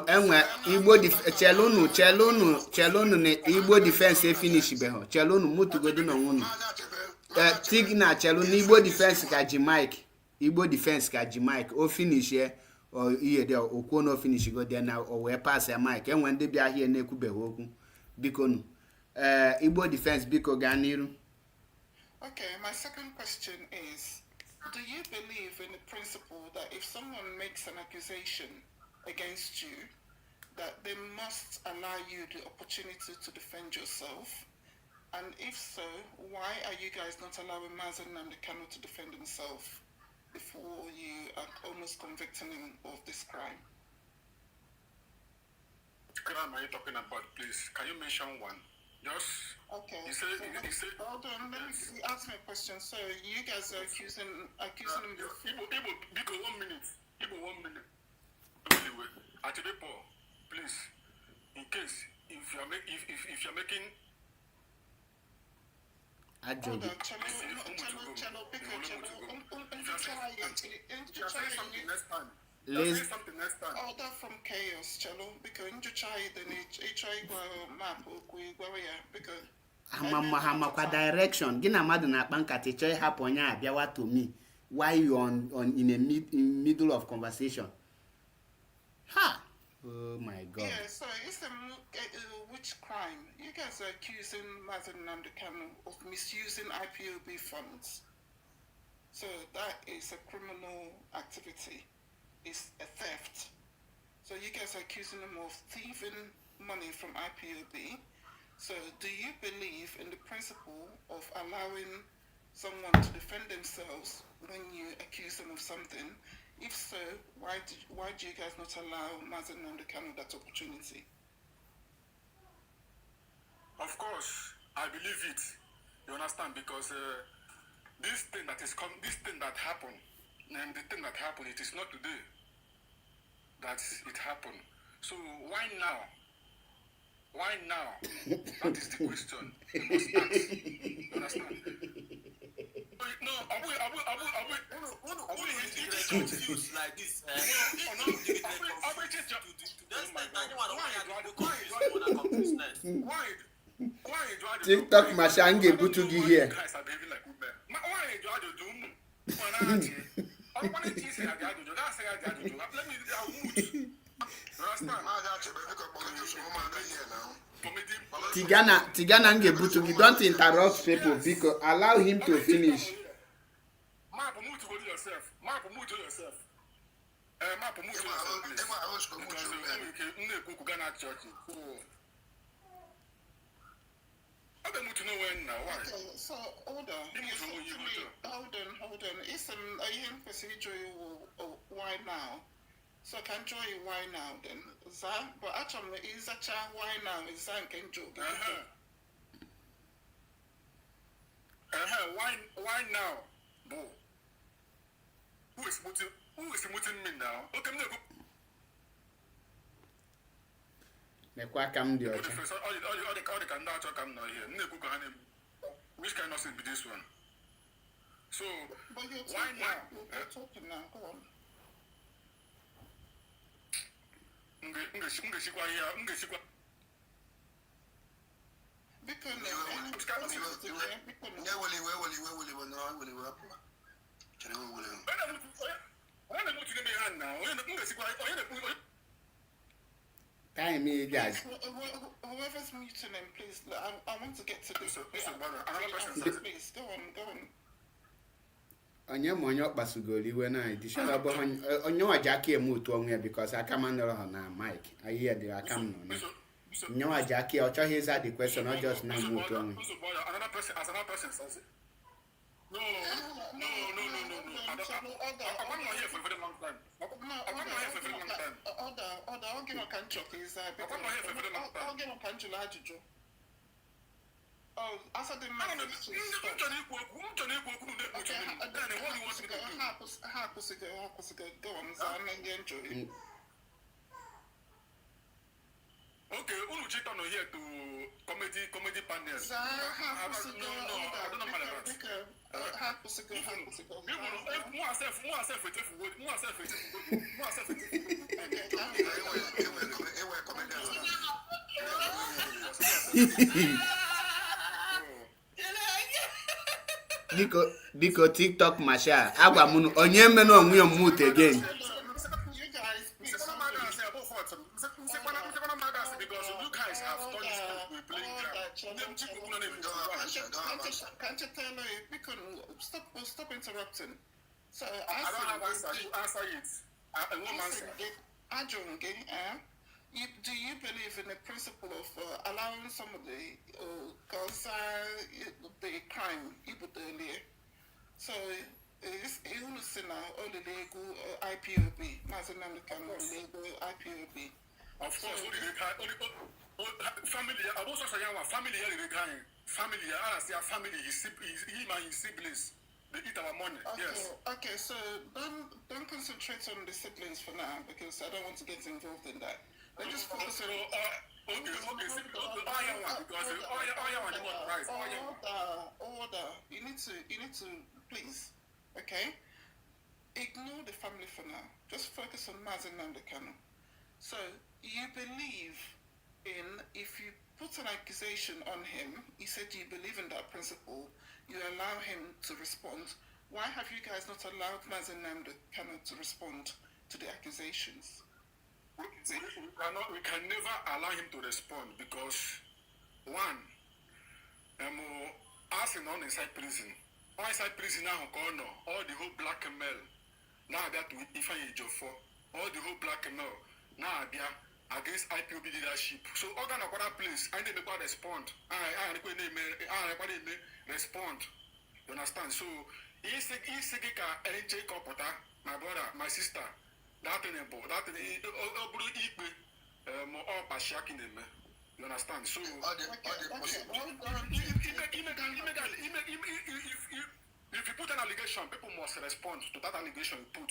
Speaker 1: enwe chelụnụ na Igbo defense efinishbeghị. Chelụnụ mụtụgodu na nwunu tig na chelụnụ Igbo defense ka ji Mike o finishie ihe dị okwuo na o finishigode na o wee pass ya Mike. Enwe ndị bịa ahịa na-ekwubeghị okwu biko nụ Igbo defense biko gaa n'iru.
Speaker 6: Okay, my second question is, do you believe in the principle that if someone makes an accusation against you, that they must allow you the opportunity to defend yourself? And if so, why are you guys not allowing Mazi Nnamdi Kanu to defend himself before you are almost convicting him of this crime?
Speaker 7: Which crime are you talking about, please? Can you mention one? Just
Speaker 6: Okay.
Speaker 7: you say
Speaker 6: Hold on, let me ask me a question. So you guys are accusing him
Speaker 7: Igbo, Biko, 1 minute. Igbo, 1 minute. Anyway, actually, Paul, please, in case if you're making
Speaker 6: Hold on, Chelo, Biko,
Speaker 1: Let's
Speaker 7: something next time.
Speaker 6: order from chaos, Chelo, Biko, then try map Biko.
Speaker 1: ha makwa direction gị na mmadụ na-akpa nkata chọọ ịhapụ onye a bịawa to me while you on in a middle of conversation. Oh my God.
Speaker 6: Yeah, so it's a which crime? You guys are accusing Mazi Nnamdi Kanu of misusing IPOB funds. So that is a criminal activity. It's a theft. So you guys are accusing him of thieving money from IPOB. So do you believe in the principle of allowing someone to defend themselves when you accuse them of something? If so, why do you guys not allow Mazi Nnamdi Kanu that opportunity?
Speaker 7: Of course, I believe it. You understand? Because this thing that happened, and the thing that happened, it is not today that it happened. So why now? Why now? That is the question you must ask. You understand? No, I will.
Speaker 3: Confused like this.
Speaker 1: TikTok machine ga-ebutu gị here. Tigana ga-ebutu gị. Don't interrupt people because allow him to finish.
Speaker 6: Okay, so hold on. It's a procedural why now? So can joy why now then? But actually is a why now is can joke.
Speaker 7: Why now? Bo. Who is muting me now? Okay,
Speaker 1: Mekwa ka m dị ọcha.
Speaker 7: Which kind of thing be this one? So,
Speaker 6: But you're
Speaker 7: why
Speaker 6: talking,
Speaker 7: now?
Speaker 6: you're talking now, go on. Because
Speaker 1: Time me guys.
Speaker 6: whoever's muting him, please, I want to get to this. Please, go on.
Speaker 1: Onye ma onye ọkpasugoro iwe na edishara bụ onye waji aka eme otu onwe ya because aka m nọrọ ha na mic ahịa dị aka m nọ na onye waji aka ya ọ chọghị ịza the question ọ just na eme otu onwe.
Speaker 7: No. I'm not here for a very long time. I'm not here for a very long time.
Speaker 6: I'll give a country is
Speaker 7: I'm not here for a very long time.
Speaker 6: I'll give a country large. Oh, after the man. Okay, Unu check on here to comedy panels. No, I don't know about
Speaker 1: Biko TikTok Masha. Agwa munu onye meno onwe yo mute again.
Speaker 7: Because you guys have done this playing
Speaker 6: Can't you tell me? Stop interrupting. So
Speaker 7: I don't have answer. You answer it. I won't answer.
Speaker 6: Do you believe in the principle of allowing somebody cause the crime earlier? So it's only legal IPOB, Mazi Nnamdi Kanu legal IPOB.
Speaker 7: Of course, family. I also say family. Family. I say family. His siblings. They eat our money.
Speaker 6: Okay.
Speaker 7: Yes.
Speaker 6: Okay. So don't concentrate on the siblings for now because I don't want to get involved in that. Let's just focus on. Order. You need to please. Okay. Ignore the family for now. Just focus on Mazi Nnamdi Kanu. So you believe in if you put an accusation on him, you said you believe in that principle, you allow him to respond. Why have you guys not allowed Mazi Nnamdi Kanu to respond to the accusations?
Speaker 7: We can never allow him to respond because one, as in inside prison now all the whole black male now that we define for all the whole black male now they are against IPOB leadership. So organ of other place I need to respond. I respond. You understand? So my brother, my sister. You understand? So if you put an allegation, people must respond to that allegation you put.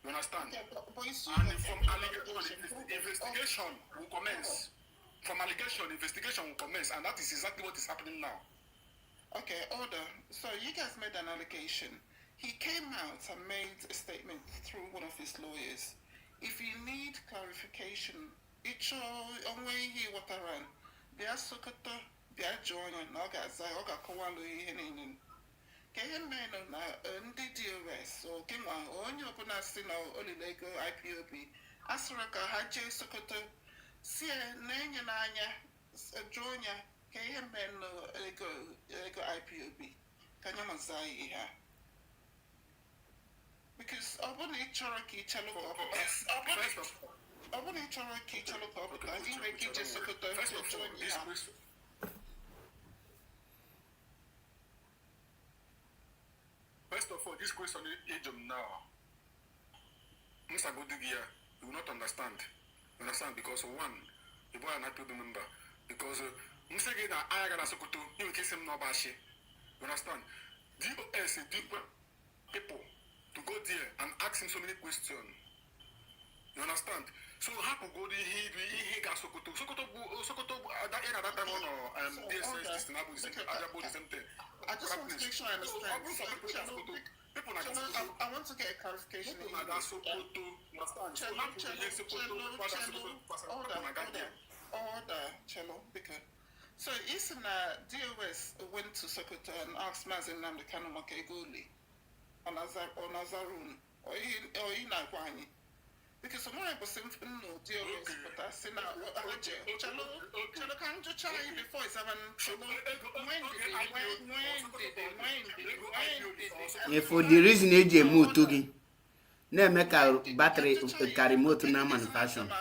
Speaker 7: You understand?
Speaker 6: Okay, but
Speaker 7: and from investigation will commence. From allegation, investigation will commence, and that is exactly what is happening now.
Speaker 6: Okay, order. So you guys made an allegation. He came out and made a statement through one of his lawyers. If you need clarification, it's only he what around. They are Sokoto, they are joining, Naga, Zayoga Kawalu, Henin. Can you know the DOS or Kima or your Bonasino only Lego IPOB? Asraka Haji Sokoto, see Nanya Jonia, can you know Lego IPOB? Can you Mazai here? Because I want to Cherokee Chalo. I want to Cherokee Chalo. I think we can just look at the
Speaker 7: First of all, this question age now. Mr. Godigia, you will not understand. You understand? Because one, the boy are not to remember. Because Mr. Geda, I got a Sokoto, you will kiss him no bashi. You understand? DOS, people. To go there and ask him so many questions. You understand? So how to go there? He got Sokoto, that era that time on DSS, the same thing.
Speaker 6: I just want to make sure I understand. I want to get a clarification. Order, Cello, because so isn't DOS went to Sokoto and asked Mazi Nnamdi Kanu Makegoli or Nazarun or Inakwani. Because someone was saying no DOS, but I said now, Cello can't you try before it's
Speaker 1: when for the reason AJ moved to him. No make a battery carry motor na manufacturing.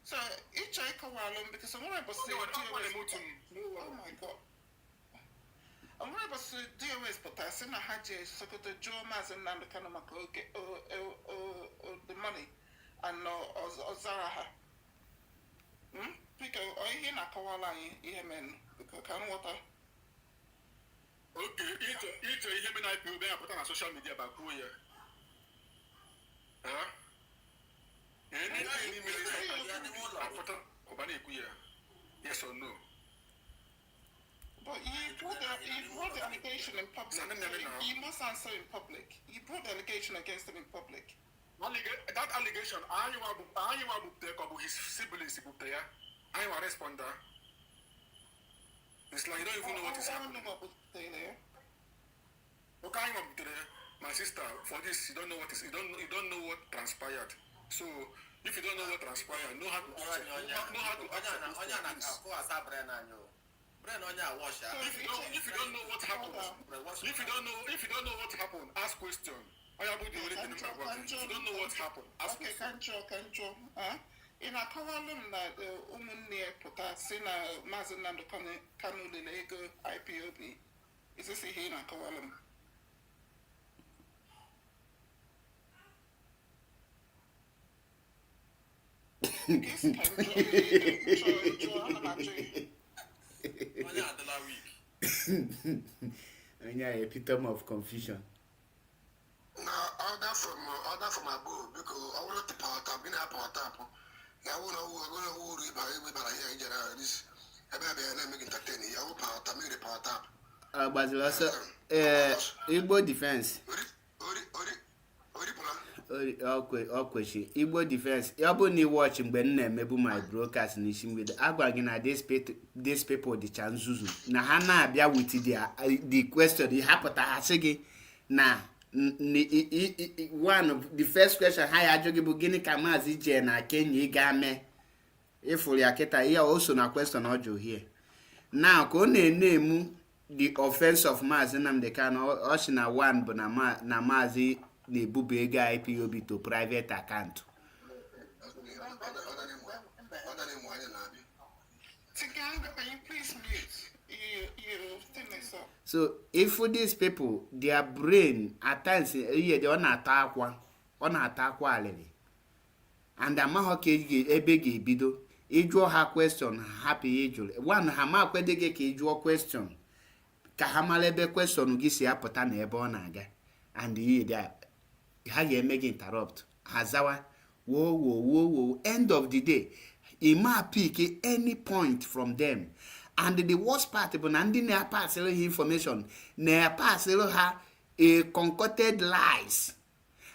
Speaker 6: So each I come along because someone was saying oh my god. I'm going to because DOS potassium Haji Sokoto Joe Mazi Nnamdi Kanu maka the money and Ozaraha. Because I na kawala yemen because can water.
Speaker 7: Okay, it's a yemen I put on social media about who here. Huh? Yes or no?
Speaker 6: But you brought the allegation in public. You must answer in public. You brought the allegation against him in public.
Speaker 7: That allegation, I want to his siblings. I want to respond. It's like you don't even know what is happening. Okay, my sister, for this you don't know what is you don't know what transpired. So if you don't know what transpired, know how to answer. If you don't know what happened, ask question. If you don't know what happened, ask question.
Speaker 6: In a column that near Potasina Mazi Nnamdi Kanu Lego IPOB. Is this a here in a column?
Speaker 1: Epitome of confusion.
Speaker 7: Now, order from above because I want to power tap. In a power tap, I want to worry about this. I'm making entertaining. I want power tap. Make the power tap.
Speaker 1: But also, Igbo defense. Okweshi Igbo defense ya bụ na watch mgbe m na-emebu my broadcast n'isi mgbede agwa gị na this people dịcha nzuzu na ha na-abịa with the question ha pụta ha sị gị na one of the first question ha ya ajụ gị bụ gịnị ka Maazị je na Kenya ị ga mee ịfụrụ ya kịta ihe o so na question ọ jụ here now ka ọ na-emu the offense of Mazi Nnamdi Kanu ọ sị na one bụ na Maazị na-ebubu ego IPOB to private account. So if for these people, their brain at times they na-ata akwa already. And amaghọ ka ebe ga-ebido ịjụọ ha question happy ịjụrụ one ha ma kwedege ka ịjụọ question ka ha mara ebe question gị si apụta na ebe ọ na-aga and ha ga-eme gị interrupt hazawa wo end of the day ị ma pick any point from them and the worst part bụ na ndị na-apasịrị ha information na-apasịrị ha a concocted lies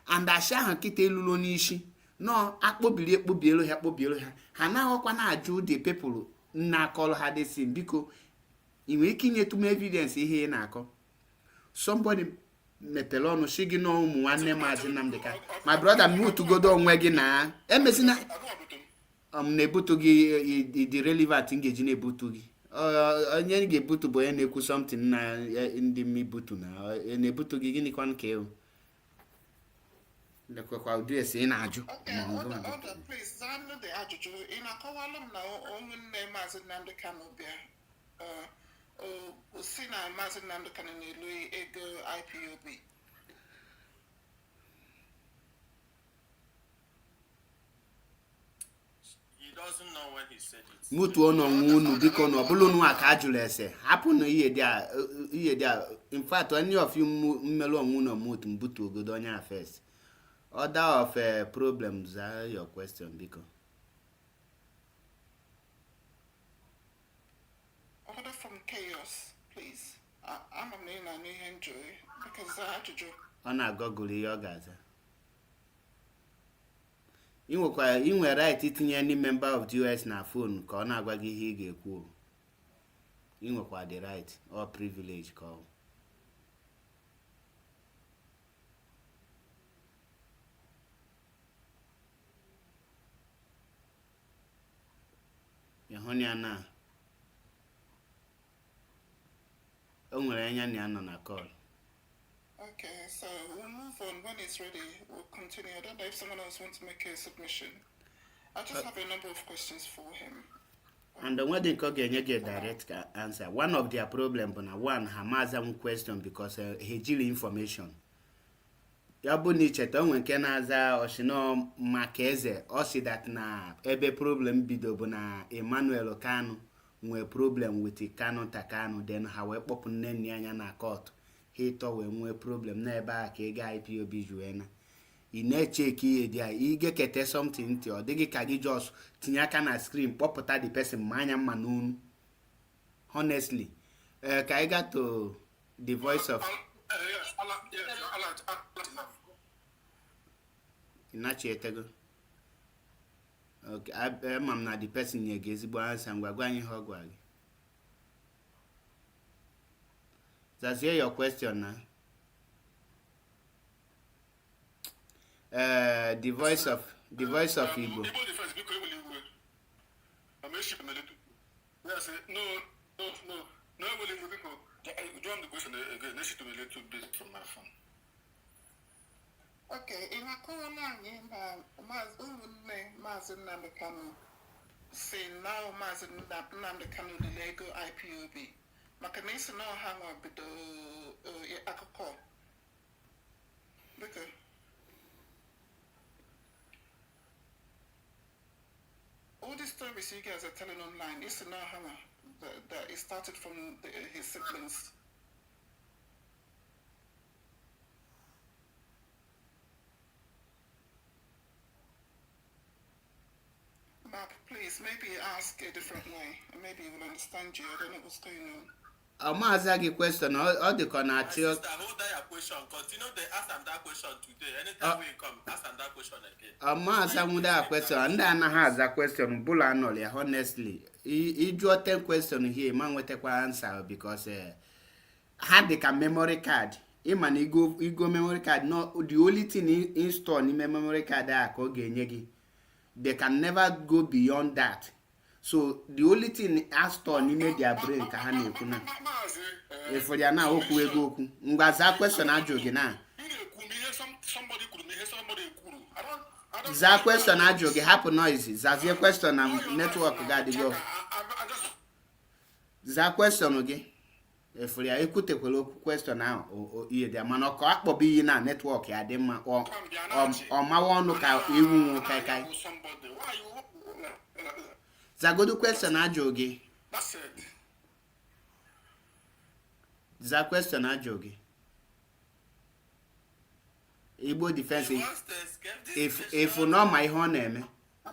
Speaker 1: and asha ha kịta elulo n'isi no akpobielu ha na-aghọkwa na-ajụ the people na-akọrọ ha desin biko ị nwere ike inyetu m evidence ihe ị na-akọ somebody mepere ọnụ si gị na ụmụ nwanne Maazị Nnamdi Kanu my brother mutugodo onwe gị na emezina na-ebutu gị the relevant ngeji na-ebutu gị onye ga-ebutu bụ onye na-ekwu something na ndị mmebutu na-ebutu gị gịnị kwan ka ewu lekwekwa ụdị esi ị na-ajụ
Speaker 6: please zanụ the ajụjụ ị na-akọwalụ m na ụmụnne Maazị Nnamdi Kanu bịa si na Mazi Nnamdi Kanu na-elu ego IPOB.
Speaker 3: He doesn't know when he said it.
Speaker 1: Mutu ọnụ unu biko na ọbụla unu aka ajụrụ ese hapụ na ihe dị a in fact any of you mmelu onwe unu mutu mbutu ogodo onye first order of problems are your question biko.
Speaker 6: Order from chaos, please. I'm a man I need enjoy because I had to do.
Speaker 1: Ọ na-agọgụrụ ihe ọ ga-aza. Ị nwere right itinye any member of the US na phone ka ọ na-agwa gị ihe ị ga-ekwu. Ị nwekwa the right or privilege ka ọ. Ịhụnya na o nwere anya na ya nọ na call.
Speaker 6: Okay, so we'll move on. When it's ready, we'll continue. I don't know if someone else wants to make a submission. I just have a number of questions for him.
Speaker 1: And the one they can get a direct answer. One of their problem, but one Hamaza question because he deal information. Ya bụ na icheta onwe nke na-aza oshino maka eze ọ sị that na ebe problem bido bụ na Emmanuel Kanu nwee problem with Kanu Takanu, then ha wee kpọpụ nne anya na court ha ịtọ wee nwee problem n'ebe a ka ego IPOB juena. Ị na-echeki ihe dị a ị ga-ekete something ntị ọ dịghị ka gị just tinye aka na screen kpọpụta the person ma anya mma n'onu. Honestly ka I got to the voice of Inachetego. Okay, I'm not the person here gets the answer and we're going to hug. That's here your question now. The voice of Igbo.
Speaker 7: No, join the question again. Let's to a little bit from my phone. Okay, in a corner, Mazi Nnamdi Kanu say now Mazi Nnamdi Kanu the Lego IPOB. Makanese no hang on with the Akako. Because all the stories you guys are telling online, it's no hang on. That it started from his siblings. Mark, please, maybe ask a different way, and maybe he will understand you. I don't know what's going on.
Speaker 1: Amazagi question all the connect.
Speaker 3: Sister, hold that your question. Continue to ask them that question today. Anytime we come, ask them that question again.
Speaker 1: That question, and then I has a question. Bula no, honestly. He draw 10 question here, man will take one answer because had the memory card. Man, he go memory card. No, the only thing install in memory card they can never go beyond that. So the only thing install in their brain kahane kuna. If they are now oku. Ngaza question ajoge na.
Speaker 7: Somebody could hear somebody could. I don't.
Speaker 1: Za question ajoge happen noise. Za question am network ga dey go. Za question oge. If we are ekute kwelo question now o iye dey man ko akpobi na network ya dey ma o ma wonu ka ewu kai. Za go do question ajoge.
Speaker 7: That's it.
Speaker 1: Za question ajoge. Igbo defense if you know my own name.
Speaker 7: I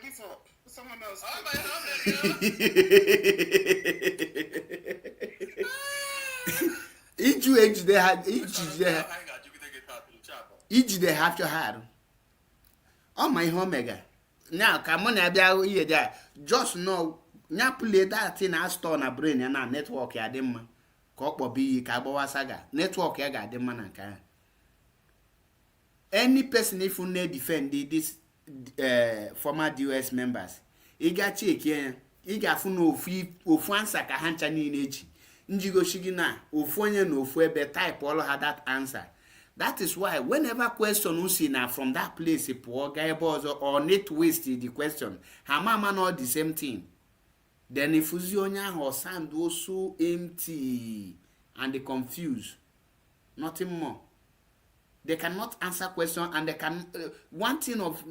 Speaker 7: give up. Someone else.
Speaker 3: Oh, my God.
Speaker 1: Each they have to have. Oh my omega. Now come on here there. Just know nya play that thing I store na brain na network ya dem ma. Ko kpobi ka gbawa saga. Network ya ga dem ma na kan. Any person if you need defend this former US members, he got check here. He got no ofu answer ka hancha ni eji. Njigo shigina ofu onye no ofu ebe type all had that answer. That is why whenever question you see now from that place poor guy or need to waste the question, her mama not the same thing. Then if Uzionya or sound also empty and they confused, nothing more. They cannot answer questions and they can one thing of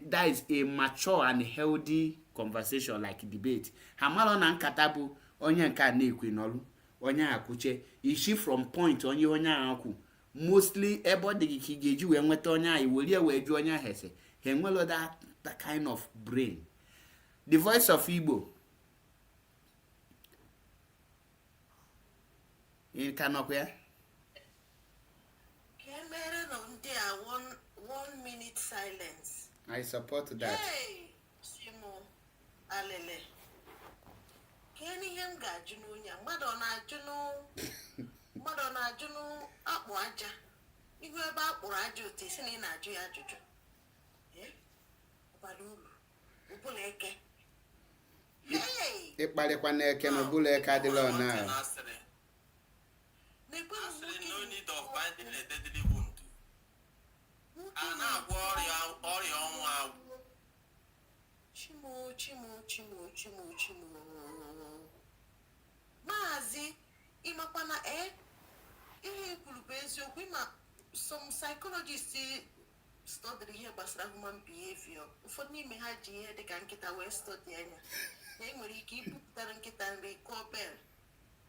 Speaker 1: that is a mature and healthy conversation like debate. Hamalo na nkatabu onye nka na ekwinolu onye akuche ishi from point onye aku mostly everybody kigeji we nweta onye iwori eweju onye hese he nwelo that kind of brain. The voice of Igbo in Kanokwe.
Speaker 8: One minute silence.
Speaker 1: I support that.
Speaker 8: Hey, Simo, Alele. Kenny Yanga, Junuya, Madonna Juno, Apwaja. You go about Rajo, Tissini, Najia Juju. Eh? Baloo, Ubuleke. Hey!
Speaker 1: If Balikwane can Ubule Cadillo now.
Speaker 3: No need of binding a deadly wound. And now, warrior,
Speaker 8: chimo. Mazi, imakwana ihe kwuru bụ eziokwu ịma some psychologists study ihe gbasara human behavior. Ụfọdụ n'ime ha ji ihe dịka nkịta wee study anya na enwere ike ibupụtara nkịta nri kụọ bel.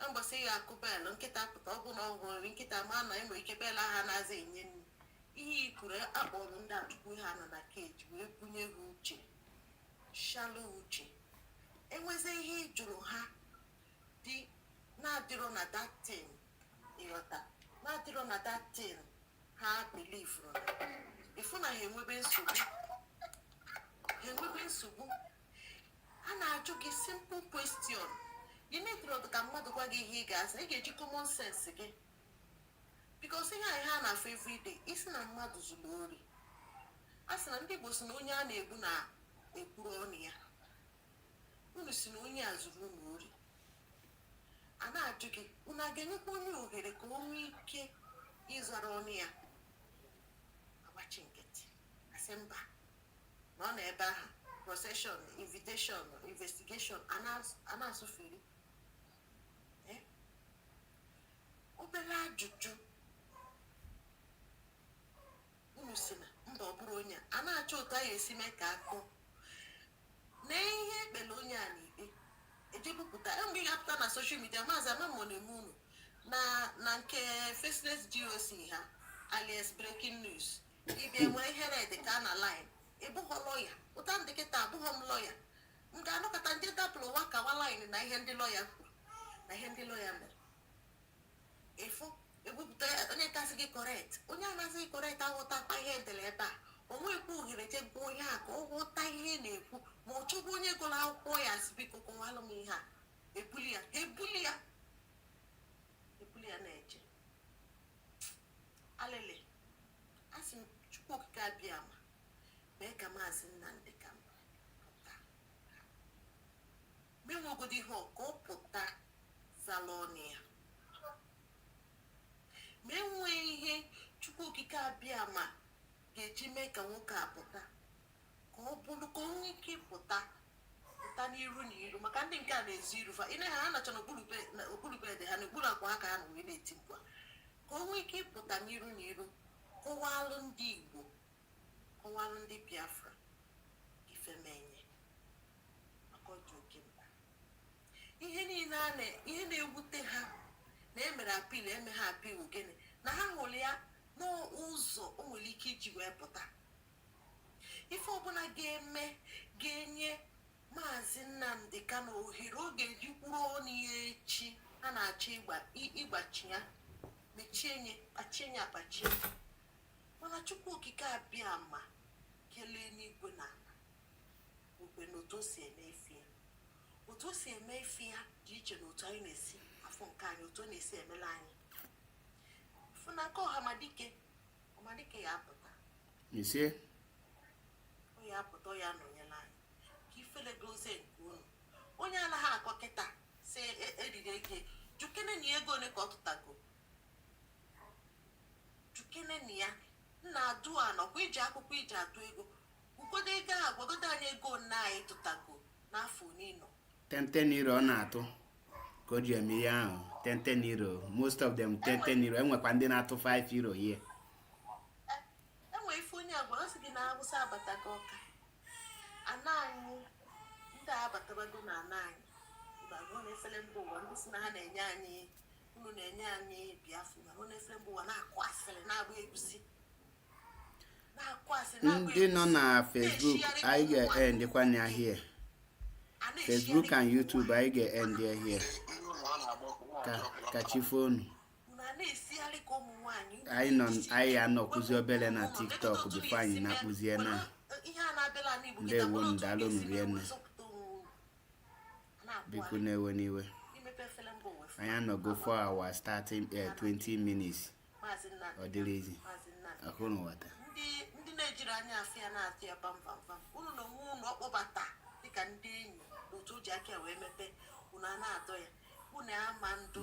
Speaker 8: Mgbasị ya akụ bel nkịta pụta ọ bụ na ọ hụrụ nkịta ma na enwere ike bel aha na-aza enye nri. Ihe ikuru akpọrọ ndị achụkwu ha nọ na keji wee bunye ha uche shallow uche. Enwezi ihe jụrụ ha dị na-adịrọ na that thing ịghọta na-adịrọ na that thing ha believe ifu na ha enwebe nsogbu. A na-ajụ gị simple question. Ị na-etiri ka mmadụ gwa gị ihe ị ga-aza ị ga-eji common sense gị because ihe a na-afụ everyday isi na mmadụ zuru ori. A sị na ndị Igbo si na onye a na-egbu na-ekwuru ọnụ ya. Unu si na onye a zuru unu ori. A na-ajụ gị unu a ga-enyekwa onye ohere ka o nwee ike ịzara ọnụ ya. Agbachi nkịtị asị mba na ọ na ebe ahụ procession invitation investigation a na-asụfere. Obere ajụjụ unu si na mba ọ bụrụ onye a na-achọ ụtọ ya esi mee ka akụ na ihe ekpere onye a na-ekpe ejebupụta mgbe ị ga-apụta na soshal midia maazị amamọ na-eme unu na nke faceless GOC ha alias breaking news ịbịa nwee ihe red ka na line ịbụghọ lọya ụta ndị kịta abụghọ m lọya m ga-anọkọta ndị dapụrụ ụwa kawa line na ihe ndị lọya kwuru na ihe ndị lọya mere ịfụ ebupụta onye kasị gị correct onye anaghị gị correct aghọtakwa ihe edere ebe a o nwekwa ohere jegbuo onye a ka ọ ghọta ihe na-ekwu ma ọ chọgbu onye gụrụ akwụkwọ ya si biko kọwalụ m ihe a ebuli ya na-eje alele a sị m Chukwu okike abịa ma mee ka Mazi Nnamdi Kanu pụta menwegodi ihe ka ọ pụta zala ọnụ ya ma enwee ihe Chukwu okike abịa ma ga-eji mee ka nwoke a pụta ka ọ bụrụ ka onwe ike pụta n'iru na iru maka ndị nke a na-ezu iru fa ine ha nacha n'okpuru bedị ha n'okpuru akwa ha ka ha na wee na-eti mkpu ka onwe ike ịpụta n'iru na iru kọwalụ ndị Igbo kọwalụ ndị Biafra ifemenye maka ọjọ oke mba ihe niile ihe na-ewute ha na emere apil eme ha apil gịnị na ha hụrụ ya n'ụzọ o nwere ike iji wee pụta ife ọbụla ga-enye Mazi Nnamdi Kanu ohere ọ ga-eji kwuru ọnụ ya echi a na-achọ ịgbachi ya mechie akpachie mana Chukwu okike abịa ma kelee n'igwe na ala okwe na otu o si eme ife ya dị iche na otu anyị na-esi afọ nke anyị otu ọ na-esi emela anyị funaka ọhamadike ya apụta ọ ya apụta ọ ya nọnyela anyị ka ifele gozie nke unu onye anaghị akọ kịta si eriri ego jukene na ego ole ka ọ tụtago jukene na ya nna adụ anọkwa iji akwụkwọ iji atụ ego ụgodo ego ahụ gwagodo anyị ego nna anyị tụtago n'afọ n'ịnọ
Speaker 1: 10 euro ọ na-atụ ka o ji eme ihe ahụ 10 euro most of them 10 euro enwekwa ndị na-atụ 5 euro ihe
Speaker 8: enwe ife onye agwara sị gị na Awụsa abatago ọka ana anyị ndị abatabago na ana anyị ụlọ na-efere mba ụwa ndị si na ha na-enye anyị unu na-enye anyị Biafra na na-efere mba ụwa na-akụ asịrị na-agba egusi
Speaker 1: ndị nọ na Facebook anyị ga-endekwa na here Facebook and YouTube anyị ga-end here ka chifonu anyị anọkwụzi obere na TikTok bifo anyị na-akpụzie na ndewo ndalụnụ rienne biko na-ewe n'iwe anyị anọgo 4 hours starting 20 minutes ọ dịrị ezi ahụrụ wata
Speaker 8: ndị na-ejiri anya afọ ya na-atụ ya pampampam unu na onwe unu ọkpọbata dịka ndị enyi n'otu o ji aka wee mepe unu a na-atọ ya unu ama ndụ